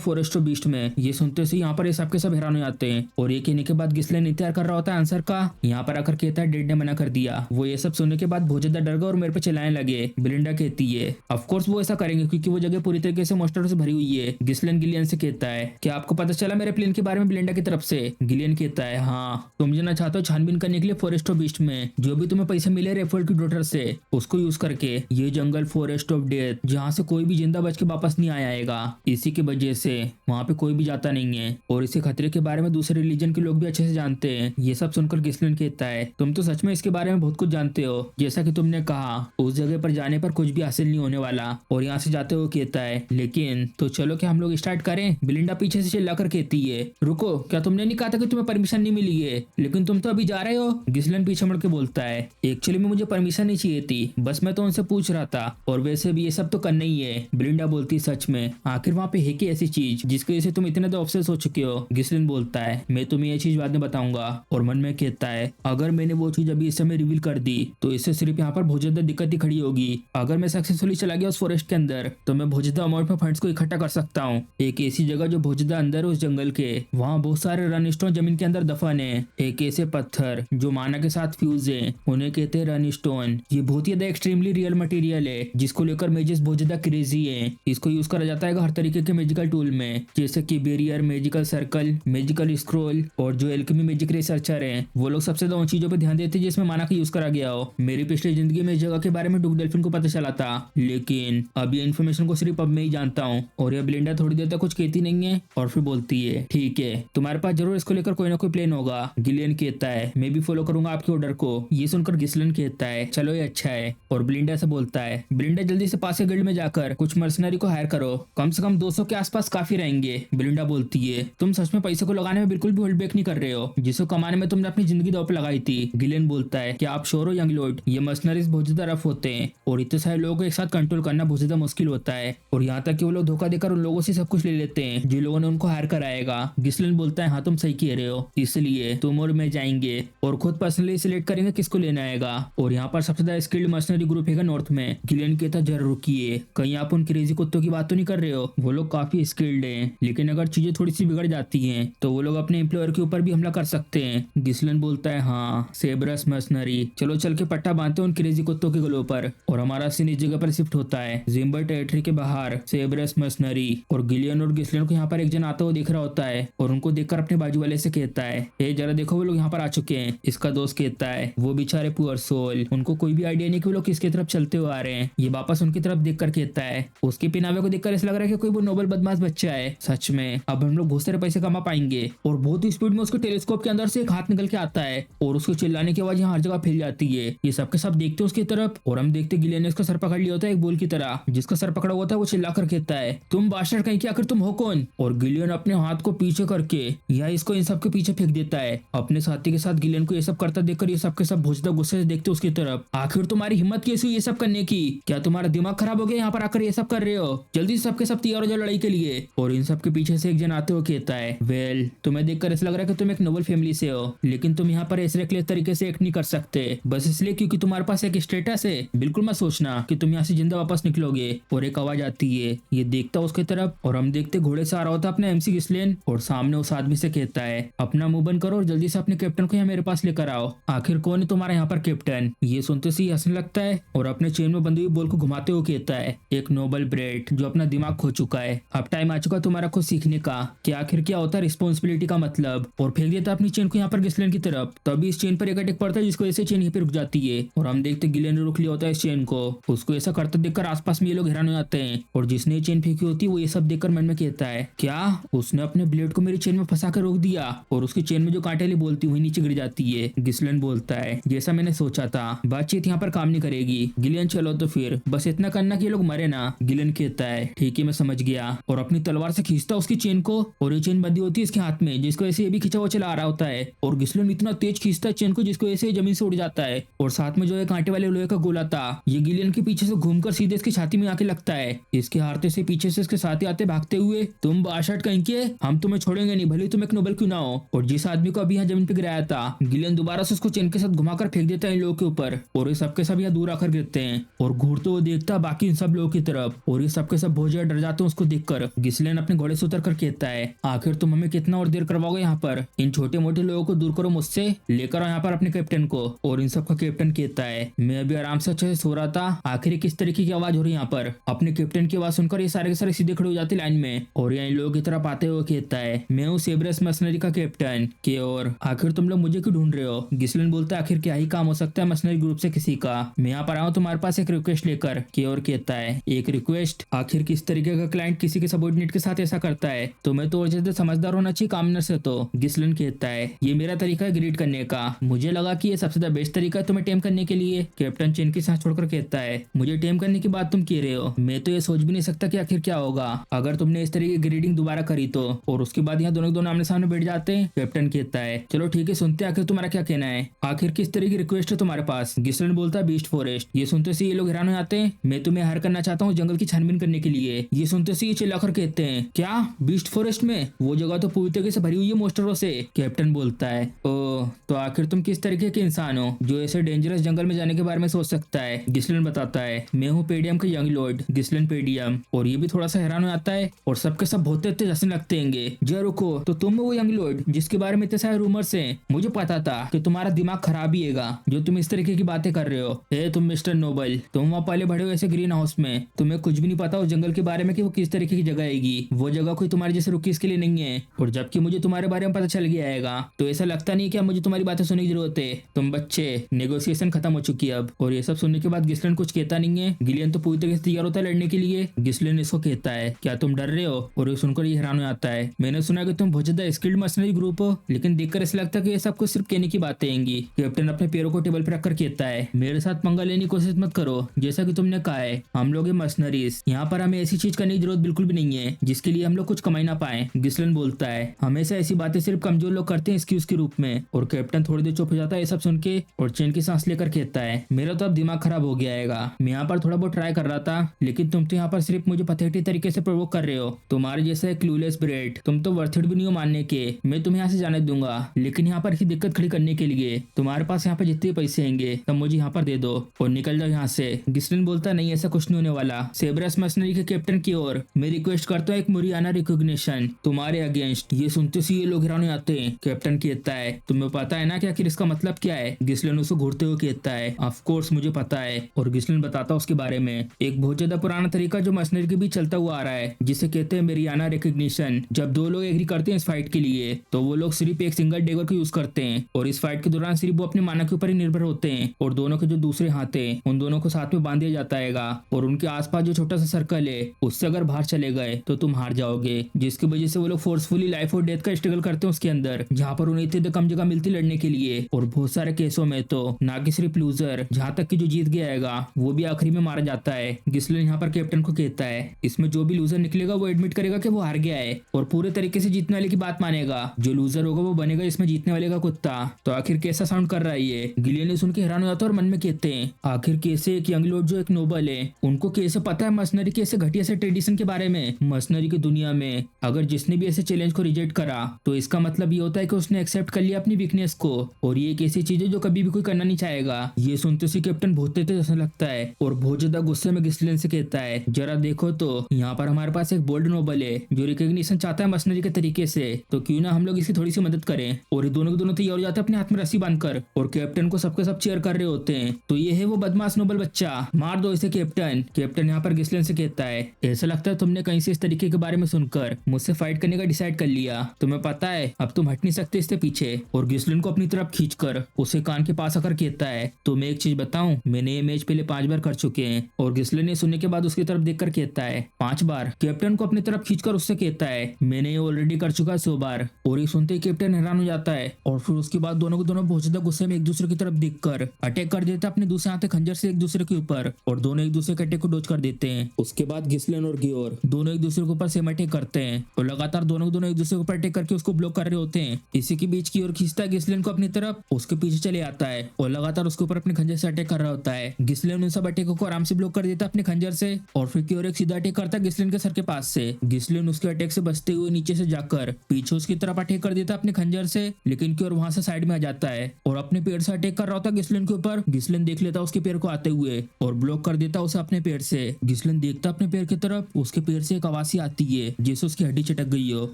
फॉरेस्ट ऑफ बीस्ट में। ये सुनते से यहाँ पर ये सबके सब हैरान हो जाते हैं और ये कहने के बाद गिसलिन इंतजार कर रहा होता है आंसर का। यहाँ पर आकर कहता है, डेड ने मना कर दिया। वो ये सब सुनने के बाद बहुत ज्यादा डर गए और मेरे पे चिल्लाने लगे। बिलिंडा कहती है, ऑफ कोर्स वो ऐसा करेंगे क्योंकि वो जगह पूरी तरीके से मॉन्स्टरों से भरी हुई है। गिसलिन गिलियन से कहता है, क्या आपको पता चला मेरे प्लेन के बारे में बिलिंडा की तरफ से? गिलियन कहता है, हाँ तुम जाना चाहते हो छानबीन करने के लिए फॉरेस्ट ऑफ बीस्ट में जो भी तुम्हें पैसे मिले रेफोल्ड की डॉटर से, उसको यूज करके ये जंगल फॉरेस्ट ऑफ डेथ, जहाँ से कोई भी जिंदा बच के वापस नहीं आएगा। इसी की वजह से वहाँ पे कोई भी जाता नहीं है और इसी खतरे के बारे में दूसरे रिलीजन के लोग भी अच्छे से जानते हैं। ये सब सुनकर गिस्लिन कहता है, तुम तो सच में इसके बारे में बहुत कुछ जानते हो। जैसा कि तुमने कहा, उस जगह पर जाने पर कुछ भी हासिल नहीं होने वाला। और यहाँ से जाते हुए कहता है, लेकिन तो चलो क्या हम लोग स्टार्ट करें। बिलिंडा पीछे से चिल्लाकर कहती है, रुको, क्या तुमने नहीं कहा था कि तुम्हें परमिशन नहीं मिली है? लेकिन तुम तो अभी जा रहे हो। गिस्लिन पीछे मुड़ के बोलता है, एक्चुअली में मुझे परमिशन नहीं चाहिए थी, बस मैं तो उनसे पूछ रहा था, और वैसे भी ये सब तो करना ही है। बिलिंडा बोलती है, सच में? आखिर वहाँ पे है कि ऐसी चीज जिसकी वजह से तुम इतने तो ऑब्सेस हो चुके हो? गिस्लिन बोलता है, मैं तुम्हें ये चीज बाद में बताऊंगा। और मन में कहता है, अगर मैंने वो चीज अभी इस समय रिवील कर दी तो इससे सिर्फ यहाँ पर बहुत ज्यादा दिक्कत ही खड़ी होगी। अगर मैं सक्सेसफुली चला गया उस फॉरेस्ट के अंदर तो मैं बहुत ज्यादा अमाउंट में फंड्स को इकट्ठा कर सकता हूँ। एक ऐसी जगह जो बहुत ज्यादा अंदर है उस जंगल के, वहाँ बहुत सारे रन स्टोन जमीन के अंदर दफन है। एक ऐसे पत्थर जो माना के साथ फ्यूज है, उन्हें कहते हैं रन स्टोन। ये बहुत ज्यादा एक्सट्रीमली रियल मटेरियल है जिसको लेकर मेजेस बहुत ज्यादा क्रेजी है। इसको यूज करा जाता है हर तरीके के मैजिकल टूल में, जैसे कि barrier, magical circle, magical scroll. और जो एल्केमी मैजिक रिसर्चर हैं वो लोग सबसे ज्यादा उन चीजों पे ध्यान देते हैं जिसमें माना का यूज करा गया हो। मेरी पिछली जिंदगी में इस जगह के बारे में डुक डेल्फिन को पता चला था, लेकिन अब ये इन्फॉर्मेशन को सिर्फ अब मैं ही जानता हूँ। और ये बिलिंडा थोड़ी देर तक कुछ कहती नहीं है और फिर बोलती है, ठीक है, तुम्हारे पास जरूर इसको लेकर कोई ना कोई प्लान होगा। गिलियन कहता है, मैं भी फॉलो करूंगा आपके ऑर्डर को। ये सुनकर गिस्लिन कहता है, चलो ये अच्छा है। और बिलिंडा से बोलता है, बिलिंडा जल्दी से पास के गिल्ड में जाकर कुछ मर्सनरी को हायर करो, कम से कम 200 के आसपास काफी रहेंगे। बिलिंडा बोलती है, तुम सच में पैसे को लगाने में बिल्कुल भी होल्ड बैक नहीं कर रहे हो, जिसको कमाने में तुमने अपनी जिंदगी दांव पे लगाई थी। गिलियन बोलता है, क्या आप श्योर हो यंग लॉर्ड? ये मर्सनरीज बहुत ज्यादा रफ होते हैं और इतने सारे लोगों को एक साथ कंट्रोल करना बहुत ज्यादा मुश्किल होता है। और यहाँ तक कि वो लोग धोखा देकर उन लोगों से सब कुछ ले लेते हैं जिन लोगों ने उनको हायर कराएगा। गिस्लिन बोलता है, हाँ तुम सही कह रहे हो, इसलिए तुम और मैं जाएंगे और खुद पर्सनली सिलेक्ट करेंगे किसको लेना आएगा। और यहाँ पर सबसे ज्यादा स्किल्ड मर्सनरी ग्रुप है नॉर्थ में। गिलियन कहता, जरा रुकिए, कहीं आप उन क्रेजी कुत्तों की बात तो नहीं कर रहे हो? वो लोग काफी स्किल्ड हैं, लेकिन अगर चीजें थोड़ी सी बिगड़ जाती हैं तो वो लोग अपने एम्प्लॉयर के ऊपर भी हमला कर सकते हैं। गिस्लिन बोलता है, हाँ सेब्रस मर्सनरी, चलो चल के पट्टा बांधते हैं उन क्रेजी कुत्तों के गलों पर। और हमारा सीन इस जगह पर शिफ्ट होता है जिम्बर टेरिटरी के बाहर सेब्रस मर्सनरी। और गिलियन और गिस्लिन को यहाँ पर एक जन आता हुआ दिख रहा होता है और उनको देखकर अपने बाजू वाले से कहता है, ए जरा देखो वो लोग यहाँ पर आ चुके हैं। इसका दोस्त कहता है, वो बेचारे पुअर सोल, उनको कोई भी आइडिया नहीं कि वो लोग किसकी तरफ चलते हुए आ रहे हैं। ये वापस उनकी तरफ देखकर कहता है, उसके पहनावे को देखकर ऐसा लग रहा है कि कोई वो नोबल बदमाश बच्चा है। सच में अब हम लोग बहुत सारे पैसे कमा पाएंगे। और बहुत ही स्पीड में उसके टेलीस्कोप के अंदर से एक हाथ निकल के आता है और उसको चिल्लाने की आवाज यहाँ हर जगह फैल जाती है। ये सबके सब देखते हैं उसकी तरफ और हम देखते गिलियन ने उसका सर पकड़ लिया होता है एक बोल की तरह। जिसका सर पकड़ा हुआ था वो चिल्लाकर कहता है, तुम बादशाह कहीं, आखिर तुम हो कौन? और गिलियन अपने हाथ को पीछे करके यह इसको इन सब के पीछे फेंक देता है। अपने साथी के साथ गिलियन को ये सब करता देखकर ये सब के सब बहुत ज्यादा गुस्से से देखते उसकी तरफ। आखिर तुम्हारी हिम्मत कैसी हुई ये सब करने की? क्या तुम्हारा दिमाग खराब हो गया यहाँ पर आकर ये सब कर रहे हो? जल्दी से सबके सब तैयार हो जाओ लड़ाई के लिए। और इन सब के पीछे से एक जन आते हुए कहता है, वेल तुम्हें देखकर ऐसा लग रहा है कि तुम एक नोबल फैमिली से हो, लेकिन तुम यहाँ पर ऐसे रेकलेस तरीके से एक्ट नहीं कर सकते, बस इसलिए क्योंकि तुम्हारे पास एक स्टेटस है। बिल्कुल मत सोचना कि तुम यहाँ से जिंदा वापस निकलोगे। और एक आवाज आती है, ये देखता उसकी तरफ और हम देखते घोड़े से आ रहा होता अपने एमसी गिस्लिन और सामने उस आदमी से कहता है, अपना मुंह बंद करो और जल्दी से अपने कैप्टन को यहाँ मेरे पास लेकर आओ। आखिर कौन है तुम्हारा यहाँ पर कैप्टन? ये सुनते से हंसने लगता है और अपने चेन में बंधी हुई बॉल को घुमाते हुए कहता है, एक नोबल ब्रेड जो अपना दिमाग खो चुका है, अब टाइम आ चुका तुम्हारा कुछ सीखने का कि आखिर क्या होता है रिस्पॉन्सिबिलिटी का मतलब। और फेंक देता अपनी चेन को यहाँ पर गिस्लिन की तरफ। तभी इस चेन पर एक अटैक पड़ता है जिसको ऐसे चेन यहीं पे रुक जाती है और हम देखते गिलियन ने रुक लिया होता है इस चेन को। उसको ऐसा करते देखकर आसपास में ये लोग हैरान हो जाते हैं और जिसने ये चेन फेंकी होती है वो ये सब देखकर मन में कहता है, क्या उसने अपने ब्लेड को मेरी चेन में फंसा कर रोक दिया? और उसकी चेन में जो कांटे वाली बोलती हुई नीचे गिर जाती है। गिस्लिन बोलता है, जैसा मैंने सोचा था, बातचीत यहाँ पर काम नहीं करेगी। गिलियन चलो तो फिर बस इतना करना कि ये लोग मरे ना। गिलियन कहता है, ठीक है मैं समझ गया। और अपनी तलवार से खींचता उसकी चेन को और ये चेन बंधी होती है इसके हाथ में, जिसको ऐसे ये भी खींचा हुआ चला आ रहा होता है। और गिस्लिन इतना तेज खींचता है चेन को जिसको ऐसे जमीन से उड़ जाता है। और साथ में जो है कांटे वाले लोहे का गोला था ये गिलियन के पीछे से घूमकर सीधे इसकी छाती में आके लगता है। इसके हारते से पीछे से इसके साथी आते भागते हुए, तुम बाशट कहीं के, हम तुम्हें छोड़ेंगे नहीं भले तुम एक नोबल क्यों ना हो। और जिस आदमी को अभी यहाँ जमीन पे गिराया था गिलियन दोबारा से उसको चेन के साथ घुमाकर फेंक देता है इन लोगों के ऊपर और ये सबके सब यहाँ दूर आकर गिरते हैं। और घूरते हुए देखता है बाकी इन सब लोगों की तरफ और ये सबके सब बहुत ज्यादा डर जाते हैं उसको देखकर। गिस्लिन अपने घोड़े से उतर कर कहता है, आखिर तुम हमें कितना और देर करवाओगे यहाँ पर? इन छोटे मोटे लोगों को दूर करो मुझसे, लेकर आओ यहाँ पर अपने कैप्टन को। और इन सबका कैप्टन कहता है, मैं अभी आराम से अच्छे से सो रहा था, आखिर किस तरीके की आवाज हो रही है यहाँ पर? अपने कैप्टन की आवाज सुनकर ये सारे के सारे सीधे खड़े हो जाते लाइन में और यहाँ इन लोगों की तरफ आते हुए कहता है, मैं हूँ सेब्रस मर्सनरी का कैप्टन के। और आखिर तुम लोग मुझे क्यों ढूंढ रहे हो? गिस्लिन बोलता है, आखिर क्या ही काम हो सकता है मर्सनरी ग्रुप से किसी का? मैं यहाँ पर आऊँ तुम्हारे पास एक रिक्वेस्ट रिक्वेस्ट लेकर की और कहता है, एक रिक्वेस्ट? आखिर किस तरीके का क्लाइंट किसी के सबॉर्डिनेट के साथ ऐसा करता है? तुम्हें तो और ज्यादा समझदार होना चाहिए कामनर से। तो गिस्लिन कहता है, ये मेरा तरीका है ग्रीट करने का, मुझे लगा कि ये सबसे द बेस्ट तरीका है तुम्हें टेम करने के लिए। कैप्टन चेन की सांस छोड़कर कहता है, मुझे टेम करने की बात तुम कह रहे हो, मैं तो ये सोच भी नहीं सकता कि आखिर क्या होगा अगर तुमने इस तरीके की ग्रीडिंग दोबारा करी तो। और उसके बाद यहाँ दोनों आमने सामने बैठ जाते हैं। कैप्टन कहता है, चलो ठीक है, सुनते हैं आखिर तुम्हारा क्या कहना है, आखिर किस तरह की रिक्वेस्ट है तुम्हारे पास? गिस्लिन बोलता है, बीस्ट फॉरेस्ट। ये सुनते से ये लोग हैरान हो जाते हैं। मैं तुम्हें हायर करना चाहता हूँ जंगल की छानबीन करने के लिए। ये सुनते से ये चिल्लाकर कहते हैं, क्या बीस्ट फॉरेस्ट में? वो जगह तो पूरी तरीके से भरी हुई है मॉन्स्टरों से। कैप्टन बोलता है, ओ तो आखिर तुम किस तरीके के इंसान हो जो ऐसे डेंजरस जंगल में जाने के बारे में सोच सकता है? गिस्लिन बताता है, मैं हूँ पेडियम का यंग लॉर्ड गिस्लिन पेडियम। और ये भी थोड़ा सा हैरान हो जाता है और सबके सब बहुत तेज हंसने लगते हैं। जय रुको, तो तुम हो वो यंग लॉर्ड जिसके बारे में इतने सारे रूमर्स हैं? मुझे पता था कि तुम्हारा दिमाग खराब ही है जो तुम इस तरीके की बातें कर रहे हो। ए तुम मिस्टर नोबल, तुम वहाँ पहले बड़े हो ऐसे ग्रीन हाउस में, तुम्हें कुछ भी नहीं पता उस जंगल के बारे में कि वो किस तरीके की जगह आएगी। वो जगह कोई तुम्हारे जैसे रुकीस के लिए नहीं है। और जबकि मुझे तुम्हारे बारे में पता चल गया आएगा तो ऐसा लगता नहीं क्या मुझे तुम्हारी बातें सुनने की जरूरत है? तुम बच्चे, नेगोशिएशन खत्म हो चुकी है अब। और ये सब सुनने के बाद गिस्लिन कुछ कहता नहीं है। गिलियन तो पूरी तरीके से तैयार होता है लड़ने के लिए। गिस्लिन इसको कहता है, क्या तुम डर रहे हो? और ये सुनकर ये हैरान हो जाता है, मैंने सुना कि तुम बहुत ज्यादा स्किल्ड मर्सनरी ग्रुप हो, लेकिन देखकर ऐसा लगता है कि ये सब कुछ सिर्फ कहने की बातें आएंगी। कैप्टन अपने पैरों को टेबल पर रखकर कहता है, मेरे साथ पंगा लेने की कोशिश मत करो। जैसा कि तुमने कहा है, हम लोग मर्सनरीज, यहाँ पर हमें ऐसी चीज करने की जरूरत बिल्कुल भी नहीं है जिसके लिए हम लोग कुछ कमाई ना पाए। गिस्लिन बोलता है, हमेशा ऐसी बातें सिर्फ कमजोर लोग करते हैं एक्सक्यूज के रूप में। और कैप्टन थोड़ी देर चुप हो जाता है ये सब सुन के और चैन की सांस लेकर कहता है, मेरा तो अब दिमाग खराब हो गया है। मैं यहाँ पर थोड़ा बहुत ट्राई कर रहा था, लेकिन तुम तो यहाँ पर सिर्फ मुझे पथेटी तरीके से प्रोवोक कर रहे हो। तुम्हारे जैसे क्लूलेस ब्रेड, तुम तो वर्थ इट भी नहीं हो मानने के। मैं तुम्हें यहाँ से जाने दूंगा, लेकिन यहाँ पर दिक्कत खड़ी करने के लिए तुम्हारे पास यहाँ पर जितने पैसे आएंगे तब मुझे यहाँ पर दे दो और निकल जाओ यहाँ से। गिस्लिन बोलता, नहीं ऐसा कुछ नहीं होने वाला। सेब्रस मर्सनरी के कैप्टन की ओर मैं रिक्वेस्ट करता हूँ एक मुरियाना रिकॉग्निशन तुम्हारे अगेंस्ट। ये सुनते से ये लोग हैरान हो जाते हैं। कैप्टन कहता है, तुम्हें पता है ना कि आखिर इसका मतलब क्या है? गिस्लिन उसको घूरते हुए कहता है, ऑफ कोर्स मुझे पता है। और गिस्लिन बताता है उसके बारे में एक बहुत ज्यादा पुराना तरीका जो मर्सनरी के बीच चलता हुआ आ रहा है, जिसे कहते हैं मुरियाना रिकॉग्निशन। जब दो लोग एग्री करते हैं इस फाइट के लिए तो वो लोग सिर्फ एक सिंगल डेगर को यूज करते हैं और इस फाइट के दौरान सिर्फ वो अपने माना के ऊपर ही निर्भर होते हैं और दोनों के जो दूसरे हाथ है उन दोनों को साथ में बांध दिया जाता है और उनके आसपास जो छोटा सा सर्कल है उससे अगर बाहर चले गए तो तुम हार जाओगे, जिसकी वजह से वो लोग फोर्सफुली लाइफ और डेथ का स्ट्रगल करते हैं उसके अंदर, जहाँ पर उन्हें इतनी कम जगह मिलती लड़ने के लिए। और बहुत सारे केसों में तो ना कि सिर्फ लूजर, जहाँ तक कि जो जीत गया है वो भी आखिरी में मारा जाता है। गिस्लिन यहाँ पर कैप्टन को कहता है, इसमें जो भी लूजर निकलेगा वो एडमिट करेगा कि वो हार गया है और पूरे तरीके से जीतने वाले की बात मानेगा। जो लूजर होगा वो बनेगा इसमें जीतने वाले का कुत्ता। तो आखिर कैसा साउंड कर रहा है ये? गिलियन ने सुन के हैरान हो जाता है और मन में कहते हैं, आखिर कैसे एक यंग लॉर्ड जो एक नोबल है उनको कैसे पता है मर्सनरी के ऐसे घटिया से ट्रेडिशन के बारे में? मर्सनरी की दुनिया में अगर जिसने भी ऐसे चैलेंज को रिजेक्ट करा तो इसका मतलब ये होता है कि उसने एक्सेप्ट कर लिया अपनी वीकनेस को और ये एक ऐसी चीज है जो कभी भी कोई करना नहीं चाहेगा। ये सुनते से कैप्टन बहुत तेज हंसने लगता है और बहुत ज्यादा गुस्से में गिस्लिन से कहता है, जरा देखो तो यहाँ पर हमारे पास एक बोल्ड नोबल है जो रिकॉग्निशन चाहता है मर्सनरी के तरीके से, तो क्यों ना हम लोग इसकी थोड़ी सी मदद करें। और ये दोनों के दोनों तैयार हो जाते हैं अपने हाथ में रस्सी बांधकर और कैप्टन को सबके सब चेयर कर रहे होते हैं। तो ये है वो बदमाश नोबल बच्चा, मार दो इसे कैप्टन। कैप्टन यहाँ पर गिस्लिन से कहता है, ऐसा लगता है तुमने कहीं से इस तरीके के बारे में सुनकर मुझसे फाइट करने का डिसाइड कर लिया। तुम्हें पता है अब तुम हट नहीं सकते इससे पीछे। और गिस्लिन को अपनी तरफ खींचकर उसे कान के पास आकर कहता है, तो मैं एक चीज बताऊं, मैंने ये मैच पहले 5 बार कर चुके हैं। और गिस्लिन ने सुनने के बाद उसकी तरफ देखकर कहता है, 5 बार? कैप्टन को अपनी तरफ खींचकर उससे कहता है, मैंने ये ऑलरेडी कर चुका है 100 बार। और ये सुनते ही कैप्टन हैरान हो जाता है और फिर उसके बाद दोनों के दोनों बहुत ज्यादा गुस्से में एक दूसरे की तरफ देखकर अटैक कर देते अपने दूसरे हाथ खंजर से एक दूसरे के ऊपर और दोनों एक दूसरे के अटैक को डॉज कर देते हैं। उसके बाद गिस्लिन और गियोर दोनों एक दूसरे के ऊपर सेम अटैक करते हैं और लगातार दोनों एक दूसरे के ऊपर अटैक करके उसको ब्लॉक कर रहे होते हैं। इसी के बीच गियोर खींचता है गिस्लिन को अपनी तरफ, उसके पीछे चले आता है और लगातार उसके ऊपर अपने खंजर से अटैक कर रहा होता है। गिस्लिन उन सब अटैकों को आराम से ब्लॉक कर देता है अपने खंजर से और फिर गियोर एक सीधा अटैक करता है गिस्लिन के सर के पास से। गिस्लिन उसके अटैक से बचते हुए नीचे से जाकर पीछे उसकी तरफ अटैक कर देता है अपने खंजर से, लेकिन गियोर वहां से साइड में आ जाता है और अपने पेड़ से अटैक कर रहा होता है गिस्लिन के ऊपर। गिस्लिन देख लेता है उसके पैर को आते हुए और ब्लॉक कर देता उसे अपने पैर से। गिस्लिन देखता अपने पैर की तरफ, उसके पैर से एक आवाज आती है जैसे उसकी हड्डी चटक गई हो।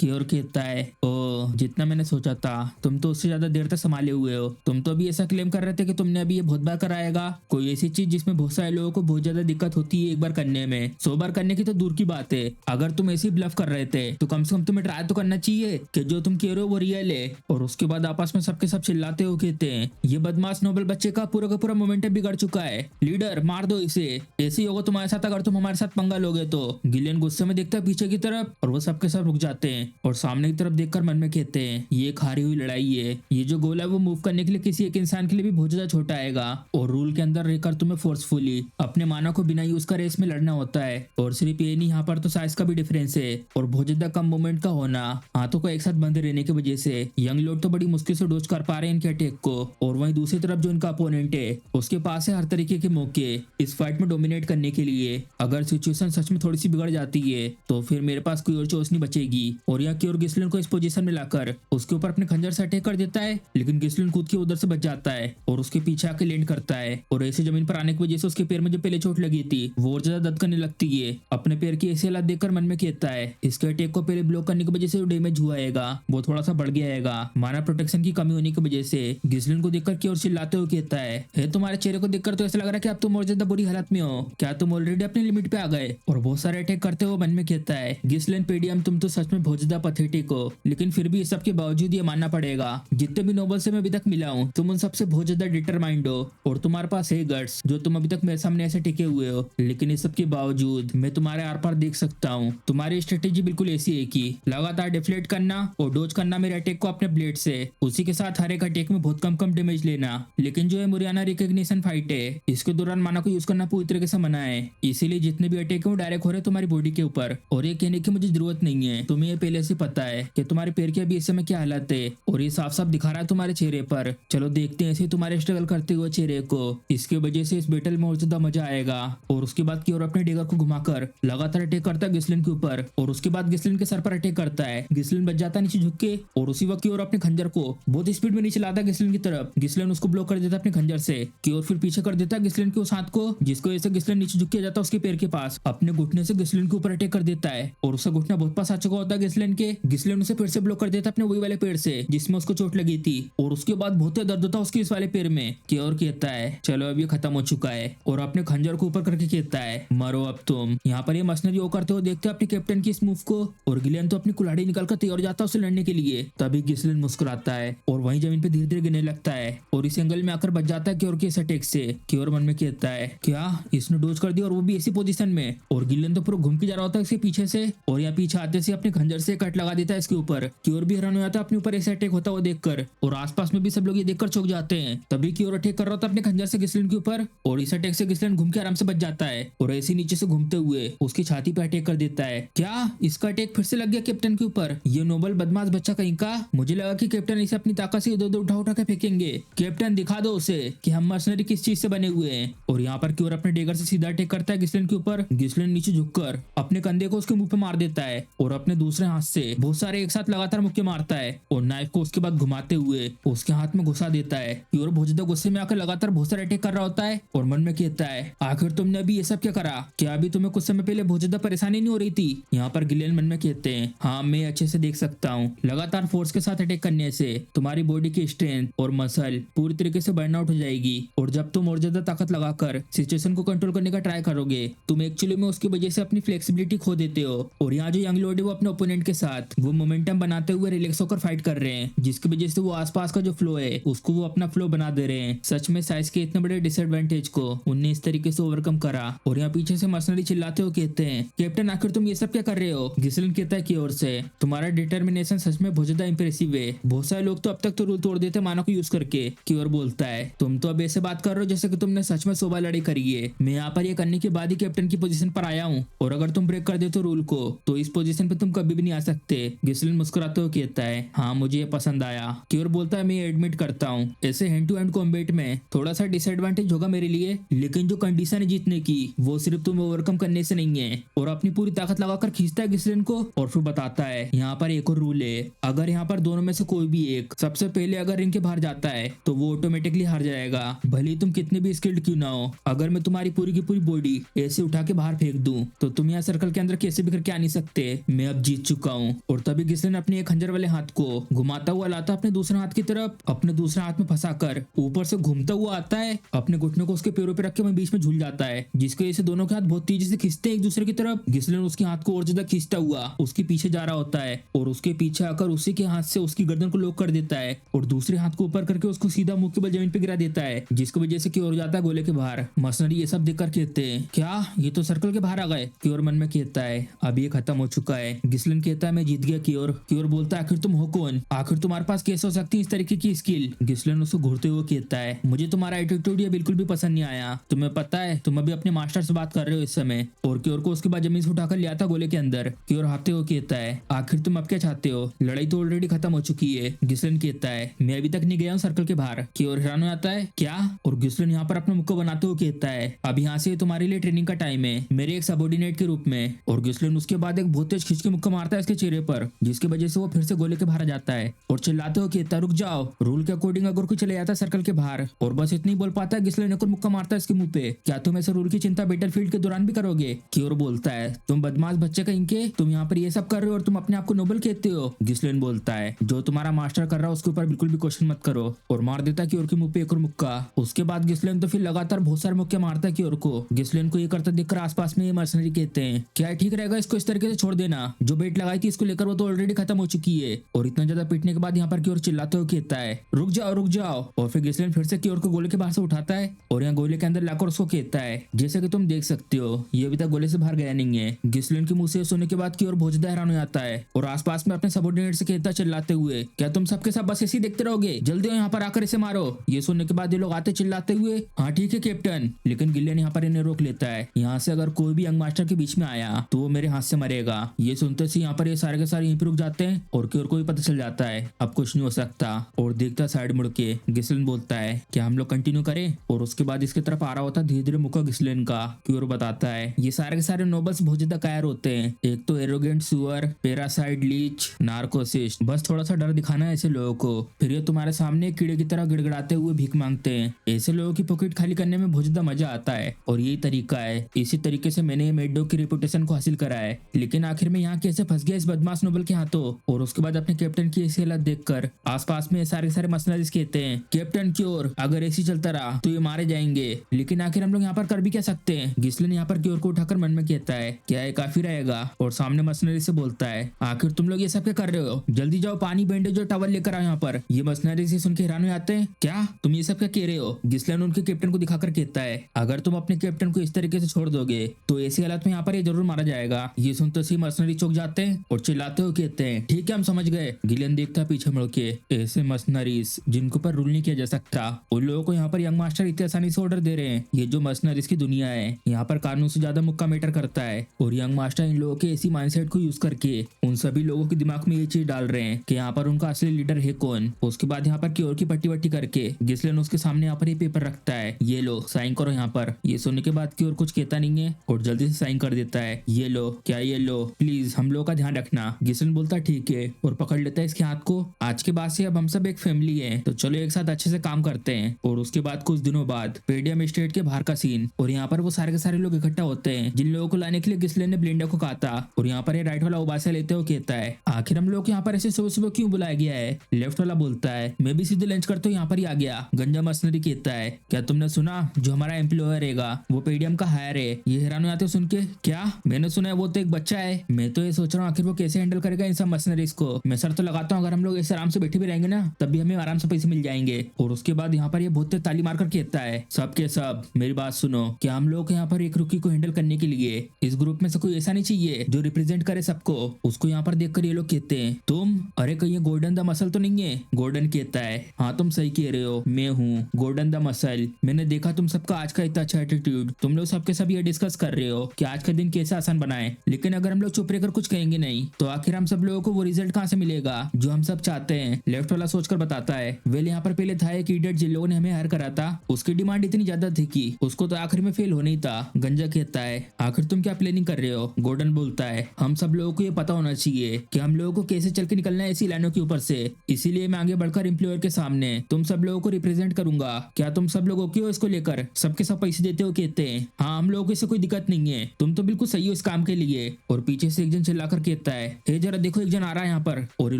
गियोर कहता है, ओ जितना मैंने सोचा था, तुम तो उससे ज्यादा देर तक संभाले हुए हो। तुम तो अभी ऐसा क्लेम कर रहे थे कि तुमने अभी ये बहुत बार कराएगा, कोई ऐसी चीज जिसमें बहुत सारे लोगों को बहुत ज्यादा दिक्कत होती है एक बार करने में, 100 बार करने की तो दूर की बात है। अगर तुम ऐसे ब्लफ कर रहे थे तो कम से कम तुम्हें ट्राई तो करना चाहिए कि जो तुम कह रहे हो वो रियल है। और उसके बाद आपस में सबके सब चिल्लाते हो कहते हैं, ये बदमाश नोबल बच्चे का पूरा मोमेंटम बिगड़ चुका है। लीडर मार दो इसे, ऐसे ही होगा तुम्हारे साथ अगर तुम हमारे साथ पंगा लोगे तो। गिलियन गुस्से में देखता है पीछे की तरफ और वो सबके सब रुक जाते हैं और सामने की तरफ देखकर मन में कहते हैं ये एक हारी हुई लड़ाई है। ये जो गोल है वो मूव करने के लिए किसी एक इंसान के लिए भी बहुत ज्यादा छोटा आएगा और रूल के अंदर रहकर तुम्हें फोर्सफुली अपने माना को बिना यूज कर रेस में लड़ना होता है। और सिर्फ ये नहीं, यहाँ पर तो साइज का भी डिफरेंस है और बहुत ज्यादा कम मूवमेंट का होना, हाथों को एक साथ बंधे रहने की वजह से यंग लोड तो बड़ी मुश्किल से डोज कर पा रहे हैं इनके अटैक को। और वहीं दूसरी तरफ जो इनका अपोनेंट है उसके पास है हर तरीके के मौके इस फाइट में डोमिनेट करने के लिए। अगर सिचुएशन सच में थोड़ी सी बिगड़ जाती है तो फिर मेरे पास कोई और चॉइस नहीं बचेगी। और यहाँ क्योर गिस्लिन को इस पोजीशन में लाकर उसके ऊपर अपने खंजर से अटैक कर देता है, लेकिन गिस्लिन कूद के उधर से बच जाता है और उसके पीछे आके लैंड करता है। और ऐसे जमीन पर आने की वजह से उसके पैर में जो पहले चोट लगी थी वो और ज्यादा दर्द करने लगती है। अपने पैर की ऐसी हालत देखकर मन में कहता है इसके अटैक को पहले ब्लॉक करने की वजह से जो डैमेज हुआ है वो थोड़ा सा बढ़ गया है। माना प्रोटेक्शन की कमी होने की वजह से गिस्लिन को देखकर क्योर चिल्लाते हुए कहता है तुम्हारे चेहरे को देखकर तो ऐसा लग रहा है कि अब तुम और ज्यादा बुरी हालत में हो, क्या तुम ऑलरेडी अपनी लिमिट पे आ गए। और बहुत सारे अटैक करते हुए मन में कहता है गिस्लिन पेडियम तुम तो सच में बहुत ज्यादा पथेटिक हो, लेकिन फिर भी इस सब के बावजूद ये मानना पड़ेगा जितने भी नोबल से मैं अभी तक मिला हूँ तुम उन सबसे बहुत ज्यादा डिटरमाइंड हो और तुम्हारे पास है गट्स जो तुम अभी तक मेरे सामने ऐसे टिके हुए हो। लेकिन इस सब के बावजूद मैं तुम्हारे आर पार देख सकता हूँ, तुम्हारी स्ट्रेटेजी बिल्कुल ऐसी है कि लगातार डिफ्लेक्ट करना और डोज करना मेरे अटैक को अपने ब्लेड से, उसी के साथ हर एक अटैक में बहुत कम डैमेज लेना। लेकिन जो है मुरियाना रिकॉग्निशन फाइट है इसके दौरान माना को यूज करना पूरी तरीके से मना है, इसीलिए जितने भी अटैक है वो डायरेक्ट हो रहे तुम्हारी बॉडी के ऊपर। और ये कहने की मुझे जरूरत नहीं है, तुम्हें ये पहले से पता है कि तुम्हारे पैर की अभी इस समय क्या हालत है और ये साफ साफ दिखा रहा है तुम्हारे चेहरे पर। चलो देखते हैं ऐसे तुम्हारे स्ट्रगल करते हुए चेहरे को, इसकी वजह से इस बैटल में और ज्यादा मजा आएगा। और उसके बाद की और अपने डेगर को घुमाकर लगातार अटैक करता है गिस्लिन के ऊपर और उसके बाद गिस्लिन के सर पर अटैक करता है। गिस्लिन बच जाता है नीचे झुक के और उसी वक्त की और अपने खंजर को बहुत स्पीड में नीचे लाता है गिस्लिन की तरफ। गिस्लिन उसको ब्लॉक कर देता है अपने खंजर से कि और फिर पीछे कर देता है गिस्लिन के उस हाथ को, जिसको ऐसे गिस्लिन नीचे झुक के जाता है उसके पैर के पास, अपने घुटने से गिस्लिन के ऊपर अटैक कर देता है और उसका घुटना बहुत पास आ चुका होता है गिस्लिन के। गिस्लिन उसे फिर से ब्लॉक कर देता है अपने वही वाले पैर से जिसमें उसको चोट लगी थी और उसके बाद बहुत दर्द होता है उसके इस वाले पैर में कि और कहता है चलो अब ये खत्म हो चुका है और अपने खंजर को ऊपर करके कहता है मरो अब तुम। यहाँ पर ये मशीनरी वो करते हुए देखते हो अपने कैप्टन की इस मूव को और गिलियन तो अपनी कुल्हाड़ी निकालकर तैयार जाता है उसे लड़ने के लिए। तभी गिस्लिन मुस्कुराता है और वहीं जमीन पे धीरे धीरे गिरने लगता है और इस एंगल में आकर बच जाता है क्योर के इस अटैक से। क्योर मन में कहता है क्या इसने डोज कर दिया और वो भी ऐसी पोजीशन में, और गिलियन तो पूरा घूम के जा रहा होता है इसके पीछे से और यहाँ पीछे आते से अपने खंजर से कट लगा देता है इसके ऊपर। क्योर भी हैरान हो जाता है अपने ऊपर ऐसा अटैक होता हुआ देखकर और आसपास में भी सब लोग ये देखकर चौंक जाते हैं। तभी क्योर अटैक कर रहा था अपने खंजर से गिस्लिन के ऊपर और इस अटैक से गिस्लिन घूम के आराम से बच जाता है और ऐसे नीचे से घूमते हुए उसकी छाती पे अटैक कर देता है। क्या इसका अटैक फिर से लग गया कैप्टन के ऊपर, ये नोबल बदमाश बच्चा कहीं का। मुझे लगा कि कैप्टन इसे अपनी ताकत से इधर उधर उठा उठा के फेंकेंगे। कैप्टन दिखा दो उसे कि हम मर्सनरी किस चीज से बने हुए हैं। और यहाँ पर क्योर अपने डेगर से सीधा अटैक करता है गिस्लिन के ऊपर। गिस्लिन नीचे झुककर अपने कंधे को उसके मुंह पे मार देता है और अपने दूसरे हाथ से बहुत सारे एक साथ लगातार मुक्के मारता है और नाइफ को उसके बाद घुमाते हुए उसके हाथ में घुसा देता है। क्योर बहुत ज्यादा गुस्से में आकर लगातार बहुत सारे अटैक कर रहा होता है और मन में कहता है आखिर तुमने अभी ये सब क्या करा, क्या अभी तुम्हें कुछ समय पहले बहुत ज्यादा परेशानी नहीं हो रही थी। यहाँ पर गिलियन मन में कहते हैं हाँ मैं अच्छे से देख सकता हूँ, लगातार फोर्स के साथ अटैक करने से तुम्हारी बॉडी की स्ट्रेंथ और मसल पूरी तरीके से बर्न आउट हो जाएगी और जब तुम और ज्यादा ताकत लगाकर सिचुएशन को कंट्रोल करने का ट्राई करोगे तुम एक्चुअली में उसकी वजह से अपनी फ्लेक्सिबिलिटी खो देते हो। और यहाँ जो यंग लोड है वो अपने ओपोनेंट के साथ वो मोमेंटम बनाते हुए रिलैक्स होकर फाइट कर रहे हैं, जिसकी वजह से वो आसपास का जो फ्लो है उसको वो अपना फ्लो बना दे रहे हैं। सच में साइज के इतने बड़े डिसएडवांटेज को उनने इस तरीके से ओवरकम करा। और यहाँ पीछे से मर्सनरी चिल्लाते हुए कहते हैं कैप्टन आखिर तुम ये सब क्या कर रहे हो। गिस्लिन कहता है की ओर से तुम्हारा डिटर्मिनेशन सच में बहुत ज्यादा इंप्रेसिव है, बहुत सारे लोग तो अब तक तो रूल तोड़ देते माना को यूज करके। की ओर बोलता है तुम तो अब ऐसे बात कर रहे हो जैसे कि तुमने सच में 100 बार लड़ाई करी है। मैं यहाँ पर ये करने के बाद ही कैप्टन की पोजीशन पर आया हूँ और अगर तुम ब्रेक कर देते हो रूल को तो इस पोजीशन पे तुम कभी भी नहीं आ सकते। गिस्लिन मुस्कुराते हुए कहता है हाँ मुझे ये पसंद आया। क्योर बोलता है मैं एडमिट करता हूँ ऐसे हैंड टू हैंड कॉम्बैट में थोड़ा सा डिसएडवांटेज होगा मेरे लिए, लेकिन जो कंडीशन है जीतने की वो सिर्फ तुम ओवरकम करने से नहीं है। और अपनी पूरी ताकत लगाकर खींचता है गिस्लिन को और फिर बताता है यहाँ पर एक और रूल है, अगर यहाँ पर दोनों में से कोई भी एक सबसे पहले अगर रिंग के बाहर जाता है तो वो ऑटोमेटिकली हार जाएगा, भले ही तुम कितने भी स्किल्ड क्यों ना हो। अगर मैं तुम्हारी पूरी की पूरी बॉडी ऐसे उठा के बाहर फेंक दूं तो तुम यहाँ सर्कल के अंदर कैसे भी करके आ नहीं सकते, मैं अब जीत चुका हूँ। और तभी गिस्लिन अपने एक खंजर वाले हाथ को घुमाता हुआ लाता अपने दूसरे हाथ की तरफ, अपने दूसरे हाथ में फंसाकर ऊपर से घूमता हुआ आता है, अपने घुटने को उसके पैरों पे रख के वहीं बीच में झूल जाता है, जिसकी वजह से दोनों के हाथ बहुत तेजी से खींचते हैं एक दूसरे की तरफ। गिस्लिन उसके हाथ को और ज्यादा खींचता हुआ उसके पीछे जा रहा होता है और उसके पीछे आकर उसी के हाथ से उसकी गर्दन को लॉक कर देता है और दूसरे हाथ को ऊपर करके उसको सीधा मुंह के बल जमीन पे गिरा देता है, जिसकी वजह से क्योर जाता है गोले के बाहर। बाहर। मसनरी ये सब देखकर कहते हैं क्या ये तो सर्कल के बाहर आ गए। क्योर मन में कहता है अब ये खत्म हो चुका है। गिस्लिन कहता है मैं जीत गया। क्योर बोलता है आखिर तुम हो कौन, आखिर तुम्हारे पास कैसे हो सकती है इस तरीके की स्किल। गिस्लिन उसको घूरते हुए कहता है मुझे तुम्हारा एटीट्यूड ये बिल्कुल भी पसंद नहीं आया। तुम्हें पता है तुम अभी अपने मास्टर से बात कर रहे हो इस समय। और क्योर को उसके बाद जमीन से उठाकर लिया था गोले के अंदर। क्योर हाथते हुए कहता है आखिर तुम अब क्या चाहते हो, लड़ाई तो ऑलरेडी खत्म हो चुकी है। गिस्लिन कहता है मैं अभी तक नहीं गया हूँ सर्कल के बाहर। क्योर हैरान हो जाता है क्या, और गिस्लिन यहाँ पर अपना मुक्का बनाते हुए कहता है अब यहाँ से तुम्हारे लिए ट्रेनिंग का टाइम है मेरे एक सबॉर्डिनेट के रूप में। और गिस्लिन उसके बाद एक बहुत तेज खींच के मुक्का मारता है इसके चेहरे पर, जिसकी वजह से वो फिर से गोले के बाहर आ जाता है और चिल्लाते हुए कहता है रुक जाओ, रूल के अकॉर्डिंग अगर कोई चले जाता है सर्कल के बाहर और बस इतनी बोल पाता है गिस्लिन एक और मुक्का मारता है इसके मुंह पे। क्या तुम ऐसे रूल की चिंता बैटलफील्ड के दौरान भी करोगे। क्योर बोलता है तुम बदमाश बच्चे का इनके, तुम यहाँ पर ये सब कर रहे हो और तुम अपने आप को नोबल कहते हो। गिस्लिन बोलता है जो तुम्हारा मास्टर कर रहा है उसके ऊपर बिल्कुल भी क्वेश्चन मत करो, और मार देता है क्योर के मुंह पे एक और मुक्का। उसके बाद गिस्लिन तो फिर लगातार बहुत सारे मुक्के मारता है क्योर को। गिस्लिन को ये करते देखकर आसपास में ये मर्सनरी कहते हैं क्या ठीक रहेगा इसको इस तरीके से छोड़ देना, जो बेट लगाई थी इसको लेकर वो तो ऑलरेडी खत्म हो चुकी है। और इतना ज्यादा पीटने के बाद यहाँ पर क्योर चिल्लाते हुए कहता है रुक जाओ। और फिर गिस्लिन फिर से क्योर को गोले के बाहर से उठाता है और यहाँ गोले के अंदर लाकर उसको कहता है जैसे कि तुम देख सकते हो ये अभी तक गोले से बाहर गया नहीं है। गिस्लिन के मुंह से सुनने के बाद क्योर बहुत ज्यादा हैरान हो जाता है और आसपास में अपने सबॉर्डिनेट से कहता चिल्लाते हुए क्या तुम सबके सब बस ऐसे ही देखते रहोगे, जल्दी यहाँ पर आकर इसे मारो। ये सुनने के बाद ये लोग आते चिल्लाते हुए हाँ ठीक है कैप्टन, लेकिन गिलियन यहाँ पर इन्हें रोक लेता है यहाँ से अगर कोई भी यंग मास्टर के बीच में आया तो वो मेरे हाथ से मरेगा। ये सुनते से यहाँ पर ये सारे के सारे यहीं पे रुक जाते हैं और क्योर को भी पता चल जाता है अब कुछ नहीं हो सकता। और देखता साइड मुड़ के गिस्लिन बोलता है क्या हम लोग कंटिन्यू करें, और उसके बाद इसकी तरफ आ रहा होता धीरे धीरे मुक्का गिस्लिन का। क्योर बताता है ये सारे के सारे नोबल्स बहुत ज्यादा कायर होते हैं, एक तो एरोगेंट सुअर, पैरासाइट, लीच, नार्कोसिस्ट, बस थोड़ा सा डर दिखाना है ऐसे लोगों को, फिर ये तुम्हारे सामने कीड़े की तरह गिड़गिड़ाते हुए भीख मांगते हैं। ऐसे लोगों की पॉकेट खाली करने में बहुत ज्यादा मजा आता है और यही तरीका है, इसी तरीके से मैंने मेड डॉग की रेपुटेशन को हासिल करा है। लेकिन आखिर में यहाँ कैसे फंस गया इस बदमाश नोबल के हाथों। और उसके बाद अपने कैप्टन की ऐसी हालत देखकर आसपास में सारे सारे मर्सनरीज कहते हैं कैप्टन क्योर अगर ऐसी चलता रहा तो ये मारे जाएंगे, लेकिन आखिर हम लोग यहाँ पर कर भी क्या सकते हैं। गिस्लिन यहाँ पर क्योर को उठाकर मन में कहता है क्या ये काफी रहेगा, और सामने मर्सनरी से बोलता है आखिर तुम लोग ये सब क्या कर रहे हो, जल्दी जाओ पानी बैंडेज और टॉवल लेकर आओ यहाँ पर। ये मर्सनरी से सुन के हैरान हो जाते हैं क्या तुम ये सब क्या कह रहे हो। गिस्लिन उनके कैप्टन को दिखाकर कहता है अगर तुम अपने कैप्टन को इस तरीके से छोड़ दोगे तो ऐसी हालत में यहाँ पर ये जरूर मारा जाएगा। ये सुनते ही मर्सनरी चौंक जाते हैं और चिल्लाते हुए कहते हैं ठीक है हम समझ गए। गिलियन देखता पीछे मुड़ के ऐसे मर्सनरीज जिनको पर रूल नहीं किया जा सकता उन लोगों को यहाँ पर यंग मास्टर इतनी आसानी से ऑर्डर दे रहे हैं। ये जो मर्सनरीज की दुनिया है यहाँ पर कानून से ज्यादा मुक्का मैटर करता है, और यंग मास्टर इन लोगों के ऐसी माइंडसेट को यूज करके उन सभी लोगों के दिमाग में ये चीज डाल रहे हैं कि यहाँ पर उनका असली लीडर है कौन। उसके बाद यहाँ पर क्योर की पट्टी वट्टी करके गिस्लिन उसके सामने यहाँ पर ये पेपर रखता है ये लो साइन करो यहाँ पर। ये सुनने के बाद क्योर कुछ कहता नहीं है और जल्दी से साइन कर देता है ये लो क्या ये लो प्लीज हम लोगों का ध्यान रखना। गिस्लिन बोलता ठीक है और पकड़ लेता है इसके हाथ को। आज के बाद से अब हम सब एक फैमिली है तो चलो एक साथ अच्छे से काम करते हैं। और उसके बाद कुछ दिनों बाद पेडियम स्टेट के बाहर का सीन, और यहाँ पर वो सारे के सारे लोग इकट्ठा होते हैं जिन लोगों को लाने के लिए गिस्लिन ने ब्लिंडा को कहा था। और यहाँ पर ये राइट वाला उबासा लेते हुए कहता है आखिर हम लोग यहाँ पर ऐसे सुबह सुबह क्यों बुलाया गया है। लेफ्ट वाला बोलता है मैं भी सीधे लंच करते हुए यहाँ पर ही आ गया। गंजा मर्सनरी कहता है क्या तुमने सुना जो हमारा एम्प्लॉयर रहेगा वो पेडियम का हायर है। ये हैरान हो जाते सुन के क्या मैंने सुना है वो तो एक बच्चा है। मैं तो ये सोच रहा हूँ आखिर वो कैसे हैंडल करेगा इन सब मर्सनरीज को। मैं सर तो लगाता हूँ अगर हम लोग ऐसे आराम से बैठे भी रहेंगे ना तब भी हमें आराम से पैसे मिल जाएंगे। और उसके बाद यहाँ पर ये बहुत तेज ताली मारकर कहता है सबके सब मेरी बात सुनो, क्या हम लोग यहाँ पर एक रुकी को हैंडल करने के लिए इस ग्रुप में से कोई ऐसा नहीं चाहिए जो रिप्रेजेंट करे सबको। उसको यहाँ पर देखकर ये लोग कहते हैं तुम, अरे कहीं गोल्डन द मसल तो नहीं है। गोल्डन कहता है हाँ तुम सही कह रहे हो मैं हूँ गोल्डन द मसल। मैंने देखा तुम सबका आज का इतना अच्छा एटीट्यूड, तुम लोग सबके सब ये डिस्कस कर रहे हो कि आज का दिन कैसे आसान बनाए, लेकिन अगर हम लोग चुप रहकर कुछ कहेंगे नहीं तो आखिर हम सब लोगों को वो रिजल्ट कहाँ से मिलेगा जो हम सब चाहते हैं। लेफ्ट वाला सोचकर बताता है वेल यहाँ पर पहले था एक इडियट जिन लोगों ने हमें हायर करा था उसकी डिमांड इतनी ज्यादा थी कि उसको तो आखिर में फेल होना ही था। गंजा कहता है आखिर तुम क्या प्लानिंग कर रहे हो। गोल्डन बोलता है हम सब लोगों को ये पता होना चाहिए कि हम लोगों को कैसे चल के निकलना है ऐसी लाइनों के ऊपर से, इसीलिए मैं आगे बढ़कर एम्प्लॉयर के सामने तुम सब लोगों को रिप्रेजेंट करूंगा। क्या तुम सब लोग ओके हो इसको लेकर। सबके सब पैसे देते हो कहते हैं हाँ हम लोगों को इससे कोई दिक्कत नहीं है, तुम तो बिल्कुल सही हो इस काम के लिए। और पीछे से एक जन चिल्लाकर कहता है हे जरा देखो एक जन आ रहा है यहाँ पर। और ये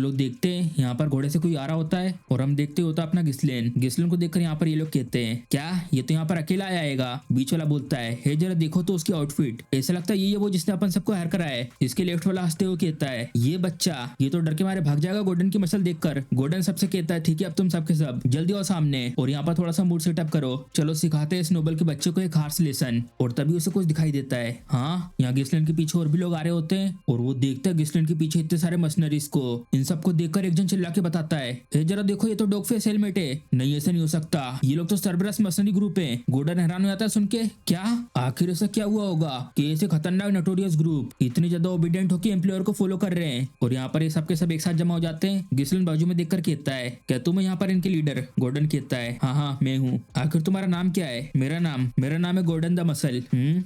लोग देखते हैं यहाँ पर घोड़े से कोई आ रहा होता है और हम देखते होता अपना गिस्लिन। गिस्लिन को देखकर यहाँ पर ये लोग कहते हैं क्या ये तो यहाँ पर अकेला आएगा। बीच वाला बोलता है हे जरा देखो तो उसकी आउटफिट, ऐसा लगता है ये वो जिसने अपन सबको हायर करा है। इसके लेफ्ट वाला हंसते हुए कहता है ये बच्चा ये तो डर के मारे भाग जाएगा गोल्डन की मसल देखकर। गोल्डन सबसे कहता है ठीक है अब तुम सबके सब जल्दी आओ सामने और यहाँ पर थोड़ा सा मूड सेटअप करो, चलो सिखा सिखाते हैं इस नोबल के बच्चे को एक हार्श लेसन, और तभी उसे कुछ दिखाई देता है। हाँ, यहाँ गिसलैंड के पीछे और भी लोग आ रहे होते हैं और वो देखता है गिसलैंड के पीछे इतने सारे मशीनरीज को। इन सबको देखकर एक जन चिल्ला के बताता है, ए जरा देखो, ये तो डॉग फेस हेलमेट है। नहीं, ऐसा नहीं हो सकता, ये लोग तो सरबरस मशीनरी ग्रुप है। गॉर्डन हैरान हो जाता है सुन के, क्या आखिर ऐसा क्या हुआ होगा कि ऐसे खतरनाक नोटोरियस ग्रुप इतनी ज्यादा ओबीडियंट होकर एम्प्लॉयर को फॉलो कर रहे हैं। और यहाँ पर ये सबके सब एक साथ जमा हो जाते हैं। गिसलैंड बाजू में देखकर कहता है, क्या तुम यहाँ पर इनके लीडर? गॉर्डन कहता है, हाँ हाँ मैं हूँ। आखिर तुम्हारा नाम क्या है? मेरा नाम है Gordon the muscle.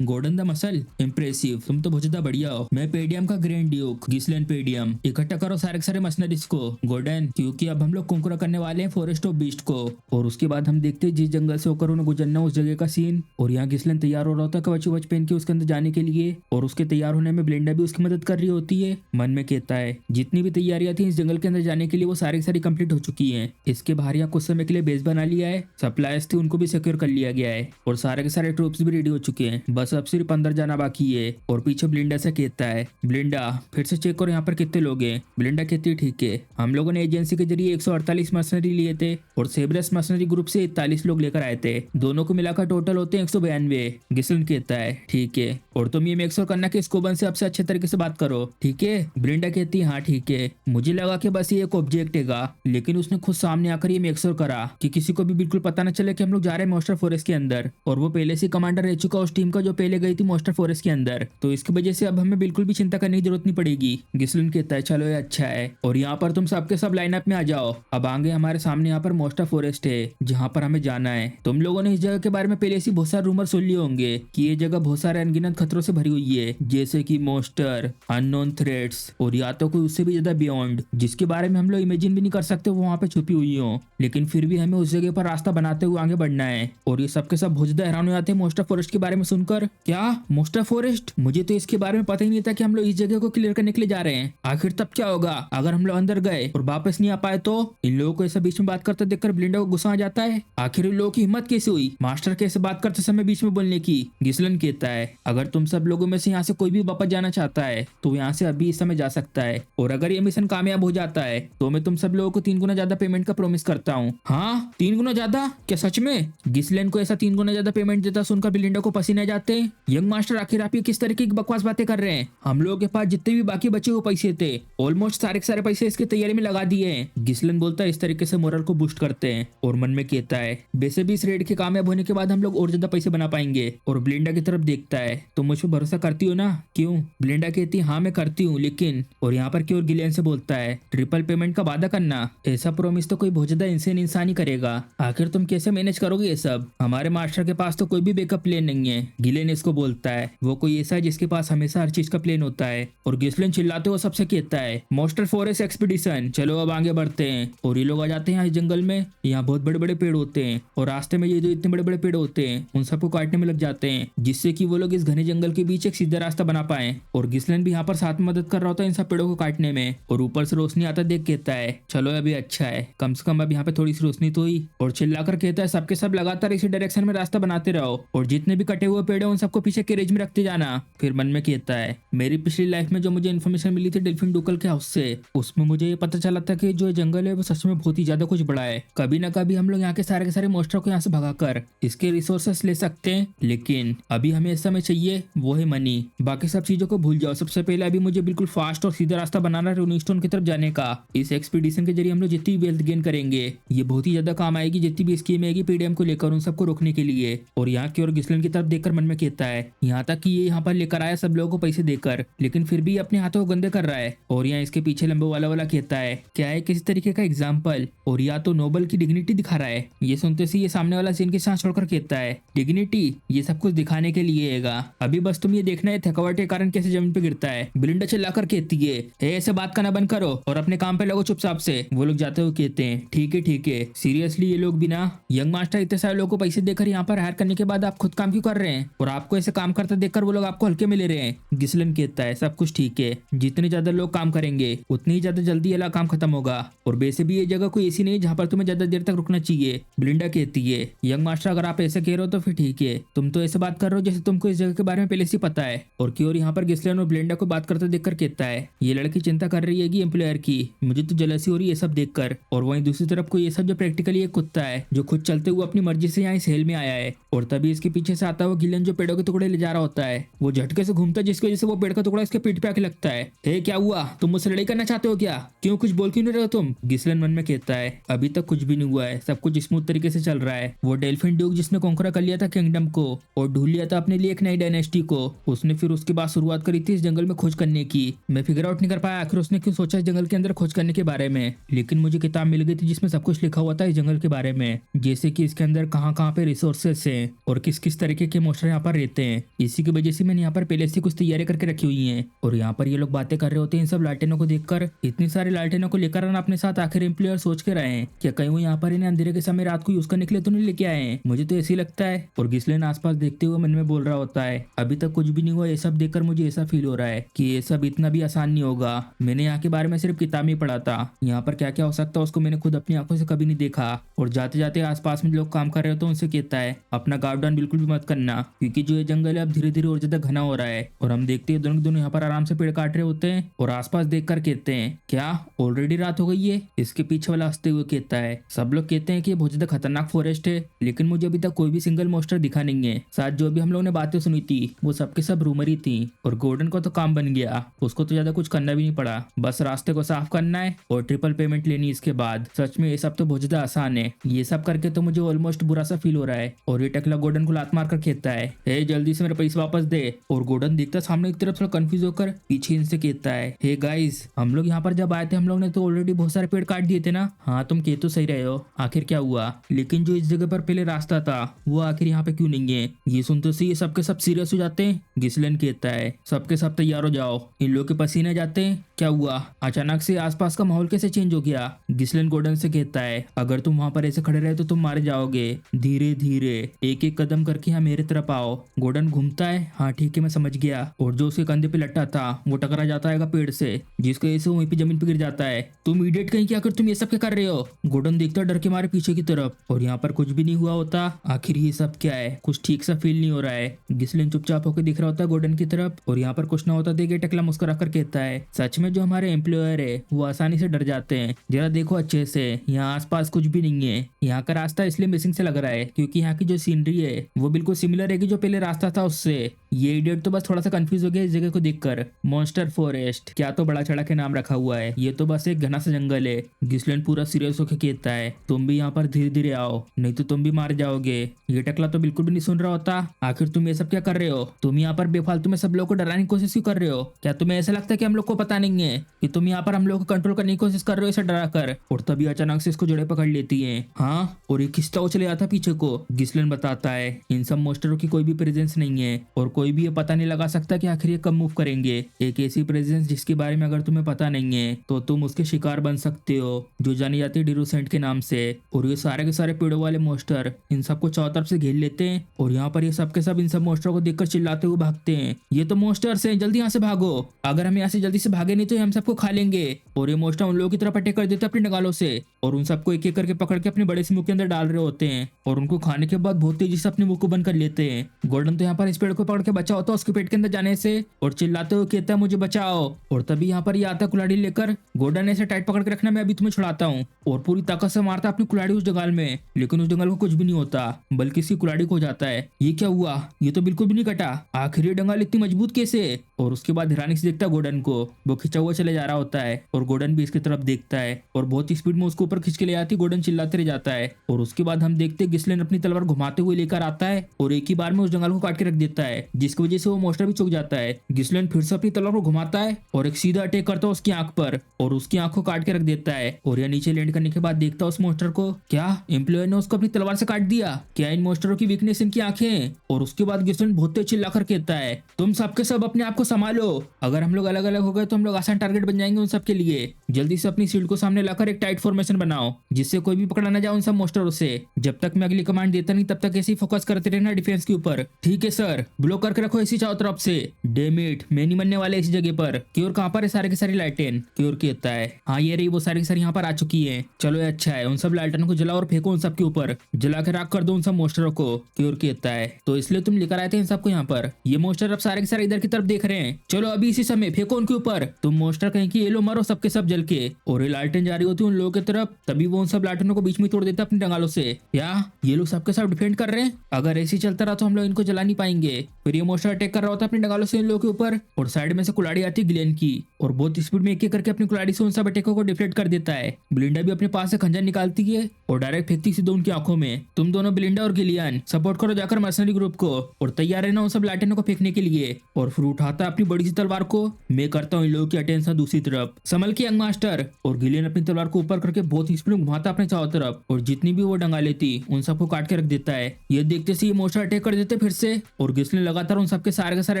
Gordon the muscle, impressive, तुम तो बहुत ज्यादा बढ़िया हो। मैं पेडियम का ग्रैंड ड्यूक गिसलैंड पेडियम। इकट्ठा करो सारे के सारे मशीनरीज को गॉर्डन, क्योंकि अब हम लोग कुंकुरा करने वाले हैं फॉरेस्ट ऑफ बीस्ट को। और उसके बाद हम देखते हैं जिस जंगल से होकर उन्हें गुजरना उस जगह का सीन। और यहाँ गिसलैंड तैयार हो रहा होता है कवच वच पहन के उसके अंदर जाने के लिए, और उसके तैयार होने में ब्लिंडा भी उसकी मदद कर रही होती है। मन में कहता है, जितनी भी तैयारियां थी इस जंगल के अंदर जाने के लिए वो सारी सारी कंप्लीट हो चुकी हैं। इसके बाहर यहाँ कुछ समय के लिए बेस बना लिया है, सप्लाईज थी उनको भी सिक्योर कर लिया गया है, और सारे के सारे ट्रूप्स भी रेडी हो चुके हैं। बस अब सिर्फ अंदर जाना बाकी है। और पीछे ब्लिंडा से कहता है, ब्लिंडा फिर से चेक करो यहाँ पर कितने लोग हैं। ब्लिंडा कहती है, ठीक है। हम लोगों ने एजेंसी के जरिए 148 मशीनरी लिए थे और सेब्रस मशीनरी ग्रुप से 41 लोग लेकर आए थे। दोनों को मिलाकर टोटल होते हैं 192। गिसलैंड कहता है, ठीक है। और तुम ये मेक श्योर करना कि स्कोबन से अब से अच्छे तरीके से बात करो, ठीक है? ब्लिंडा कहती है, हाँ ठीक है। मुझे लगा कि बस ये एक ऑब्जेक्ट हैगा, लेकिन उसने खुद सामने आकर ये मेक श्योर करा कि किसी को भी बिल्कुल पता न चले कि हम लोग जा रहे हैं मॉन्स्टर फॉरेस्ट के अंदर। और वो पहले से कमांडर रह चुका उस टीम का जो पहले गई थी मॉन्स्टर फॉरेस्ट के अंदर, तो इसकी वजह से अब हमें बिल्कुल भी चिंता करने की जरूरत नहीं पड़ेगी। गिसलैंड कहता है, चलो ये अच्छा है। और यहाँ पर तुम सबके सब लाइनअप में आ जाओ। अब आगे हमारे सामने यहाँ पर मॉन्स्टर फॉरेस्ट है जहाँ पर हमें जाना है। तुम लोगों ने इस जगह के बारे में पहले से बहुत सारे रूमर सुन लिए होंगे कि ये जगह बहुत सारे अनगिनत खतरों से भरी हुई है, जैसे कि मॉन्स्टर, अननोन थ्रेट्स, और या तो कोई उससे भी ज्यादा बियॉन्ड जिसके बारे में हम लोग इमेजिन भी नहीं कर सकते वो वहाँ पे छुपी हुई हो। लेकिन फिर भी हमें उस जगह पर रास्ता बनाते हुए आगे बढ़ना है। और ये सबके सब बहुत ज्यादा हैरान हो जाते हैं मॉन्स्टर फॉरेस्ट के बारे में सुनकर। क्या मॉन्स्टर फॉरेस्ट? मुझे तो इसके बारे में पता ही नहीं था कि हम लोग इस जगह को क्लियर करने के लिए जा रहे हैं। आखिर तब क्या होगा अगर हम लोग अंदर गए और वापस नहीं आ पाए तो? इन लोगों को ऐसा बीच में बात करते देखकर ब्लिंडा को गुस्सा आ जाता है। आखिर इन लोगों की हिम्मत कैसे हुई मास्टर कैसे बात करते समय बीच में बोलने की? गिसलैंड कहता है, अगर तुम सब लोगों में से यहाँ से कोई भी वापस जाना चाहता है तो यहाँ से अभी इस समय जा सकता है। और अगर ये मिशन कामयाब हो जाता है तो मैं तुम सब लोगों को 3 गुना ज्यादा पेमेंट का प्रॉमिस करता हूँ। हाँ, 3 गुना ज्यादा? क्या सच में? गिसलैंड को ऐसा 3 गुना ज्यादा पेमेंट देता सुनकर ब्लिंडा को पसीने आ जाते हैं। यंग मास्टर, आखिर आप ये किस तरीके की बकवास बातें कर रहे हैं? हम लोगों के पास जितने भी बाकी बचे हुए पैसे थे ऑलमोस्ट सारे के सारे पैसे इसकी तैयारी में लगा दिए हैं। गिसलैंड बोलता है, इस तरीके से मोरल को बूस्ट करते हैं। और मन में कहता है, वैसे भी इस रेड के कामयाब होने के बाद हम लोग और ज्यादा पैसे बना पाएंगे। और ब्लिंडा की तरफ देखता है, तुम मुझ पर भरोसा करती हो ना? क्यों? ब्लिंडा कहती है, हाँ मैं करती हूँ, लेकिन। और यहाँ पर क्योर गिलियन से बोलता है, ट्रिपल पेमेंट का वादा करना, ऐसा प्रॉमिस तो कोई बहुत ज्यादा इंसान इंसान ही करेगा। आखिर तुम कैसे मैनेज करोगे ये सब? हमारे मास्टर के पास तो कोई भी बैकअप प्लान नहीं है। गिलियन इसको बोलता है, वो कोई ऐसा है जिसके पास हमेशा हर चीज का प्लान होता है। और गिसलैंड चिल्लाते हुए सबसे कहता है, मॉन्स्टर फॉरेस्ट एक्सपीडिशन, चलो अब आगे बढ़ते हैं। और ये लोग आ जाते हैं यहाँ इस जंगल में। यहाँ बहुत बड़े बड़े पेड़ होते हैं और रास्ते में ये जो इतने बड़े बड़े पेड़ होते हैं उन सबको काटने में लग जाते हैं, जिससे कि वो लोग इस घने जंगल के बीच एक सीधा रास्ता बना पाए। और गिसलैंड भी यहाँ पर साथ में मदद कर रहा होता है इन सब पेड़ों को काटने में। और ऊपर से रोशनी आता देख कहता है, चलो अभी अच्छा है, कम से कम अब यहाँ पे थोड़ी सी रोशनी तो हुई। और चिल्लाकर कहता है, सबके सब लगातार इसी डायरेक्शन में रास्ता बनाते रहो और जितने भी कटे हुए पेड़ है उन सबको पीछे कैरेज में रखते जाना। फिर मन में कहता है, मेरी पिछली लाइफ में जो मुझे इन्फॉर्मेशन मिली थी डेल्फिन डुकल के हाउस से, उसमें मुझे ये पता चला था कि जो जंगल है वो सच में बहुत ही ज्यादा कुछ बड़ा है। कभी ना कभी हम लोग यहाँ के सारे मॉन्स्टर को यहाँ से भगाकर इसके रिसोर्सेस ले सकते हैं, लेकिन अभी हमें इस समय चाहिए वो है मनी। बाकी सब चीजों को भूल जाओ। सबसे पहले अभी मुझे बिल्कुल फास्ट और सीधा रास्ता बनाना है रूनीस्टोन की तरफ जाने का। इस एक्सपीडिशन के जरिए हम लोग जितनी वेल्थ गेन करेंगे ये बहुत ही ज्यादा काम आएगी। जितनी भी स्कीम आएगी पीडीएम को लेकर उन सबको रोकने के लिए। और यहाँ की और गिसलैंड की तरफ देखकर मन में कहता है, यहाँ तक कि ये यहाँ पर लेकर आया सब लोगों को पैसे देकर, लेकिन फिर भी अपने हाथों को गंदे कर रहा है। और यहाँ इसके पीछे लंबे वाला कहता है, क्या है किसी तरीके का एग्जाम्पल, और या तो नोबल की डिग्निटी दिखा रहा है। ये सुनते से ये सामने वाला सीन के साथ छोड़कर कहता है, डिग्निटी ये सब कुछ दिखाने के लिए हैगा, अभी बस तुम ये देखना है थकावट के कारण कैसे जमीन पे गिरता है। ब्लिंडा चिल्लाकर कहती है, ऐसे बात करना बंद करो और अपने काम पे लगो चुपचाप से। वो लोग जाते हुए कहते हैं, ठीक है, सीरियसली ये लोग बिना यंग मास्टर इतने सारे लोगों को पैसे देकर यहाँ पर हायर करने के बाद आप खुद काम क्यों कर रहे हैं? और आपको ऐसे काम करते देखकर वो लोग आपको हल्के में ले रहे हैं। गिसलैंड कहता है, सब कुछ ठीक है, जितने ज्यादा लोग काम करेंगे उतनी ही ज्यादा जल्दी ये काम खत्म होगा। और वैसे भी ये जगह कोई ऐसी नहीं जहाँ पर तुम्हें ज्यादा देर तक रुकना चाहिए। ब्लिंडा कहती है, यंग मास्टर अगर आप ऐसे कह रहे हो तो फिर ठीक है, तुम तो ऐसे बात कर रहे हो जैसे तुमको इस जगह के बारे में पहले से पता है। और क्योर यहाँ पर गिसलैंड और ब्लिंडा को बात करते देखकर कहता है, ये लड़की चिंता कर रही है एम्प्लॉयर की, मुझे तो जलसी हो रही है सब देखकर। और वहीं दूसरी तरफ को ये सब जो प्रैक्टिकली एक कुत्ता है जो खुद चलते हुए अपनी मर्जी से यहाँ यहाँ इस हेल में आया है। और तभी इसके पीछे से आता हुआ गिलन जो पेड़ों के टुकड़े ले जा रहा होता है, वो झटके से घूमता है, जिसकी वजह से वो पेड़ का टुकड़ा इसके पीठ पे आके लगता है। हे क्या हुआ, तुम मुझसे लड़ाई करना चाहते हो क्या? क्यों कुछ बोल क्यों नहीं रहे हो तुम? गिस्लन मन में कहता है अभी तक कुछ भी नहीं हुआ है, सब कुछ स्मूथ तरीके से चल रहा है। वो डेल्फिन ड्यूक जिसने कॉन्करा कर लिया था किंगडम को और ढूंढ लिया था अपने लिए एक नई डायनेस्टी को, उसने फिर उसके बाद शुरुआत करी थी इस जंगल में खोज करने की। मैं फिगर आउट नहीं कर पाया आखिर उसने क्यों सोचा इस जंगल के अंदर खोज करने के बारे में, लेकिन मुझे किताब मिल गई थी जिसमें सब कुछ लिखा हुआ था इस जंगल के बारे में, जैसे कि इसके अंदर कहाँ पे रिसोर्सेस हैं और किस किस तरीके के मॉन्स्टर यहाँ पर रहते हैं। इसी की वजह से मैंने यहाँ पर पहले से कुछ तैयारी करके रखी हुई है। और यहाँ पर ये लोग बातें कर रहे होते हैं इन सब लालटेनों को देखकर। इतनी सारी लालटेनों को लेकर आना अपने साथ आखिर एम्प्लॉयर सोच के रहे हैं क्या कहीं वो यहाँ पर इन्हें अंधेरे के समय रात को यूज करने के लिए तो नहीं लेके आए हैं, मुझे तो ऐसे ही लगता है। और गिस्लेन आसपास देखते हुए मन में बोल रहा होता है अभी तक कुछ भी नहीं हुआ, ये सब देखकर मुझे ऐसा फील हो रहा है कि ये सब इतना भी आसान नहीं होगा। मैंने यहाँ के बारे में सिर्फ किताब में पढ़ा था, यहाँ पर क्या क्या हो सकता है उसको मैंने खुद अपनी आंखों से कभी नहीं देखा। और जाते जाते आसपास में लोग काम कर रहे हो तो उनसे कहता है अपना गार्ड डाउन बिल्कुल भी मत करना, क्योंकि जो ये जंगल है अब धीरे धीरे और ज्यादा घना हो रहा है। और हम देखते हैं दोनों के दोनों यहाँ पर आराम से पेड़ काट रहे होते हैं और आसपास देख कर कहते हैं क्या ऑलरेडी रात हो गई है? इसके पीछे वाला हंसते हुए कहता है सब लोग कहते हैं कि ये बहुत ज्यादा खतरनाक फॉरेस्ट है, लेकिन मुझे अभी तक कोई भी सिंगल मॉन्स्टर दिखा नहीं है। साथ जो भी हम लोगों ने बातें सुनी थी वो सबके सब रूमर ही थी। और गोल्डन को तो काम बन गया, उसको तो ज्यादा कुछ करना भी नहीं पड़ा, बस रास्ते को साफ करना है और ट्रिपल पेमेंट लेनी इसके बाद। सच में ये सब तो बहुत ज्यादा आसान है, ये सब करके तो मुझे ऑलमोस्ट बुरा सा फील हो रहा है। और ये टकला गोल्डन को लात मार कर कहता है हे जल्दी से मेरे पैसे वापस दे। और गोल्डन दिखता सामने की तरफ थोड़ा कंफ्यूज होकर पीछे इनसे कहता है हे गाइस, हम लोग यहाँ पर जब आए थे हम लोग ने तो ऑलरेडी बहुत सारे पेड़ काट दिए थे ना। हाँ तुम कह तो सही रहे हो, आखिर क्या हुआ? लेकिन जो इस जगह पर पहले रास्ता था वो आखिर यहाँ पे क्यों नहीं है? ये सुनते से ये सबके सब सीरियस हो जाते हैं। गिस्लेन कहता है सबके सब तैयार हो जाओ, इन लोग के पसीने जाते हैं। क्या हुआ, अचानक से आसपास का माहौल कैसे चेंज हो गया? गिस्लेन गोल्डन से कहता है अगर तुम वहां पर ऐसे खड़े रहे तो तुम मारे जाओगे, धीरे धीरे एक एक कदम करके यहाँ मेरे तरफ आओ। गोल्डन घूमता है हाँ ठीक है मैं समझ गया, और जो उसके कंधे पे लट्टा था वो टकरा जाता है पेड़ से, जिसकी वजह से वहीं पे जमीन पे गिर जाता है। तुम इडियट कहीं क्या कर तुम ये सब क्या कर रहे हो? गोल्डन देखता डर के मारे पीछे की तरफ, और यहाँ पर कुछ भी नहीं हुआ होता। आखिर ये सब क्या है, कुछ ठीक सा फील नहीं हो रहा है। गिस्लेन चुपचाप होकर दिख रहा होता है गोल्डन की तरफ, और यहाँ पर कुछ ना होता देखे टकला मुस्कुरा कर कहता है सच में जो हमारे एम्प्लॉयर है वो आसानी से डर जाते हैं, जरा देखो अच्छे से, यहाँ आसपास कुछ भी नहीं है। यहाँ का रास्ता इसलिए मिसिंग से लग रहा है क्योंकि यहाँ की जो सीनरी है वो बिल्कुल सिमिलर है कि जो पहले रास्ता था उससे। ये इडियट तो बस थोड़ा सा कंफ्यूज हो गया इस जगह को देखकर। मॉन्स्टर फॉरेस्ट क्या तो बड़ा चढ़ा के नाम रखा हुआ है, ये तो बस एक घना सा जंगल है। गिस्लेन पूरा सीरियस होकर कहता है तुम भी यहाँ पर धीरे धीरे आओ, नहीं तो तुम भी मार जाओगे। ये टकला तो बिल्कुल भी नहीं सुन रहा होता। आखिर तुम ये सब क्या कर रहे हो? तुम यहाँ पर बेफालतू में सब लोग को डराने की कोशिश क्यों कर रहे हो? क्या तुम्हें ऐसा लगता है कि हम लोग को पता नहीं है कि तुम यहाँ पर हम लोग को कंट्रोल करने की कोशिश कर रहे हो इसे डरा कर? और तभी अचानक से इसको जड़ें पकड़ लेती है। हाँ, और एक खिस्ता वो चले जाता पीछे को। गिस्लेन बताता है इन सब मॉन्स्टरों की कोई भी प्रेजेंस नहीं है और कोई भी ये पता नहीं लगा सकता कि आखिर ये कब मूव करेंगे। एक ऐसी प्रेजेंस जिसके बारे में अगर तुम्हें पता नहीं है तो तुम उसके शिकार बन सकते हो, जो जानी जाती है डिरूसेंट के नाम से। और ये सारे के सारे पेड़ों वाले मॉन्स्टर इन सबको चारों तरफ से घेर लेते हैं, और यहाँ पर ये सब के सब इन सब मॉन्स्टरों को देखकर चिल्लाते हुए भागते हैं ये तो मॉन्स्टर्स हैं, जल्दी यहाँ से भागो, अगर हम यहाँ से जल्दी से भागे नहीं तो हम सबको खा लेंगे। और ये मॉन्स्टर उन लोगों की तरफ अटैक कर देते हैं अपनी नगालों से, और उन सबको एक एक करके पकड़ के अपने बड़े से मुंह के अंदर डाल रहे होते हैं, और उनको खाने के बाद बहुत तेजी से अपने मुंह को बंद कर लेते हैं। गोल्डन तो यहाँ पर इस पेड़ को पकड़ के बचा होता है उसके पेट के अंदर जाने से, और चिल्लाते हुए कहता है मुझे बचाओ। और तभी यहाँ पर ये आता कुल्हाड़ी लेकर। गोल्डन ऐसे टाइट पकड़ के रखना, मैं अभी तुम्हें छुड़ाता हूँ, और पूरी ताकत से मारता अपनी कुल्हाड़ी उस जंगल में। लेकिन उस जंगल को कुछ भी नहीं होता, बल्कि इसकी कुल्हाड़ी को जाता है। ये क्या हुआ, ये तो बिल्कुल भी नहीं कटा, आखिर ये डंगाल इतनी मजबूत कैसे? और उसके बाद हैरानी से देखता गोल्डन को, वो खिंचा हुआ चले जा रहा होता है, और गोल्डन भी इसकी तरफ देखता है और बहुत ही स्पीड में उसको ऊपर खींच के ले आती। गोल्डन चिल्लाते रह जाता है, और उसके बाद हम देखते गिस्लेन अपनी तलवार घुमाते हुए लेकर आता है और एक ही बार में उस जंगल को काट के रख देता है, जिसकी वजह से वो मॉन्स्टर भी चुक जाता है। गिस्लेन फिर से अपनी तलवार को घुमाता है और एक सीधा अटैक करता है उसकी आंख पर, और उसकी आंख को काट के रख देता है। और यह नीचे लैंड करने के बाद देखता है उस मॉन्स्टर को, क्या एम्प्लॉयर ने उसको अपनी तलवार से काट दिया? क्या इन मॉन्स्टरों की वीकनेस इनकी आंखें? और उसके बाद गिस्लेन बहुत तेज चिल्लाकर कहता है तुम सबके सब अपने आप को संभालो, अगर हम लोग अलग अलग हो गए तो हम लोग आसान टारगेट बन जाएंगे उन सब के लिए। जल्दी से अपनी शील्ड को सामने लाकर एक टाइट फॉर्मेशन बनाओ, जिससे कोई भी पकड़ा ना जाए उन सब मॉन्स्टरों से। जब तक मैं अगली कमांड देता नहीं तब तक ऐसे ही फोकस करते रहना डिफेंस के ऊपर। ठीक है सर, ब्लॉक करके रखो इसी चारों तरफ से। डैम इट, मैं नहीं मरने वाले इसी जगह पर। क्योर कहाँ पर है? सारे के सारी लाइटें। क्योर कहता है हाँ ये रही, वो सारी की सारी यहाँ पर आ चुकी है। चलो ये अच्छा है, उन सब लाइटनों को जलाओ और फेंको उन सब के ऊपर, जला के राख कर दो उन सब मॉन्स्टरों को। क्योर कहता है तो इसलिए तुम लेकर आए थे इन सबको यहाँ पर? ये मॉन्स्टर अब सारे के सारे इधर की तरफ देख रहे रहे हैं, चलो अभी इसी समय फेंको उनके ऊपर। तुम मोस्टर कहीं की ये लो मरो सबके सब जल के। और ये लालटेन जा रही होती है उन लोगों की तरफ, तभी वो उन सब लालटेनों को बीच में तोड़ देता अपनी डंगालों से। क्या ये लोग सबके सब डिफेंड कर रहे हैं? अगर ऐसे ही चलता रहा तो हम लोग इनको जला नहीं पाएंगे। फिर ये मोस्टर अटैक कर रहा होता है अपनी डंगालों से इन लोगों के ऊपर, और साइड में से कुल्हाड़ी आती है गिलेन की, और बहुत स्पीड में एक एक करके अपनी कुल्हाड़ी से उन सब अटैकों को डिफ्लेक्ट कर देता है। ब्लिंडा भी अपने पास से खंजर निकालती है और डायरेक्ट फेंकती सीधे उनकी आंखों में। तुम दोनों ब्लिंडा और गिलियन सपोर्ट करो जाकर मर्सनरी ग्रुप को, और तैयार रहना उन सब लालटेनों को फेंकने के लिए। और फिर उठाता अपनी बड़ी सी तलवार को। मैं करता हूँ इन लोगों की अटेंशन दूसरी तरफ। संभल के यंग मास्टर। और गिलियन अपनी तलवार को ऊपर करके बहुत स्पीड में घुमाता अपने चारों तरफ, और जितनी भी वो डंगा लेती उन सबको काट के रख देता है। ये देखते से ये मोस्टर अटैक कर देते फिर से, और गिस्लिन लगातार उन सबके सारे के सारे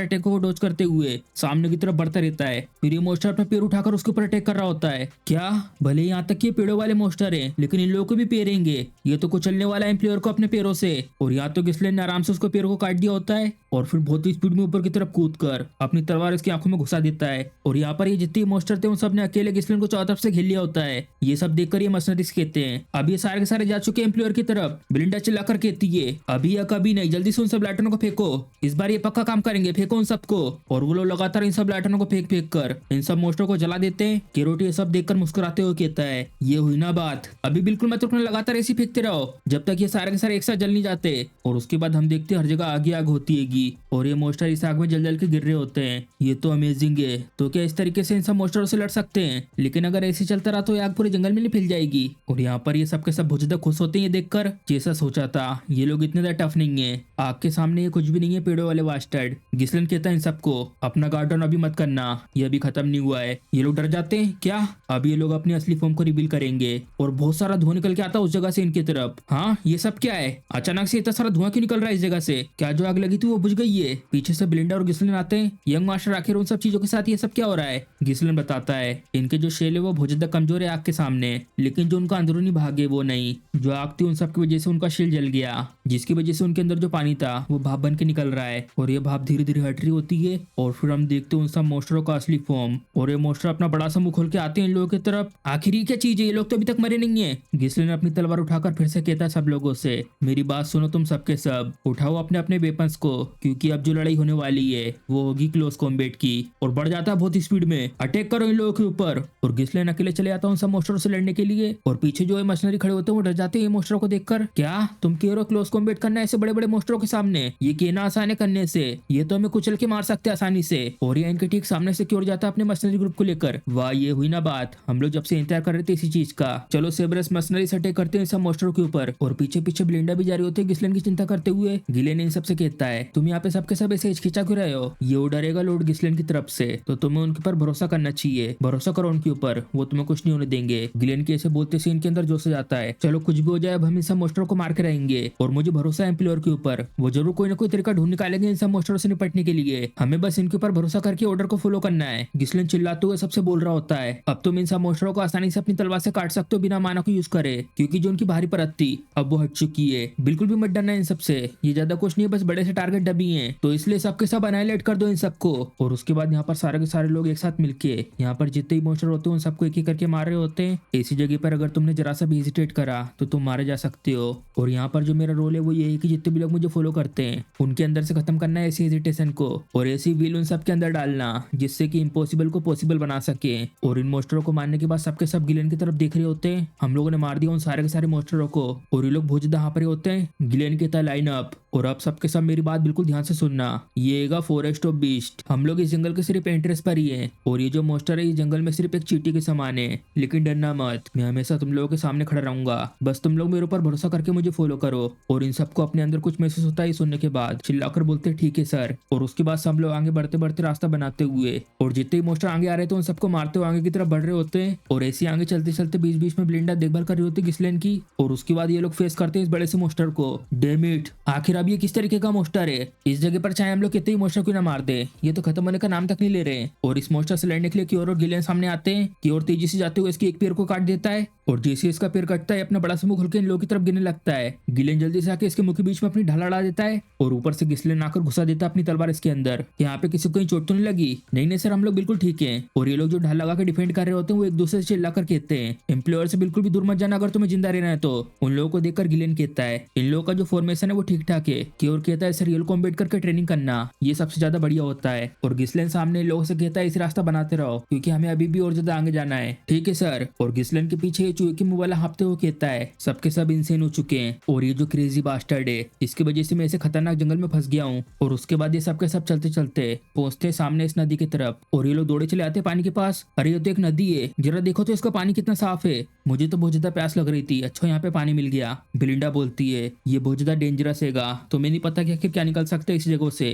अटैकों को डॉज करते हुए सामने की तरफ बढ़ता रहता है। फिर ये मोस्टर अपना पैर उठाकर उसके ऊपर अटैक कर रहा होता है। क्या भले यहाँ तक ये पेड़ों वाले मोस्टर है, लेकिन इन लोगों को भी पैरेंगे। ये तो कुचलने वाला है प्लेयर को अपने पैरों से। और यहाँ तो गिस्लिन ने आराम से उसको पैरों को काट दिया होता है, और फिर बहुत ही स्पीड में ऊपर की तरफ कूद कर अपनी तलवार इसकी आंखों में घुसा देता है। और यहाँ पर ये जितने मोस्टर थे उन सब ने अकेले गिस्लिन को चारों तरफ से घेर लिया होता है। ये सब देखकर ये मर्सनरीज कहते हैं अब ये सारे के सारे जा चुके हैं एम्प्लॉयर की तरफ। ब्लिंडा चिल्लाकर कहती है अभी या कभी नहीं, जल्दी से उन सब लालटेनों को फेंको, इस बार ये पक्का काम करेंगे, फेंको उन सबको। और वो लोग लगातार इन सब लालटेनों को फेंक फेंक कर इन सब मोस्टरों को जला देते हैं। केरोटी ये सब देखकर मुस्कुराते हुए कहता है ये हुई ना बात, अभी बिल्कुल मत रुकना, लगातार ऐसे फेंकते रहो जब तक ये सारे के सारे एक साथ जल नहीं जाते। और उसके बाद हम देखते हैं हर जगह आग ही आग होती हैगी, और ये मोस्टर इस आग में जल जल के गिर रहे होते हैं। ये तो अमेजिंग है। तो क्या इस तरीके से इन सब मोस्टरों से लड़ सकते हैं? लेकिन अगर ऐसे चलता रहा तो आग पूरे जंगल में नहीं फैल जाएगी। और यहाँ पर ये सबके सब बहुत ज्यादा खुश होते हैं ये देखकर। जैसा सोचा था ये लोग इतने ज्यादा टफ नहीं है, आग के सामने ये कुछ भी नहीं है पेड़ों वाले बास्टर्ड। गिस्लिन कहता है इन सबको अपना गार्ड डाउन अभी मत करना, ये अभी खत्म नहीं हुआ है। ये लोग डर जाते हैं क्या? अब ये लोग अपनी असली फॉर्म को रिवील करेंगे, और बहुत सारा धुआं निकल के आता है उस जगह से इनकी तरफ। हाँ ये सब क्या है? अचानक से इतना सारा धुआं क्यों निकल रहा है इस जगह से? क्या जो आग लगी थी वो बुझ गई है? पीछे से ब्लिंडा और गिस्लिन आते हैं। यंग मास्टर आखिर उन सब चीजों के साथ ये सब क्या हो रहा है? गिस्लिन बताता है इनके जो शेल है वो बहुत ज्यादा कमजोर है आग के सामने, लेकिन जो उनका अंदरूनी भाग है वो नहीं। जो आग थी उन सब की वजह से उनका शेल जल गया, जिसकी वजह से उनके अंदर जो पानी था वो भाप बन के निकल रहा है, और ये भाप धीरे धीरे हट रही होती है। और फिर हम देखते हैं उन सब मोस्टरों का असली फॉर्म, और ये मोस्टर अपना बड़ा सा मुंह खोल के आते हैं इन लोगों की तरफ। आखिर ये क्या चीज है? ये लोग तो अभी तक मरे नहीं है। गिस्लिन अपनी तलवार उठाकर फिर से कहता है सब लोगों से मेरी बात सुनो तुम सबके सब, उठाओ अपने अपने वेपन्स को, क्योंकि अब जो लड़ाई होने वाली है वो होगी क्लोज कॉम्बैट की। और बढ़ जाता है बहुत स्पीड में, अटैक करो इन लोगों के ऊपर। और गिस्लिन अकेले चले जाता है उन सब मोस्टरों से लड़ने के लिए, और पीछे जो मशीनरी खड़े होते हैं वो डर जाते हैं मोस्टरों को देखकर। क्या तुम कह रहे हो क्लोज कॉम्बैट करना है ऐसे बड़े बड़े मोस्टरों के सामने? ये कहना आसान है करने से, ये तो हमें कुचल के मार सकते हैं आसानी से। और ये इनके ठीक सामने से क्योर जाता है अपने मशीनरी ग्रुप को लेकर। वाह ये हुई ना बात, हम लोग जब से इंतजार कर रहे थे इसी चीज का। चलो सेबरस मशीनरी से अटैक करते हैं सब मोस्टरों के ऊपर। और पीछे पीछे ब्लिंडा भी जा रही होती है गिस्लिन की चिंता करते हुए। गिलेन इन सबसे कहता है तुम यहाँ पे सबके सब ऐसे हिचकिचा क्यों रहे हो? ये डरेगा लोड गिस्लिन की तरफ से, तो तुम्हें उनके ऊपर भरोसा करना चाहिए। भरोसा करो उनके ऊपर, वो तुम्हें कुछ नहीं होने देंगे। गिलेन के ऐसे बोलते से इनके अंदर जोश आ जाता है। चलो कुछ भी हो जाए अब हम इन सब मोस्टरों को मार के रहेंगे, और मुझे भरोसा है एम्प्लॉयर के ऊपर, वो जरूर कोई ना कोई तरीका ढूंढ निकालेंगे इन सब मोस्टरों से निपटने के लिए। हमें बस इनके ऊपर भरोसा करके ऑर्डर को फॉलो करना है। गिस्लिन चिल्लाते हुए सबसे बोल रहा होता है अब तुम इन सब मोस्टरों को आसानी से अपनी तलवार से काट सकते हो बिना माना को यूज करे, क्योंकि जो उनकी भारी परत थी अब वो हट चुकी है। बिल्कुल भी मत डरना इन सबसे, ये ज्यादा कुछ नहीं है, बस बड़े से टारगेट डबी हैं, तो इसलिए सबके सब अनाइलेट कर दो इन सबको। और उसके बाद यहाँ पर सारे के सारे लोग एक साथ मिलके यहाँ पर जितने ही मोस्टर होते हैं उन सबको एक एक करके मार रहे होते हैं। ऐसी जगह पर अगर तुमने जरा सा भी हेजिटेट करा तो तुम मारे जा सकते हो। और यहाँ पर जो मेरा रोल है वो ये है कि जितने भी लोग मुझे फॉलो करते हैं उनके अंदर से खत्म करना है ऐसी हेजिटेशन को, और ऐसी व्हील उन सबके अंदर डालना जिससे कि इम्पॉसिबल को पॉसिबल बना सके। और इन मोस्टरों को मारने के बाद सबके सब गिलेन की तरफ देख रहे होते हैं। हम लोगों ने मार दिया उन सारे के सारे मोस्टरों को, और ये लोग बहुत ज्यादा हाँप रहे होते हैं। गिलेन कहता है लाइन अप। और अब सबके सब मेरी बात बिल्कुल ध्यान से सुनना, ये है फॉरेस्ट ऑफ बीस्ट। हम लोग इस जंगल के सिर्फ एंट्रेंस पर ही हैं, और ये जो मोस्टर है इस जंगल में सिर्फ एक चींटी के समान है। लेकिन डरना मत, मैं हमेशा तुम लोगों के सामने खड़ा रहूंगा, बस तुम लोग मेरे ऊपर भरोसा करके मुझे फॉलो करो। और इन सबको अपने अंदर कुछ महसूस होता है सुनने के बाद, चिल्लाकर बोलते ठीक है सर। और उसके बाद सब लोग आगे बढ़ते बढ़ते रास्ता बनाते हुए, और जितने ही मोस्टर आगे आ रहे थे उन सबको मारते हुए आगे की तरफ बढ़ रहे होते हैं। और ऐसे आगे चलते चलते बीच बीच में ब्लिंडा देखभाल कर रही होती है गिस्लेन की। और उसके बाद ये लोग फेस करते हैं इस बड़े से मोस्टर को। डैम इट, आखिर अब ये किस तरीके का मोस्टर है? इस जगह पर चाहे हम लोग कितने ही मोस्टर क्यों ना मार दे, ये तो खत्म होने का नाम तक नहीं ले रहे। और इस मोस्टर से लड़ने के लिए क्योर और गिलेन सामने आते हैं। क्योर तेजी से जाते हुए इसकी एक पैर को काट देता है, और जैसे इसका पैर कटता है अपना बड़ा सा मुंह खोल के इन लोगों की तरफ गिरने लगता है। गिलेन जल्दी से आके इसके मुंह के बीच में अपनी ढाला अड़ा देता है और ऊपर से गिस्लेन आकर घुसा देता है अपनी तलवार इसके अंदर। यहाँ पे किसी को कहीं चोट तो नहीं लगी? नहीं नहीं सर, हम लोग बिल्कुल ठीक है। और ये लोग जो ढाल लगा के डिफेंड कर रहे होते हैं वो एक दूसरे से चिल्ला कर कहते हैं, एम्प्लॉयर से बिल्कुल भी दूर मत जाना अगर तुम्हें जिंदा रहना है तो। उन लोगों को देखकर गिलेन कहता है इन लोगों का जो फॉर्मेशन है वो ठीक ठाक है कि, और कहता है सर रियल कॉम्बैट करके ट्रेनिंग करना ये सबसे ज्यादा बढ़िया होता है। और गिस्लेन सामने इन लोगों से कहता है इस रास्ता बनाते रहो क्योंकि हमें अभी भी और ज्यादा आगे जाना है। ठीक है सर। और गिस्लेन के पीछे चूहे के मुंह वाला हाँपते हुए कहता है सबके सब इंसेन हो चुके हैं और ये जो क्रेजी बास्टर्ड है इसकी वजह से मैं ऐसे खतरनाक जंगल में फंस गया हूँ। और उसके बाद ये सबके सब चलते चलते पहुंचते सामने इस नदी की तरफ और ये लोग दौड़े चले आते पानी के पास। अरे ये तो एक नदी है, जरा देखो तो इसका पानी कितना साफ है। मुझे तो बहुत ज्यादा प्यास लग रही थी, अच्छा यहाँ पे पानी मिल गया। बिलिंडा बोलती है ये बहुत ज्यादा डेंजरस हैगा, तो मैं नहीं पता कि आखिर क्या निकल सकता है इस जगह से।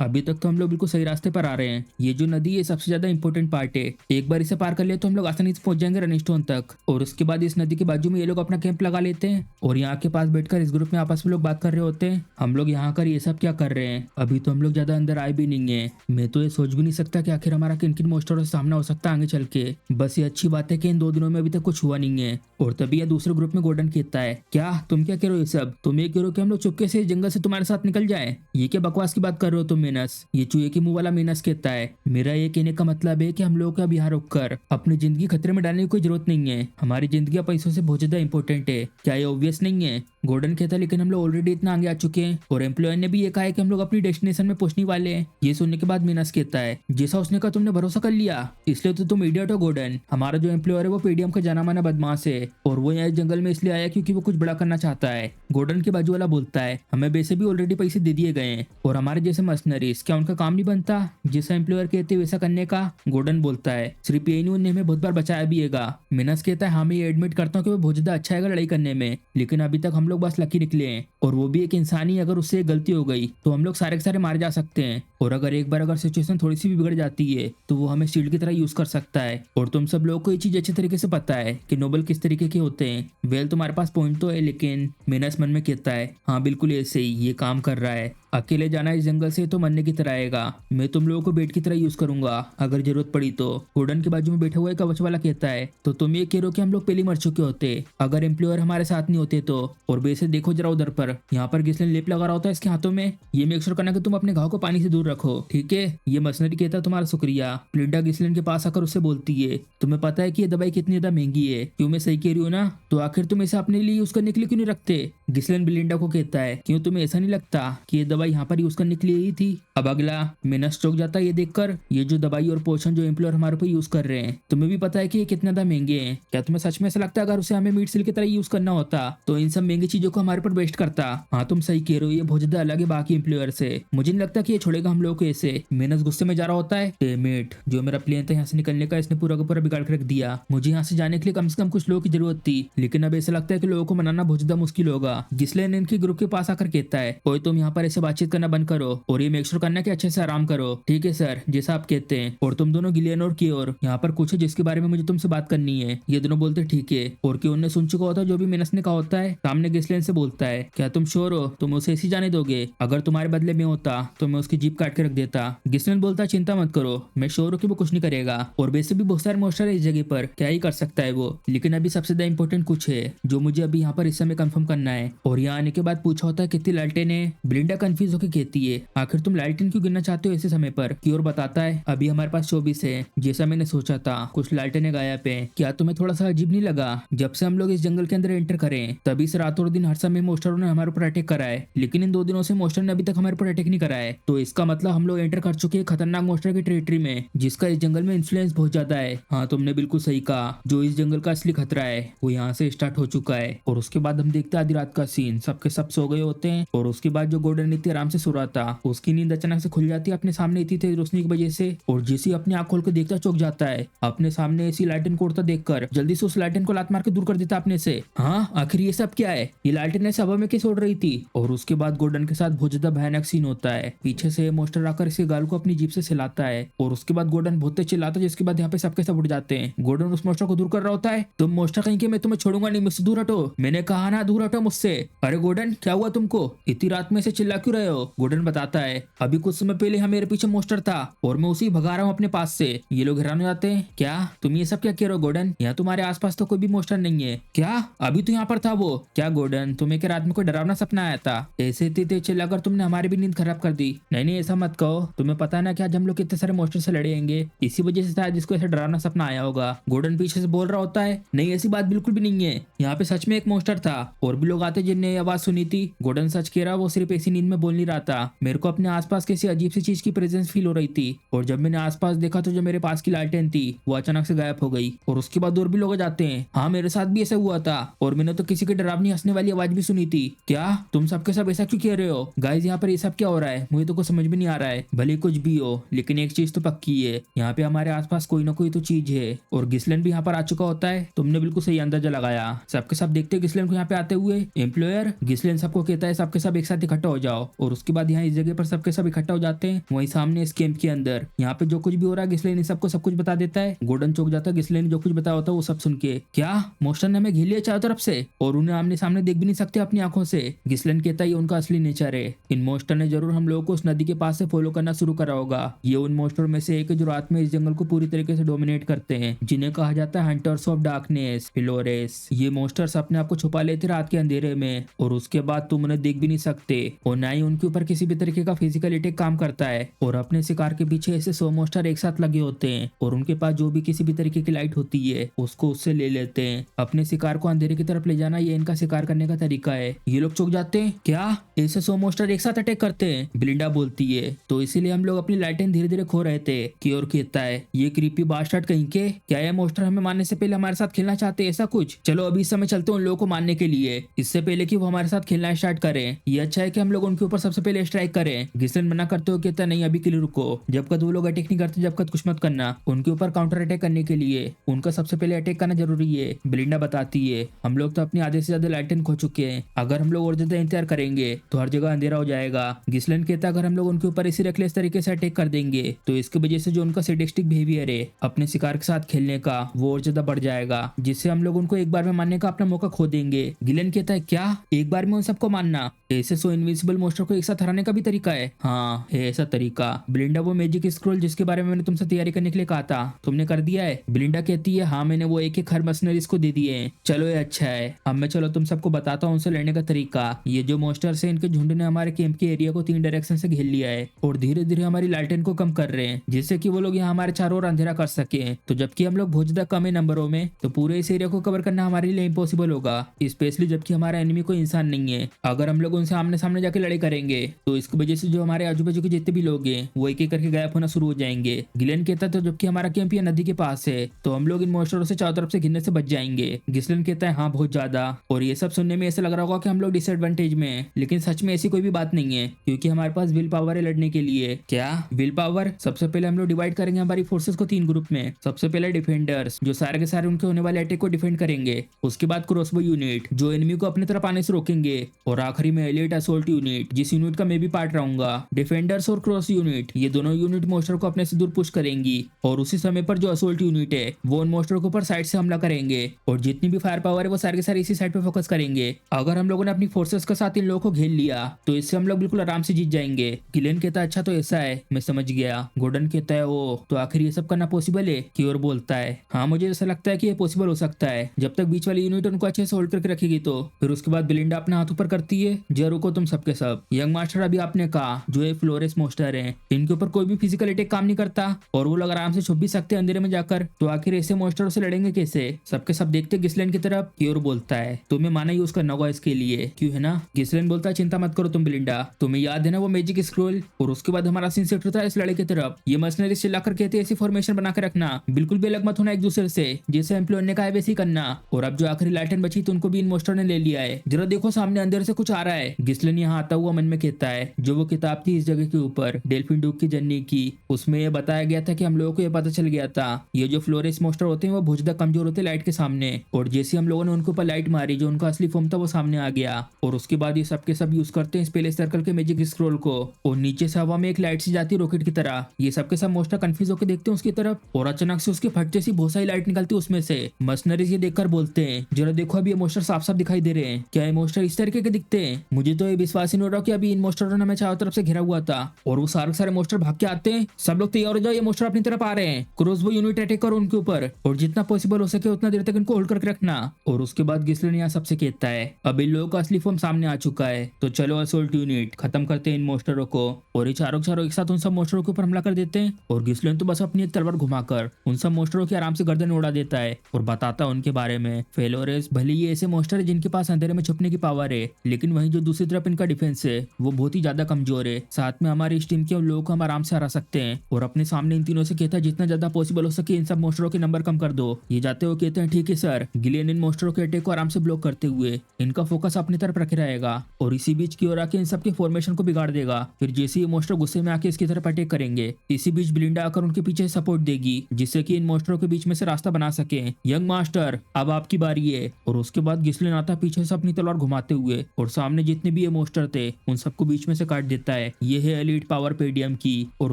अभी तक तो हम लोग बिल्कुल सही रास्ते पर आ रहे हैं। ये जो नदी है सबसे ज्यादा इंपॉर्टेंट पार्ट है, एक बार इसे पार कर ले तो हम लोग आसानी से पहुंच जाएंगे रनिस्टोन तक। और उसके बाद इस नदी के बाजू में ये लोग अपना कैंप लगा लेते हैं और यहाँ के पास बैठकर इस ग्रुप में आपस में लोग बात कर रहे होते हैं। हम लोग यहाँ कर ये सब क्या कर रहे हैं? अभी तो हम लोग ज्यादा अंदर आए भी नहीं है। मैं तो ये सोच भी नहीं सकता कि आखिर हमारा किन किन मोस्टरों से सामना हो सकता है आगे चल के। बस ये अच्छी बात है कि इन 2 दिनों में अभी तक कुछ हुआ नहीं है। और तभी ये दूसरे ग्रुप में गोल्डन कहता है क्या तुम क्या कह रहे हो? ये सब तुम ये कह रहे हो कि हम लोग चुपके से इस जंगल से तुम्हारे साथ निकल जाए? ये क्या बकवास की बात कर रहे हो तुम मेनस? ये चूहे के मुंह वाला मेनस कहता है मेरा ये कहने का मतलब है कि हम लोगों को अब यहाँ रुककर अपनी जिंदगी खतरे में डालने की कोई जरूरत नहीं है। हमारी जिंदगी पैसों से बहुत ज्यादा इंपॉर्टेंट है। क्या ये ऑब्वियस नहीं है? गोल्डन कहता है लेकिन हम लोग ऑलरेडी इतना आगे आ चुके हैं और एम्प्लॉयर ने भी ये कहा है कि हम लोग अपनी डेस्टिनेशन में पहुंचने वाले हैं। ये सुनने के बाद मीनस कहता है जैसा उसने कहा तुमने भरोसा कर लिया, इसलिए तो तुम इडियट हो गोल्डन। हमारा जो एम्प्लॉयर है वो पीडीएम का जाना माना बदमाश है और वो यहाँ जंगल में इसलिए आया क्योंकि वो कुछ बड़ा करना चाहता है। गोल्डन के बाजू वाला बोलता है हमें वैसे भी ऑलरेडी पैसे दे दिए गए हैं और हमारे जैसे मर्सनरीज क्या उनका काम नहीं बनता जैसा एम्प्लॉयर कहते वैसा करने का? गोल्डन बोलता है सिर्फ यही नहीं, उन्हें हमें बहुत बार बचाया भी है। मीनस कहता है हाँ मैं ये एडमिट करता हूँ कि वो बहुत ज्यादा अच्छा है लड़ाई करने में, लेकिन अभी तक हम लोग बस लकी निकले हैं और वो भी एक इंसान ही। अगर उससे गलती हो गई तो हम लोग सारे के सारे मारे जा सकते हैं और अगर एक बार अगर सिचुएशन थोड़ी सी भी बिगड़ जाती है तो वो हमें शील्ड की तरह यूज कर सकता है। और तुम सब लोगों को ये चीज अच्छे तरीके से पता है कि नोबल किस तरीके के होते हैं। वेल तुम्हारे पास पॉइंट तो है, लेकिन मीनस मन में कहता है हाँ बिल्कुल ऐसे ही ये काम कर रहा है। अकेले जाना इस जंगल से तो मरने की तरह आएगा। मैं तुम लोगों को बेट की तरह यूज करूंगा अगर जरूरत पड़ी तो। गोल्डन के बाजू में बैठा हुआ एक कवच वाला कहता है तो तुम ये कह रहे हो कि हम लोग पहले मर चुके होते अगर एम्प्लॉयर हमारे साथ नहीं होते तो? और वैसे देखो जरा उधर पर, यहाँ पर गिस्लेन लेप लगा रहा होता है इसके हाथों में। ये मेक श्योर करना कि तुम अपने घाव को पानी से दूर रखो, ठीक है? ये मर्सनरी कहता है तुम्हारा शुक्रिया। लिंडा गिस्लेन के पास आकर उससे बोलती है तुम्हें पता है कि ये दवाई कितनी ज्यादा महंगी है? क्यों मैं सही कह रही हूँ ना? तो आखिर तुम इसे अपने लिए यूज करने के लिए क्यों नहीं रखते? गिस्लेन बिलिंडा को कहता है क्यों तुम्हें ऐसा नहीं लगता कि ये दवाई यहाँ पर यूज करने के लिए ही थी? अब अगला मिनस चौक जाता है ये देखकर ये जो दवाई और पोशन जो एम्प्लॉयर हमारे ऊपर यूज कर रहे हैं, तुम्हें भी पता है कि ये कितना ज्यादा महंगे हैं। क्या तुम्हें सच में ऐसा लगता है अगर उसे हमें मीट सील की तरह यूज करना होता तो इन सब महंगी चीजों को हमारे पर वेस्ट करता? हाँ तुम सही कह रहे हो, ये बहुत ज्यादा अलग है बाकी एम्प्लॉयर से। मुझे नहीं लगता कि ये छोड़ेगा हम लोग को ऐसे। मिनस गुस्से में जा रहा होता है मेट जो मेरा प्लेन था यहाँ से निकलने का इसने पूरा का पूरा बिगाड़ कर रख दिया। मुझे यहाँ से जाने के लिए कम से कम कुछ लोगों की जरूरत थी, लेकिन अब ऐसा लगता है कि लोगों को मनाना बहुत ज्यादा मुश्किल होगा। गिस्लेन इनके ग्रुप के पास आकर कहता है कोई तुम यहाँ पर ऐसे बातचीत करना बंद करो और ये मेक श्योर करना कि अच्छे से आराम करो, ठीक है सर जैसा आप कहते हैं। और तुम दोनों गिलियन और कियोर यहाँ पर कुछ है जिसके बारे में मुझे तुमसे बात करनी है। ये दोनों बोलते ठीक है। और कियोर ने सुन चुका होता है जो भी मिनस ने कहा होता है। सामने गिस्लेन से बोलता है क्या तुम श्योर हो तुम उसे ऐसी जाने दोगे? अगर तुम्हारे बदले में होता तो मैं उसकी जीप काट के रख देता। गिस्लेन बोलता है चिंता मत करो, मैं श्योर हूँ कि वो कुछ नहीं करेगा और वैसे भी बहुत सारे मोस्टर है इस जगह पर, क्या ही कर सकता है वो। लेकिन अभी सबसे ज्यादा इंपॉर्टेंट कुछ है जो मुझे अभी यहाँ पर इस समय कंफर्म करना है। और यहाँ आने के बाद पूछा होता है कितनी लालटेन है। ब्लिंडा कंफ्यूज होकर कहती है आखिर तुम लालटेन क्यों गिनना चाहते हो ऐसे समय पर? कियोर बताता है अभी हमारे पास 24 है जैसा मैंने सोचा था, कुछ लालटेने गायब है। क्या तुम्हें थोड़ा सा अजीब नहीं लगा जब से हम लोग इस जंगल के अंदर एंटर करें तभी से रातों और दिन हर समय मोस्टरों ने हमारे ऊपर अटैक करा है, लेकिन इन 2 दिनों से मोस्टर ने अभी तक हमारे ऊपर अटैक नहीं करा है। तो इसका मतलब हम लोग एंटर कर चुके हैं खतरनाक मोस्टर की टेरिटरी में जिसका इस जंगल में इन्फ्लुएंस बहुत ज्यादा है। हाँ तुमने बिल्कुल सही कहा, जो इस जंगल का असली खतरा है वो यहाँ से स्टार्ट हो चुका है। और उसके बाद हम देखते हैं आधी रात का सीन, सबके सब सो गए होते हैं और उसके बाद जो गोल्डन इतनी आराम से सो रहा था उसकी नींद अचानक से खुल जाती है अपने सामने इतनी तेज रोशनी की वजह से। और जैसे अपने आंख खोल के देखता चौंक जाता है अपने सामने ऐसी लालटेन को उड़ता देखकर, जल्दी से उस लालटेन को लात मार के दूर कर देता अपने से। हाँ आखिर ये सब क्या है? ये लालटेन ऐसे हवा में कैसे उड़ रही थी? और उसके बाद गोल्डन के साथ बहुत ज्यादा भयानक सीन होता है। पीछे से मोस्टर आकर इसके गाल को अपनी जीप से सिलाता है और उसके बाद गोल्डन बहुत तेज चिल्लाता है जिसके बाद यहाँ पे सबके सब उड़ जाते हैं। गोल्डन उस मोस्टर को दूर कर रहा होता है तुम मोस्टर कहीं के मैं तुम्हें छोड़ूंगा नहीं, मुझसे दूर हटो, मैंने कहा ना दूर हटो मुझसे। अरे गोल्डन क्या हुआ तुमको? इतनी रात में से चिल्ला क्यों रहे हो? गोल्डन बताता है, अभी कुछ समय पहले यहाँ मेरे पीछे मोस्टर था और मैं उसी भगा रहा हूँ अपने पास से। ये लोग हैरान हो जाते हैं, क्या तुम ये सब क्या कह रहे हो गोल्डन? यहाँ तुम्हारे आसपास तो कोई भी मोस्टर नहीं है। क्या अभी तो यहाँ पर था वो? क्या गोल्डन, तुम्हें क्या रात में कोई डरावना सपना आया था? ऐसे इतनी तेज चिल्लाकर तुमने हमारी भी नींद खराब कर दी। नहीं नहीं ऐसा मत कहो, तुम्हें पता है ना कि आज हम लोग कितने सारे मोस्टर से लड़ेंगे, इसी वजह से शायद इसको ऐसा डरावना सपना आया होगा। गोल्डन पीछे से बोल रहा होता है, नहीं ऐसी बात बिल्कुल भी नहीं है, यहाँ पे सच में एक मोस्टर था और भी लोग आते जिनने ये आवाज सुनी थी। गोल्डन सच कह रहा, वो सिर्फ ऐसी नींद में बोल नहीं रहा था, मेरे को अपने आसपास किसी अजीब सी चीज की प्रेजेंस फील हो रही थी और जब मैंने आसपास देखा तो जो मेरे पास की लालटेन थी वो अचानक से गायब हो गई और उसके बाद और भी लोग आ जाते हैं। हाँ मेरे साथ भी ऐसा हुआ था और मैंने तो किसी की डरावनी हंसने वाली आवाज भी सुनी थी। क्या तुम सबके सब ऐसा क्यों कह रहे हो? गाइस यहाँ पर ये सब क्या हो रहा है? मुझे तो कुछ समझ में नहीं आ रहा है। भले कुछ भी हो लेकिन एक चीज तो पक्की है, यहाँ पे हमारे आसपास कोई ना कोई तो चीज है और गिस्लेन भी यहाँ पर आ चुका होता है। तुमने बिल्कुल सही अंदाजा लगाया। सबके सब देखते गिस्लेन को यहाँ पे आते हुए। एम्प्लॉयर गिस्लेन सबको कहता है सबके सब एक साथ इकट्ठा हो जाओ और उसके बाद यहाँ इस जगह पर सबके सब इकट्ठा हो जाते हैं। वहीं सामने इस कैंप के अंदर यहाँ पे जो कुछ भी हो रहा है गिस्लेन सबको सब कुछ बता देता है। गोल्डन चौक जाता है गिस्लेन जो कुछ बताया होता है वो सब सुन के। क्या मोस्टर ने हमें घेर लिया चारों तरफ से और उन्हें आमने सामने देख भी नहीं सकते अपनी आंखों से? गिस्लेन कहता है ये उनका असली नेचर है। इन मोस्टर ने जरूर हम लोगों को उस नदी के पास से फॉलो करना शुरू करा होगा। ये उन मोस्टर में से एक है जो रात में इस जंगल को पूरी तरीके से डोमिनेट करते हैं, जिन्हें कहा जाता है हंटर्स ऑफ डार्कनेस, फिलोरेस। ये मोस्टर्स अपने आप को छुपा लेते रात के अंधेरे में और उसके बाद तुम उन्हें देख भी नहीं सकते और ना ही उनके ऊपर किसी भी तरीके का फिजिकल अटैक काम करता है। और अपने शिकार के पीछे ऐसे 100 मोस्टर एक साथ लगे होते हैं और उनके पास जो भी किसी भी तरीके की लाइट होती है उसको उससे ले लेते हैं। अपने शिकार को अंधेरे की तरफ ले जाना ये इनका शिकार करने का तरीका है। ये लोग चौंक जाते हैं, क्या ऐसे 100 मोस्टर एक साथ अटैक करते हैं? बिलिंडा बोलती है, तो इसीलिए हम लोग अपनी लाइटें धीरे धीरे खो रहे थे। कियोर कहता है, ये क्रीपी बास्टर्ड कहीं के, क्या ये मोस्टर हमें मारने से पहले हमारे साथ खेलना चाहते हैं ऐसा कुछ? चलो अभी इस समय चलते हैं उन लोगों को मारने के लिए, इससे पहले कि वो हमारे साथ खेलना स्टार्ट करें। ये अच्छा है कि हम लोग उनके ऊपर सबसे पहले स्ट्राइक करें। गिस्लेन मना करते हो, कहता नहीं अभी के लिए रुको, जब तक वो लोग अटैक नहीं करते जब तक कुछ मत करना। उनके ऊपर काउंटर अटैक करने के लिए उनका सबसे पहले अटैक करना जरूरी है। बिलिंडा बताती है, हम लोग तो अपनी आधे से ज्यादा लाइटें खो चुके हैं, अगर हम लोग और ज्यादा इंतजार करेंगे तो हर जगह अंधेरा हो जाएगा। गिस्लेन कहता अगर हम लोग उनके ऊपर इसी रेकलेस तरीके से अटैक कर देंगे तो इसकी वजह से जो उनका सैडिस्टिक बिहेवियर है अपने शिकार के साथ खेलने का वो और ज्यादा बढ़ जाएगा, जिससे हम लोग उनको एक बार में मारने का अपना मौका खो देंगे। गिलेन कहता है, क्या एक बार में उन सबको मारना? ऐसे 100 इनविजिबल मोस्टर को एक साथ हराने का भी तरीका है? हाँ है ऐसा तरीका। बिलिंडा, वो मैजिक स्क्रोल जिसके बारे में मैंने तुमसे तैयारी करने के लिए कहा था तुमने कर दिया है? बिलिंडा कहती है, हाँ मैंने वो एक एक हर मर्सनरीज को दे दिए हैं। चलो ये अच्छा है, अब मैं चलो तुम सबको बताता हूँ उनसे लड़ने का तरीका। ये जो मोस्टर्स है इनके झुंड ने हमारे कैंप के एरिया को 3 डायरेक्शन से घेर लिया है और धीरे धीरे हमारी लाइटेन को कम कर रहे हैं, जिससे कि वो लोग यहाँ हमारे चारों ओर अंधेरा कर सके। तो जबकि हम लोग बहुत ज्यादा कम है नंबरों में, तो पूरे इस एरिया को कवर करना हमारे लिए इम्पॉसिबल होगा, स्पेशली जबकि हमारा एनिमी कोई इंसान नहीं है। अगर हम लोग उनसे आमने सामने जाके लड़ाई करेंगे तो इसकी वजह से जो हमारे आजू बाजू के जितने भी लोग हैं वो एक एक करके गायब होना शुरू हो जाएंगे। गिलेन कहता है, तो जबकि हमारा कैंप यहाँ नदी के पास है तो हम लोग इन मोस्टरों से चारों तरफ से घिरने से बच जाएंगे। गिस्लेन कहता है, हाँ बहुत ज्यादा। और ये सब सुनने में ऐसा लग रहा होगा कि हम लोग डिसएडवांटेज में हैं, लेकिन सच में ऐसी कोई भी बात नहीं है, क्योंकि हमारे पास विल पावर है लड़ने के लिए। क्या विल पावर? सबसे पहले हम लोग डिवाइड करेंगे हमारी फोर्सेस को 3 ग्रुप में। सबसे पहले डिफेंडर्स जो सारे के सारे उनके होने वाले अटैक को डिफेंड करेंगे, उसके बाद क्रॉसबो यूनिट जो एनिमी को अपनी तरफ आने से रोकेंगे, और आखिरी में एलिट असोल्ट यूनिट जिस यूनिट का मैं भी पार्ट रहूंगा। डिफेंडर्स और क्रॉस यूनिट ये दोनों यूनिट मोस्टर को अपने से दूर पुश करेंगी और उसी समय पर जो असोल्ट यूनिट है वो उन मोस्टर के ऊपर साइड से हमला करेंगे और जितनी भी फायर पावर है वो सारे के सारे इसी साइड पे फोकस करेंगे। अगर हम लोगों ने अपनी फोर्सेस के साथ इन लोगों को घेर लिया तो इससे हम लोग बिल्कुल आराम से जीत जाएंगे। गिलेन कहता है, अच्छा तो ऐसा है, मैं समझ गया। गोल्डन कहता है, ओ तो आखिर ये सब करना पॉसिबल है? कियोर बोलता है, हाँ मुझे ऐसा लगता है कि ये पॉसिबल हो सकता है जब तक बीच वाली यूनिट उनको अच्छे से होल्ड करके रखेगी। तो फिर उसके बाद बिलिंडा अपना हाथ ऊपर करती है, जय रुको तुम सबके सब। यंग मास्टर अभी आपने कहा जो ये फ्लोरेस मोस्टर है इनके ऊपर कोई भी फिजिकल अटैक काम नहीं करता और वो लोग आराम से छुप भी सकते हैं अंधेरे में जाकर, तो आखिर ऐसे मोस्टरों से लड़ेंगे कैसे? सबके सब देखते गिस्लेन की तरफ। कियोर बोलता है, तुम्हें माना यूज करना होगा इसके लिए, क्यों है ना? गिस्लेन बोलता है, चिंता मत करो तुम बिलिंडा, तुम्हें याद है ना वो मैजिक स्क्रोल? और उसके बाद हमारा सीन सेट होता है इस लड़ाई की तरफ। ये मर्सनरीज चिल्लाकर कहते हैं ऐसी फॉर्मेशन बना के रखना, बिल्कुल भी अलग मत होना एक दूसरे से, जैसे एम्प्लॉयर ने कहा है वैसे ही करना। और अब जो आखिरी लाइटन बची तो उनको भी इन मोस्टर ने ले लिया है, जरा देखो सामने अंधेरे से कुछ आ रहा है। गिस्लेन यहाँ आता हुआ मन में कहता है, जो वो किताब थी इस जगह के ऊपर डेल्फिन डूब की जर्नी की, उसमें यह बताया गया था कि हम लोगों को यह पता चल गया था ये जो फ्लोरेस मोस्टर होते हैं वो बहुत ज्यादा कमजोर होते हैं लाइट के सामने, और जैसे हम लोगों ने उनके ऊपर लाइट मारी जो उनका असली फॉर्म था वो सामने आ गया। और उसके बाद ये सबके सब यूज करते हैं स्पेस सर्कल के मैजिक स्क्रोल को, और नीचे से हवा में एक लाइट सी जाती है रॉकेट की तरह। ये सबके सब मोस्टर कंफ्यूज होकर देखते हैं उसकी तरफ, और अचानक से उसके फटते सी बहुत सारी लाइट निकलती है उसमें से। मर्सनरीज ये देखकर बोलते हैं, जरा देखो अभी ये मोस्टर साफ साफ दिखाई दे रहे हैं, क्या ये मोस्टर इस तरीके के दिखते हैं? मुझे तो ये विश्वास ही नहीं हो रहा कि अभी इन मोस्टरों ने हमें चारों तरफ से घिरा हुआ था और वो सारे सारे मोस्टर भाग के आते हैं। सब लोग तैयार हो जाओ, ये मोस्टर अपनी तरफ आ रहे हैं। क्रॉसबो यूनिट अटैक करो उनके ऊपर और जितना पॉसिबल हो सके उतना देर तक इनको होल्ड करके रखना। और उसके बाद गिस्लिन यहाँ सबसे कहता है अब इन लोगों का असली फॉर्म सामने आ चुका है, तो चलो असोल्ट यूनिट खत्म करते हैं इन मोस्टरों को। और ये चारों के चारों एक साथ उन सब मोस्टरों के ऊपर हमला कर देते हैं और गिस्लिन तो बस अपनी एक तलवार घुमाकर उन सब मोस्टरों की आराम से गर्दन उड़ा देता है और बताता है उनके बारे में। फेलोरेस भले ही ऐसे मोस्टर है जिनके पास अंधेरे में छुपने की पावर है, लेकिन वहीं जो दूसरी तरफ इनका डिफेंस है वो बहुत ही ज्यादा कमजोर है। साथ में हमारी इस टीम के उन लोगों को हम आराम से हरा सकते हैं। और अपने सामने इन तीनों से कहता है जितना ज्यादा पॉसिबल हो सके इन सब मोस्टरों के नंबर कम कर दो। ये जाते हुए कहते हैं ठीक है सर। गिलियन इन मोस्टरों के अटैक को आराम से ब्लॉक करते हुए इनका फोकस अपनी तरफ रखे रहेगा और इसी बीच की ओर आके इन सबके फॉर्मेशन को बिगाड़ देगा। फिर जैसे ये मोस्टर गुस्से में आके इसकी तरफ अटैक करेंगे, इसी बीच ब्लिंडा आकर उनके पीछे सपोर्ट देगी जिससे कि इन मोस्टरों के बीच में से रास्ता बना सके। यंग मास्टर अब आपकी बारी है। और उसके बाद गिस्लिन आता पीछे से अपनी तलवार घुमाते हुए और सामने जितने भी ये मोस्टर थे उन सबको बीच में से काट देता है। ये है एलीट पावर पेडियम की। और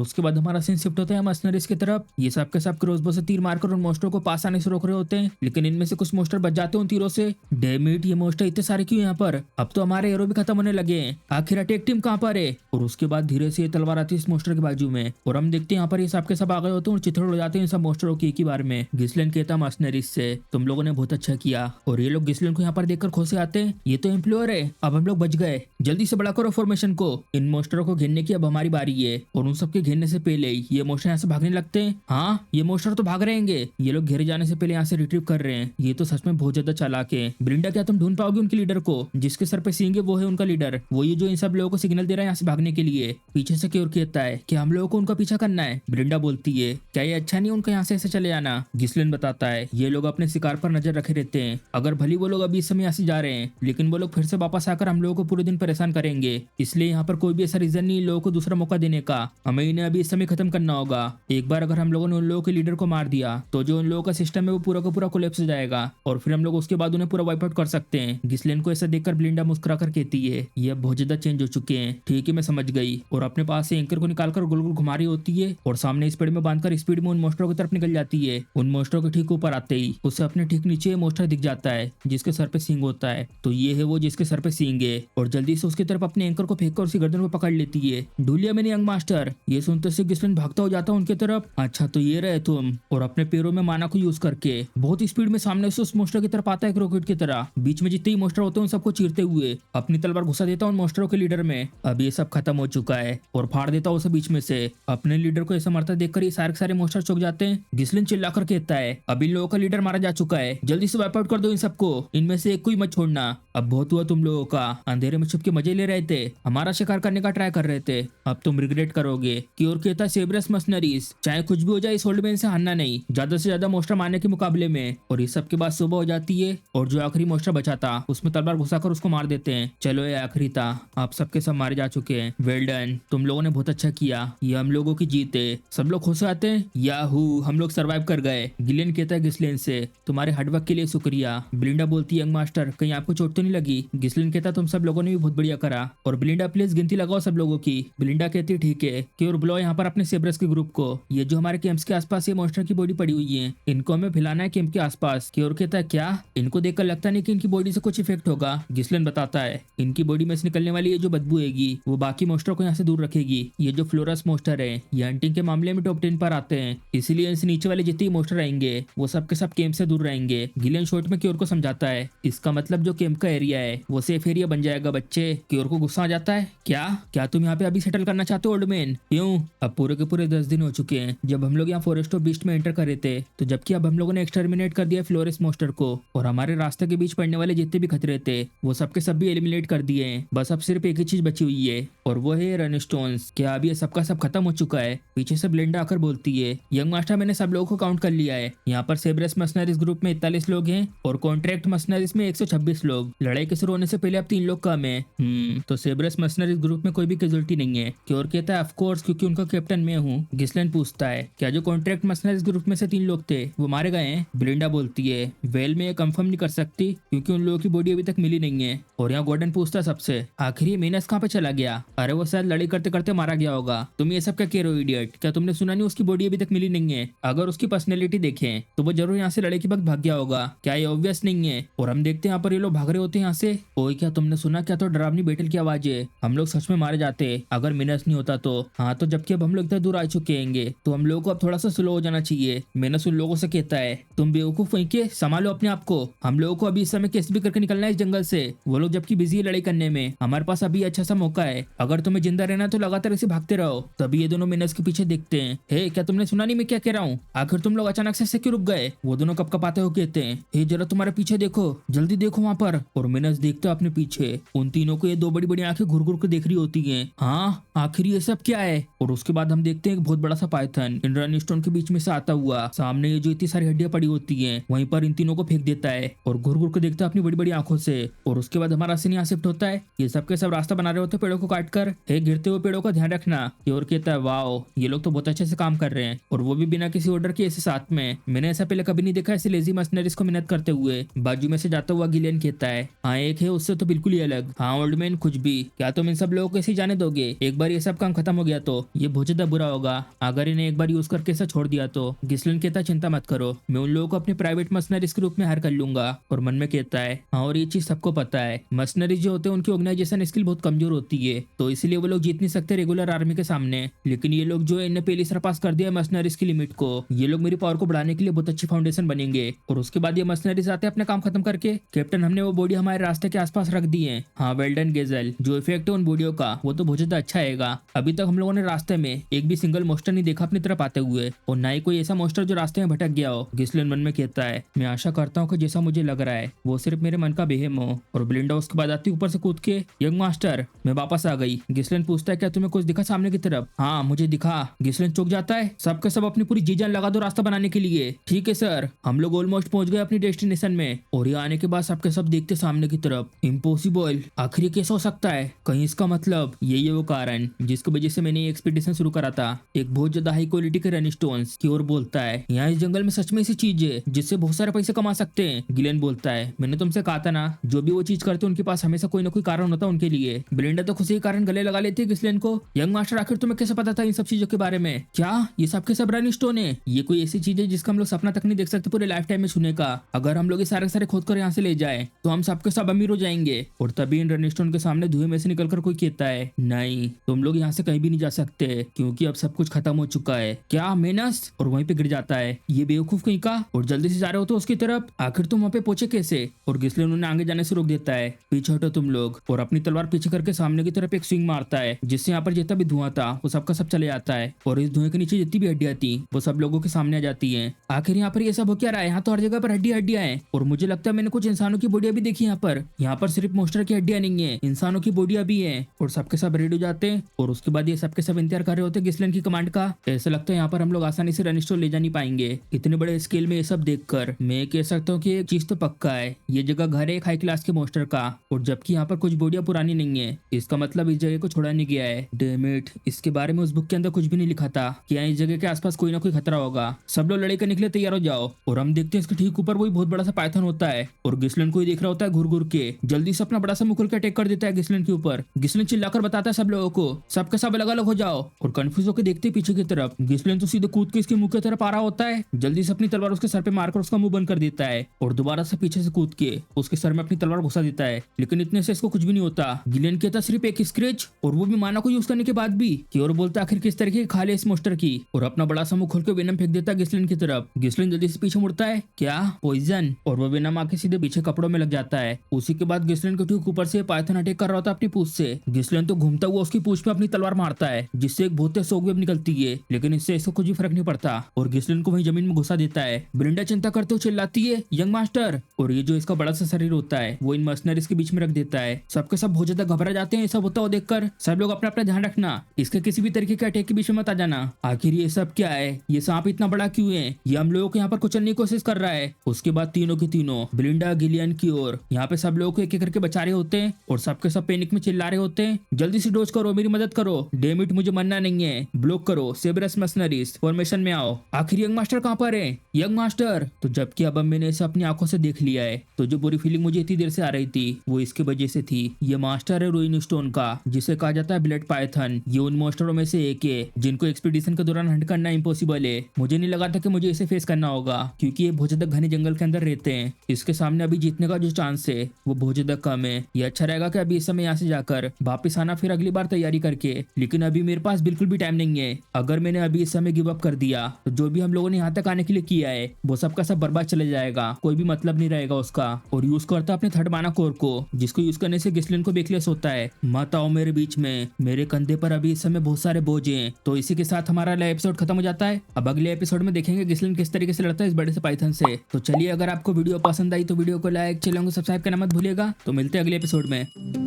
उसके बाद हमारा सीन शिफ्ट होता है मर्सनरीज की तरफ। ये सब के सब क्रॉसबो से तीर मारकर उन मोस्टरों को पास आने से रोक रहे होते हैं, लेकिन इनमें से कुछ मोस्टर बच जाते हैं उन तीरों से। डैम इट, ये मोस्टर इतने सारे क्यों यहाँ पर? अब तो हमारे एरो भी खत्म होने लगे हैं। आखिर अटैक टीम कहाँ पर है? और उसके बाद धीरे से ये तलवार आती है इस मोस्टर के बाजू में और हम देखते हैं यहाँ पर ये सब के सब आ गए होते हैं और चिथड़ हो जाते हैं इन सब मोस्टरों की एक ही बार में। गिस्लिन कहता मर्सनरीज से तुम लोगों ने बहुत अच्छा किया। और ये लोग गिस्लिन को यहाँ पर देखकर खुश आते हैं। ये तो एम्प्लॉयर है, अब हम लोग बच गए। जल्दी से बड़ा करो फॉर्मेशन को। इन मोस्टरों को घेरने की अब हमारी बारी है। और उन सबके घेरने से पहले ही ये मोस्टर यहाँ से भागने लगते हैं। हाँ, ये मोस्टर तो भाग रहेंगे। ये लोग घेरे जाने से पहले यहाँ से रिट्रीव कर रहे हैं। ये तो सच में बहुत ज्यादा चालाक है। ब्रिंडा, क्या तुम ढूंढ पाओगे उनके लीडर को? जिसके सर पे सींग है वो है उनका लीडर। वो ये जो इन सब लोगों को सिग्नल दे रहा है यहाँ से भागने के लिए। पीछे से क्योर कहता है कि हम लोगों को उनका पीछा करना है। ब्रिंडा बोलती है क्या ये अच्छा नहीं उनका यहाँ से ऐसे चले जाना? गिस्लिन बताता है ये लोग अपने शिकार पर नजर रखे रहते हैं। अगर भली वो लोग अभी इस समय यहाँ से जा रहे हैं, लेकिन वो लोग फिर से वापस आकर हम लोगों को पूरे दिन परेशान करेंगे। इसलिए यहाँ पर कोई भी ऐसा रीजन नहीं लोगों को दूसरा मौका देने का। हमें इन्हें अभी इस समय खत्म करना होगा। एक बार अगर हम लोगों ने उन लोगों के लीडर को मार दिया तो जो उन लोगों का सिस्टम है वो पूरा का पूरा कोलैप्स हो जाएगा और फिर हम लोग उसके बाद उन्हें पूरा वाइप आउट कर सकते हैं। गिस्लिन को ऐसा देखकर ब्लिंडा मुस्कुरा कर कहती है ये बहुत ज्यादा चेंज हो चुके हैं। ठीक है, मैं समझ गई। और अपने पास से एंकर को निकालकर गोल गोल घुमा रही होती है और सामने स्पीड में बांधकर स्पीड में उन मोस्टरों की तरफ निकल जाती है। उन मोस्टरों के ठीक ऊपर आते ही उससे अपने ठीक नीचे मोस्टर दिख जाता है जिसके सर पे सींग होता है। तो ये है वो जिसके सर पे सींग है और जल्दी से उसकी तरफ अपने एंकर को फेंक कर उसकी गर्दन को पकड़ लेती है। ढूंढ लिया मैंने यंग मास्टर। ये सुनते से गिस्लिन भागता हो जाता है उनके तरफ। अच्छा, तो ये रहे तुम। और अपने पैरों में माना को यूज करके बहुत स्पीड में सामने से उस मोस्टर की तरफ आता है एक रॉकेट की तरह। बीच में जितने ही मोस्टर होते हैं उन सबको चीरते हुए अपनी तलवार घुसा देता उन मोस्टरों के लीडर में। अब ये सब खत्म हो चुका है और फाड़ देता उसे बीच में से। अपने लीडर को ऐसा मरता देखकर ये सारे मोस्टर चौंक जाते हैं। गिस्लिन चिल्लाकर कहता है अब इन लोगों का लीडर मारा जा चुका है, जल्दी से वाइप आउट कर दो इन सबको। इनमें से एक कोई मत छोड़ना। अब बहुत हुआ तुम लोगों का। अंधेरे में छुप के मजे ले रहे थे, हमारा शिकार करने का ट्राई कर रहे थे, अब तुम रिग्रेट करोगे। क्योर कहता है सेब्रस मर्सनरीज, चाहे कुछ भी हो जाए इस ओल्ड से हारना नहीं, ज्यादा से ज्यादा मोस्टर मारने के मुकाबले में। और इस सब के बाद सुबह हो जाती है और जो आखिरी मोस्टर बचा था उसमें तलवार घुसाकर उसको मार देते हैं। चलो ये आखिरी था, आप सबके सब मारे जा चुके हैं। वेल डन, तुम लोगों ने बहुत अच्छा किया, ये हम लोगों की जीत है। सब लोग खुश आते हैं। याहू, हम लोग सर्वाइव कर गए। गिलियन कहता है गिस्लिन से तुम्हारे हार्डवर्क के लिए शुक्रिया। ब्लिंडा बोलती है यंग मास्टर कहीं आपको चोट तो नहीं लगी? गिस्लिन कहता तुम सब लोगों ने भी बहुत बढ़िया करा। और ब्लिंडा प्लीज गिनती लगाओ सब लोगों की। ब्लिंडा कहती है ठीक है। क्योर बुलाओ यहाँ पर अपने सेब्रस के ग्रुप को। ये जो हमारे कैंप्स के आसपास ये मोस्टर की बॉडी पड़ी हुई है, इनको हमें फैलाना है कैंप के आसपास। क्योर कहता है क्या? इनको देखकर लगता नहीं कि इनकी बॉडी से कुछ इफेक्ट होगा। गिस्लिन बताता है इनकी बॉडी में से निकलने वाली ये जो बदबू हैगी वो बाकी मोस्टर को यहाँ से दूर रखेगी। ये जो फ्लोरस मोस्टर है ये हंटिंग के मामले में टॉप 10 पर आते हैं, इसीलिए इनसे नीचे वाले जितने मोस्टर आएंगे वो सब के सब कैंप से दूर रहेंगे। गिलियन शॉर्ट में क्योर को समझाता है इसका मतलब जो कैंप का एरिया है वो सेफ एरिया बन जाएगा बच्चे। क्योर को गुस्सा आ जाता है क्या तुम यहाँ पे अभी सेटल करना चाहते हो ओल्ड मैन? क्यों? अब पूरे के पूरे 10 दिन हो चुके हैं जब हम लोग यहाँ फॉरेस्ट ऑफ बीस्ट में एंटर कर रहे थे, तो जबकि अब हम लोगों ने एक्सटर्मिनेट कर दिया फ्लोरेस मोस्टर को और हमारे रास्ते के बीच पड़ने वाले जितने भी खतरे थे वो सबके सब भी एलिमिनेट कर दिए हैं। बस अब सिर्फ एक ही चीज बची हुई है और वो है रन स्टोन्स। क्या अभी ये सबका सब खत्म हो चुका है? पीछे से ब्लिंडा आकर बोलती है यंग मास्टर मैंने सब लोगों को काउंट कर लिया है। यहाँ पर सेब्रस मर्सनरीज ग्रुप में 41 लोग हैं और कॉन्ट्रैक्ट मर्सनरीज में 126 लोग। लड़ाई के शुरू होने से पहले अब 3 लोग कम है। तो सेब्रस मर्सनरीज ग्रुप में कोई भी कैजुअल्टी नहीं है। क्योर कहता है ऑफ कोर्स, क्योंकि उनका कैप्टन मैं हूँ। गिस्लिन पूछता है क्या जो कॉन्ट्रैक्ट मर्सनरीज ग्रुप में से 3 लोग थे वो मारे गए हैं? ब्लिंडा बोलती है वेल मैं ये कंफर्म नहीं कर सकती क्योंकि उन लोगों की बॉडी अभी तक मिली नहीं है। और यहाँ गॉर्डन पूछता है सबसे आखिर ये मीनस कहाँ पे चला गया? अरे वो शायद लड़ाई करते करते मारा गया होगा। तुम ये सब क्या कह रहे हो इडियट? क्या तुमने सुना नहीं उसकी बॉडी अभी तक मिली नहीं है? अगर उसकी पर्सनैलिटी देखें तो वो जरूर यहाँ से लड़ाई के वक्त भाग गया होगा। क्या ये ऑब्वियस नहीं है? और हम देखते हैं यहाँ पर ये लोग भाग रहे होते होते यहाँ से। ओए क्या तुमने सुना क्या? तो डरावनी बैटल की आवाज है, हम लोग सच में मारे जाते अगर मिनस नहीं होता तो। हाँ तो जबकि अब हम लोग इतना दूर आ चुके हैं तो हम लोगों को अब थोड़ा सा स्लो हो जाना चाहिए। मिनस उन लोगों से कहता है तुम बेवकूफ वहीं के संभालो अपने आप को, हम लोगों को अभी इस समय कैसे भी करके निकलना है इस जंगल से। वो लोग जबकि बिजी है लड़ाई करने में, हमारे पास अभी अच्छा सा मौका है, अगर तुम्हें जिंदा रहना है तो लगातार इसे भागते रहो। तभी ये दोनों मिनस के पीछे देखते हैं। हे क्या तुमने सुना नहीं मैं क्या कह रहा हूँ? आखिर तुम लोग अचानक से क्यों रुक गए? वो दोनों कपकपाते हो कहते हैं हे जरा तुम्हारे पीछे देखो, जल्दी देखो वहाँ पर। और मिनस देखते अपने पीछे, उन तीनों को ये दो बड़ी बड़ी आंखें घुर घुर के देख रही होती हैं। हाँ आखिर ये सब क्या है? और उसके बाद हम देखते हैं एक बहुत बड़ा सा पाइथन इन रन स्टोन के बीच में से आता हुआ सामने ये जो इतनी सारी हड्डियां पड़ी होती हैं वहीं पर इन तीनों को फेंक देता है और घुर घुर के देखता है अपनी बड़ी बड़ी आंखों से। और उसके बाद हमारा सीन यहाँ शिफ्ट होता है, ये सबके सब रास्ता बना रहे होते पेड़ों को काट कर। हे गिरते हुए पेड़ों का ध्यान रखना। ये और कहता है वाओ ये लोग तो बहुत अच्छे से काम कर रहे हैं, और वो भी बिना किसी ऑर्डर के ऐसे साथ में। मैंने ऐसा पहले कभी नहीं देखा ऐसे लेजी मशीनरीज को मेहनत करते हुए। बाजू में से जाता हुआ गिलियन कहता है हाँ एक है उससे तो बिल्कुल ही अलग। हाँ ओल्ड मैन कुछ भी, क्या तुम इन सब लोगों को ऐसे जाने दोगे? एक बार ये सब काम खत्म हो गया तो ये बहुत ज्यादा बुरा होगा अगर इन्हें एक बार यूज करके ऐसा छोड़ दिया तो। गिस्लिन कहता चिंता मत करो, मैं उन लोगों को अपने प्राइवेट मशीनरीज के रूप में हायर कर लूंगा। और मन में कहता है हाँ और ये चीज सबको पता है, मशीनरीज जो होते हैं उनकी ऑर्गेनाइजेशन स्किल बहुत कमजोर होती है, तो इसलिए वो लोग जीत नहीं सकते रेगुलर आर्मी के सामने। लेकिन ये लोग जो है इन्हें पहले सरपास कर दिया मशीनरीज की लिमिट को, ये लोग मेरी पावर को बढ़ाने के लिए बहुत अच्छी फाउंडेशन बनेंगे। और उसके बाद ये मशीनरीज आते हैं अपना काम खत्म करके, कैप्टन हमने वो बॉडी हमारे रास्ते के आसपास रख दी है। हाँ वेल डन गेजल, जो इफेक्ट है उन बॉडियों का वो तो बहुत ज्यादा अच्छा आएगा। अभी तक हम लोगों ने रास्ते में एक भी सिंगल मोस्टर नहीं देखा अपनी तरफ आते हुए, और ना ही कोई ऐसा मोस्टर जो रास्ते में भटक गया हो। गिस्लिन मन में कहता है मैं आशा करता हूँ कि जैसा मुझे लग रहा है वो सिर्फ मेरे मन का बेहम हो। और ब्लिंडा उसके बाद आती ऊपर से कूद के यंग मास्टर मैं वापस आ गई। गिस्लिन पूछता है क्या तुम्हें कुछ दिखा सामने की तरफ? हाँ मुझे दिखा। गिस्लिन चौंक जाता है, सबके सब अपनी पूरी जी जान लगा दो रास्ता बनाने के लिए। ठीक है सर। हम लोग ऑलमोस्ट पहुंच गए अपनी डेस्टिनेशन में, और ये आने के बाद सबके सब देखते सामने की तरफ। इम्पॉसिबल, आखिर ये कैसे हो सकता है? कहीं इसका मतलब यही है वो कारण जिसकी वजह से मैंने ये एक्सपीडिशन शुरू करा था। एक बहुत ज्यादा हाई क्वालिटी के रन स्टोन्स की ओर बोलता है यहाँ इस जंगल में सच में ऐसी चीज है जिससे बहुत सारे पैसे कमा सकते हैं। गिलेन बोलता है मैंने तुमसे कहा था ना, जो भी वो चीज करते उनके पास हमेशा कोई ना कोई कारण होता उनके लिए। ब्लिंडा तो खुद से ही कारण गले लगा लेते गिस्लेन को। यंग मास्टर आखिर तुम्हें कैसे पता था इन सब चीजों के बारे में? क्या ये सबके सब रन स्टोन है? ये कोई ऐसी चीज है जिसका हम लोग सपना तक नहीं देख सकते पूरे लाइफ टाइम में सुने का। अगर हम लोग ये सारे सारे खोद कर यहाँ से ले जाए तो हम सबके सब अमीर हो जाएंगे। और तभी इन रन स्टोन के सामने धुएं में से निकलकर कोई कहता है नहीं तुम लोग यहाँ से कहीं भी नहीं जा सकते क्योंकि अब सब कुछ खत्म हो चुका है। क्या मेनस? और वहीं पे गिर जाता है ये बेवकूफ कहीं का। और जल्दी से जा रहे हो तो उसकी तरफ, आखिर तुम वहाँ पे पहुंचे कैसे? और गिस्लिन उन्हें आगे जाने से रोक देता है पीछे हटो तुम लोग। और अपनी तलवार पीछे करके सामने की तरफ एक स्विंग मारता है जिससे यहाँ पर जितना भी धुआं था वो सबका सब चले जाता है। और इस धुएं के नीचे जितनी भी हड्डियां थी वो सब लोगों के सामने आ जाती है। आखिर यहाँ पर ये सब हो क्या रहा है? यहाँ तो हर जगह पर हड्डियां हैं, और मुझे लगता है मैंने कुछ इंसानों की बॉडियां भी देखी यहाँ पर। यहाँ पर सिर्फ मोस्टर की हड्डियां नहीं है, इंसानों की बॉडियां भी है। और सबके सब रेडी हो जाते हैं, और उसके बाद ये सबके सब इंतजार कर रहे होते गिस्लिन की कमांड का। ऐसा लगता है यहाँ पर हम लोग आसानी से रन स्टोर ले जा नहीं पाएंगे। इतने बड़े स्केल में ये सब देखकर मैं कह सकता हूँ कि एक चीज तो पक्का है, ये जगह घर है एक हाई क्लास के मोस्टर का। और जबकि यहाँ पर कुछ बॉडियां पुरानी नहीं है, इसका मतलब इस जगह को छोड़ा नहीं गया है। डैम इट, इसके बारे में उस बुक के अंदर कुछ भी नहीं लिखा था कि यहाँ इस जगह के आसपास कोई ना कोई खतरा होगा। सब लोग लड़ाई करने के लिए तैयार हो जाओ। और हम देखते हैं इसके ठीक ऊपर वही बहुत बड़ा सा पाइथन होता है, और गिस्लिन को ही देख रहा होता है घुर घुर के। जल्दी से अपना बड़ा सा मुंह खोल के अटैक कर देता है गिस्लिन के ऊपर। गिस्लिन चिल्लाकर बताता है सब लोगों को सबके सब अलग अलग हो जाओ। और कंफ्यूज होकर देखते पीछे की तरफ, गिस्लिन तो सीधे कूद के इसके मुंह की तरफ आ रहा होता है। जल्दी से अपनी तलवार उसके सर पे मारकर उसका मुंह बंद कर देता है, और दोबारा से पीछे से कूद के उसके सर में अपनी तलवार घुसा देता है। लेकिन इतने से इसको कुछ भी नहीं होता। गिलियन कहता सिर्फ एक स्क्रैच, और वो भी माना को यूज करने के बाद भी। कि और बोलता आखिर किस तरीके की खाले इस मोस्टर की, और अपना बड़ा सा मुंह खोल के वेनम फेंक देता है गिस्लिन की तरफ। गिस्लिन जल्दी से पीछे मुड़ता है, क्या पॉइजन? और वो वेनम आके सीधे पीछे कपड़ों में लग जाता है। उसी के बाद गिस्लिन के ठीक ऊपर से पाइथन अटैक कर रहा होता है अपनी पूंछ से। गिस्लिन तो घूमता हुआ उसकी पूंछ पे अपनी तलवार मारता है जिससे एक बहुत तेज शॉकवेव निकलती है, लेकिन इससे इसको कुछ भी फर्क नहीं पड़ता, और गिस्लिन को वहीं जमीन में घुसा देता है। ब्लिंडा चिंता करते हुए चिल्लाती है यंग मास्टर, और ये जो इसका बड़ा सा शरीर होता है वो इन मशीनरीज के बीच में रख देता है। सबके सब बहुत ज्यादा घबरा जाते हैं सब होता हुआ देखकर। सब लोग अपना अपना ध्यान रखना, इसके किसी भी तरीके के अटैक के बीच में मत आ जाना। आखिर ये सब क्या है? ये सांप इतना बड़ा क्यों है? ये हम लोगों को यहाँ पर कुचलने की कोशिश कर रहा है। उसके बाद तीनों के तीनों ब्लिंडा गिलियन की ओर यहाँ पे सब लोगों को एक एक करके बचा रहे होते हैं, और सबके सब पैनिक में चिल्ला रहे होते हैं जल्दी से डोज करो, मेरी मदद करो, डैम इट मुझे मरना नहीं है, ब्लॉक करो, सेबरस मशीनरीज फॉर्मेशन में आओ। आखिर यंग मास्टर कहाँ पर है? Young master! तो जबकि अब मैंने इसे अपनी आंखों से देख लिया है, तो जो बुरी फीलिंग मुझे इतनी देर से आ रही थी वो इसकी वजह से थी। ये मास्टर है रूइन स्टोन का, जिसे कहा जाता है ब्लड पाइथन। ये उन मास्टरों में से एक है जिनको एक्सपीडिशन के दौरान हंट करना इम्पॉसिबल है। मुझे नहीं लगा था कि मुझे इसे फेस करना होगा, क्योंकि ये बहुत ज्यादा घने जंगल के अंदर रहते हैं। इसके सामने अभी जीतने का जो चांस से वो बहुत ज्यादा कम है। ये अच्छा रहेगा कि अभी इस समय यहाँ से जाकर वापस आना, फिर अगली बार तैयारी करके। लेकिन अभी मेरे पास बिल्कुल भी टाइम नहीं है। अगर मैंने अभी इस समय गिव अप कर दिया तो जो भी हम लोगों ने यहाँ तक आने के लिए किया है वो सबका सब बर्बाद चले जाएगा, कोई भी मतलब नहीं रहेगा उसका। और यूज करता अपने थर्ड माना कोर को, जिसको यूज करने से गिस्लिन को बेकलेस होता है। मत आओ मेरे बीच में, मेरे कंधे पर अभी इस समय बहुत सारे बोझ हैं। तो इसी के साथ हमारा एपिसोड खत्म हो जाता है। अब अगले एपिसोड में देखेंगे गिस्लिन किस तरीके से लड़ता है इस बड़े से पाइथन से। तो चलिए, अगर आपको वीडियो पसंद आई तो वीडियो को लाइक, चैनल को सब्सक्राइब करना मत भूलिएगा। तो मिलते हैं अगले एपिसोड में।